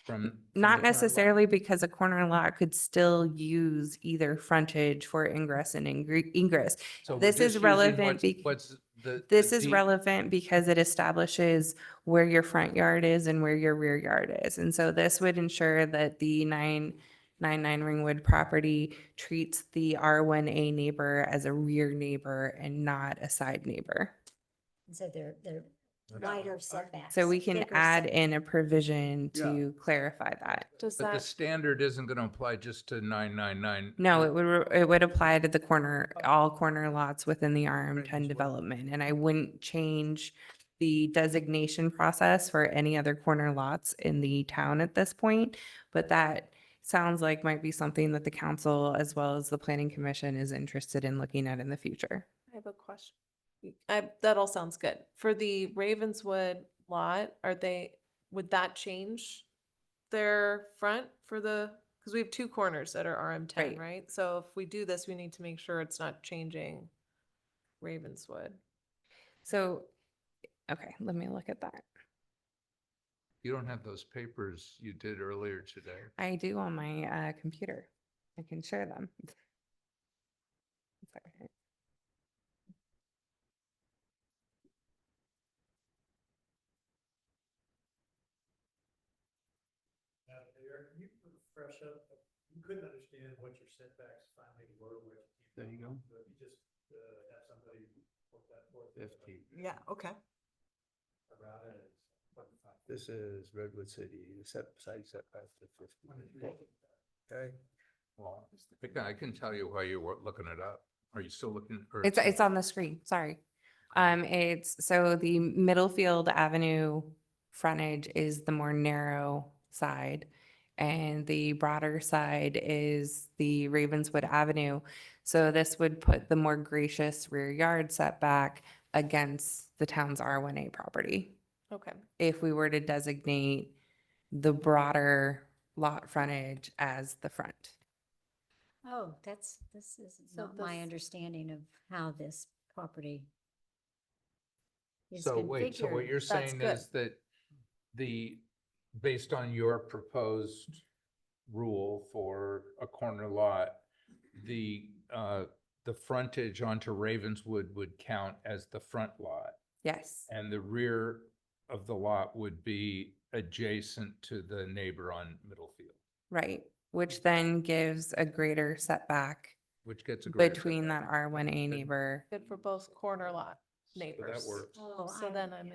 from. Not necessarily, because a corner lot could still use either frontage for ingress and egress. So we're This just is using relevant. what's the. This the is deed- relevant because it establishes where your front yard is and where your rear yard is. And so this would ensure that the 999 Ringwood property treats the R1A neighbor as a rear neighbor and not a side neighbor. So they're wider setbacks. So we can bigger add setbacks. in a provision Yeah. to clarify that. Does But the that, standard isn't going to apply just to 999. No, it would apply to the corner, all corner lots within the RM10 development, and I wouldn't change the designation process for any other corner lots in the town at this point, but that sounds like might be something that the council as well as the planning commission is interested in looking at in the future. I have a question. That all sounds good. For the Ravenswood lot, would that change their front for because we have two corners that are RM10, Right. right? So if we do this, we need to make sure it's not changing Ravenswood. So, okay, let me look at that. You don't have those papers you did earlier today. I do on my computer. I can share them. Sorry. You refresh up, you couldn't understand what your setbacks finally were. There you go. But you just have somebody put that forth. 50. Yeah, okay. Around it. This is Redwood City, side setback to 50. Okay. Well, I can tell you why you were looking it up. Are you still looking? or It's on the screen, sorry. So the Middlefield Avenue frontage is the more narrow side, and the broader side is the Ravenswood Avenue. So this would put the more gracious rear yard setback against the town's R1A property. Okay. If we were to designate the broader lot frontage as the front. Oh, this is So not my this- understanding of how this property is So wait, so what configured. you're That's saying good. is that based on your proposed rule for a corner lot, the frontage onto Ravenswood would count as the front lot, Yes, and the rear of the lot would be adjacent to the neighbor on Middlefield, right, which then gives a greater setback which gets a greater between that setback. R1A neighbor. Good for both corner lot So neighbors. that works. Oh, So then I'm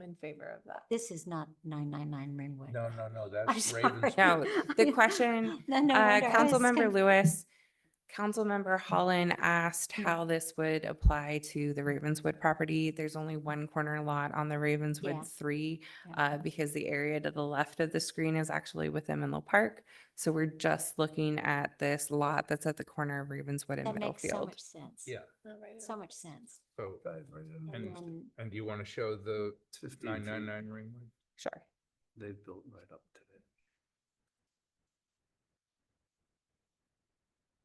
in favor of that. This is not 999 Ringwood. No, I'm that's sorry. Ravenswood. No, the question, No, no wonder I was Councilmember conf- Lewis, Councilmember Holland asked how this would apply to the Ravenswood property. There's only one corner lot on the Yeah. Ravenswood 3, Yeah. because the area to the left of the screen is actually within Menlo Park. So we're just looking at this lot that's at the corner of Ravenswood and That makes so Middlefield. much sense. Yeah, So much sense. so, And and, then, and do you want to show the 15 feet. 999 Ringwood? Sure. They've built right up to it.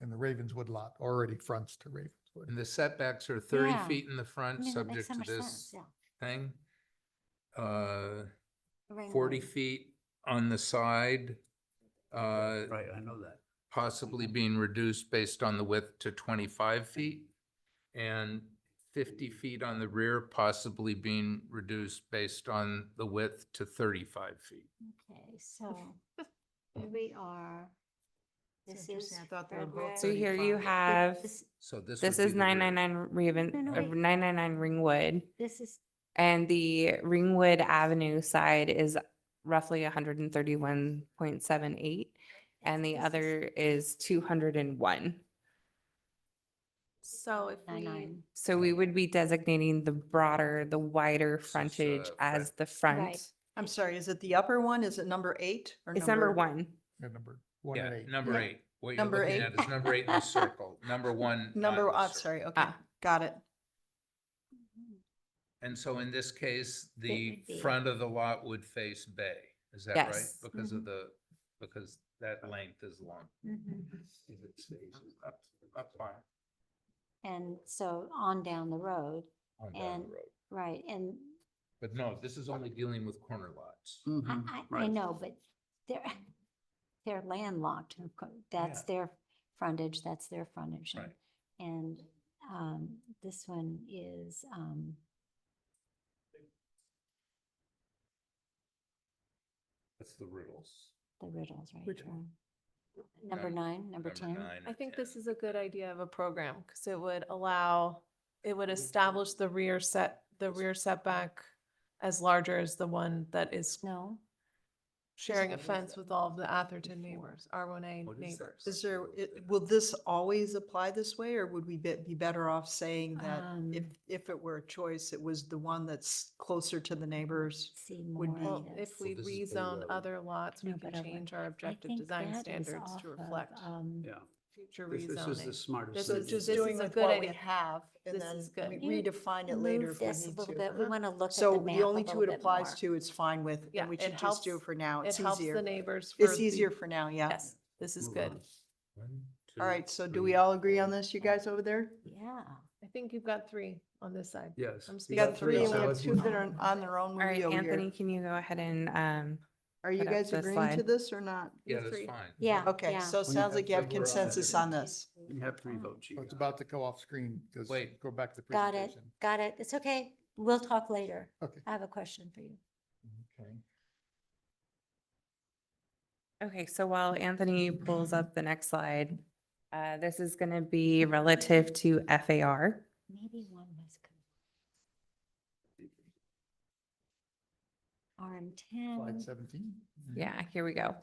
And the Ravenswood lot already fronts to Ravenswood. And the setbacks are 30 Yeah. feet in the I front, mean, that makes subject so to much sense, this yeah. thing. Ringwood. 40 feet on the side, Right, I know that. possibly being reduced based on the width to 25 feet. And 50 feet on the rear, possibly being reduced based on the width to 35 feet. Okay, so here we are. This is. interesting. I thought they were both Frederick. So here you 35. have, This- So this this would be is the rear. 999 Raven, No, no, wait. 999 Ringwood. This is, And the Ringwood Avenue side is roughly 131.78, and the This is- other is 201. So if we, 99. So we would be designating the broader, the wider This is, frontage as front. the front. Right. I'm sorry, is it the upper one? Is it number 8 or It's number 1. And number 1 and Yeah, 8. number Yeah. 8. What you're Number looking 8. at is number 8 in the circle, number 1. not Number, in the I'm circle. sorry, okay, Ah. got it. And so in this case, It the would be- front of the lot would face bay. Is that right? Yes. Because of because that length is long. Mhm. If it stays up fine And so on down the road, on down the And- road. right, and But no, this is only dealing with corner lots. I know, but they're landlocked. Of that's Yeah. their frontage, that's their frontage. Right. And this one is, That's the riddles. the Riddles, right? Which one? Number 9, number 10. 9 I and think 10. this is a good idea of a program because it would establish the rear the rear setback as larger as the one that is No? sharing a fence with all of the Atherton neighbors, R1A neighbors. Is there, will this always apply this way, or would we be better off saying that if it were a choice, it was the one that's closer to the neighbors? See would more be- Well, of if this. we this is pretty rezone low. other lots, we No, can but I change want- our I objective think design that is standards off to of, reflect Yeah. future This is the rezoning. smartest This thing is to Just do. this doing is a with good what we idea. have, and This then is good. we Here, redefine it later Move if we this a need little to. bit. We want to look at So the the map a only little two it bit applies more. to, it's fine with, Yeah, and we it should just do helps- for now. It It's helps easier. the neighbors. It's for easier the- for now, yeah. Yes, this is Move good. on. All right, so do we all agree on this, you guys over there? Yeah. I think you've got 3 on this side. Yes. I'm We speaking got 3 and we so have let's 2 move that are on their own All right, movie over Anthony, here. can you go ahead and Are you put up guys the agreeing to slide? this or not? Yeah, that's 3. fine. Yeah. Okay, yeah. so it We sounds like you have so we're on consensus on this. You have 3 votes. So it's about to go off screen because Wait. go back to the Got it. presentation. Got it. It's okay. We'll talk later. Okay. I have a question for you. Okay. Okay, so while Anthony pulls up the next slide, this is going to be relative to FAR. Maybe one was. RM10. Slide 17. Yeah, here we go.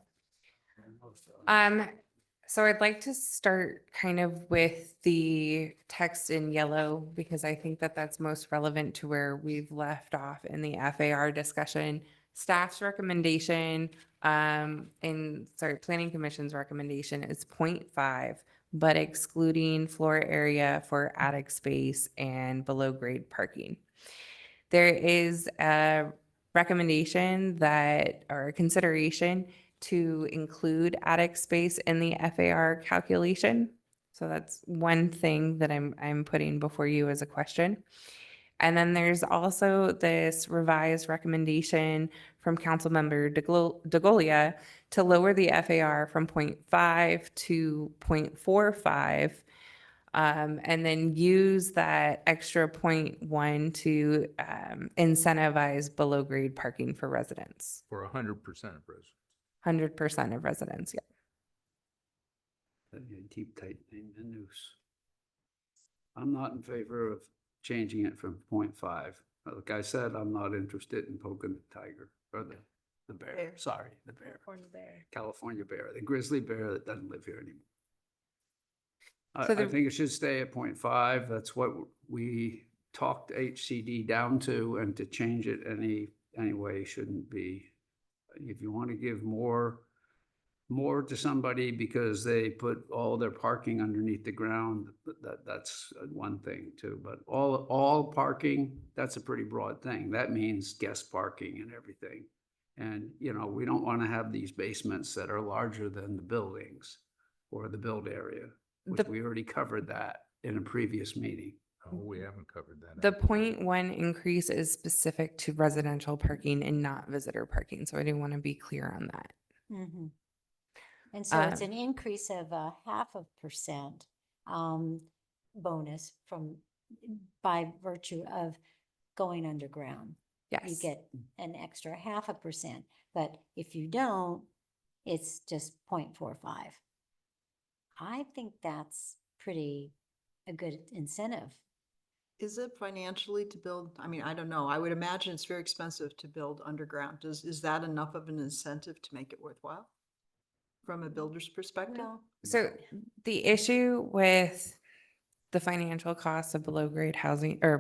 So I'd like to start kind of with the text in yellow because I think that that's most relevant to where we've left off in the FAR discussion. Staff's recommendation, Planning Commission's recommendation is 0.5, but excluding floor area for attic space and below grade parking. There is a recommendation that, or a consideration to include attic space in the FAR calculation. So that's one thing that I'm putting before you as a question. And then there's also this revised recommendation from Councilmember DeGolia to lower the FAR from 0.5 to 0.45, and then use that extra 0.1 to incentivize below grade parking for residents. For 100% of residents. 100% of residents, yeah. Keep tightening the noose. I'm not in favor of changing it from 0.5. Like I said, I'm not interested in poking the tiger or the bear. Bear. Sorry, the bear. California bear. California bear, the grizzly bear that doesn't live here anymore. So I the- think it should stay at 0.5. That's what we talked HCD down to, and to change it any way shouldn't be. If you want to give more to somebody because they put all their parking underneath the ground, that's one thing too. But all parking, that's a pretty broad thing. That means guest parking and everything. And, you know, we don't want to have these basements that are larger than the buildings or the build area, which we already covered that in a previous meeting. Oh, we haven't covered that. The 0.1 increase is specific to residential parking and not visitor parking. So I do want to be clear on that. Mhm. And so it's an increase of 0.5% bonus by virtue of going underground. You Yes. get an extra 0.5%, but if you don't, it's just 0.45. I think that's a good incentive. Is it financially to build? I mean, I don't know. I would imagine it's very expensive to build underground. Is that enough of an incentive to make it worthwhile? From a builder's perspective? Well, So the issue with the financial costs of below grade housing, or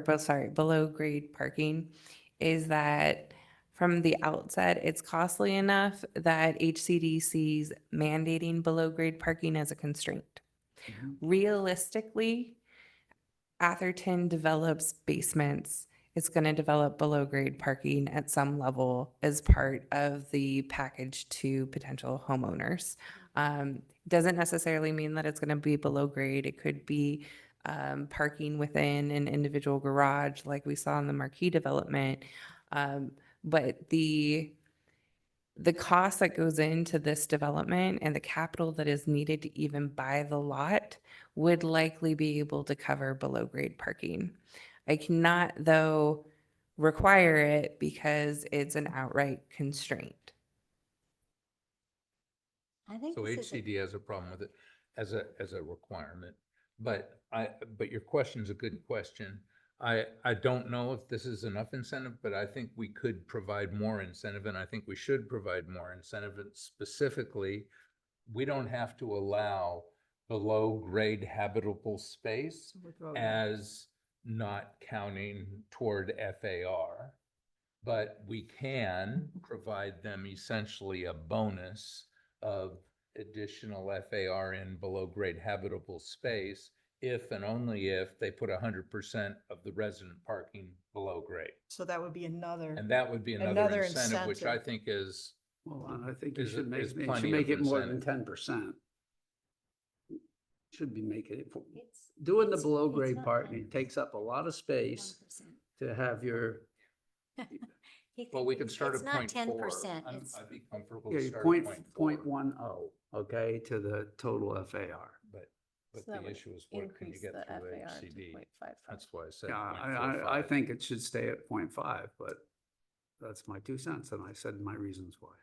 below grade parking is that from the outset, it's costly enough that HCDC's mandating below grade parking as a constraint. Realistically, Atherton develops basements. It's going to develop below grade parking at some level as part of the package to potential homeowners. Doesn't necessarily mean that it's going to be below grade. It could be parking within an individual garage like we saw in the Marquee development. But the cost that goes into this development and the capital that is needed to even buy the lot would likely be able to cover below grade parking. I cannot, though, require it because it's an outright constraint. I think So this is HCD has a problem with it as a requirement, but your question's a good question. I don't know if this is enough incentive, but I think we could provide more incentive, and I think we should provide more incentive. And specifically, we don't have to allow below grade habitable space as not counting toward FAR. But we can provide them essentially a bonus of additional FAR in below grade habitable space if and only if they put 100% of the resident parking below grade. So that would be another. And that would be another incentive, which I think is, Well, and I think you is- should make, is you should plenty make of it more than incentive. 10%. Should be making it, doing the below grade parking takes up a lot of space 1%. to have your, well, we can start It's at not 0.4. 10%, I'm- it's- I'd be comfortable yeah, to your start point, at 0.10, okay, to the total FAR. But So the that would issue is what can you increase get the through FAR to HCD? 0.55. That's why I said Yeah, 0.45. I think it should stay at 0.5, but that's my 2 cents, and I said my reasons why.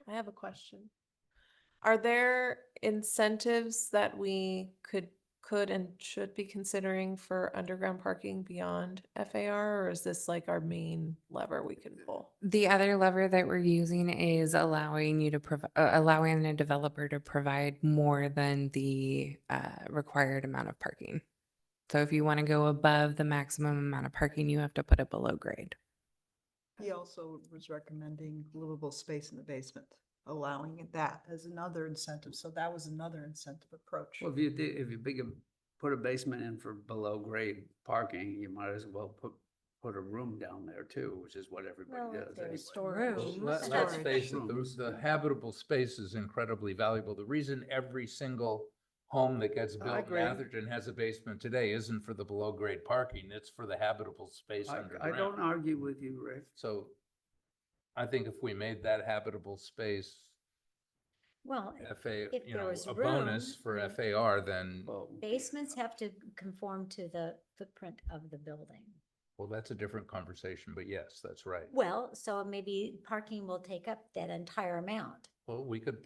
I have a question. Are there incentives that we could and should be considering for underground parking beyond FAR, or is this like our main lever we can pull? The other lever that we're using is allowing you to allowing a developer to provide more than the required amount of parking. So if you want to go above the maximum amount of parking, you have to put it below grade. He also was recommending livable space in the basement, allowing that as another incentive. So that was another incentive approach. Well, if you put a basement in for below grade parking, you might as well put a room down there too, which is what everybody Well, if does there's anyway. storage. Well, let's storage. face it, the habitable space is incredibly valuable. The reason every single home that gets I built in agree. Atherton has a basement today isn't for the below grade parking, it's for the habitable space I underground. don't argue with you, Rick. So I think if we made that habitable space Well, FA, if you there know, was a bonus room, for I mean, FAR, then, basements have to conform to the footprint of the building. well, that's a different conversation, but yes, that's right. Well, so maybe parking will take up that entire amount. Well, we could,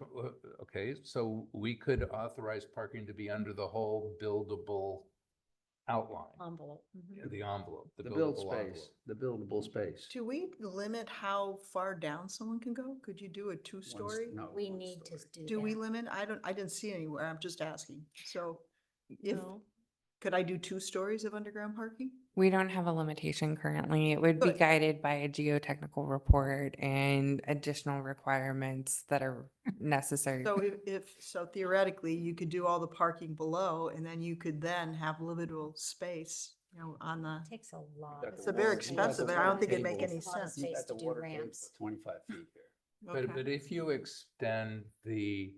okay, so we could authorize parking to be under the whole buildable outline, Envelope. Mhm. the envelope, the The build buildable space, envelope. the buildable space. Do we limit how far down someone can go? Could you do a two-story? No, We one need to story. do that. Do we limit? I didn't see anywhere. I'm just asking. So if, No. could I do 2 stories of underground parking? We don't have a limitation currently. It would be Good. guided by a geotechnical report and additional requirements that are necessary. So so theoretically, you could do all the parking below and then you could then have livable space, on the, Takes a lot. Got It's the a very water- expensive, you and got I the don't think it'd water make table. any A lot of sense. You space got to the do water table ramps. for 25 feet there. Okay. But if you extend the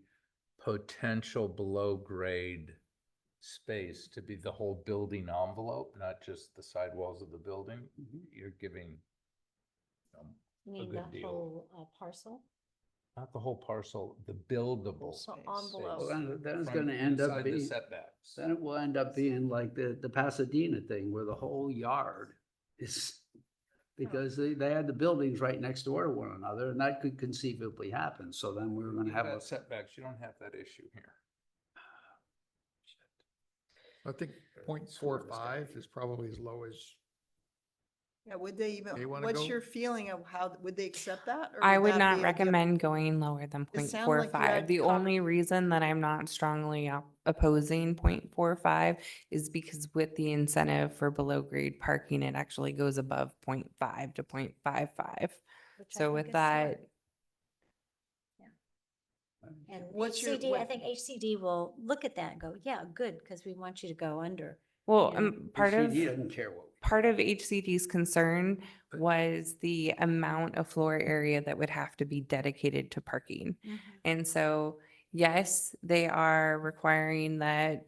potential below grade space to be the whole building envelope, not just the sidewalls of the building, you're giving You a mean good the deal. whole parcel? Not the whole parcel, the buildable So space. envelope. Well, then it's From gonna end up inside the being, setbacks. then it will end up being like the Pasadena thing where the whole yard is, because they had the buildings right next door to one another and that could conceivably happen. So then we were gonna You have a. got setbacks, you don't have that issue here. I think 0.45 is probably as low as, Yeah, would they even, They wanna what's go? your feeling of how, would they accept that? or I would would that not be a recommend going lower than It sounded like you 0.45. had The only reason that I'm not strongly opposing 0.45 is because with the incentive for below grade parking, it actually goes above 0.5 to 0.55. Which I So think with is that, smart. And What's your- HCD, I what- think HCD will look at that and go, yeah, good, because we want you to go under. well, Yeah. part of HCD doesn't care what we. part of HCD's concern was the amount of floor area that would have to be dedicated to parking. And so, yes, they are requiring that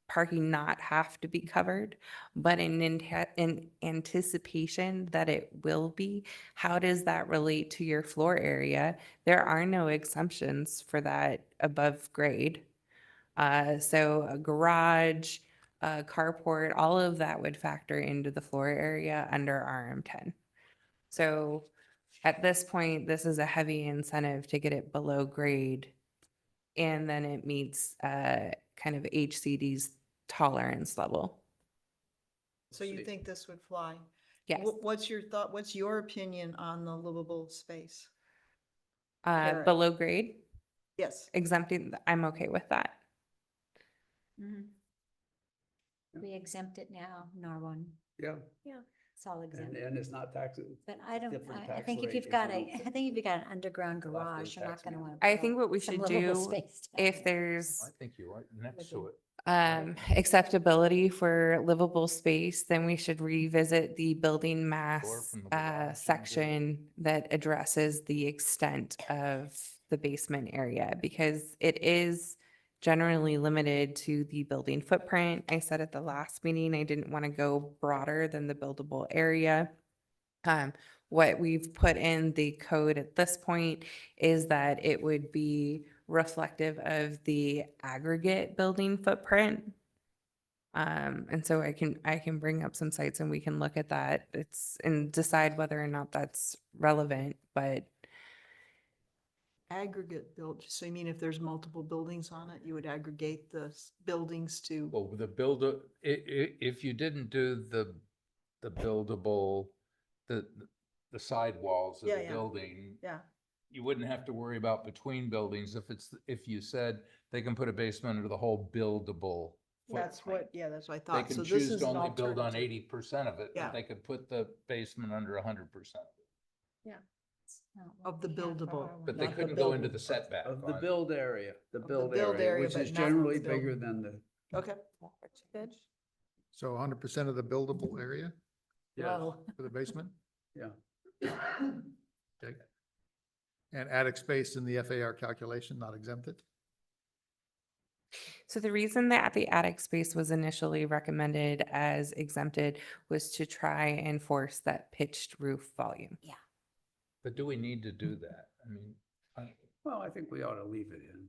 parking not have to be covered, but in anticipation that it will be, how does that relate to your floor area? There are no exemptions for that above grade. So a garage, a carport, all of that would factor into the floor area under RM10. So at this point, this is a heavy incentive to get it below grade. And then it meets kind of HCD's tolerance level. So you See. think this would fly? Yes. What's your thought, what's your opinion on the livable space? Karen? Below grade, Yes. exempting, I'm okay with that. We exempt it now, in R1. Yeah. Yeah. It's all exempt. And it's not taxes. But I don't, different I tax think if rate you've if got you a, don't I think if you got an underground You'll have to garage, you're not tax gonna me. want. I think what we should do, if there's I think you're right next to it. acceptability for livable space, then we should revisit the building mass from the garage into- section that addresses the extent of the basement area, because it is generally limited to the building footprint. I said at the last meeting, I didn't want to go broader than the buildable area. What we've put in the code at this point is that it would be reflective of the aggregate building footprint. And so I can bring up some sites and we can look at that. And decide whether or not that's relevant, but Aggregate build, so you mean if there's multiple buildings on it, you would aggregate the buildings to? Well, the builder, if you didn't do the buildable, the sidewalls of Yeah, the yeah. building, Yeah, you wouldn't have to worry about between buildings if you said they can put a basement under the whole buildable that's footprint. that's what I They thought. So can this choose is to an only build on alternative. 80% of it, Yeah. but they could put the basement under 100%. Of the buildable. But they Not the couldn't go into build- the setback. Of the on- build area, the Of the build build area, area, which but is not the generally build. bigger than the. Okay. Good. So 100% of the buildable area Yes. Wow. for the basement? Yeah. Okay. And attic space in the FAR calculation, not exempted? so the reason that the attic space was initially recommended as exempted was to try and force that pitched roof volume. Yeah. But do we need to do that? I mean, Well, I think we ought to leave it in.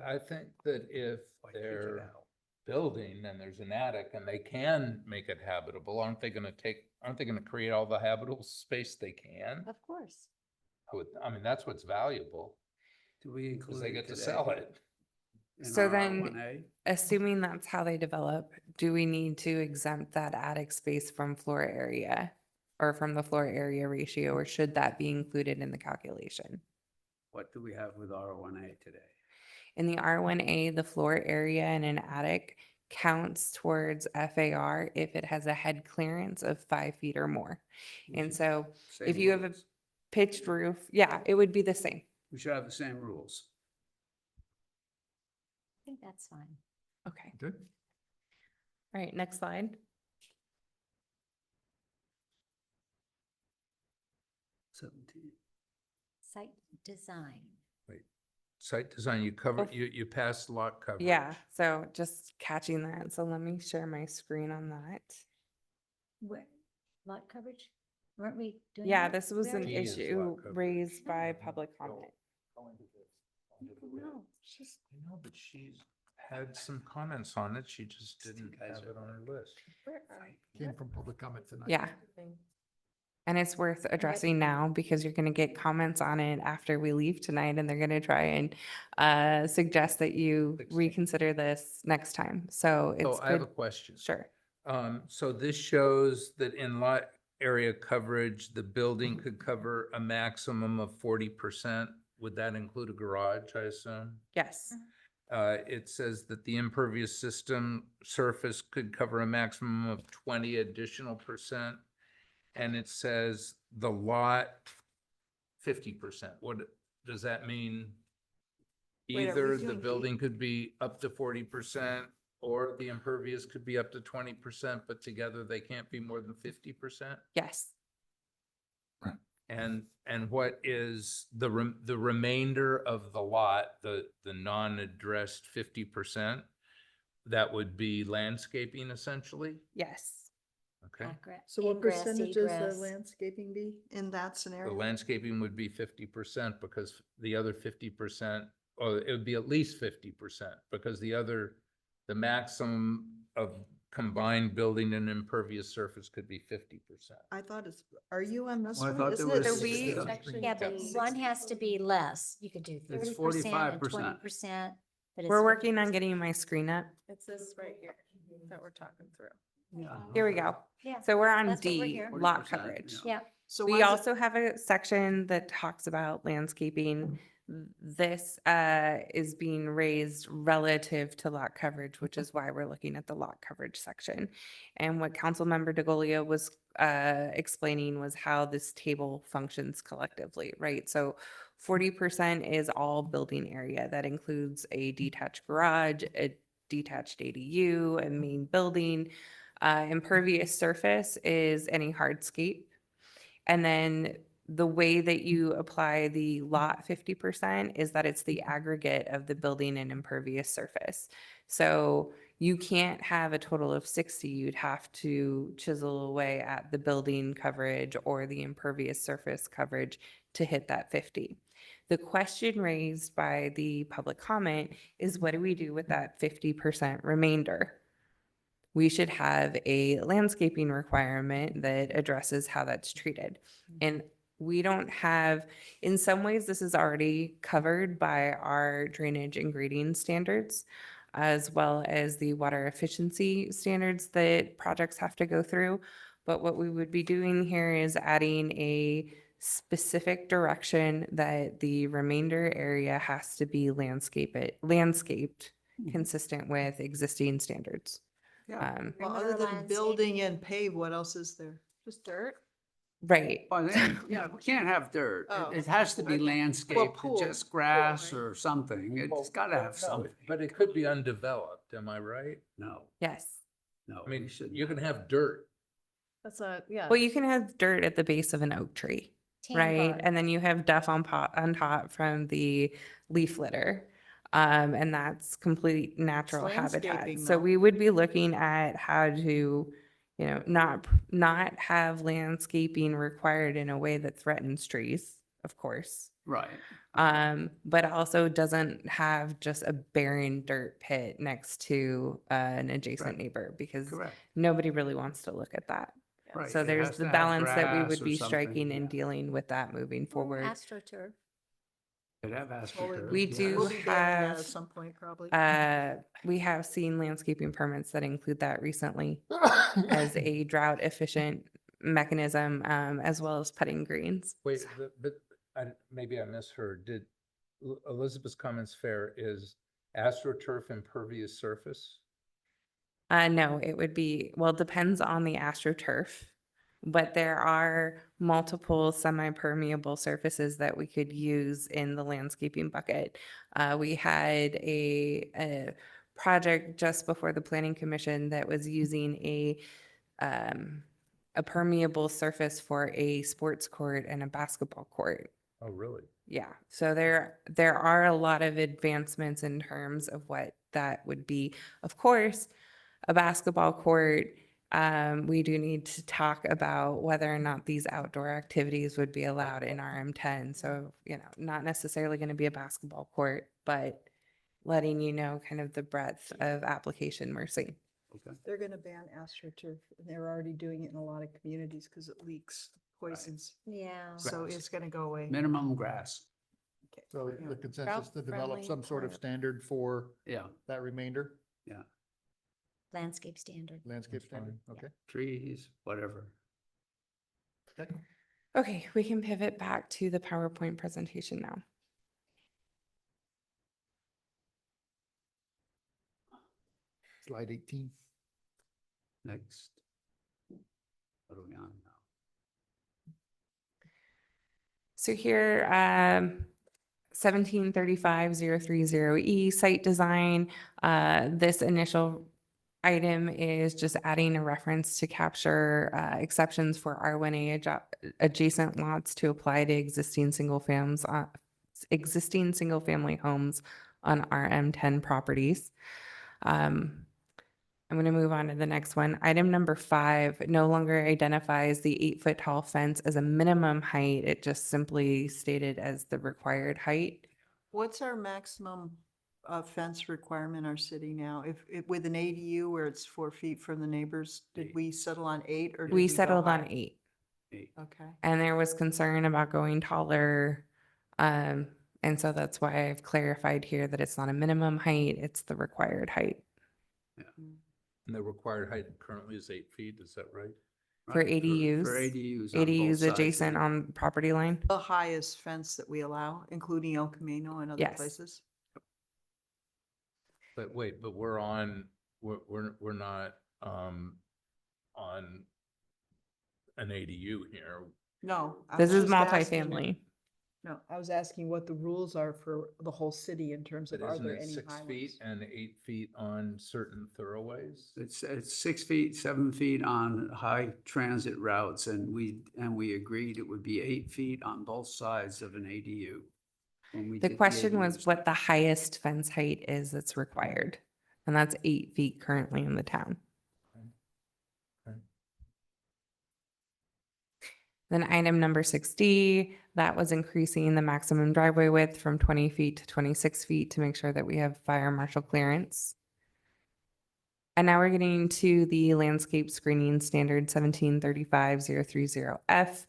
I think that if Why take it they're out? building and there's an attic and they can make it habitable, aren't they gonna create all the habitable space they can? Of course. I mean, that's what's valuable, Do we because include they it get to today sell it. in So our then- R1A? Assuming that's how they develop, do we need to exempt that attic space from floor area or from the floor area ratio, or should that be included in the calculation? What do we have with R1A today? In the R1A, the floor area in an attic counts towards FAR if it has a head clearance of 5 feet or more. And so if Same you have a rules. pitched roof, yeah, it would be the same. We should have the same rules. I think that's fine. Okay. Good. All right, next slide. 17. Site design. Site design, you passed lot coverage. Yeah, so just catching that. So let me share my screen on that. Where, lot coverage? Weren't we doing? Yeah, that? this was We an already- G is lot issue coverage. raised by public comment. No, she's, I know, but she's had some comments on it. She just didn't have it on her list. Came from public comment tonight. Yeah. And it's worth addressing now because you're gonna get comments on it after we leave tonight and they're gonna try and suggest that you Fix it. reconsider this next time. So So it's I have a good. question. Sure. So this shows that in lot area coverage, the building could cover a maximum of 40%. Would that include a garage, I assume? Yes. It says that the impervious system surface could cover a maximum of 20 additional percent. And it says the lot 50%. What does that mean? Wait, are we Either the doing building could be up to 40% or the impervious could be up to 20%, but together they can't be more than 50%? Yes. And what is the remainder of the lot, the non-addressed 50%? That would be landscaping essentially? Yes. Okay. So what Ingress, percentage does the egress. landscaping be in that The scenario? landscaping would be 50% because the other 50%, or it would be at least 50% because the maximum of combined building and impervious surface could be 50%. I thought are you on this Well, I one? thought Isn't there it was- 60? yeah, but one has to be less. You could do It's 30% and 45%. 20%. But it's We're working on getting my screen up. It's this right here that we're talking through. Here we go. Yeah. So we're on That's what we're D, here. lot 40%, coverage. Yeah. So We why is it- also have a section that talks about landscaping. This is being raised relative to lot coverage, which is why we're looking at the lot coverage section. And what Councilmember DeGolia was explaining was how this table functions collectively, right? So 40% is all building area. That includes a detached garage, a detached ADU, a main building. Impervious surface is any hardscape. And then the way that you apply the lot 50% is that it's the aggregate of the building and impervious surface. So you can't have a total of 60. You'd have to chisel away at the building coverage or the impervious surface coverage to hit that 50. The question raised by the public comment is, what do we do with that 50% remainder? We should have a landscaping requirement that addresses how that's treated. And we don't have, in some ways, this is already covered by our drainage and grading standards, as well as the water efficiency standards that projects have to go through. But what we would be doing here is adding a specific direction that the remainder area has to be landscaped consistent with existing standards. Well, other than building and pave, what else is there? Just dirt? Right. Well, then, yeah, we can't have dirt. Oh, It has to be okay. landscaped, pool, just grass right? or something. It's gotta have something. But it could be undeveloped, am I right? No, Yes. no. I mean, we shouldn't you can have have dirt. That's a, yeah. Well, you can have dirt at the base of an oak tree, right? Tan And then you have duff on top from the leaf litter. And that's complete natural habitat. landscaping, So though. we would be looking at how to, not have landscaping required in a way that threatens trees, of course. Right. But also doesn't have just a barren dirt pit next to an adjacent Right. neighbor, because Correct. nobody really wants to look at that. Right. So It there's has the to have balance that we grass would or be something, striking and yeah. dealing with that moving forward. AstroTurf. Could have astroturf. We yes. do We'll be banning that have, at some point, probably. we have seen landscaping permits that include that recently as a drought efficient mechanism, as well as putting greens. Wait, but maybe I misheard. Did Elizabeth's comments fair? Is AstroTurf impervious surface? No, it would be, well, it depends on the AstroTurf, but there are multiple semi-permeable surfaces that we could use in the landscaping bucket. We had a project just before the Planning Commission that was using a permeable surface for a sports court and a basketball court. Oh, really? Yeah, so there are a lot of advancements in terms of what that would be. Of course, a basketball court, we do need to talk about whether or not these outdoor activities would be allowed in RM10. So, not necessarily going to be a basketball court, but letting you know kind of the breadth of application we're seeing. Okay. They're gonna ban AstroTurf. and They're already doing it in a lot of communities because it leaks poisons. Yeah. So Grass. it's gonna go away. Minimum grass. So Yeah. the consensus to develop Drought-friendly some sort of or- standard for Yeah, that remainder, Landscape standard. landscape That's fine. standard, okay? trees, whatever. Okay, we can pivot back to the PowerPoint presentation now. Slide 18. Next. What are we on now? So here, 1735030E site design. This initial item is just adding a reference to capture exceptions for R1A adjacent lots to apply to existing single family homes on RM10 properties. I'm going to move on to the next one. Item number 5 no longer identifies the 8-foot tall fence as a minimum height. It just simply stated as the required height. What's our maximum fence requirement in our city now? If with an ADU where it's 4 feet from the neighbors, did we settle on 8 or did We go settled on higher? 8. Okay. And there was concern about going taller. And so that's why I've clarified here that it's not a minimum height, it's the required height. And the required height currently is 8 feet, is that right? For Right, ADUs? For ADUs. on both ADUs sides of adjacent it. on property line? The highest fence that we allow, including El Camino and other Yes. places? But wait, but we're not, on an ADU here. No. I This was is just asking- multifamily. No, I was asking what the rules are for the whole city in terms But of, are isn't there it any 6 high feet ones? and 8 feet on certain thoroughways? It's 6 feet, 7 feet on high transit routes, and we agreed it would be 8 feet on both sides of an ADU. when we The did question ADUs. was what the highest fence height is that's required. And that's 8 feet currently in the town. Then item number 6D, that was increasing the maximum driveway width from 20 feet to 26 feet to make sure that we have fire marshal clearance. And now we're getting to the landscape screening standard 1735030F,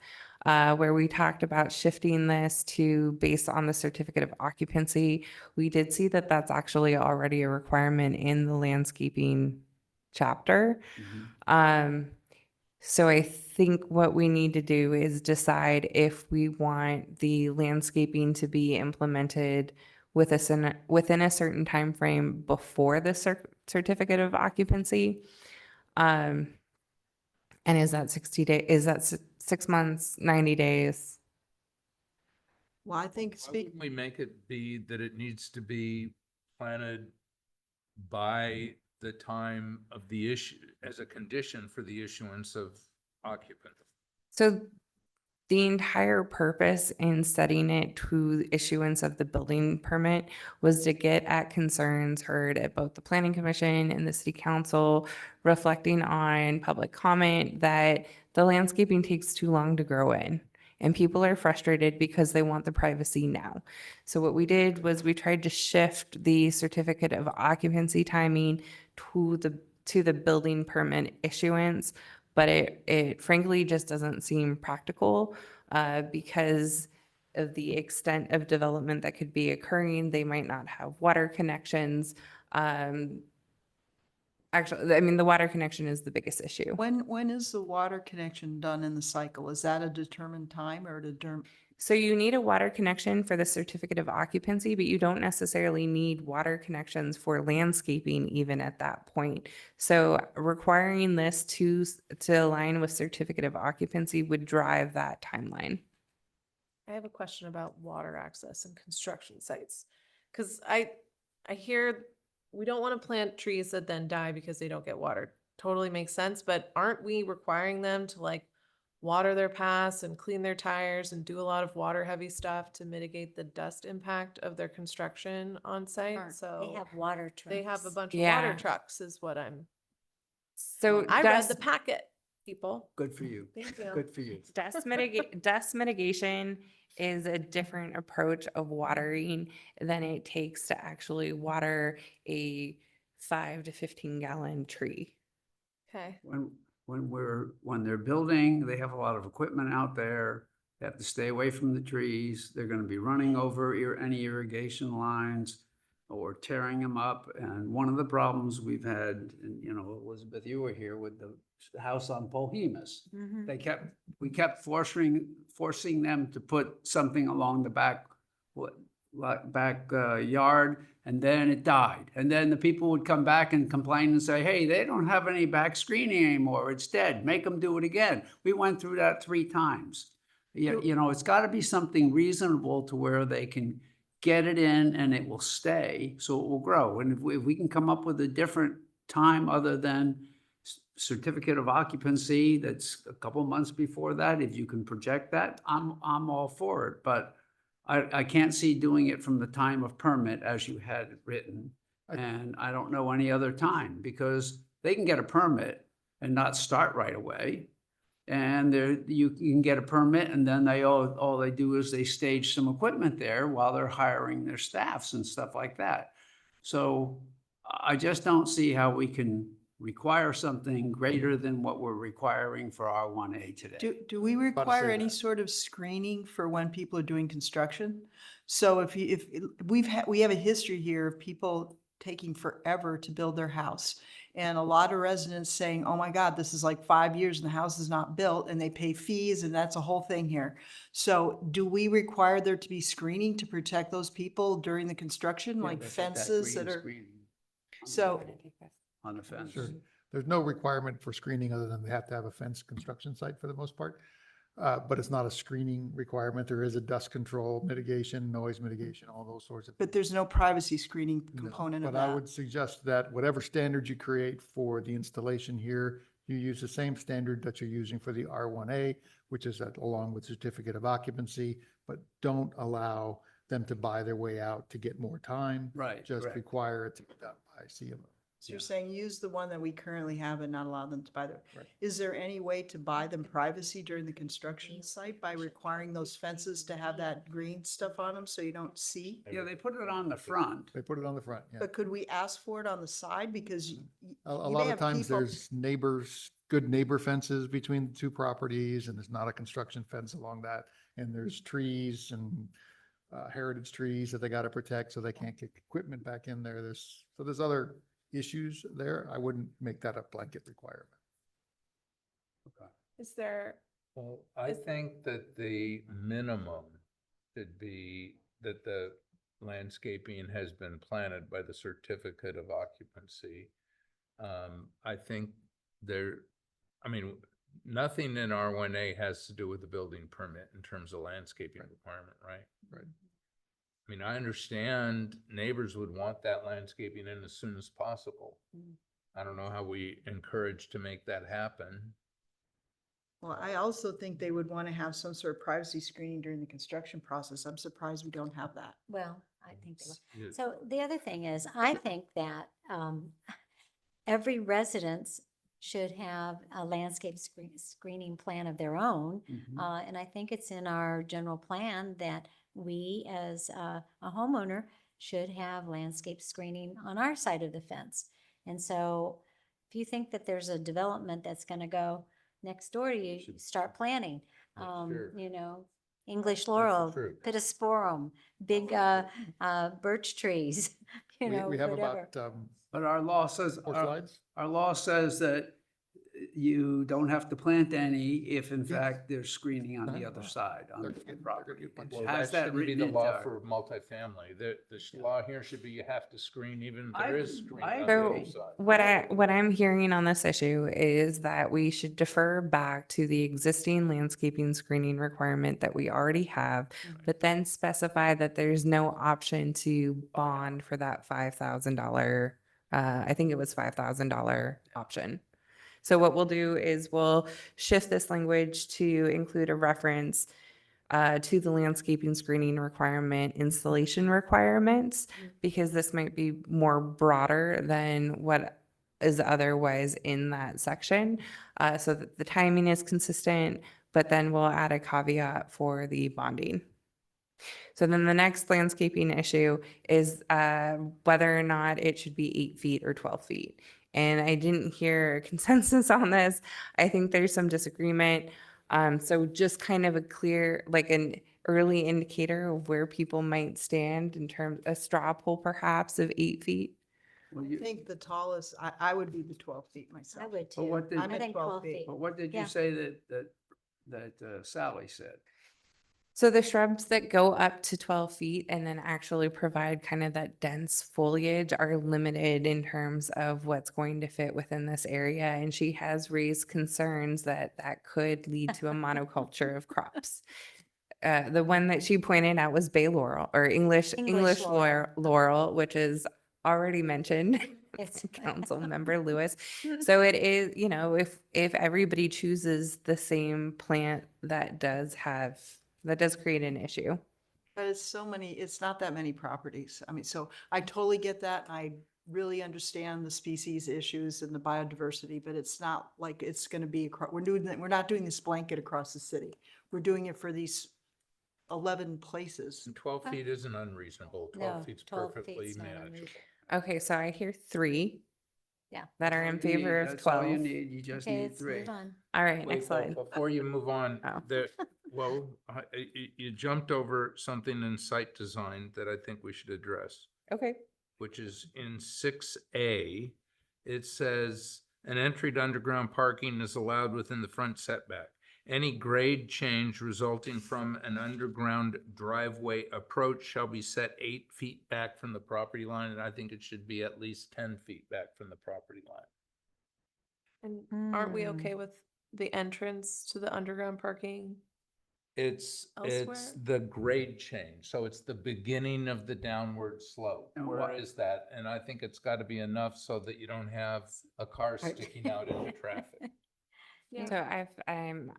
where we talked about shifting this to based on the certificate of occupancy. We did see that that's actually already a requirement in the landscaping chapter. So I think what we need to do is decide if we want the landscaping to be implemented within a certain time frame before the certificate of occupancy. And is that 60 days? Is that 6 months, 90 days? Well, I think Why wouldn't we make it be that it needs to be planted by the time of the issue, as a condition for the issuance of occupant? So the entire purpose in setting it to the issuance of the building permit was to get at concerns heard at both the planning commission and the city council, reflecting on public comment that the landscaping takes too long to grow in. And people are frustrated because they want the privacy now. So what we did was we tried to shift the certificate of occupancy timing to the building permit issuance, but it frankly just doesn't seem practical because of the extent of development that could be occurring. They might not have water connections. Actually, I mean, the water connection is the biggest issue. when is the water connection done in the cycle? Is that a determined time or So you need a water connection for the certificate of occupancy, but you don't necessarily need water connections for landscaping even at that point. So requiring this to align with certificate of occupancy would drive that timeline. I have a question about water access and construction sites. Cause I hear we don't want to plant trees that then die because they don't get watered. Totally makes sense, but aren't we requiring them to like water their paths and clean their tires and do a lot of water heavy stuff to mitigate the dust impact of their construction on site? So They have water trucks. they have a bunch of Yeah. water trucks is what I'm. So I read the packet, people. Good for you. Thank you. Good for you. Dust mitigation is a different approach of watering than it takes to actually water a 5 to 15 gallon tree. Okay. When they're building, they have a lot of equipment out there. They have to stay away from the trees. They're gonna be running over any irrigation lines or tearing them up. And one of the problems we've had, and Elizabeth, you were here with the house on Polhemus. We kept forcing them to put something along the back yard, and then it died. And then the people would come back and complain and say, hey, they don't have any back screening anymore. It's dead. Make them do it again. We went through that 3 times. It's got to be something reasonable to where they can get it in and it will stay, so it will grow. And if we can come up with a different time other than certificate of occupancy, that's a couple months before that, if you can project that, I'm all for it. But I can't see doing it from the time of permit as you had it written. And I don't know any other time, because they can get a permit and not start right away. And you can get a permit, and then all they do is they stage some equipment there while they're hiring their staffs and stuff like that. So I just don't see how we can require something greater than what we're requiring for R1A today. do we require any sort of screening for when people are doing construction? So if we have a history here of people taking forever to build their house. And a lot of residents saying, oh my God, this is like 5 years and the house is not built and they pay fees and that's a whole thing here. So do we require there to be screening to protect those people during the construction, Yeah, like they put that fences green that are? screening So, on the fence. Sure. There's no requirement for screening other than they have to have a fence construction site for the most part. But it's not a screening requirement. There is a dust control mitigation, noise mitigation, all those sorts of. but there's no privacy screening No, component of But I that. would suggest that whatever standard you create for the installation here, you use the same standard that you're using for the R1A, which is along with certificate of occupancy, but don't allow them to buy their way out to get more time. Right, Just correct. require it to be done by CMO. So you're saying use the one that we currently have and not allow them to buy them. Right. Is there any way to buy them privacy during the construction site by requiring those fences to have that green stuff on them so you don't see? Yeah, they put it on the front. They put it on the front, yeah. But could we ask for it on the side? Because A you may lot of have times people- there's neighbors, good neighbor fences between the two properties, and there's not a construction fence along that. And there's trees and heritage trees that they got to protect so they can't get equipment back in there. There's other issues there. I wouldn't make that a blanket requirement. Is there, Well, I think that the minimum should be that the landscaping has been planted by the certificate of occupancy. I think nothing in R1A has to do with the building permit in terms of landscaping requirement, right? Right. I mean, I understand neighbors would want that landscaping in as soon as possible. I don't know how we encourage to make that happen. Well, I also think they would want to have some sort of privacy screening during the construction process. I'm surprised we don't have that. Well, I think they will. Yeah. So the other thing is, I think that every residence should have a landscape screening plan of their own. Mhm. And I think it's in our general plan that we, as a homeowner, should have landscape screening on our side of the fence. And so if you think that there's a development that's going to go next door to you, you start planning. Sure. You know, English laurel, true. pittosporum, big birch trees, you know, We have whatever. about But our law says, 4 slides. our law says that you don't have to plant any if in fact there's screening on the other side on They're the good. property. They're It good. Well, has that that shouldn't be written the into law our. for multifamily. The law here should be you have to screen even if there I- is screening I on the agree. other side. What I'm hearing on this issue is that we should defer back to the existing landscaping screening requirement that we already have, but then specify that there's no option to bond for that $5,000. I think it was $5,000 option. So what we'll do is we'll shift this language to include a reference to the landscaping screening requirement, installation requirements, because this might be more broader than what is otherwise in that section. So that the timing is consistent, but then we'll add a caveat for the bonding. So then the next landscaping issue is whether or not it should be 8 feet or 12 feet. And I didn't hear consensus on this. I think there's some disagreement. So just kind of a clear, like an early indicator of where people might stand in terms a straw poll perhaps of 8 feet. Well, I you- think the tallest, I would be the 12 feet I myself. would But too. what did- I'm I at think 12 feet. But what did Yeah. you say that Sally said? So the shrubs that go up to 12 feet and then actually provide kind of that dense foliage are limited in terms of what's going to fit within this area. And she has raised concerns that that could lead to a monoculture of crops. The one that she pointed out was bay laurel or English laurel, which is already mentioned. It's Council Member Lewis. So it is, you know, if everybody chooses the same plant, that does create an issue. But it's not that many properties. I mean, so I totally get that. And I really understand the species issues and the biodiversity, but it's not like it's going to be, we're not doing this blanket across the city. We're doing it for these 11 places. And 12 feet isn't unreasonable. 12 No, feet's 12 perfectly feet's not manageable. unreasonable. Okay, so I hear 3 Yeah. that are in favor of That's all 12. you need. You just Okay, need let's 3. move on. All right, Wait, next slide. Before you move on, Oh. you jumped over something in site design that I think we should address, Okay. which is in 6A, it says an entry to underground parking is allowed within the front setback. Any grade change resulting from an underground driveway approach shall be set 8 feet back from the property line, and I think it should be at least 10 feet back from the property line. And aren't we okay with the entrance to the underground parking? It's Elsewhere? the grade change, so it's the beginning of the downward slope. And Where what- is that? And I think it's got to be enough so that you don't have a car sticking out into traffic. Yeah. So I'm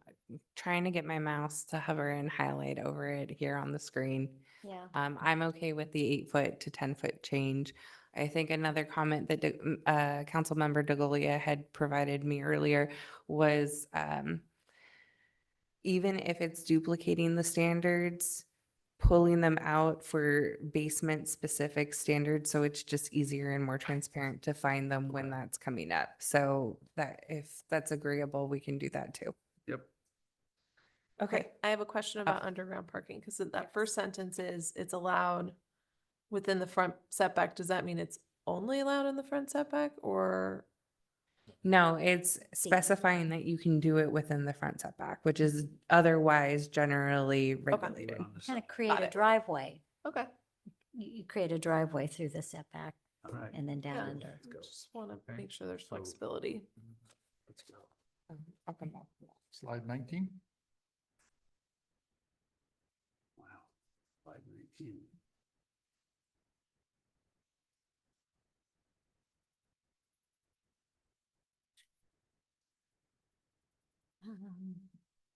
trying to get my mouse to hover and highlight over it here on the screen. Yeah. I'm okay with the 8-foot to 10-foot change. I think another comment that Councilmember DeGolia had provided me earlier was even if it's duplicating the standards, pulling them out for basement specific standards, so it's just easier and more transparent to find them when that's coming up. So that if that's agreeable, we can do that too. Yep. Okay. I have a question about underground parking, because that first sentence is it's allowed within the front setback. Does that mean it's only allowed in the front setback, or? No, it's specifying that you can do it within the front setback, which is otherwise generally regulated. Kind of create a it. driveway. Okay. You create a driveway through the setback All right. and then down Yeah. under. Just want to Okay. make sure there's So- flexibility. Let's go. I'll come back. Slide 19. Wow. 519.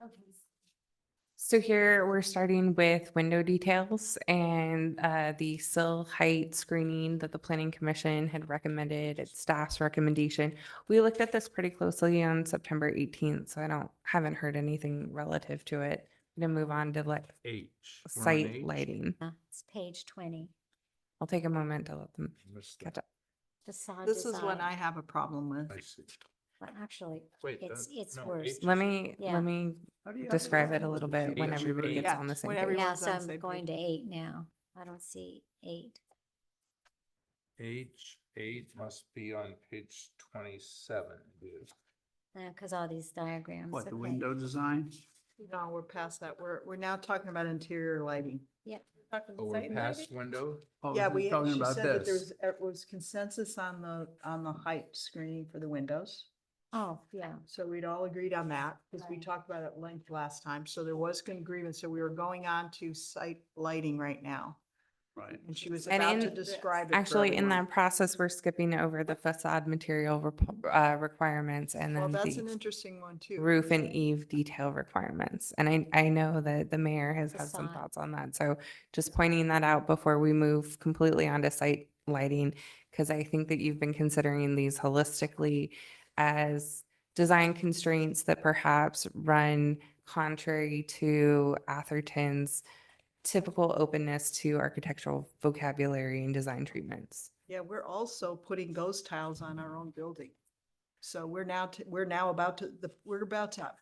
Okay. So here we're starting with window details and the sill height screening that the Planning Commission had recommended, its staff's recommendation. We looked at this pretty closely on September 18th, so haven't heard anything relative to it. I'm gonna move on to H. We're on site H? lighting. It's page 20. I'll take a moment to let them Missed catch that. up. Facade This is one design. I have a problem with. I see. Well, actually, Wait, it's no, worse. H. Let me Yeah. How do you- describe it a little bit when H. everybody gets Yeah, on the same when page. everyone- Yeah, Everyone's so on the same I'm going page. to 8 now. I don't see 8. H8 must be on page 27, dude. Because all these diagrams. What, the okay. window design? No, we're past that. We're now talking about interior lighting. Oh, we're past window? Oh, Yeah, we're talking she about said that this. there was consensus on the height screening for the windows. Oh, yeah. So we'd all agreed on that, because we Right. talked about it at length last time. So there was an agreement. So we were going on to site lighting right now. Right. And she was And about to in- describe it for Actually, in everyone. that process, we're skipping over the facade material requirements and Well, then that's an the interesting one too. roof and eave detail requirements. And I know that the mayor has had some Facade. thoughts on that. So just pointing that out before we move completely onto site lighting, because I think that you've been considering these holistically as design constraints that perhaps run contrary to Atherton's typical openness to architectural vocabulary and design treatments. Yeah, we're also putting ghost tiles on our own building. So we're now about to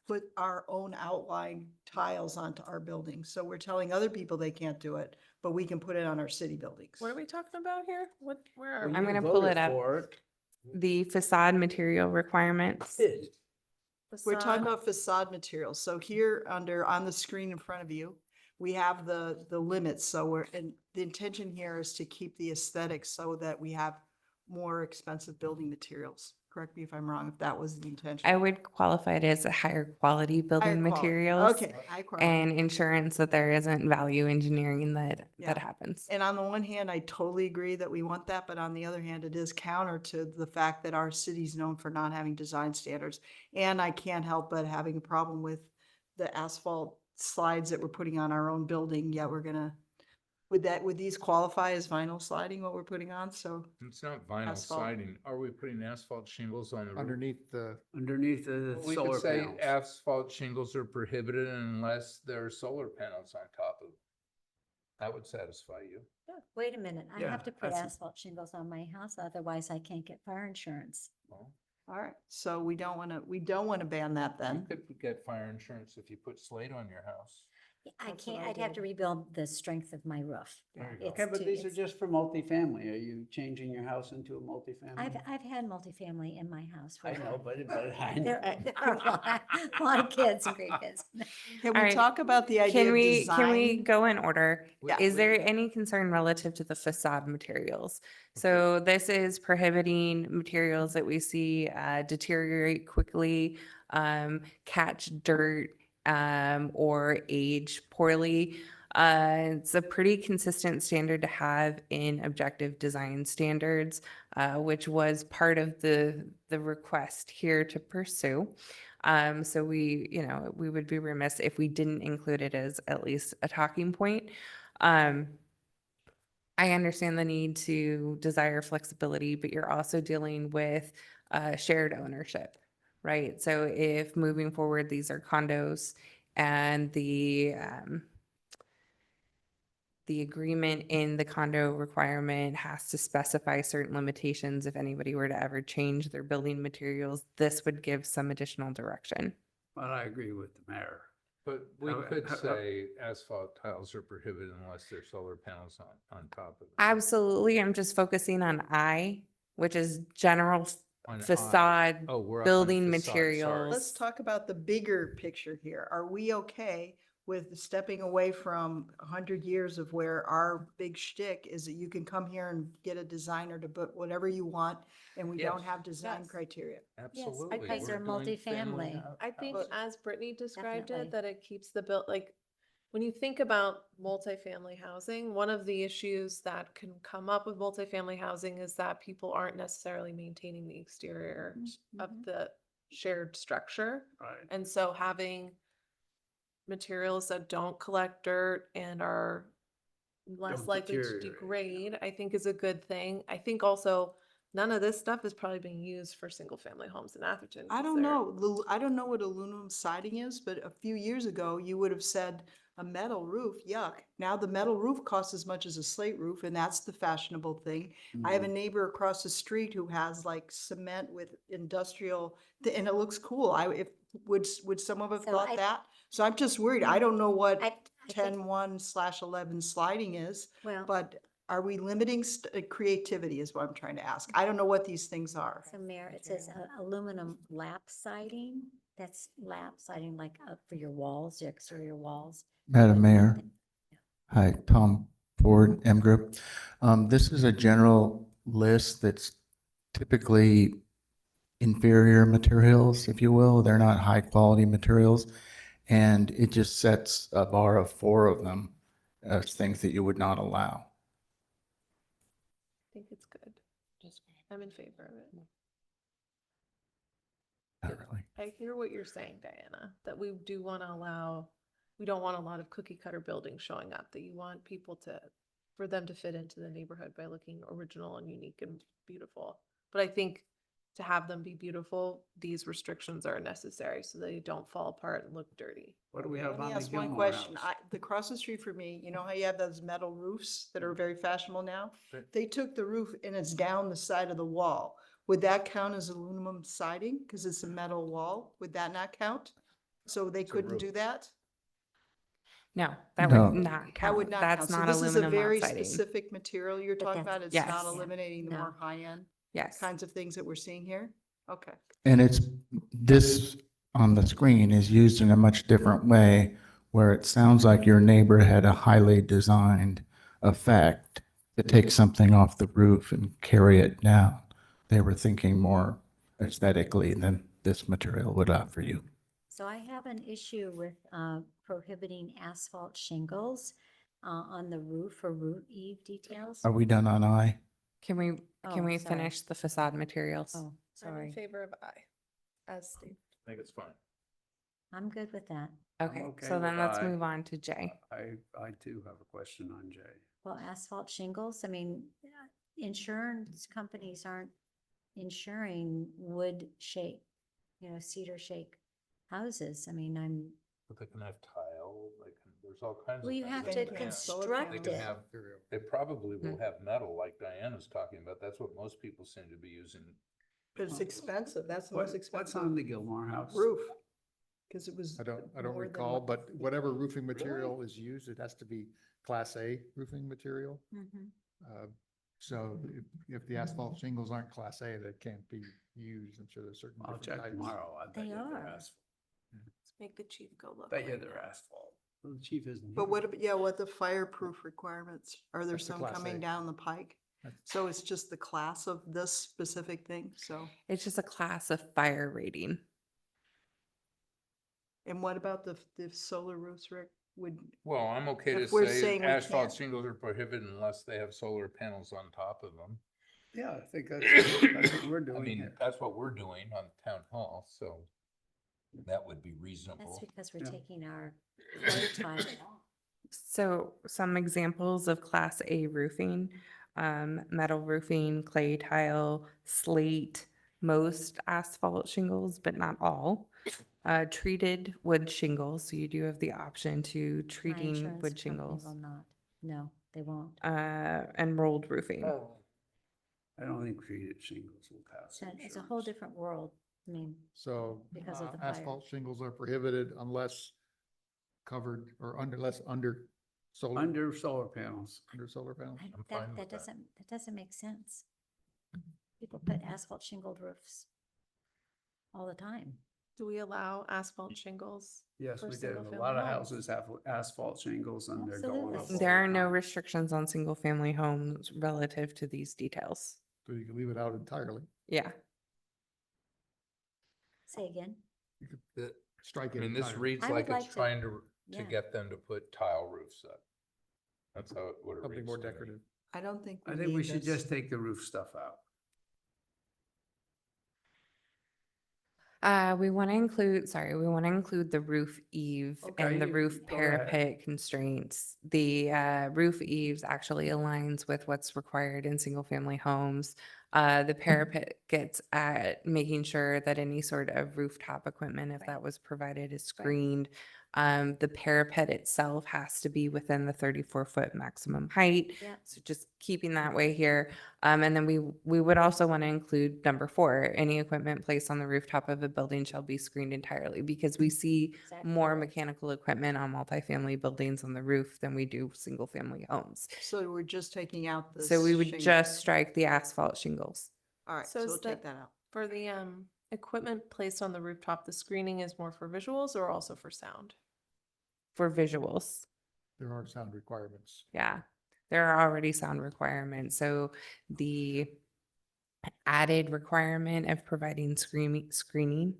put our own outline tiles onto our building. So we're telling other people they can't do it, but we can put it on our city buildings. What are we talking about here? Where are Well, we? I'm you gonna pull voted it up. for it. The facade material requirements. We're talking Facade? about facade materials. So here on the screen in front of you, we have the limits. So and the intention here is to keep the aesthetics so that we have more expensive building materials. Correct me if I'm wrong, if that was the intention. I would qualify it as a higher quality Higher building quality. materials. Okay, high quality. And insurance that there isn't value engineering that Yeah. happens. And on the one hand, I totally agree that we want that, but on the other hand, it is counter to the fact that our city's known for not having design standards. And I can't help but having a problem with the asphalt slides that we're putting on our own building, yet we're gonna, would these qualify as vinyl sliding, what we're putting on? So It's not vinyl Asphalt. siding. Are we putting asphalt shingles on the roof? Underneath the, Underneath the We could solar say panels. asphalt shingles are prohibited unless there are solar panels on top of it. That would satisfy you. Wait a minute. I Yeah, have to put that's- asphalt shingles on my house, otherwise I can't get fire insurance. Well, all right, so we don't want to ban that you then. could get fire insurance if you put slate on your house. I That's what can't, I I'd have to did. rebuild the strength of my roof. It's Okay, but too- these are it's- just for multifamily. Are you changing your house into a multifamily? I've had multifamily in my house. for I a know, while. but I There know. there are a lot of kids and grandkids. Can All we right. talk about the idea Can of we design? go in order? Yeah. Is there any concern relative to the facade materials? So this is prohibiting materials that we see deteriorate quickly, catch dirt, or age poorly. It's a pretty consistent standard to have in objective design standards, which was part of the request here to pursue. So we, we would be remiss if we didn't include it as at least a talking point. I understand the need to desire flexibility, but you're also dealing with shared ownership, right? So if moving forward, these are condos and the agreement in the condo requirement has to specify certain limitations. If anybody were to ever change their building materials, this would give some additional direction. But I agree with the mayor. But we How- could how- say asphalt tiles are prohibited unless there's solar panels on top of it. Absolutely. I'm just focusing on I, which is general On I. facade, Oh, we're up on building facade, sorry. materials. Let's talk about the bigger picture here. Are we okay with stepping away from 100 years of where our big shtick is that you can come here and get a designer to put whatever you want, and we don't Yes. have design Yes. criteria? Absolutely. because We're they're doing family multifamily. hou- I think houses. as Brittany described Definitely. it, that it keeps the built, like, when you think about multifamily housing, one of the issues that can come up with multifamily housing is that people aren't necessarily maintaining the exterior of the shared structure. Right. And so having materials that don't collect dirt and are less Don't likely to deteriorate, degrade, I think is a good thing. I think also none of this stuff is probably being used for single family homes in Atherton. I 'cause don't they're- know. I don't know what aluminum siding is, but a few years ago, you would have said a metal roof, yuck. Now the metal roof costs as much as a slate roof, and that's the fashionable thing. I have a neighbor across the street who has like cement with industrial, and it looks cool. Would some of have So thought I- that? So I'm just worried. I don't know what I think- 10-1/11 sliding is, Well, but are we limiting creativity is what I'm trying to ask. I don't know what these things are. so Mayor, it says aluminum lap siding. That's lap siding like up for your walls, your exterior walls. Madam Mayor. Hi, Tom Ford, M Group. This is a general list that's typically inferior materials, if you will. They're not high quality materials. And it just sets a bar of 4 of them as things that you would not allow. I think it's good. I'm in favor of it. Not really. I hear what you're saying, Diana, that we do want to allow, we don't want a lot of cookie cutter buildings showing up, that you want people for them to fit into the neighborhood by looking original and unique and beautiful. But I think to have them be beautiful, these restrictions are necessary so they don't fall apart and look dirty. What do we have Let on me the ask one Gilmore question. House? The cross the street for me, you know how you have those metal roofs that are very fashionable now? Right. They took the roof and it's down the side of the wall. Would that count as aluminum siding? Because it's a metal wall. Would that not count? So they a couldn't roof. do that? No, that No. would not That count. would not That's count. So not this is a aluminum very lap siding. specific material you're But talking that's- about. It's Yes. not Yeah. eliminating the No. more high-end Yes. kinds of things that we're seeing here? Okay. And this on the screen is used in a much different way, where it sounds like your neighbor had a highly designed effect to take something off the roof and carry it down. They were thinking more aesthetically than this material would offer you. So I have an issue with prohibiting asphalt shingles on the roof or roof eave details. Are we done on I? Can we Oh, sorry. finish the facade materials? Oh, I'm in sorry. favor of I, as stated. I think it's fine. I'm good with that. Okay, okay so then with let's I. move on to J. I too have a question on Jay. Well, asphalt shingles, I mean, insurance companies aren't insuring wood shake, cedar shake houses. I mean, But they can have tile, there's all kinds of. well, you things have they to can have. construct They can it. have, they probably will have metal like Diana's talking about. That's what most people seem to be using. But it's expensive. That's the most What's expensive on the Gilmore House? roof. Because it was. I don't more than recall, what- but whatever roofing material is used, it has to be Class A roofing material. Mhm. So if the asphalt shingles aren't Class A, they can't be used. I'm sure there's certain I'll different check types. tomorrow. I bet They you they're are. asphalt. Let's make the chief go look. Bet you right they're now. asphalt. Well, the chief isn't But here. what, yeah, what the fireproof requirements? Are there That's the some Class coming A. down the pike? So it's just the class of this specific thing, so. It's just a class of fire rating. And what about the solar roofs, Rick? Would, Well, I'm okay to If we're say saying we asphalt can't- shingles are prohibited unless they have solar panels on top of them. Yeah, I think that's what we're I doing mean, here. that's what we're doing on town hall, so that would be That's reasonable. because we're Yeah. taking our flow time off. So some examples of Class A roofing, metal roofing, clay tile, slate, most asphalt shingles, but not all. Treated wood shingles, so you do have the option to My treating insurance wood company shingles. will not. No, they won't. And rolled roofing. I don't think treated shingles will pass. It's a whole different world. I mean, So Because of the fire. asphalt shingles are prohibited unless covered or unless under solar. Under solar panels. Under solar panels. I- I'm fine that with that. doesn't make sense. People put asphalt shingled roofs all the time. Do we allow asphalt shingles? Yes, for we do. A single-family lot of homes? houses have asphalt shingles and they're going up. Absolutely. all There the are no time. restrictions on single-family homes relative to these details. So you can leave it out entirely. Yeah. Say again? You could strike I it mean, this entirely. reads I would like like it's to- trying to yeah. get them to put tile roofs up. That's how it would. Something more decorative. I don't think. I think we need should this. just take the roof stuff out. We want to include the roof eave Okay, and the you- roof go ahead. parapet constraints. The roof eaves actually aligns with what's required in single-family homes. The parapet gets at making sure that any sort of rooftop equipment, if that was provided, is screened. The parapet itself has to be within the 34-foot maximum height. Yeah. So just keeping that way here. And then we would also want to include number 4, any equipment placed on the rooftop of a building shall be screened entirely, because we see Exactly more right. mechanical equipment on multifamily buildings on the roof than we do single-family homes. So we're just taking out the. So we would shingle. just strike the asphalt shingles. All right, So so is we'll take that out. For the equipment placed on the rooftop, the screening is more for visuals or also for sound? For visuals. There are sound requirements. Yeah, there are already sound requirements. So the added requirement of providing screening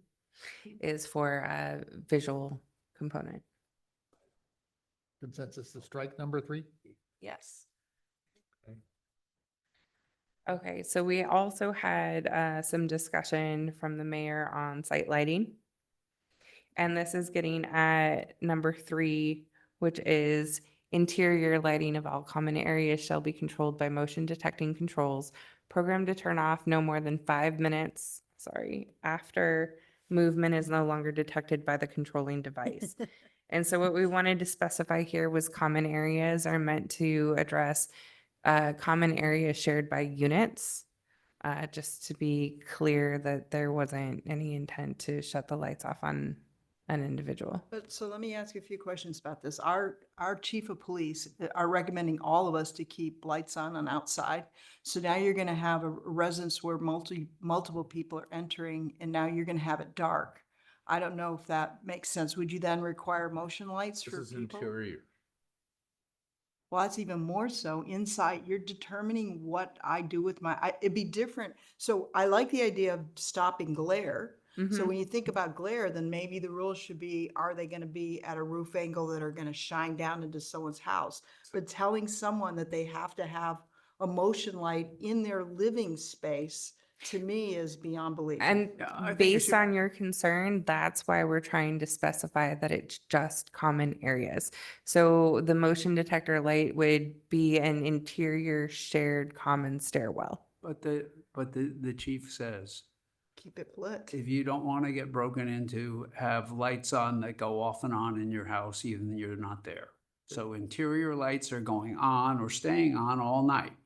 is for a visual component. Consensus to strike number 3? Yes. Okay, so we also had some discussion from the mayor on site lighting. And this is getting at number 3, which is interior lighting of all common areas shall be controlled by motion detecting controls, programmed to turn off no more than 5 minutes, after movement is no longer detected by the controlling device. And so what we wanted to specify here was common areas are meant to address common areas shared by units, just to be clear that there wasn't any intent to shut the lights off on an individual. But so let me ask you a few questions about this. Our chief of police are recommending all of us to keep lights on outside. So now you're gonna have a residence where multiple people are entering and now you're gonna have it dark. I don't know if that makes sense. Would you then require motion lights This for is people? interior. Well, that's even more so inside. You're determining what I do with it'd be different. So I like the idea of stopping glare. So Mhm. when you think about glare, then maybe the rules should be, are they gonna be at a roof angle that are gonna shine down into someone's house? But telling someone that they have to have a motion light in their living space, to me, is beyond belief. And Yeah, I think it based should- on your concern, that's why we're trying to specify that it's just common areas. So the motion detector light would be an interior shared common stairwell. But the chief says, Keep it lit. if you don't want to get broken into, have lights on that go off and on in your house, even though you're not there. So interior lights are going on or staying on all night.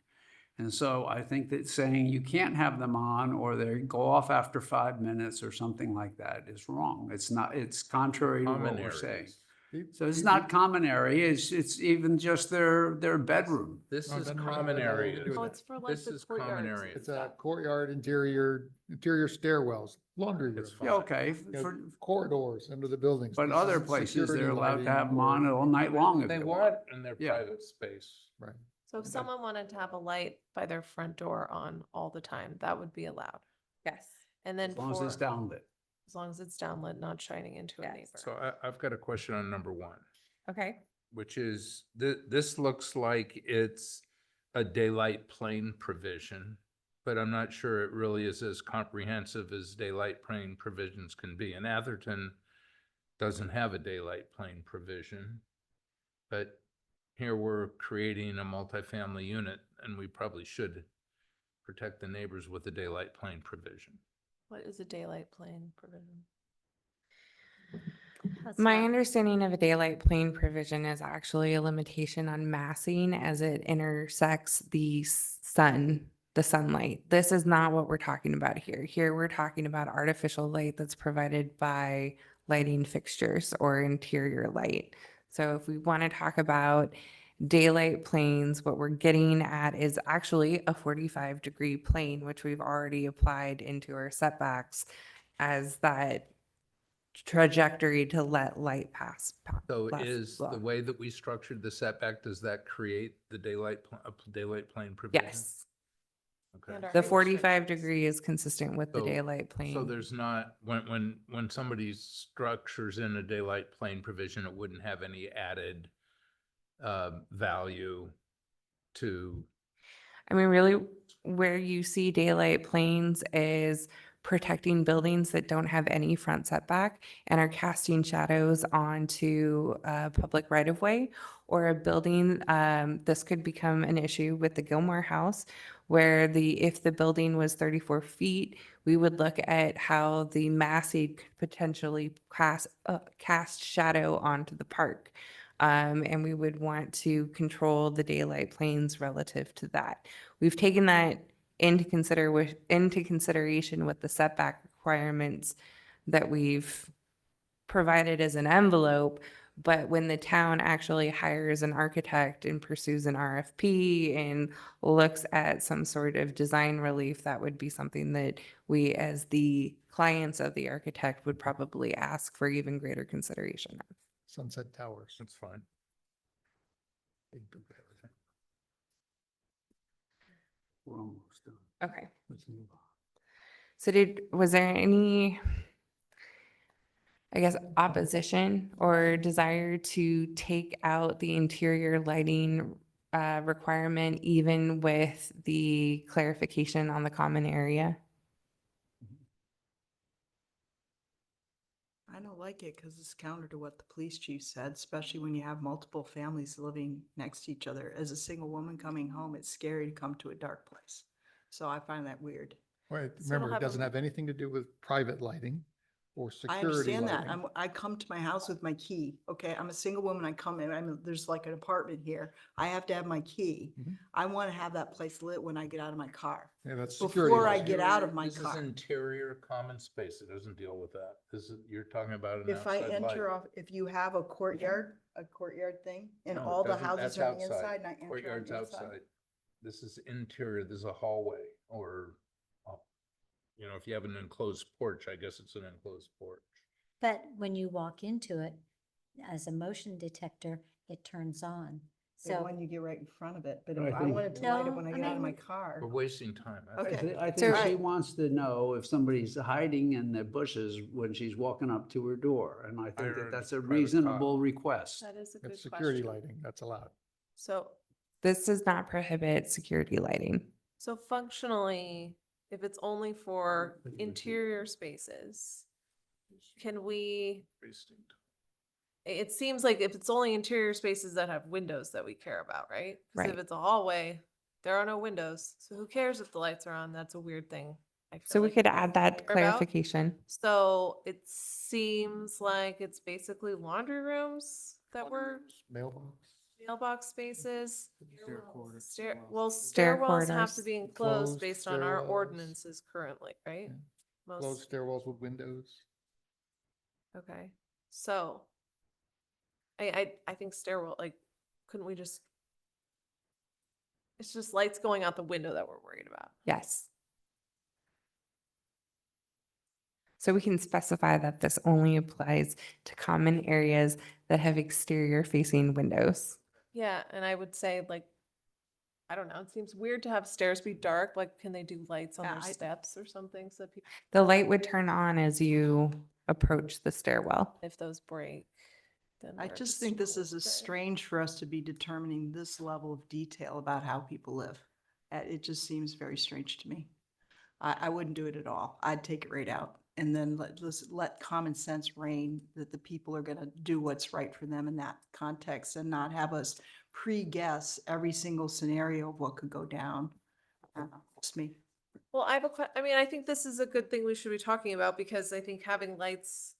And so I think that saying you can't have them on or they go off after 5 minutes or something like that is wrong. It's not, it's contrary to what Common we're saying. areas. So it's not common area, it's even just their bedroom. This No, it is doesn't really common have anything to areas. do with Oh, that. it's for like This the is common courtyards. areas. It's a courtyard, interior stairwells, laundry It's rooms. fine. Yeah, okay, you know, for, corridors under the buildings. but This other isn't places, security they're allowed to lighting have them or on all night long if They they want want. in their Yeah. private space. Right. So if someone wanted to have a light by their front door on all the time, that would be allowed. Yes. And then As long as it's for, downlit. as long as it's downlit, not shining into a Yes. neighbor. So I've got a question on number 1. Okay. Which is, this looks like it's a daylight plane provision, but I'm not sure it really is as comprehensive as daylight plane provisions can be. And Atherton doesn't have a daylight plane provision, but here we're creating a multifamily unit, and we probably should protect the neighbors with a daylight plane provision. What is a daylight plane provision? My understanding of a daylight plane provision is actually a limitation on massing as it intersects the the sunlight. This is not what we're talking about here. Here we're talking about artificial light that's provided by lighting fixtures or interior light. So if we want to talk about daylight planes, what we're getting at is actually a 45-degree plane, which we've already applied into our setbacks as that trajectory to let light pass. So less is block. the way that we structured the setback, does that create the daylight plane provision? Yes. Okay. And our The height 45 restrictions. degree is consistent with the So- daylight plane. So there's not, when somebody structures in a daylight plane provision, it wouldn't have any added value to, I mean, really, where you see daylight planes is protecting buildings that don't have any front setback and are casting shadows onto a public right of way or a building. This could become an issue with the Gilmore House, where if the building was 34 feet, we would look at how the massing could potentially cast shadow onto the park. And we would want to control the daylight planes relative to that. We've taken that into consideration with the setback requirements that we've provided as an envelope. But when the town actually hires an architect and pursues an RFP and looks at some sort of design relief, that would be something that we, as the clients of the architect, would probably ask for even greater consideration of. Sunset Towers. that's fine. We're almost done. Okay. Let's move on. So was there any, I guess, opposition or desire to take out the interior lighting requirement, even with the clarification on the common area? I don't like it because it's counter to what the police chief said, especially when you have multiple families living next to each other. As a single woman coming home, it's scary to come to a dark place. So I find that weird. Right, So it'll remember, it have a- doesn't have anything to do with private lighting or I security understand that. lighting. I come to my house with my key. Okay, I'm a single woman. I come in, there's like an apartment here. I have to have my key. Mhm. I want to have that place lit when I get out of my car. Yeah, that's security Before I lighting. get out of my This is car. interior common space. It doesn't deal with that. You're talking about an If I outside light. enter off, if you have a courtyard thing and No, it all the doesn't. houses That's are on the outside. inside and I enter on Courtyard's the outside. outside. This is interior. This is a hallway or, if you have an enclosed porch, I guess it's an enclosed porch. But when you walk into it, as a motion detector, it turns on. So So when you get right in front of it, but I if I think- wanted to light it when I No, get out of my mean- car. We're wasting time. Okay. I So- think she wants to know if somebody's hiding in the bushes when she's walking up to her door. And I think Hire that that's a a private reasonable request. That is a good It's security question. lighting, that's allowed. So, This does not prohibit security lighting. so functionally, if it's only for interior spaces, can we, it seems like if it's only interior spaces that have windows that we care about, right? Because if Right. it's a hallway, there are no windows. So who cares if the lights are on? That's a weird thing. I feel So we like could we add that care about. clarification. So it seems like it's basically laundry rooms that we're, Mailbox. Mailbox spaces. Well, Stair stairwells have to corridors. be enclosed Closed based on our stairwells. ordinances currently, right? Most, Closed stairwells with windows. okay, so. I think stairwell, like, couldn't we just? It's just lights going out the window that we're worried about. Yes. So we can specify that this only applies to common areas that have exterior facing windows. Yeah, and I would say like, I don't know, it seems weird to have stairs be dark, like, can they do lights on their steps or something so that people, The light would turn on as you approach the stairwell. if those break? Then I they're just think this is a destroyed. strange for us to be determining this level of detail about how people live. It just seems very strange to me. I wouldn't do it at all. I'd take it right out. And then let common sense reign that the people are gonna do what's right for them in that context and not have us pre-guess every single scenario of what could go down. I don't know, just me. Well, I have I mean, I think this is a good thing we should be talking about because I think having lights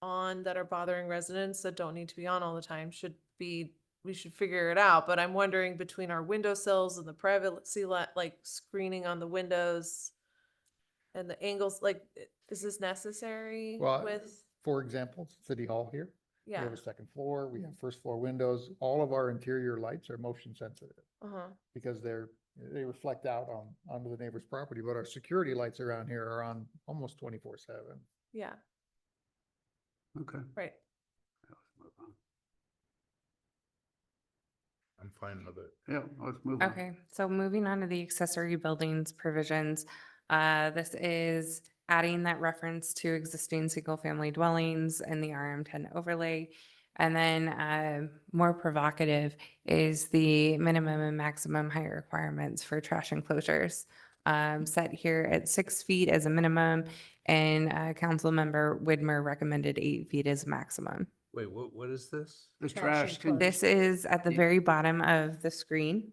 on that are bothering residents that don't need to be on all the time should be, we should figure it out. But I'm wondering between our windowsills and the privacy like screening on the windows and the angles, like, is this necessary Well, with? for example, City Hall here. We Yeah. have a second floor, we have first floor windows. All of our interior lights are motion sensitive Uh-huh. because they reflect out onto the neighbor's property, but our security lights around here are on almost 24/7. Yeah, Okay. right. I'm fine with it. Yeah, let's move on. Okay, so moving on to the accessory buildings provisions. This is adding that reference to existing single-family dwellings and the RM10 overlay. And then more provocative is the minimum and maximum height requirements for trash enclosures. Set here at 6 feet as a minimum, and Council Member Widmer recommended 8 feet as a maximum. Wait, what is this? The Trash trash. This is at the very bottom of the screen,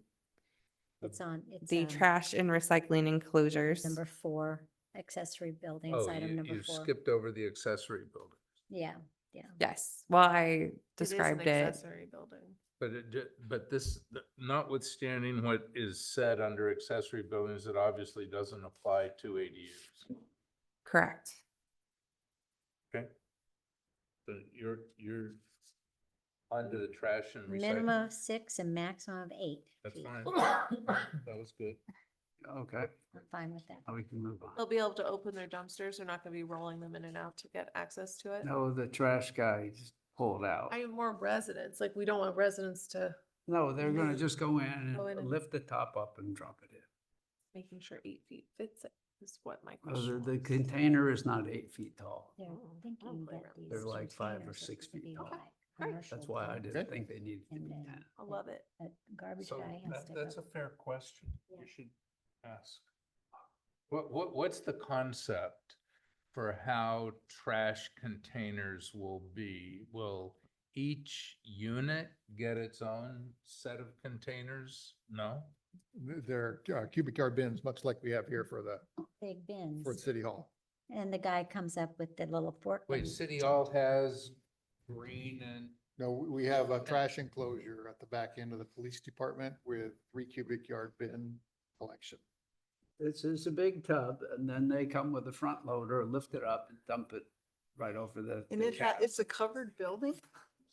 It's on, it's the trash and recycling enclosures. number 4, accessory buildings, Oh, item number you 4. skipped over the accessory building. Yeah, yeah. Yes, well, I It is an described it. accessory building. But this, notwithstanding what is said under accessory buildings, it obviously doesn't apply to ADUs. Correct. Okay? So you're onto the trash and recycling. Minimum of 6 and maximum of 8 That's feet. fine. That was good. Okay, I'm fine with that. now we can move on. They'll be able to open their dumpsters. They're not gonna be rolling them in and out to get access to it. No, the trash guy just pulled out. I have more residents, like, we don't want residents to No, they're gonna just go in Go in and and- lift the top up and drop it in. making sure 8 feet fits it, is what my Oh, question The was. container is not 8 feet tall. They're thinking that these They're like 5 or containers are 6 supposed to feet be tall. like commercial That's why I didn't containers. think they needed to And be then 10. I love it. a garbage So guy has to that's go. a fair question. Yeah. You should ask. What's the concept for how trash containers will be? Will each unit get its own set of containers? No? They're cubic yard bins, much like we have here for Big bins. City Hall. And the guy comes up with the little fork. Wait, and- City Hall has green and, No, we have a trash enclosure at the back end of the police department with 3 cubic yard bin collection. It's a big tub, and then they come with a front loader, lift it up and dump it right over the. And it's a covered building?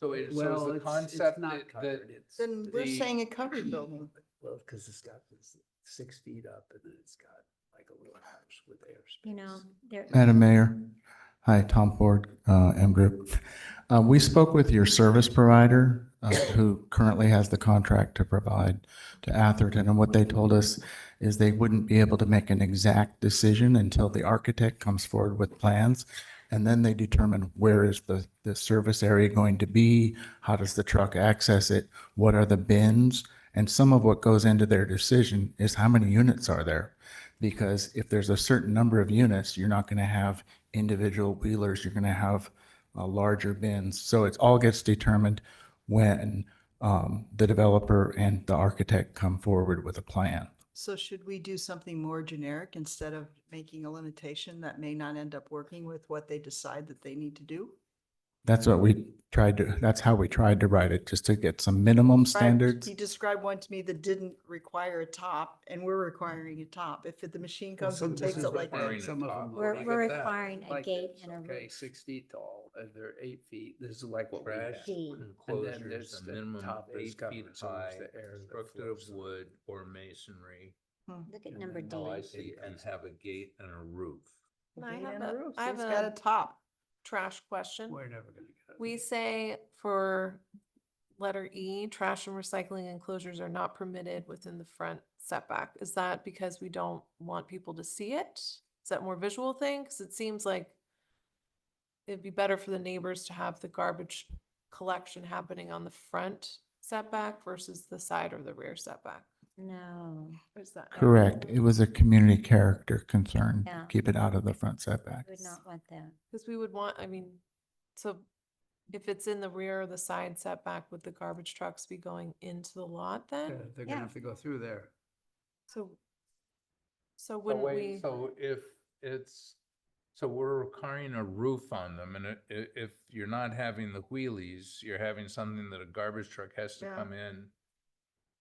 so is Well, the it's concept not that, covered, it's. Then we're the- saying a covered building. Well, because it's got this 6 feet up and then it's got like a little house with airspace. You know, there. Madam Mayor, hi, Tom Ford, M Group. We spoke with your service provider, who currently has the contract to provide to Atherton, and what they told us is they wouldn't be able to make an exact decision until the architect comes forward with plans. And then they determine where is the service area going to be? How does the truck access it? What are the bins? And some of what goes into their decision is how many units are there? Because if there's a certain number of units, you're not going to have individual wheelers, you're going to have larger bins. So it all gets determined when the developer and the architect come forward with a plan. So should we do something more generic instead of making a limitation that may not end up working with what they decide that they need to do? That's what we tried to, that's how we tried to write it, just to get some minimum standards. He described one to me that didn't require a top, and we're requiring a top. If the machine comes and takes it like requiring that. a Some of top. them. We're Look are at that. requiring a like gate this, and a okay, roof. 6 feet tall, and they're 8 feet. This is like what we Trash have. D. And then enclosures, there's a the minimum top of is 8 covered, feet so there's high, the air that constructed of flows through. wood or masonry. Look at And number then D. Oh, I see, and have a gate and a roof. And I Gate have and a a, roof, I so have it's got a a top. trash question. We're never gonna get it. We say for letter E, trash and recycling enclosures are not permitted within the front setback. Is that because we don't want people to see it? Is that more visual thing? Because it seems like it'd be better for the neighbors to have the garbage collection happening on the front setback versus the side or the rear setback. No, Is that? Correct. It was a community character concern. Yeah. Keep it out of the front setback. I would not want that. Because we would want, I mean, so if it's in the rear or the side setback, would the garbage trucks be going into the lot Yeah, then? they're gonna have to go through there. So So wouldn't wait, we? so if it's, so we're requiring a roof on them, and if you're not having the wheelies, you're having something that a garbage truck has to Yeah. come in,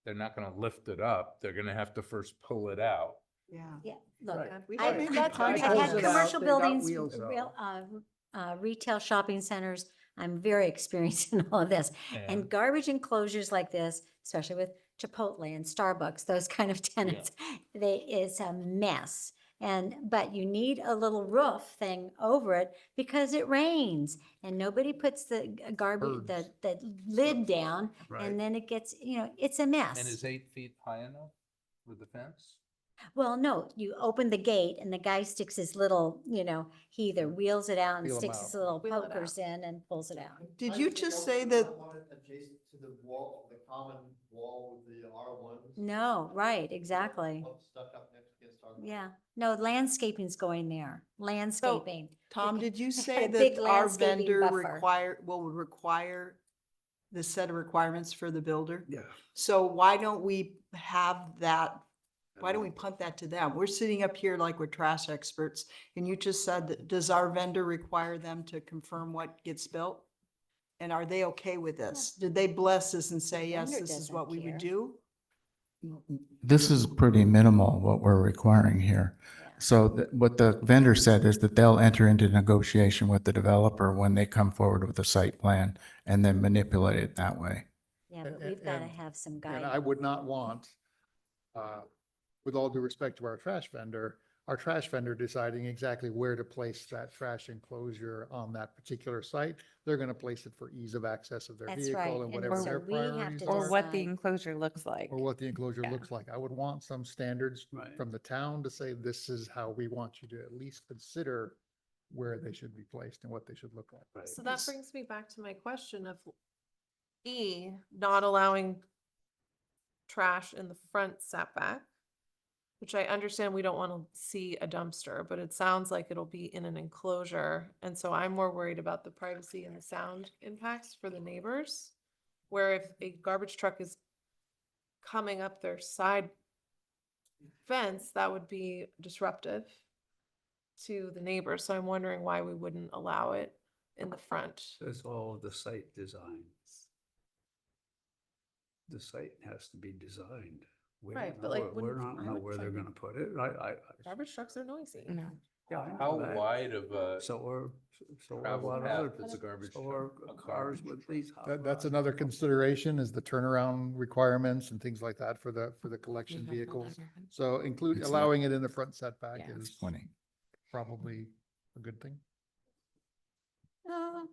they're not gonna lift it up, they're gonna have to first pull it out. Yeah. Yeah, look, Right. We I've don't mean, make that's any pretty I've cool. had Pulls it out, commercial they got buildings, wheels on. retail shopping centers. I'm very experienced in all of this. And garbage enclosures like this, especially with Chipotle and Starbucks, those kind of tenants, it's a mess. But you need a little roof thing over it because it rains and nobody puts the garbage, the lid down, Right. and then it gets, it's a mess. And is 8 feet high enough with the fence? Well, no, you open the gate and the guy sticks his little, he either wheels it out and Wheel 'em sticks out. his little Wheel it pokers in and pulls it out. Did you just say that? Adjacent to the wall, the common wall with the R1s? No, right, exactly. Stuck up next against our. Yeah, no, landscaping's going there, landscaping. Tom, did you They say had a big that our landscaping vendor buffer. would require the set of requirements for the builder? Yeah. So why don't we have that? Why don't we punt that to them? We're sitting up here like we're trash experts, and you just said that, does our vendor require them to confirm what gets built? And are they okay with this? Did they bless us and say, yes, vendor this is doesn't what we would care. do? This is pretty minimal, what we're requiring here. Yeah. So what the vendor said is that they'll enter into negotiation with the developer when they come forward with a site plan and then manipulate it that way. Yeah, but And- we've got to and- have some And guidance. I would not want, with all due respect to our trash vendor deciding exactly where to place that trash enclosure on that particular site. They're going to place it for ease of access of their That's right, vehicle and and whatever so their we have priorities to are. Or what the decide. enclosure looks like. Or what the enclosure Yeah. looks like. I would want some standards Right. from the town to say, this is how we want you to at least consider where they should be placed and what they should look like. Right. So that brings me back to my question of E, not allowing trash in the front setback, which I understand we don't want to see a dumpster, but it sounds like it'll be in an enclosure. And so I'm more worried about the privacy and the sound impacts for the neighbors. Where if a garbage truck is coming up their side fence, that would be disruptive to the neighbors. So I'm wondering why we wouldn't allow it in the front. That's all of the site design. The site has to be designed. We don't Right, know but like, where- we wouldn't don't know garbage where they're truck- gonna put it. I, Garbage trucks are noisy. No. yeah, I know How that. wide of a So are, so are a travel lot of other, path is a garbage so truck? are A car? cars with these. hot That's rods. another consideration is the turnaround requirements and things like that for the collection vehicles. So include, It's allowing it in the front setback Yeah. is 20. probably a good thing. Uh,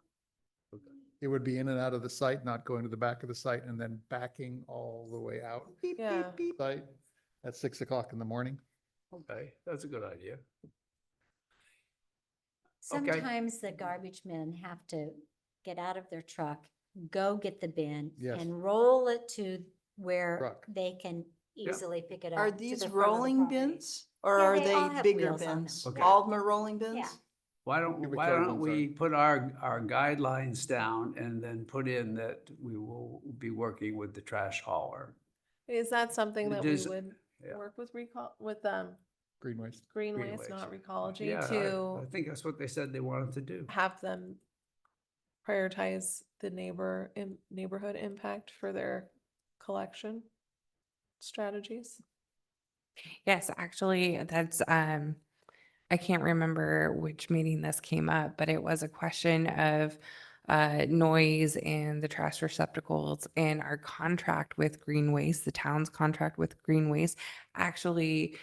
It would be in and out of the site, not going to the back of the site and then backing all the way out. Beep, Yeah. beep, beep. Site at 6 o'clock in the morning. Okay, that's a good idea. Sometimes the garbage men have to get out of their truck, go get the bin Yes. and roll it to where Truck. they can Yeah. easily pick it up. Are to these the front of the rolling property. bins or Yeah, are they all they have bigger wheels on them. bins? Okay. All of them are rolling bins? Yeah. Why Cubic don't yard ones we put our guidelines down and then put in that we will be working with the trash hauler? Is that something It that we is- would yeah. work with with Greenways. Greenways, Greenways. not Recology, Yeah, I to think that's what they said they wanted to do. have them prioritize the neighborhood impact for their collection strategies? Yes, actually, that's, I can't remember which meeting this came up, but it was a question of noise and the trash receptacles and our contract with Green Waste, the town's contract with Green Waste actually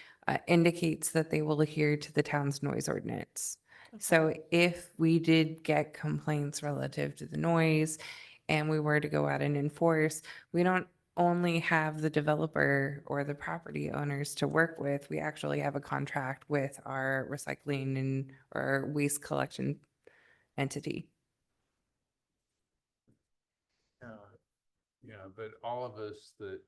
indicates that they will adhere to the town's noise ordinance. So if we did get complaints relative to the noise and we were to go out and enforce, we don't only have the developer or the property owners to work with, we actually have a contract with our recycling and or waste collection entity. Yeah, but all of us that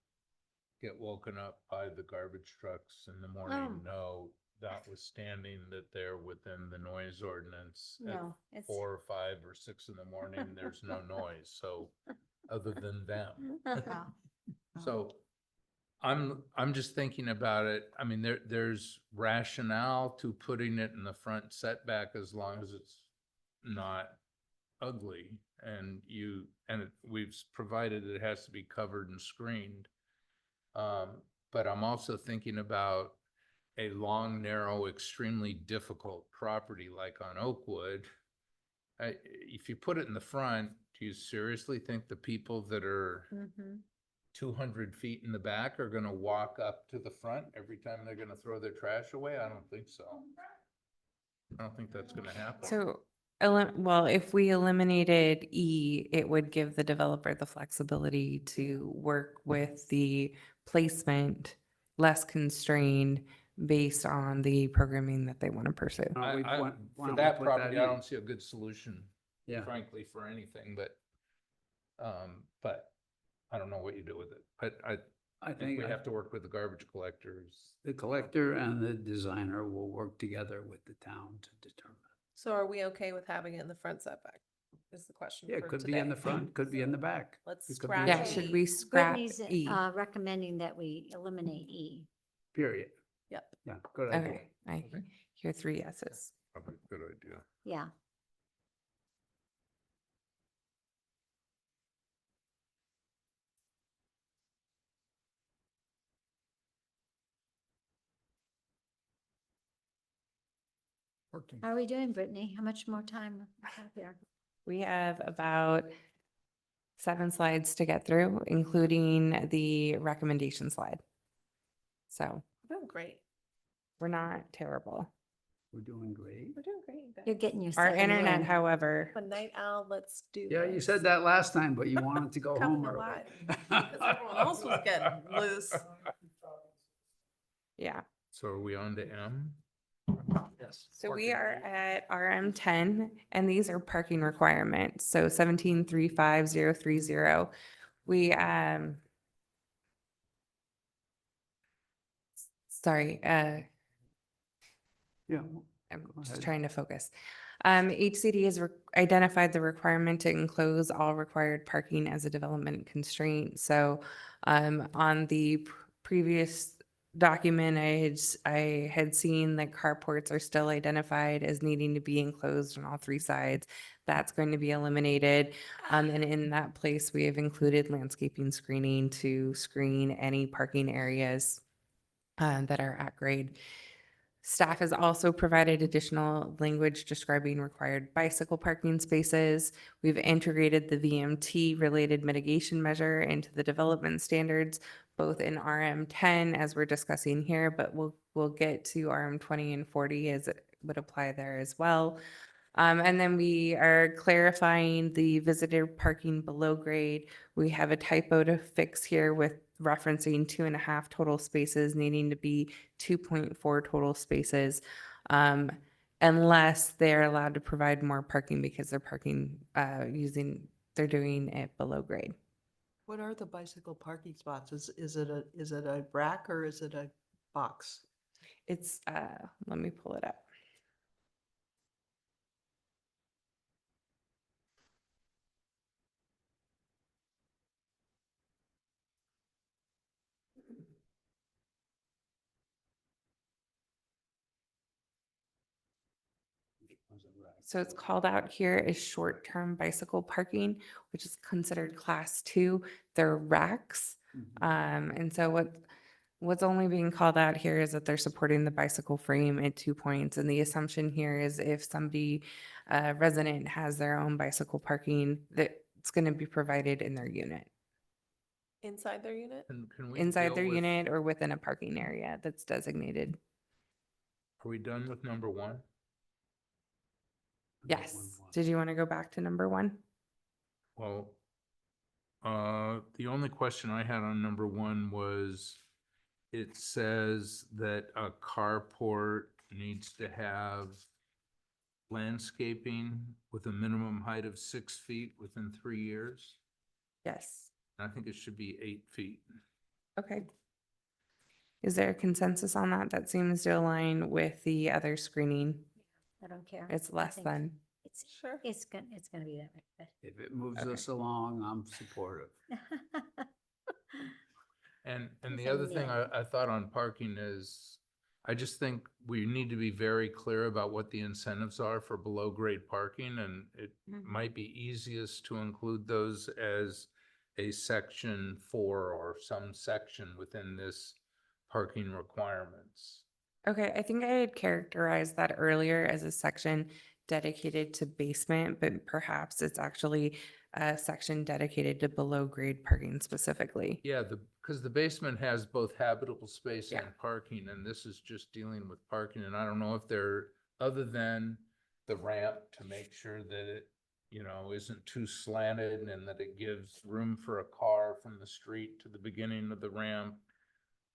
get woken up by the garbage trucks in the morning know, notwithstanding that they're within the noise ordinance at No, it's. 4 or 5 or 6 in the morning, there's no noise. So other than them. So I'm just thinking about it. I mean, there's rationale to putting it in the front setback as long as it's not ugly. And we've provided it has to be covered and screened. But I'm also thinking about a long, narrow, extremely difficult property like on Oakwood. If you put it in the front, do you seriously think the people that are 200 feet in the back are going to walk up to the front every time they're going to throw their trash away? I don't think so. I don't think that's going to happen. So, well, if we eliminated E, it would give the developer the flexibility to work with the placement less constrained based on the programming that they want to pursue. Why don't For we that put property, I in? don't see a good solution, Yeah. frankly, for anything, but I don't know what you do with it. But I think we have to work with the garbage collectors. The collector and the designer will work together with the town to determine. So are we okay with having it in the front setback? Is the question Yeah, it for could be in the today. front, could be in the back. Let's It could be scratch. Yeah, in- should we scrap Brittany's E? recommending that we eliminate E. Period. Yep. Yeah, good idea. Okay, I hear 3 yeses. Probably a good idea. Yeah. How are we doing, Brittany? How much more time we have here? We have about 7 slides to get through, including the recommendation slide. So We're doing great. we're not terrible. We're doing great. We're doing great. guys. You're getting your Our second internet, win. however, A night owl, let's do Yeah, you this. said that last time, but you wanted to go Coming home early. alive. Because everyone else was getting loose. yeah. So are we on to M? Yes. So we are at RM10, and these are parking requirements. So 1735030. We, sorry, Yeah. I'm Go just ahead. trying to focus. HCD has identified the requirement to enclose all required parking as a development constraint. So on the previous document, I had seen that carports are still identified as needing to be enclosed on all 3 sides. That's going to be eliminated. And in that place, we have included landscaping screening to screen any parking areas that are at grade. Staff has also provided additional language describing required bicycle parking spaces. We've integrated the VMT related mitigation measure into the development standards, both in RM10 as we're discussing here, but we'll get to RM20 and 40 as it would apply there as well. And then we are clarifying the visitor parking below grade. We have a typo to fix here with referencing 2.5 total spaces needing to be 2.4 total spaces. Unless they're allowed to provide more parking because they're parking, they're doing it below grade. What are the bicycle parking spots? Is it a rack or is it a box? It's, let me pull it up. So it's called out here as short-term bicycle parking, which is considered class 2. They're racks. And so what's only being called out here is that they're supporting the bicycle frame at 2 points. And the assumption here is if somebody, resident has their own bicycle parking, that it's going to be provided in their unit, Inside their unit? Can we inside deal their with- unit or within a parking area that's designated. Are we done with number 1? Yes. Did you want to go back to number 1? Well, the only question I had on number 1 was, it says that a carport needs to have landscaping with a minimum height of 6 feet within 3 years. Yes. I think it should be 8 feet. Okay. Is there a consensus on that? That seems to align with the other screening. I don't care. It's I less think than. It's gonna be that way. If it moves Okay. us along, I'm supportive. but- And It's the a other thing yeah. I thought on parking is, I just think we need to be very clear about what the incentives are for below grade parking, and it Mhm. might be easiest to include those as a section 4 or some section within this parking requirements. Okay, I think I had characterized that earlier as a section dedicated to basement, but perhaps it's actually a section dedicated to below grade parking specifically. Yeah, because the basement has both habitable space Yeah. and parking, and this is just dealing with parking, and I don't know if they're, other than the ramp to make sure that it, isn't too slanted and that it gives room for a car from the street to the beginning of the ramp.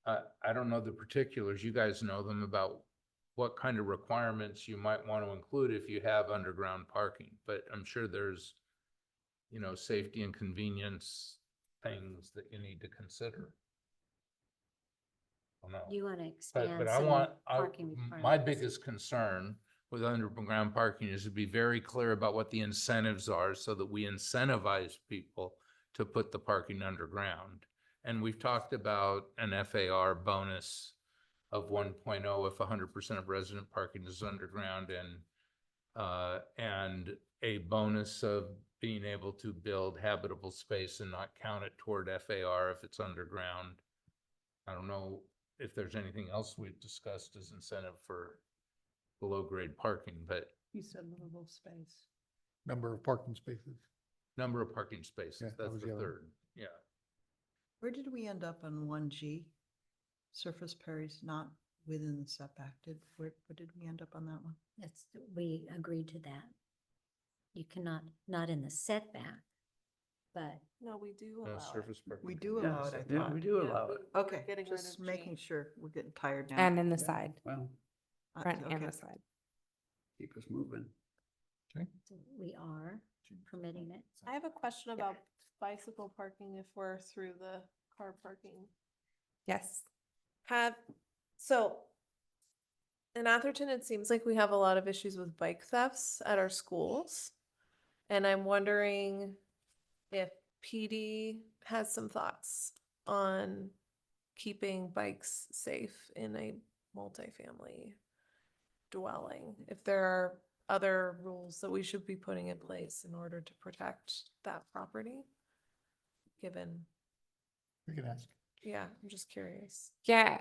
I don't know the particulars. You guys know them about what kind of requirements you might want to include if you have underground parking, but I'm sure there's, safety and convenience things that you need to consider. I don't know. You want to But expand I some want, parking my requirements. biggest concern with underground parking is to be very clear about what the incentives are so that we incentivize people to put the parking underground. And we've talked about an FAR bonus of 1.0 if 100% of resident parking is underground, and a bonus of being able to build habitable space and not count it toward FAR if it's underground. I don't know if there's anything else we've discussed as incentive for below grade parking, but You said livable space. Number of parking spaces. number of parking spaces, Yeah, that that's was the the other one. third, yeah. Where did we end up on 1G? Surface Perry's not within the setback. What did we end up on that one? We agreed to that. You cannot, not in the setback, but No, we do No, allow it. surface parking. We do Yeah, allow it, I yeah, thought. we do allow it. Okay, Getting rid just of making G. sure. We're getting tired now. And in the side, Well, front and Okay. the side. keep us moving. we are permitting it. I have a question about bicycle parking if we're through the car parking. Yes. So in Atherton, it seems like we have a lot of issues with bike thefts at our schools. And I'm wondering if PD has some thoughts on keeping bikes safe in a multifamily dwelling. If there are other rules that we should be putting in place in order to protect that property, given, We can ask. yeah, I'm just curious. Yeah,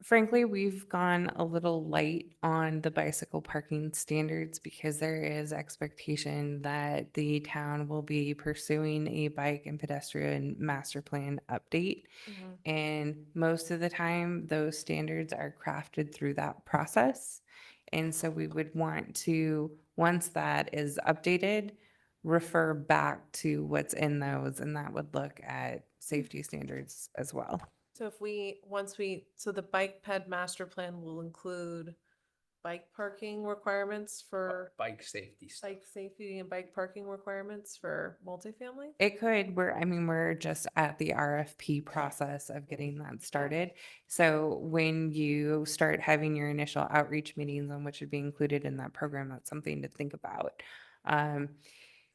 frankly, we've gone a little light on the bicycle parking standards because there is expectation that the town will be pursuing a bike and pedestrian master plan update. And most of the time, those standards are crafted through that process. And so we would want to, once that is updated, refer back to what's in those, and that would look at safety standards as well. So if so the bike ped master plan will include bike parking requirements for Bike safety stuff. bike safety and bike parking requirements for multifamily? It could, we're just at the RFP process of getting that started. So when you start having your initial outreach meetings on what should be included in that program, that's something to think about.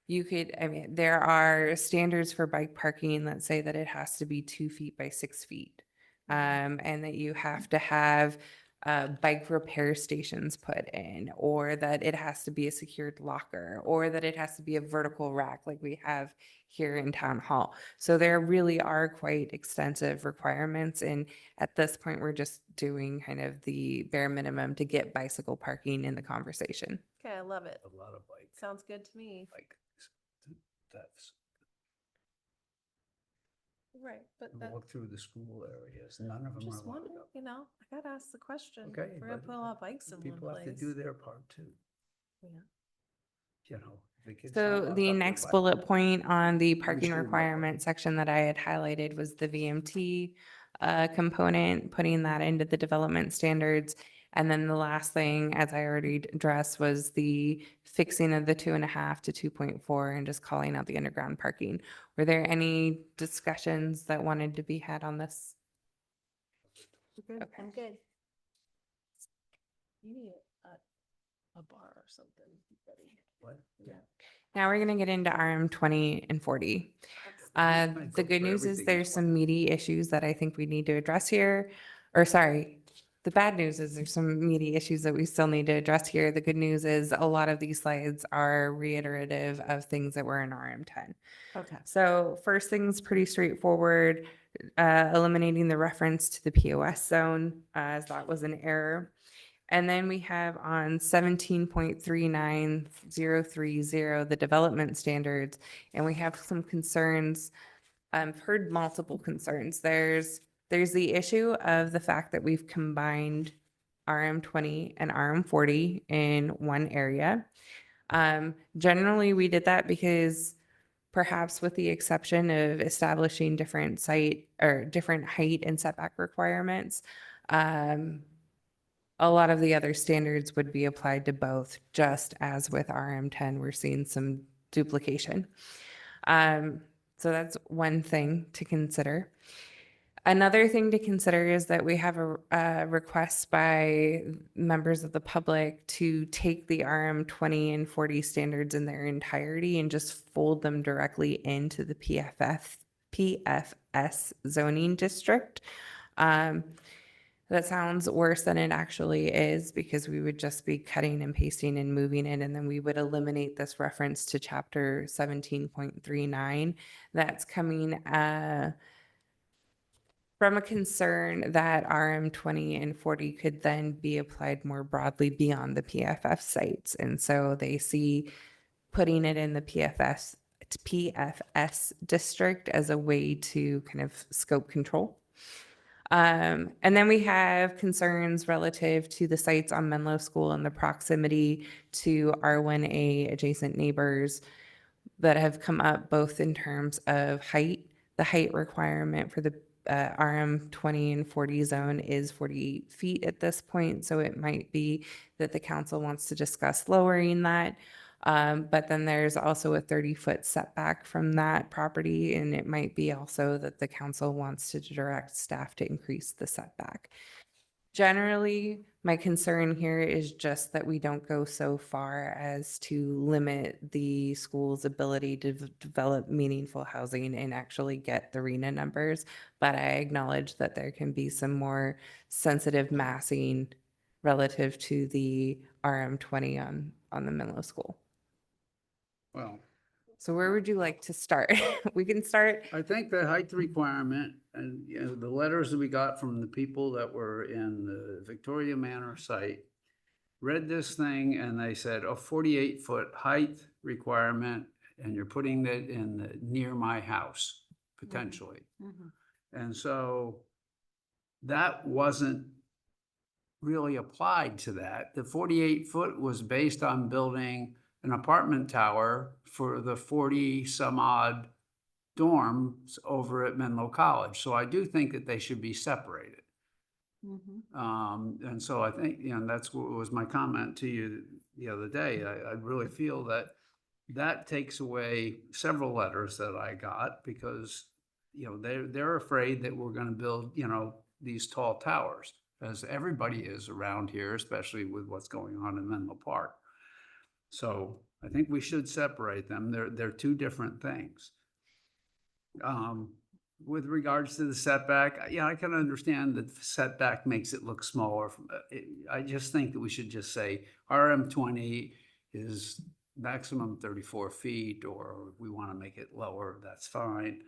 There are standards for bike parking that say that it has to be 2 feet by 6 feet. And that you have to have bike repair stations put in, or that it has to be a secured locker, or that it has to be a vertical rack like we have here in Town Hall. So there really are quite extensive requirements. And at this point, we're just doing kind of the bare minimum to get bicycle parking in the conversation. Okay, I love it. A lot of bike, Sounds good to me. that's, Right, but that, walk through the school areas, none of them are just allowed wondering, up. you know, I gotta ask the question. Okay, If we're gonna but put a lot of bikes in one people have to place. do their part too, Yeah. you know. the kids So don't the walk up next their bike. bullet point on the parking school requirement section that I had highlighted was the VMT component, putting that into the development standards. And then the last thing, as I already addressed, was the fixing of the 2.5 to 2.4 and just calling out the underground parking. Were there any discussions that wanted to be had on this? Good, Okay. I'm good. You need a bar or something. buddy. What? Yeah. Now we're gonna get into RM 20 and 40. The good news is there's some meaty issues that I think we need to address here. Or sorry, the bad news is there's some meaty issues that we still need to address here. The good news is a lot of these slides are reiterative of things that were in RM 10. Okay. So first thing's pretty straightforward, eliminating the reference to the POS zone, as that was an error. And then we have on 17.39030, the development standards, and we have some concerns. I've heard multiple concerns. There's the issue of the fact that we've combined RM 20 and RM 40 in one area. Generally, we did that because perhaps with the exception of establishing different site or different height and setback requirements, a lot of the other standards would be applied to both, just as with RM 10, we're seeing some duplication. So that's one thing to consider. Another thing to consider is that we have a request by members of the public to take the RM 20 and 40 standards in their entirety and just fold them directly into the PFS zoning district. That sounds worse than it actually is, because we would just be cutting and pasting and moving it, and then we would eliminate this reference to chapter 17.39. That's coming from a concern that RM 20 and 40 could then be applied more broadly beyond the PFF sites. And so they see putting it in the PFS district as a way to kind of scope control. And then we have concerns relative to the sites on Menlo School and the proximity to R1A adjacent neighbors that have come up both in terms of height. The height requirement for the RM 20 and 40 zone is 48 feet at this point. So it might be that the council wants to discuss lowering that. But then there's also a 30-foot setback from that property, and it might be also that the council wants to direct staff to increase the setback. Generally, my concern here is just that we don't go so far as to limit the school's ability to develop meaningful housing and actually get the RHNA numbers. But I acknowledge that there can be some more sensitive massing relative to the RM 20 on the Menlo School. Well, So where would you like to start? We can start. I think the height requirement and, you know, the letters that we got from the people that were in the Victoria Manor site read this thing and they said, oh, 48-foot height requirement, and you're putting it in the, near my house, potentially. And so that wasn't really applied to that. The 48-foot was based on building an apartment tower for the 40 some odd dorms over at Menlo College. So I do think that they should be separated. And so I think, you know, that's what was my comment to you the other day. I really feel that that takes away several letters that I got because, you know, they're afraid that we're going to build, you know, these tall towers, as everybody is around here, especially with what's going on in Menlo Park. So I think we should separate them. They're two different things. with regards to the setback, yeah, I can understand that the setback makes it look smaller. I just think that we should just say RM20 is maximum 34 feet, or if we want to make it lower, that's fine.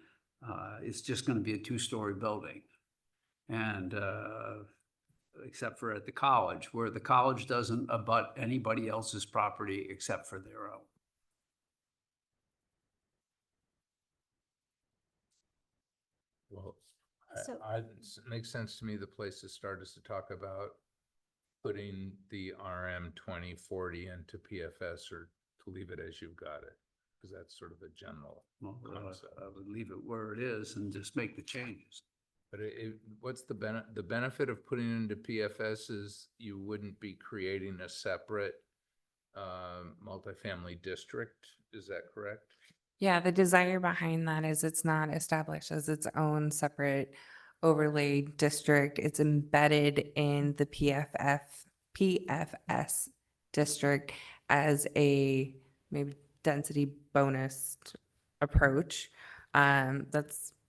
It's just going to be a two-story building. And except for at the college, where the college doesn't abut anybody else's property except for their own. Well, So- it makes sense to me, the place to start is to talk about putting the RM 2040 into PFS, or to leave it as you've got it, because that's sort of a general Well, concept. I would leave it where it is and just make the changes. But what's the benefit of putting it into PFS is you wouldn't be creating a separate multifamily district, is that correct? Yeah, the desire behind that is it's not established as its own separate overlay district. It's embedded in the PFS district as a maybe density bonus approach.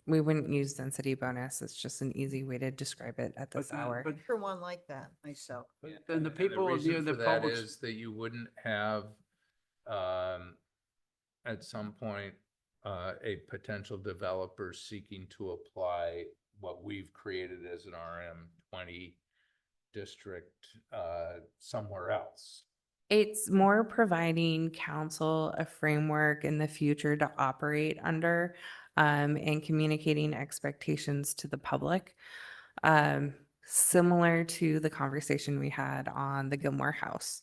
We wouldn't use density bonus. It's just an easy way to describe it at this hour. But For one like that myself. then the people of reason the for that public. is that you wouldn't have, at some point, a potential developer seeking to apply what we've created as an RM20 district somewhere else. It's more providing council a framework in the future to operate under, and communicating expectations to the public. Similar to the conversation we had on the Gilmore House,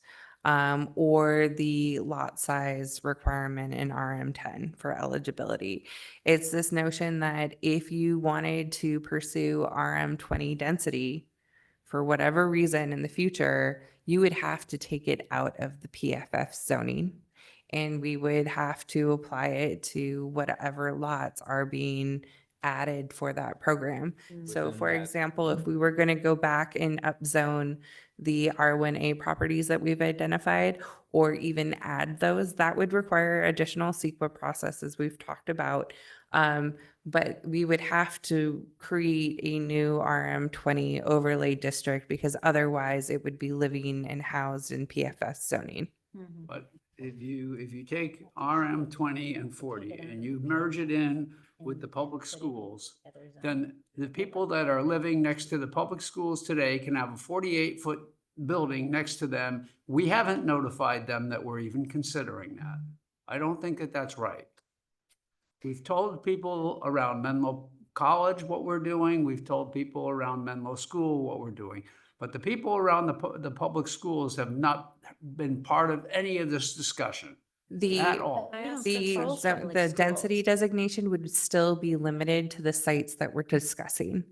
or the lot size requirement in RM10 for eligibility. It's this notion that if you wanted to pursue RM20 density for whatever reason in the future, you would have to take it out of the PFF zoning. And we would have to apply it to whatever lots are being added for that program. So Within for that- example, if we were going to go back and upzone the R1A properties that we've identified, or even add those, that would require additional CEQA processes we've talked about. But we would have to create a new RM20 overlay district, because otherwise it would be living and housed in PFS zoning. But if you take RM20 and 40 and you merge it in with the public schools, then the people that are living next to the public schools today can have a 48-foot building next to them. We haven't notified them that we're even considering that. I don't think that that's right. We've told people around Menlo College what we're doing. We've told people around Menlo School what we're doing. But the people around the public schools have not been part of any of this discussion at all. The density designation would still be limited to the sites that we're discussing.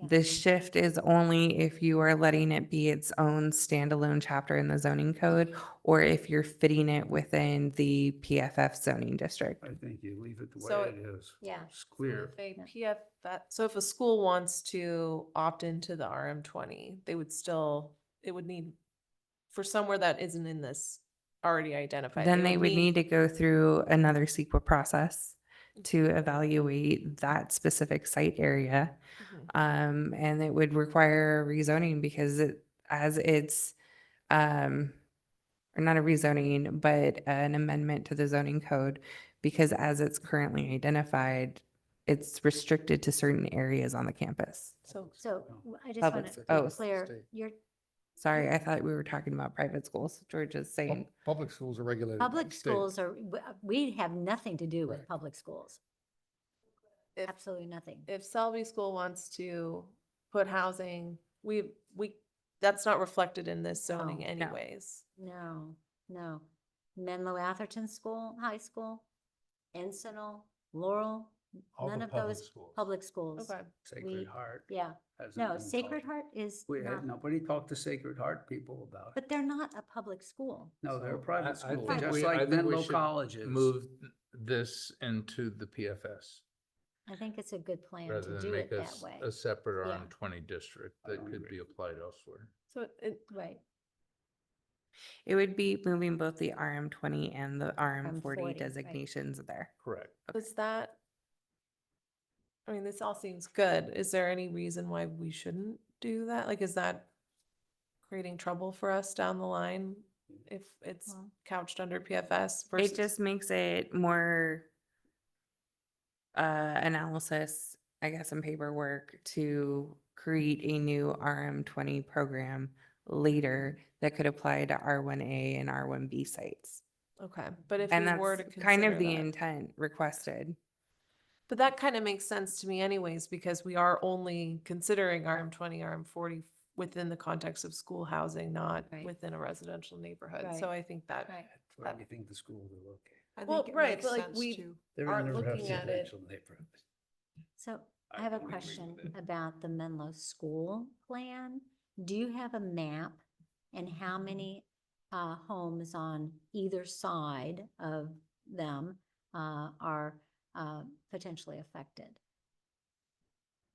The shift is only if you are letting it be its own standalone chapter in the zoning code, or if you're fitting it within the PFF zoning district. I think you leave it the So- way it is. Yeah. It's clear. If a so if a school wants to opt into the RM20, they would still, it would need, for somewhere that isn't in this already identified. Then they would need to go through another CEQA process to evaluate that specific site area. And it would require rezoning because or not a rezoning, but an amendment to the zoning code, because as it's currently identified, it's restricted to certain areas on the campus. So I just Public want to oh, be clear, you're, Sorry, I thought we were talking about private schools. George is saying. Public schools are regulated. by public the state. schools are, we have nothing to do with public schools. If- Absolutely nothing. if Selby School wants to put housing, we, that's not reflected in this zoning No. anyways. No, no. Menlo Atherton School, High School, Encinal, Laurel, All none the of public those schools. public schools. Okay. Sacred Heart. Yeah, hasn't no, been Sacred called. Heart is We not, had, nobody talked to Sacred Heart people about it. but they're not a public school. No, they're a I private school, think just we- like I think we Menlo should College is. Move this into the PFS I think it's a good plan rather to than do make it that us way. a separate Yeah. RM20 district I that don't could agree. be applied elsewhere. So Right. It would be moving both the RM20 and the RM40 RM40, right. designations there. Correct. does that, I mean, this all seems good. Is there any reason why we shouldn't do that? Like, is that creating trouble for us down the line if it's Well- couched under PFS It versus? just makes it more analysis, I guess, and paperwork to create a new RM20 program later that could apply to R1A and R1B sites. Okay, but if And we were to that's kind of consider the that. intent requested. But that kind of makes sense to me anyways, because we are only considering RM20, RM40 within the context of school housing, not Right. within a residential neighborhood. Right. So I think that, Right. Where do you think the schools are located? I well, think it right, makes but like sense we to. They're are in the looking at it. residential neighborhoods. So I I have a would agree with question it. about the Menlo School plan. Do you have a map and how many homes on either side of them are potentially affected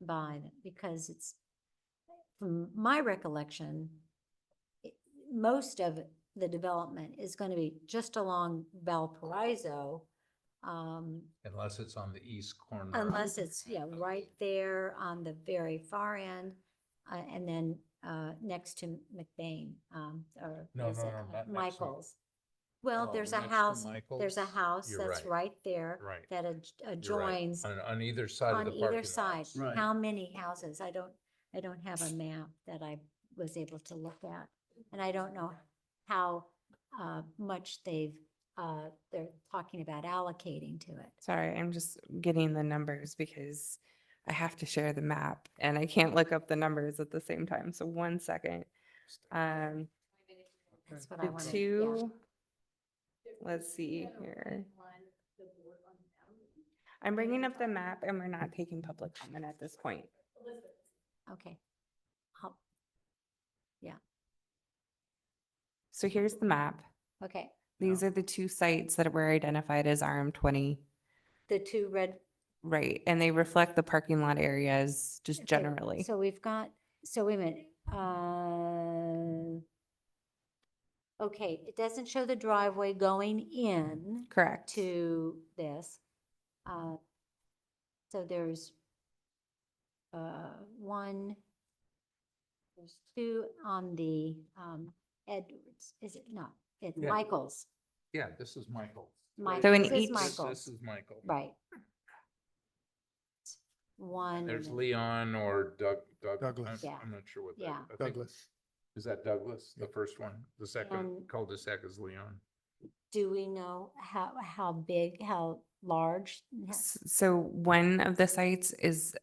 by them? Because it's, from my recollection, most of the development is going to be just along Valparaiso. Unless it's on the east corner. Unless it's, yeah, right there on the very far end, and then next to McBain, or No, is no, it no, not next to- Michael's? Well, Oh, there's a next to house, there's a Michael's? house You're that's right. right there Right. that You're right. adjoins On either side of on the parking either lot. side. Right. How many houses? I don't have a map that I was able to look at. And I don't know how much they're talking about allocating to it. Sorry, I'm just getting the numbers because I have to share the map and I can't look up the numbers at the same time. So 1 second. That's what I The wanted, yeah. two, let's see here. I'm bringing up the map and we're not taking public comment at this point. Okay. I'll- Yeah, So here's the map. okay. These are the two sites that were identified as RM20. The two red. Right, and they reflect the parking lot areas just okay, generally. So we've got, so wait a minute. Okay, it doesn't show the driveway going in Correct. to this. So there's one, there's two on the Edwards, is it? No, it's Yeah. Michael's. Yeah, this is Michael. So in This is each- Michael's, This is Michael. right. One. and There's then- Leon or Douglas. Yeah. I'm not sure what that. Yeah. I think- Douglas. Is that Douglas, the first one? The second And- cul-de-sac is Leon. Do we know how big, how large? So one of the sites is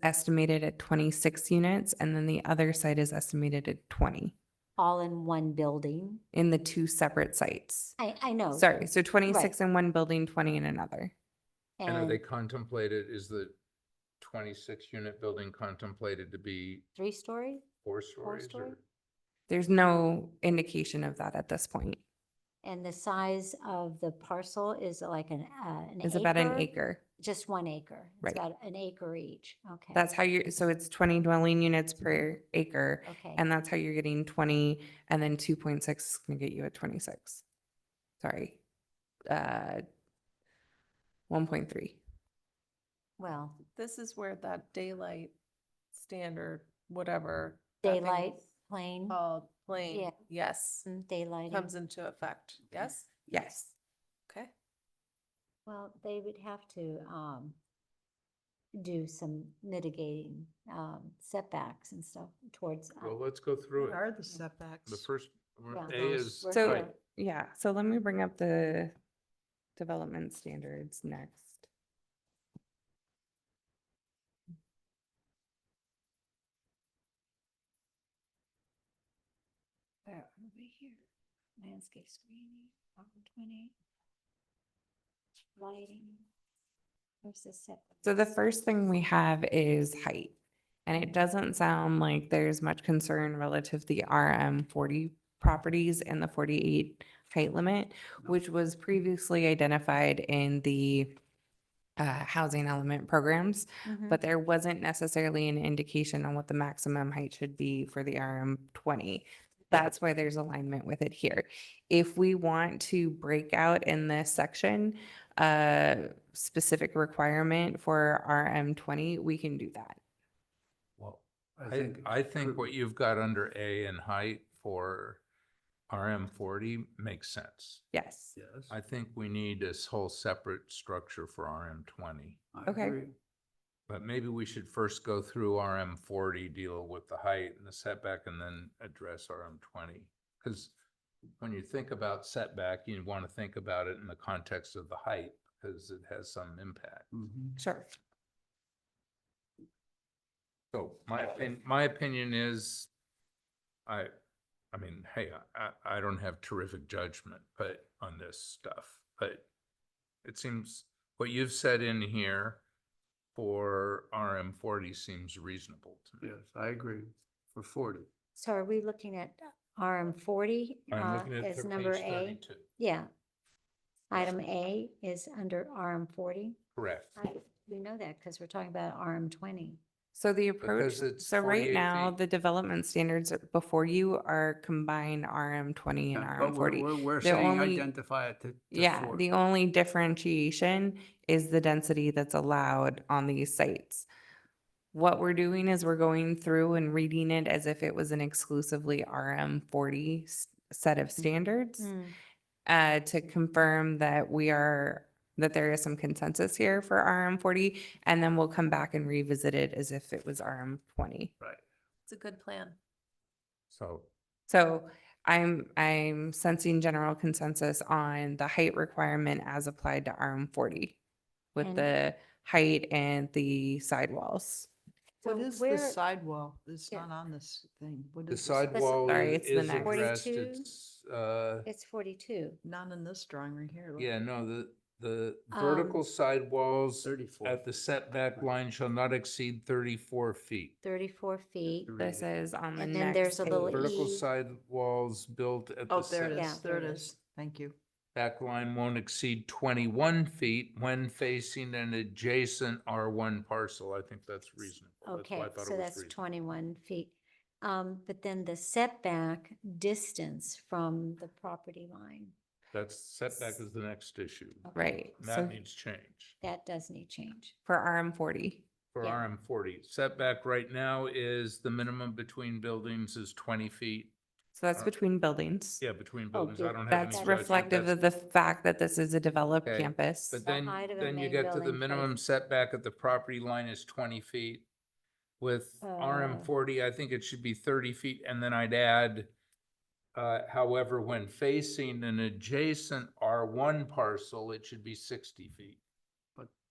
estimated at 26 units and then the other site is estimated at 20 All in one building? in the two separate sites. I know. Sorry, so 26 in one building, 20 in another. And are they And contemplated, is the 26 unit building contemplated to be 3-story? 4 stories? story? or- There's no indication of that at this point. And the size of the parcel is like an acre? It's about an acre. Just 1 acre? It's Right. about an acre each, okay. That's how you're, so it's 20 dwelling units per acre. Okay. And that's how you're getting 20 and then 2.6 is gonna get you at 26. Sorry. 1.3. Well, This is where that daylight standard, whatever. that thing daylight, is plane, Called plane, Yeah. yes, daylighting. comes into effect, yes? Yes. Okay. Well, they would have to do some mitigating setbacks and stuff towards. Well, let's go through What it. are the setbacks? The first, Yeah. A is. We're So, here. yeah, so let me bring up the development standards next. Over here, landscape screening, 20. Lighting. Where's the setback? So the first thing we have is height. And it doesn't sound like there's much concern relative to the RM40 properties and the 48 height limit, which was previously identified in the housing element programs, Mhm. but there wasn't necessarily an indication on what the maximum height should be for the RM20. That's why there's alignment with it here. If we want to break out in this section, a specific requirement for RM20, we can do that. Well, I think what you've got under A in height for RM40 makes sense. Yes. Yes. I think we need this whole separate structure for RM20. I Okay. agree. But maybe we should first go through RM40, deal with the height and the setback, and then address RM20. Because when you think about setback, you want to think about it in the context of the height, because it has some impact. Sure. So my opinion is, I mean, hey, I don't have terrific judgment, but on this stuff, but it seems what you've said in here for RM40 seems reasonable to me. Yes, I agree. For 40. So are we looking at RM40 I'm looking at as the number page A? 32. Yeah. Item A is under RM40. Correct. We know that because we're talking about RM20. So the approach, Because it's so right 48 now, feet. the development standards before you are combined RM20 and Yeah, but RM40. we're The saying only- identify it to Yeah, 40. the only differentiation is the density that's allowed on these sites. What we're doing is we're going through and reading it as if it was an exclusively RM40 set of standards to confirm that that there is some consensus here for RM40, and then we'll come back and revisit it as if it was RM20. Right. It's a good plan. So I'm sensing general consensus on the height requirement as applied to RM40 with And- the height and the sidewalls. What So is where- the sidewall? It's Yeah. not on this thing. What The is sidewall Sorry, it's the is next. addressed, 42? it's, It's 42. Not in this drawing right here. look. yeah, no, the vertical sidewalls 34. at the setback line shall not exceed 34 feet. 34 feet. This is on the And next then there's a little page. Vertical E. sidewalls built at Oh, the there it Yeah, is. There it there it is. Thank you. setback line won't exceed 21 feet when facing an adjacent R1 parcel. I think that's reasonable. That's why Okay, I thought so it was that's reasonable. 21 feet. But then the setback distance from the property line, That's setback is the next issue. Right. And So that needs change. that does need change. for RM40. For Yeah. RM40, setback right now is the minimum between buildings is 20 feet. So that's between buildings. Yeah, between Oh, buildings. I good. don't have any That's judgment. reflective of That's- the fact that this is a developed Okay, campus. But The height of a then you main get to the building minimum face- setback at the property line is 20 feet. With RM40, I think it should be 30 feet, and then I'd add, however, when facing an adjacent R1 parcel, it should be 60 feet.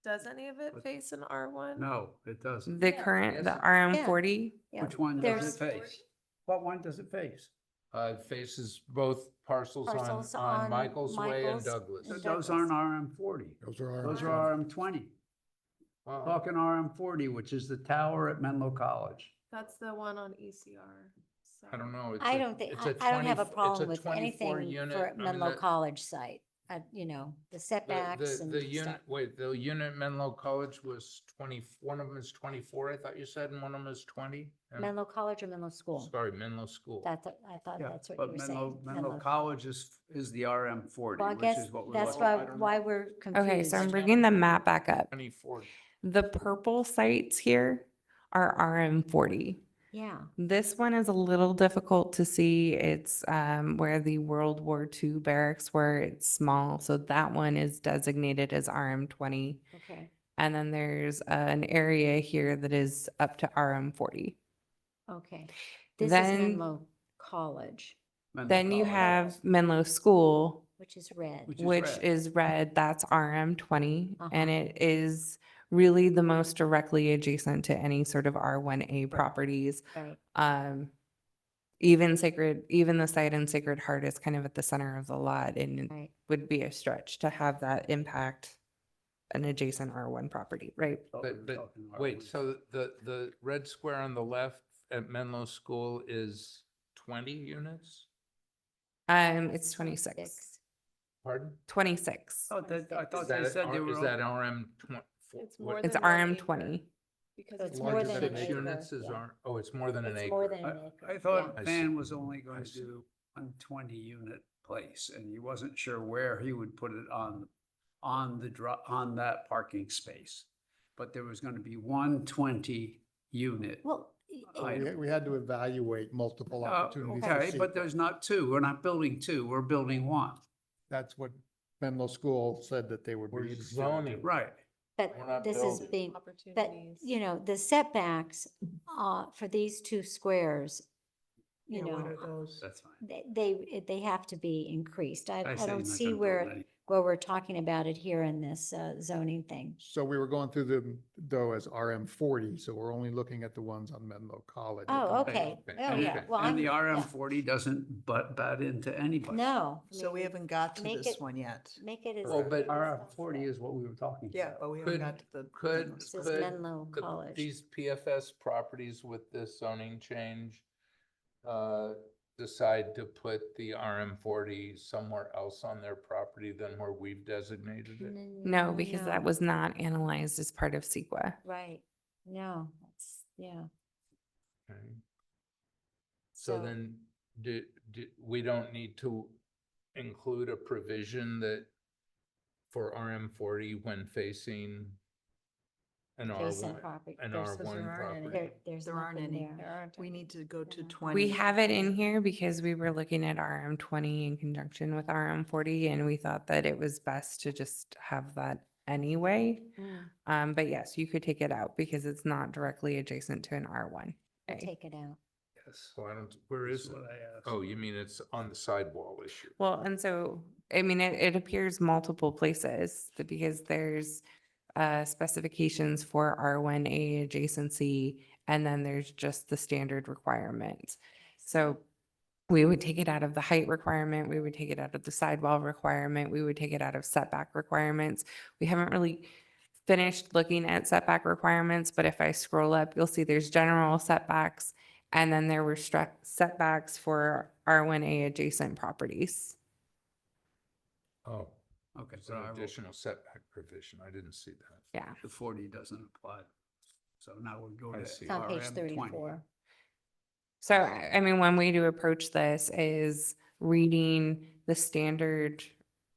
Does any of it face an R1? No, it doesn't. The current, the RM40, Yeah, Which one does there's- it face? What one does it face? It faces both parcels Parcels on on Michael's Way and Michael's Douglas. and Those aren't RM40. Those are Those our. are RM20. Wow. Talking RM40, which is the tower at Menlo College. That's the one on ECR. I don't know. I don't think, I don't have a problem with 24 anything unit. for I mean, Menlo the- College site. You know, the setbacks and The unit, stuff. wait, the unit Menlo College was 20, one of them is 24, I thought you said, and one of them is 20? Menlo College or Menlo School? Sorry, Menlo School. I thought Yeah, that's what you but were Menlo, saying. Menlo College is the RM40, Well, I which guess is what we're that's looking at. why we're confused. okay, so I'm bringing the map back up. 24. The purple sites here are RM40. Yeah, This one is a little difficult to see. It's where the World War II barracks were. It's small, so that one is designated as RM20. okay, And then there's an area here that is up to RM40. okay. This is Then- Menlo College, Menlo Then you College, have Menlo School, which is red. which is red. That's RM20. And Uh-huh. it is really the most directly adjacent to any sort of R1A properties. Right, Even the site in Sacred Heart is kind of at the center of the lot and it right. would be a stretch to have that impact an adjacent R1 property, right? But wait, so the red square on the left at Menlo School is 20 units? It's 26. Pardon? 26. Oh, I thought Is they that, said they were. is that RM 20? It's more It's than 1 RM20. acre, Because So it's it's more Larger than than an 6 acre, units is yeah. R, oh, it's more than an It's acre. more than an I acre. thought I Van see. was only going I to see. do a 20-unit place, and he wasn't sure where he would put it on on on that parking space. But there was going to be 120 unit. Well, So item. we had to evaluate multiple opportunities. to Okay, see. but there's not two. We're not building two. We're building one. That's what Menlo School said that they would be. We're interested in zoning. doing. Right. but We're not this is building. being, but, Opportunities. you know, the setbacks, for these two squares, you Yeah, what are know, those? That's fine. they have to be increased. I say don't you're not see gonna build where, any. where we're talking about it here in this zoning thing. So we were going through them though as RM 40, so we're only looking at the ones on Menlo College. at the Oh, moment. okay. okay, Oh, And- yeah. Well, And the I'm, yeah. RM40 doesn't butt into anybody. No. I So we mean, haven't got to make this it- one yet. Make it as. Well, but RM40 is what we were talking about. Yeah, but we haven't Could, got to the. could, This is could Menlo the- College. these PFS properties with this zoning change decide to put the RM40 somewhere else on their property than where we've designated it? No, because that was not analyzed as part of CEQA. Right. No, that's, yeah. Okay. So then, we don't need to include a provision that for RM40 when facing an Adjacent R1, property. an There's- R1 property? There's There aren't nothing any. there. We need to go to 20. We have it in here because we were looking at RM20 in conjunction with RM40, and we thought that it was best to just have that anyway. But yes, you could take it out because it's not directly adjacent to an R1. I'll take it out. Yes, so I don't, where is it? That's what I asked. Oh, you mean it's on the sidewall issue? Well, and so, I mean, it appears multiple places because there's specifications for R1A adjacency, and then there's just the standard requirements. So we would take it out of the height requirement, we would take it out of the sidewall requirement, we would take it out of setback requirements. We haven't really finished looking at setback requirements, but if I scroll up, you'll see there's general setbacks, and then there were setbacks for R1A adjacent properties. Oh, Okay, it's so an I wrote additional setback provision. I didn't see that. Yeah. the 40 doesn't apply. So now we'll go I to see. It's on page RM20. 34. So, I mean, one way to approach this is reading the standard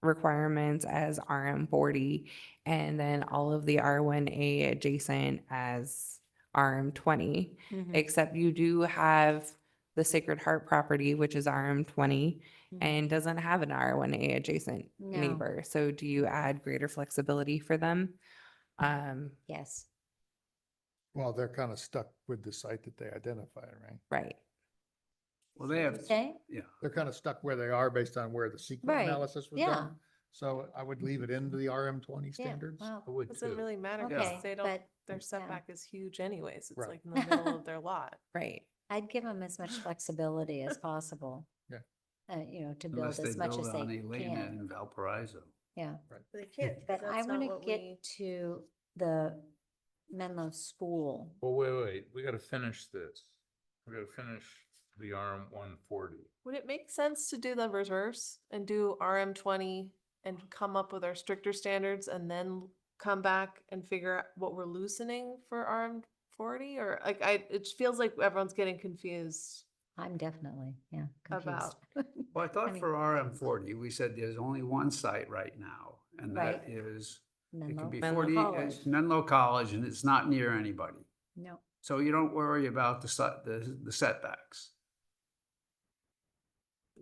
requirements as RM40 and then all of the R1A adjacent as RM20, except you do have the Sacred Heart property, which is RM20 and doesn't have an R1A adjacent No. neighbor. So do you add greater flexibility for them? Yes. Well, they're kind of stuck with the site that they identified, right? Right. Well, they have, Okay. yeah. They're kind of stuck where they are based on where the SQL Right, analysis was yeah. done. So I would leave it into the RM20 Yeah, standards. well, I would Doesn't too. really matter Okay, because they don't, but, their yeah. setback is huge anyways. It's Right. like in the middle of their lot. Right. I'd give them as much flexibility as possible. Yeah. You know, to build Unless they as much build as they on Elena can. and Valparaiso. Yeah. They can't. But I That's not want to what get we- to the Menlo School. Well, wait, we gotta finish this. We gotta finish the RM140. Would it make sense to do the reverse and do RM20 and come up with our stricter standards and then come back and figure out what we're loosening for RM40? Or like, it feels like everyone's getting confused I'm definitely, yeah, confused. about. Well, I thought mean- for RM40, we said there's only one site right now, and that Right. is, it Menlo can be Menlo 40, College. it's Menlo College, and it's not near anybody. No. So you don't worry about the setbacks,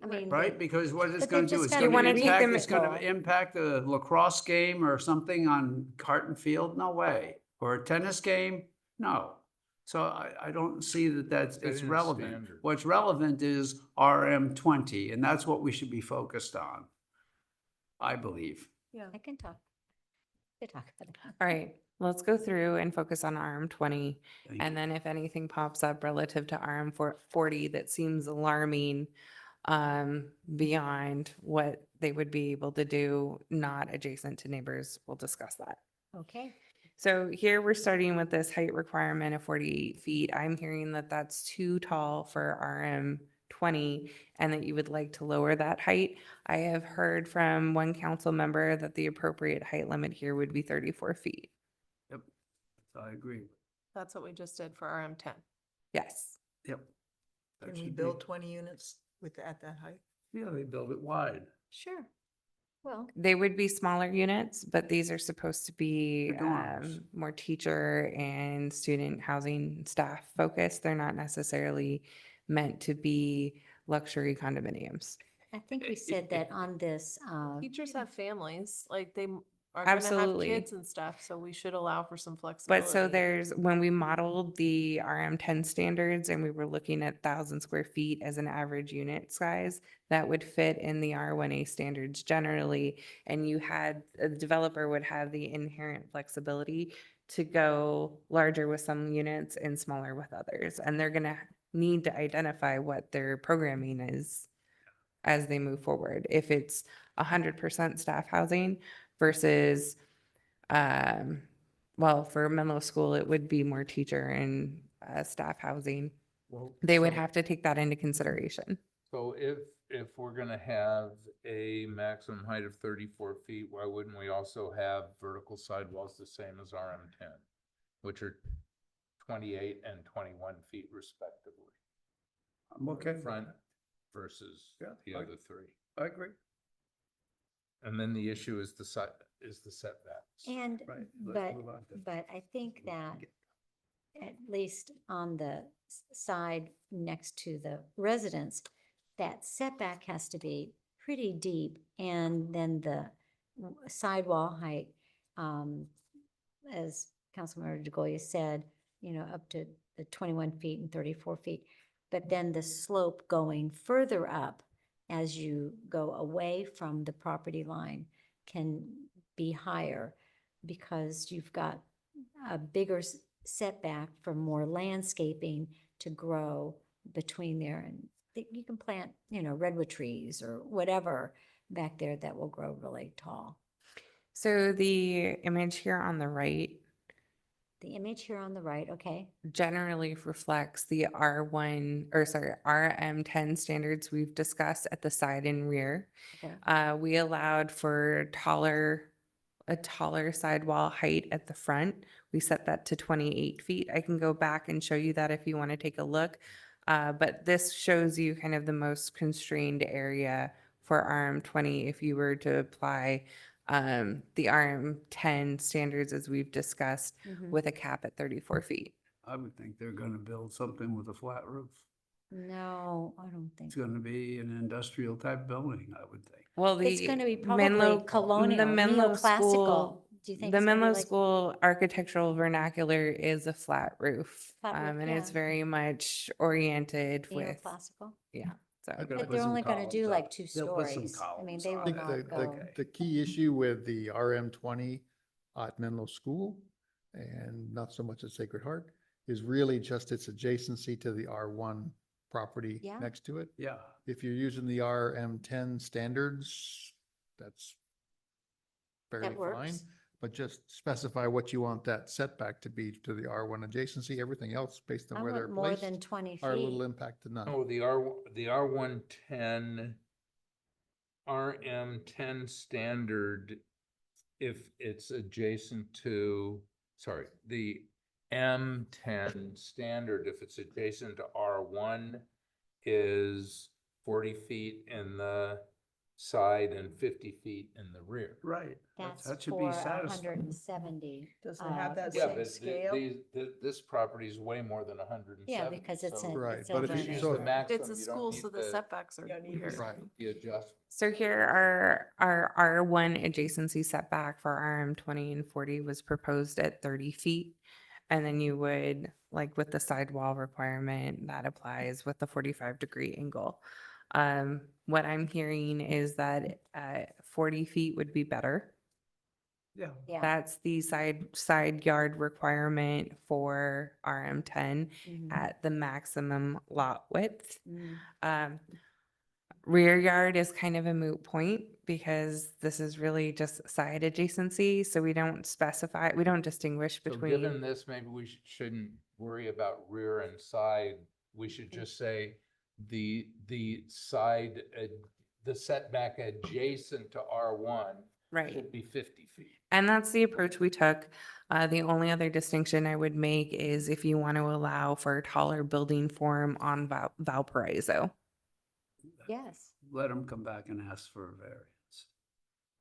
I mean. right? Because what it's But gonna they've do, just it's gotta gonna be impact, reasonable. it's gonna impact a lacrosse game or something on Carton Field? No way. Or a tennis game? No. So I don't see that it's Setting a relevant. standard. What's relevant is RM20, and that's what we should be focused on, I believe. Yeah. I can talk. I can talk about it. All right, let's go through and focus on RM20. Thank And then if anything pops up relative to RM40 that seems alarming beyond what they would be able to do, not adjacent to neighbors, we'll discuss that. Okay. So here we're starting with this height requirement of 48 feet. I'm hearing that that's too tall for RM20 and that you would like to lower that height. I have heard from one council member that the appropriate height limit here would be 34 feet. Yep. So I agree. That's what we just did for RM10. Yes. Yep. That Can we should build be- 20 units at that height? Yeah, they build it wide. Sure. Well, They would be smaller units, but these are supposed to be The dorms. more teacher and student housing staff focused. They're not necessarily meant to be luxury condominiums. I think we said that on this, Teachers have families, like they are gonna have Absolutely. kids and stuff, so we should allow for some flexibility. But so there's, when we modeled the RM10 standards and we were looking at 1,000 square feet as an average unit size, that would fit in the R1A standards generally. And you had, a developer would have the inherent flexibility to go larger with some units and smaller with others. And they're gonna need to identify what their programming is as they move forward. If it's 100% staff housing versus, well, for Menlo School, it would be more teacher and staff housing. Well, They would so- have to take that into consideration. So if we're gonna have a maximum height of 34 feet, why wouldn't we also have vertical sidewalls the same as RM10, which are 28 and 21 feet respectively? I'm okay. Front versus Yeah, the other three. I agree. And then the issue is the setbacks. and, Right, but, let's move on to- but I think that at least on the side next to the residence, that setback has to be pretty deep. And then the sidewall height, as Councilmember DeGolia said, up to the 21 feet and 34 feet. But then the slope going further up as you go away from the property line can be higher because you've got a bigger setback for more landscaping to grow between there. And you can plant, redwood trees or whatever back there that will grow really tall. So the image here on the right The image here on the right, okay? generally reflects the RM10 standards we've discussed at the side and rear. Okay. We allowed for a taller sidewall height at the front. We set that to 28 feet. I can go back and show you that if you want to take a look. But this shows you kind of the most constrained area for RM20 if you were to apply the RM10 standards as we've discussed Mhm. with a cap at 34 feet. I would think they're gonna build something with a flat roof. No, I don't think. It's gonna be an industrial type building, I would think. Well, It's the gonna be probably Menlo, colonial, the Menlo neoclassical. School, Do you think the it's gonna be Menlo like School architectural vernacular is a flat roof. Flat roof, And it's yeah. very much oriented with, neoclassical? yeah, so. But they're only gonna do like 2 They'll put some stories. I mean, columns they on will it. not go. The key issue with the RM20 at Menlo School, and not so much at Sacred Heart, is really just its adjacency to the R1 property Yeah. next to it. Yeah, If you're using the RM10 standards, that's fairly fine. works. But just specify what you want that setback to be to the R1 adjacency. Everything else based on I where they're want more placed than 20 are little feet. impact to none. No, the R110, RM10 standard, if it's adjacent to, sorry, the M10 standard, if it's adjacent to R1, is 40 feet in the side and 50 feet in the rear. right. That's That should for be satisfied. 70. 170. Doesn't it have that Yeah, same but scale? this property is way more than 170. Yeah, because it's so in. Right, it's but in if you- the- use so- the maximum, It's a you don't school, need so the to- setbacks are Yeah, need weird. Right. The adjust. So here our R1 adjacency setback for RM20 and 40 was proposed at 30 feet. And then you would, like with the sidewall requirement, that applies with the 45-degree angle. What I'm hearing is that 40 feet would be better. Yeah. Yeah. That's the side yard requirement for RM10 Mhm. at the maximum lot width. Mm. Rear yard is kind of a moot point because this is really just side adjacency, so we don't specify, we don't distinguish So between. given this, maybe we shouldn't worry about rear and side. We should just say the side, the setback adjacent to R1 Right. should be 50 feet. And that's the approach we took. The only other distinction I would make is if you want to allow for a taller building form on Valparaiso. Yes. Let them come back and ask for a variance.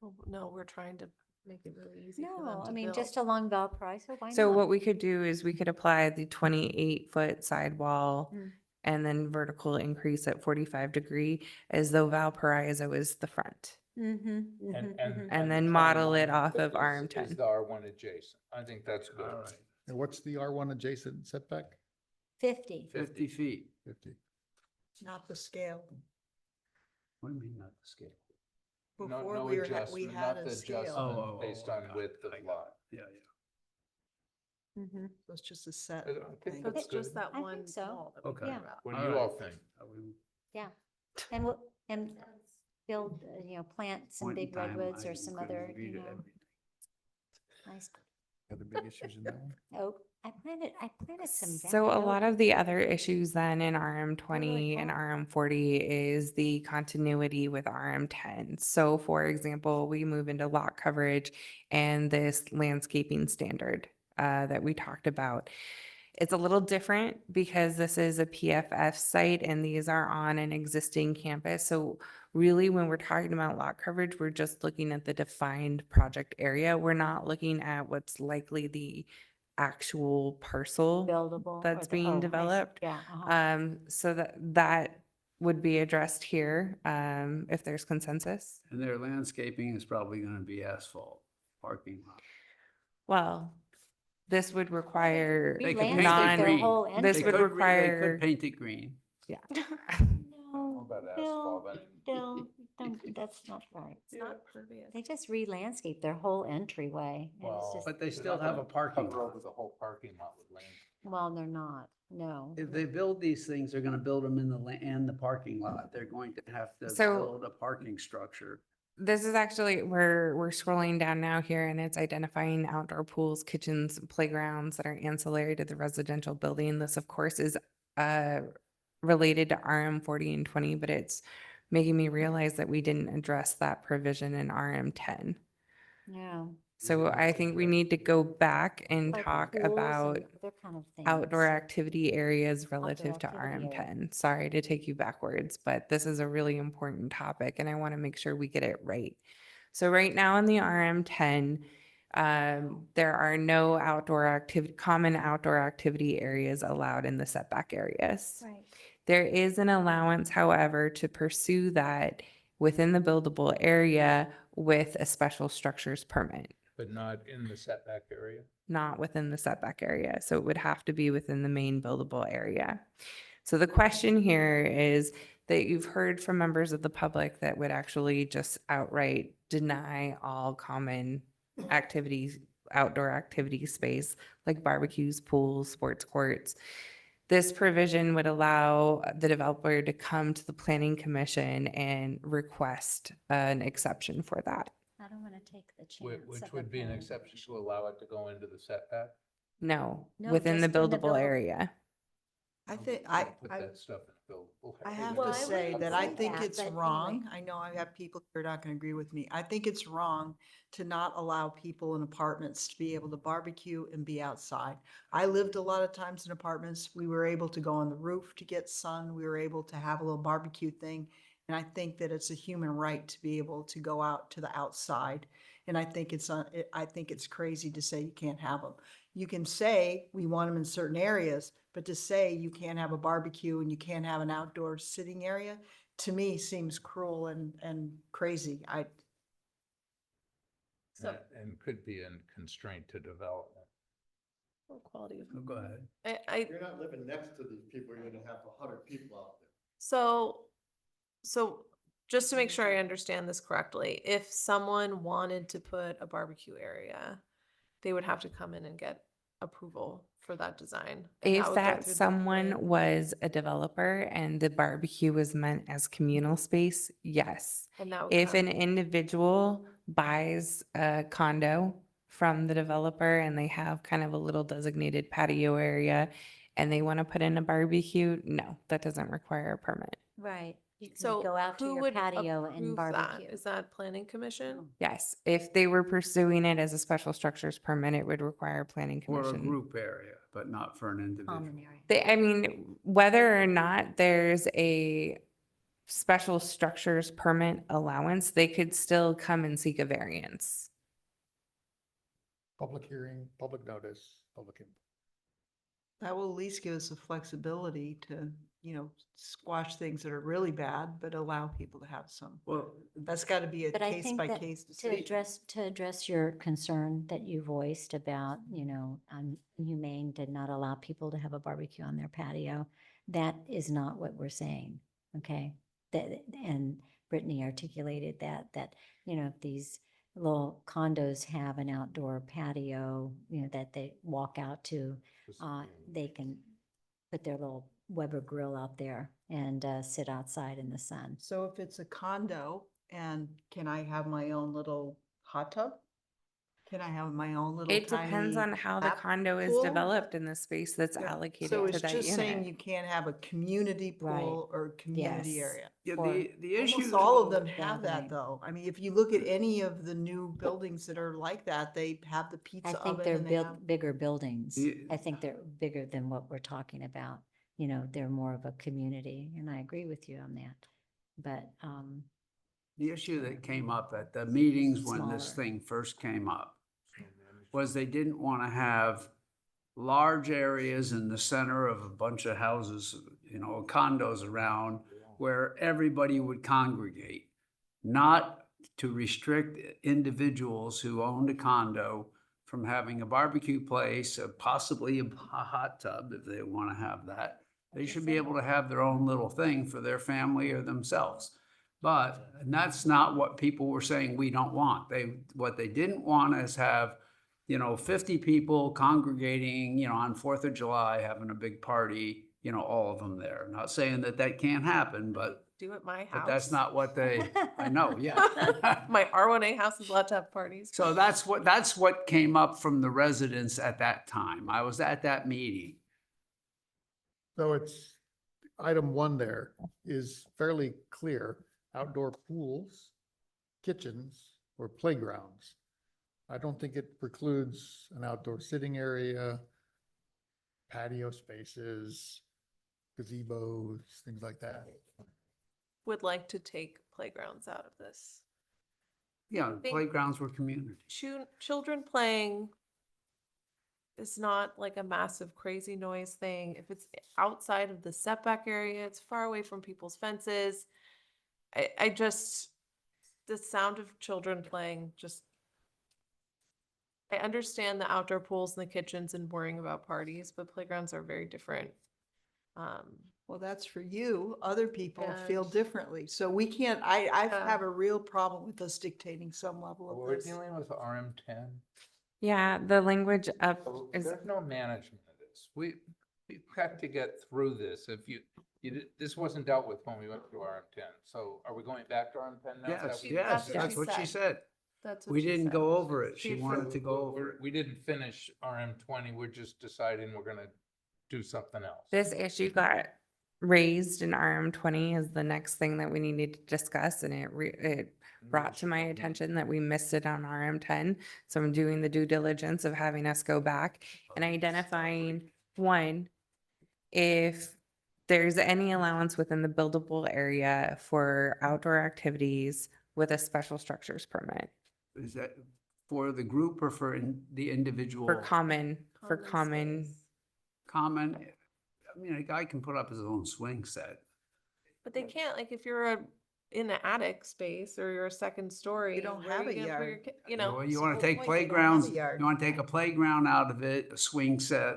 Well, no, we're trying to make it really easy for them No, to I mean, build. just along Valparaiso, why not? So what we could do is we could apply the 28-foot sidewall Mm. and then vertical increase at 45-degree as though Valparaiso is the front. Mm-hmm, And then model it off of Is RM10. the R1 adjacent. I think that's good. All right, And what's the R1 adjacent setback? 50. 50 feet. 50. Not the scale. What do you mean not the scale? Before No we were, we adjustment, had not a the scale. adjustment based on got it, width of I got lot. it. Yeah, yeah. Mm-hmm. So it's just a set. I think thing. that's It's just good. that I one think so. wall that we Okay. care Yeah. about. What All do you right. all think? Yeah. And we'll, and build, plant some Point in big time, redwoods I or some couldn't other, read it every nice. Other big issues in that one? Oh, I planted some. So a lot of the other issues then in RM20 and cool. RM40 is the continuity with RM10. So for example, we move into lot coverage and this landscaping standard that we talked about. It's a little different because this is a PFF site and these are on an existing campus. So really, when we're talking about lot coverage, we're just looking at the defined project area. We're not looking at what's likely the actual parcel Buildable. or that's the- oh, I being see. developed. Yeah. uh-huh. So that would be addressed here, if there's consensus. And their landscaping is probably going to be asphalt parking lot. Well, this would require They could Re-landscape paint it non, their green. whole this They would could require, paint it green. yeah. No, about Bill, asphalt? Bill, that's not right. It's not pervious. They just re-landscape their whole entryway. and it's Well, just, But they they're still not have a gonna parking cover lot. over the whole parking lot with land. well, they're not, no. If they build these things, they're going to build them in the parking lot. They're going to have to So- build a parking structure. This is actually, we're scrolling down now here and it's identifying outdoor pools, kitchens, playgrounds that are ancillary to the residential building. This of course is related to RM40 and 20, but it's making me realize that we didn't address that provision in RM10. Yeah. So I think we need to go back and Like talk pools and about other kind of things. outdoor activity areas relative to activity area. RM10. Sorry to take you backwards, but this is a really important topic and I want to make sure we get it right. So right now in the RM10, there are no common outdoor activity areas allowed in the setback areas. Right. There is an allowance, however, to pursue that within the buildable area with a special structures permit, But not in the setback area. not within the setback area. So it would have to be within the main buildable area. So the question here is that you've heard from members of the public that would actually just outright deny all common activities, outdoor activity space like barbecues, pools, sports courts. This provision would allow the developer to come to the planning commission and request an exception for that. I don't want to take the Which chance. of would be an planning exception commission. to allow it to go into the setback. No, No, within the just in the buildable buildable- area. I think, Put that stuff in the bill. We'll I it have in to the- say that I think that, it's but anyway. wrong. I know I have people who are not going to agree with me. I think it's wrong to not allow people in apartments to be able to barbecue and be outside. I lived a lot of times in apartments. We were able to go on the roof to get sun. We were able to have a little barbecue thing. And I think that it's a human right to be able to go out to the outside. And I think it's crazy to say you can't have them. You can say we want them in certain areas, but to say you can't have a barbecue and you can't have an outdoor sitting area, to me seems cruel and crazy. And could be a constraint to development. Or quality of. Oh, go ahead. If you're not living next to these people, you're gonna have 100 people out there. So just to make sure I understand this correctly, if someone wanted to put a barbecue area, they would have to come in and get approval for that design. and If would go that through the someone planning- was a developer and the barbecue was meant as communal space, yes. And that would If come- an individual buys a condo from the developer and they have kind of a little designated patio area and they want to put in a barbecue, no, that doesn't require a permit. Right. You can So go out to who your would patio and approve that? barbecue. Is that planning commission? Yes, if they were pursuing it as a special structures permit, it would require planning Or a commission. group area, but not for an individual. Common area. I mean, whether or not there's a special structures permit allowance, they could still come and seek a variance. Public hearing, public notice, public input. That will at least give us the flexibility to, squash things that are really bad, but allow people to have some. Well, That's got to be a But I case think by that case to decision. address your concern that you voiced about, humane did not allow people to have a barbecue on their patio. That is not what we're saying, okay? And Brittany articulated that, if these little condos have an outdoor patio, that they walk out to, they can put their little Weber grill out there and sit outside in the sun. So if it's a condo and can I have my own little hot tub? Can I have my own little It depends tiny on how the lap condo is pool? developed in the space that's Yeah. allocated So to it's that just saying unit. you can't have a community Right. pool or community Yes. area. Yeah, Or the issue. Almost all of them have gathering. that though. I mean, if you look at any of the new buildings that are like that, they have the I pizza think oven they're and they have. bigger buildings. The- I think they're bigger than what we're talking about. They're more of a community, and I agree with you on that. But, The issue that came up at the meetings when this Smaller. thing first came up was they didn't want to have large areas in the center of a bunch of houses, condos around where everybody would congregate. Not to restrict individuals who owned a condo from having a barbecue place, possibly a hot tub if they want to have that. They should be able to have their own little thing for their family or themselves. And that's not what people were saying we don't want. What they didn't want is have, 50 people congregating, on 4th of July, having a big party, all of them there. Not saying that can't happen, but Do at my house. that's not what I know, yeah. My R1A house is allowed to have parties. So that's what came up from the residents at that time. I was at that meeting. So it's, item 1 there is fairly clear, outdoor pools, kitchens, or playgrounds. I don't think it precludes an outdoor sitting area, patio spaces, gazebos, things like that. Would like to take playgrounds out of this. Yeah, think- playgrounds were community. Children playing is not like a massive crazy noise thing. If it's outside of the setback area, it's far away from people's fences. I just, the sound of children playing just, I understand the outdoor pools and the kitchens and worrying about parties, but playgrounds are very different. Well, that's for you. Other people feel And- differently. So we can't, I Yeah. have a real problem with us dictating some level of We're this. dealing with RM10. Yeah, the language up is, There's no management of this. We've got to get through this. If this wasn't dealt with when we went through RM10. So are we going back to RM10 now? Is that Yes, what you're yes, saying? that's what she said. That's what We she didn't said. go over it. She She wanted to go over We're- it. We didn't finish RM20. We're just deciding we're gonna do something else. this issue got raised in RM20 is the next thing that we needed to discuss, and it brought to my attention that we missed it on RM10. So I'm doing the due diligence of having us go back and identifying, one, if there's any allowance within the buildable area for outdoor activities with a special structures permit Is that for the group or for the individual? for common space. Common, I mean, a guy can put up his own swing set. But they can't, like, if you're in an attic space or you're a second story. You don't where are have you a gonna put your yard. ki- You know. You so want the to take point, they don't have a playgrounds, yard. you want to take a playground out of it, a swing set,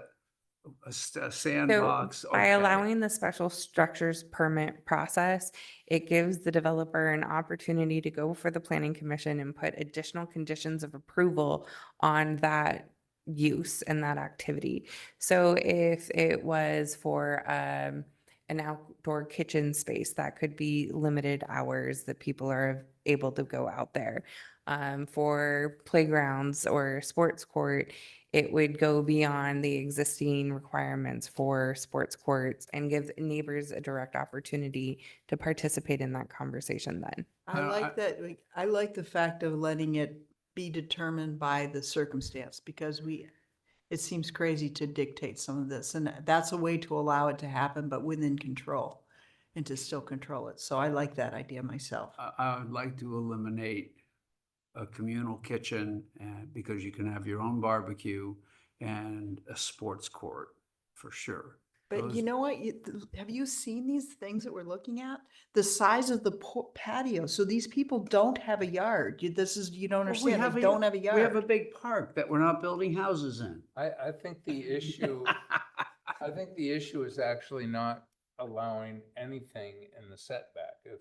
a So sandbox. by okay. allowing the special structures permit process, it gives the developer an opportunity to go for the planning commission and put additional conditions of approval on that use and that activity. So if it was for an outdoor kitchen space, that could be limited hours that people are able to go out there. For playgrounds or sports court, it would go beyond the existing requirements for sports courts and give neighbors a direct opportunity to participate in that conversation then. I like that. I like the fact of letting it be determined by the circumstance because it seems crazy to dictate some of this. And that's a way to allow it to happen, but within control. and to still control it. So I like that idea myself. I would like to eliminate a communal kitchen and because you can have your own barbecue and a sports court for sure. But Those- you know what? Have you seen these things that we're looking at? The size of the patio. So these people don't have a yard. You don't Well, understand. They don't have a yard. We have a big park that we're not building houses in. I think the issue, I think the issue is actually not allowing anything in the setback. If,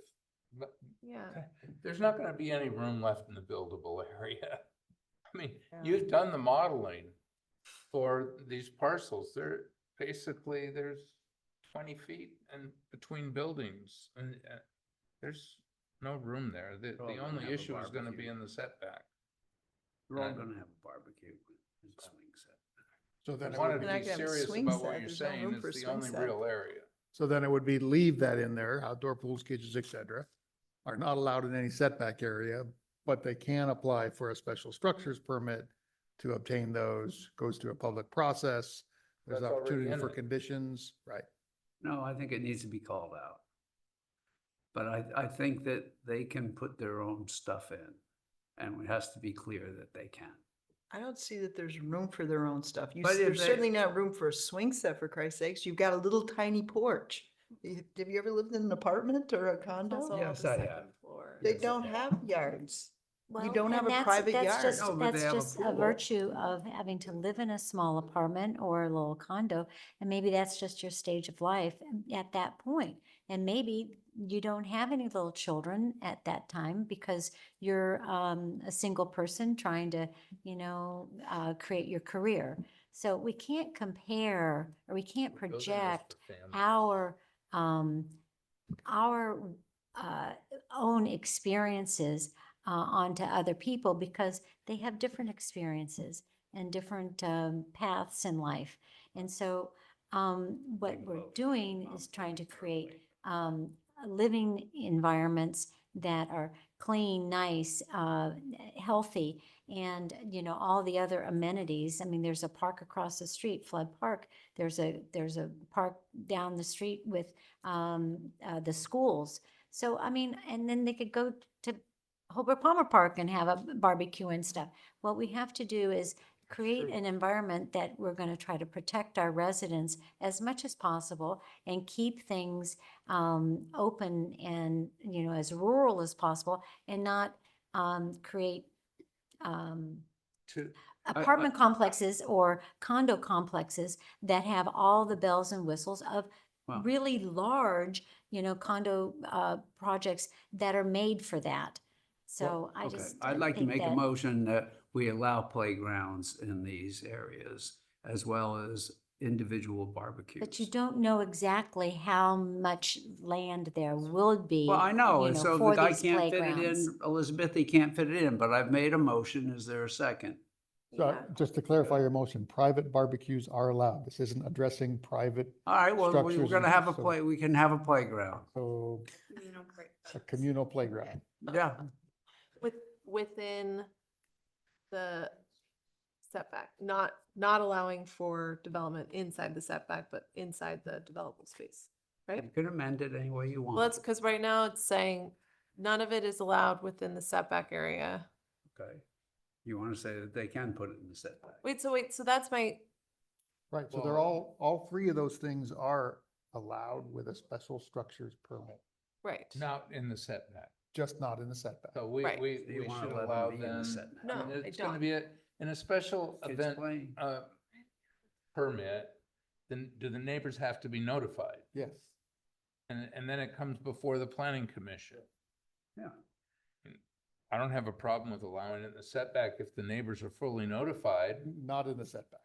Yeah. there's not gonna be any room left in the buildable area. I mean, Yeah. you've done the modeling for these parcels. They're basically, there's 20 feet in between buildings and there's no room there. They're all The gonna only have a issue is gonna be barbecue. in the setback. We're all Right. gonna have a barbecue and swing set. So I then, it wanted would to They're not be gonna have a serious swing about what set. you're There's no saying. room for a It's the swing only set. real area. so then it would be leave that in there, outdoor pools, cages, et cetera, are not allowed in any setback area, but they can apply for a special structures permit to obtain those, goes through a public process. There's That's already opportunity in for it. conditions, right? No, I think it needs to be called out. But I think that they can put their own stuff in and it has to be clear that they can. I don't see that there's room for their own stuff. But if There's they- certainly not room for a swing set, for Christ's sakes. You've got a little tiny porch. Have you ever lived in an apartment or a condo? Also on Yes, the I second have. floor. They Yes, don't I have yards. Well, don't and have a that's- private that's yard. just- No, but they That's have a just a pool. virtue of having to live in a small apartment or a little condo. And maybe that's just your stage of life at that point. And maybe you don't have any little children at that time because you're a single person trying to, create your career. So we can't compare or we can't Building is project for families. our own experiences onto other people because they have different experiences and different paths in life. And so what we're doing is trying to create living environments that are clean, nice, healthy, and all the other amenities. I mean, there's a park across the street, Flood Park. There's a park down the street with the schools. So I mean, and then they could go to Hobart Palmer Park and have a barbecue and stuff. What we have to do is create an environment that we're going to try to protect our residents as much as possible and keep things open and, as rural as possible and not create apartment complexes or condo complexes that have all the bells and whistles of Well- really large, condo projects that are made for that. So I Okay, just. I'd like to think make a that- motion that we allow playgrounds in these areas as well as individual barbecues. But you don't know exactly how much land there will be. Well, I know, and so the for guy these can't fit it playgrounds. in, Elizabeth, he can't fit it in, but I've made a motion. Is there a second? So just to clarify your motion, private barbecues are allowed. This isn't addressing private, All right, well, we're Structures gonna and have a so- we can have a playground. so a communal playground. Yeah, Within the setback, not allowing for development inside the setback, but inside the developable space, right? you can amend it any way you want. Well, that's because right now it's saying none of it is allowed within the setback area. Okay. You want to say that they can put it in the setback? Wait, so that's my, Right, so they're all three of those things are allowed with a special structures permit, right. Not in the setback. just not in the setback. So we, Right. we, So you we wanna should let 'em allow be in the them. setback. No, I It's gonna don't. be in a special Kids event, playing. permit, then do the neighbors have to be notified? Yes. And then it comes before the planning commission. Yeah. I don't have a problem with allowing it in the setback if the neighbors are fully notified, Not in the setback.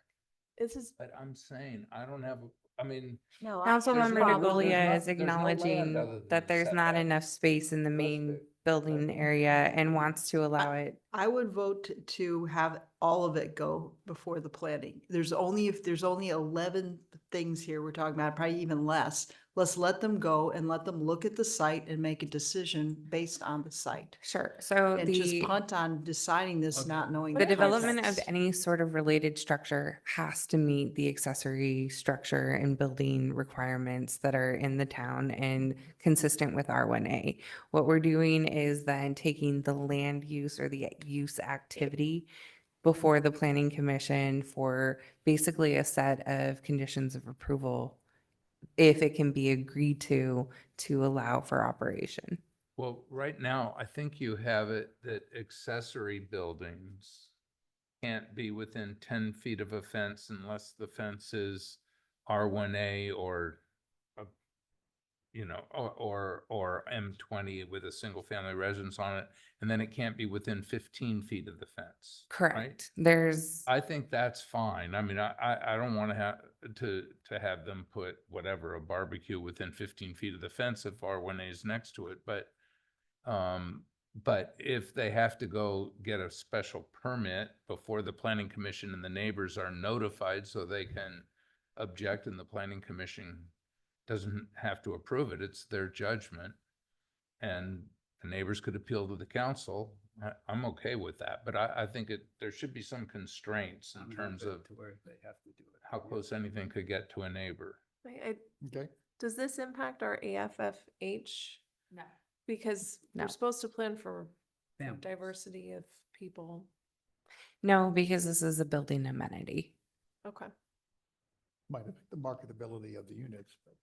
This is, but I'm saying, I don't have, I mean, No, There's Councilmember no- Nagolia there's is no land acknowledging other than that the there's not setback. enough space in the That's main it. building area and wants to allow it. I would vote to have all of it go before the planning. If there's only 11 things here we're talking about, probably even less. Let's let them go and let them look at the site and make a decision based on the site. Sure. So And just the punt on deciding this, not knowing. the development of context. any sort of related structure has to meet the accessory structure and building requirements that are in the town and consistent with R1A. What we're doing is then taking the land use or the use activity before the planning commission for basically a set of conditions of approval, if it can be agreed to allow for operation. Well, right now, I think you have it that accessory buildings can't be within 10 feet of a fence unless the fence is R1A or, or M20 with a single family residence on it. And then it can't be within 15 feet of the fence. right? Correct. There's, I think that's fine. I mean, I don't want to have them put whatever, a barbecue within 15 feet of the fence if R1A is next to it, but if they have to go get a special permit before the planning commission and the neighbors are notified so they can object and the planning commission doesn't have to approve it, it's their judgment. And the neighbors could appeal to the council. I'm okay with that, but I think there should be some constraints in terms of To where they have to do it. how close anything could get to a neighbor. Okay. Does this impact our AFFH? No. Because No. we're supposed to plan for Families. diversity of people. no, because this is a building amenity. Okay. Might affect the marketability of the units, but.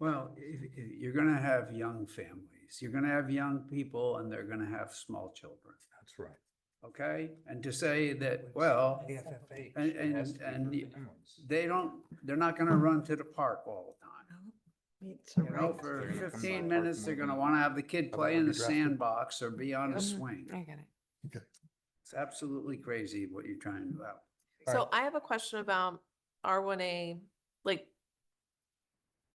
Well, you're gonna have young families, you're gonna have young people, and they're gonna have small children, That's right. okay? And to say that, well, they're not gonna run to the park all the time. It's You know, for 15 minutes, they're gonna wanna have the kid play in the sandbox or be on a swing. I get it. It's absolutely crazy what you're trying to do out. So I have a question about R1A, like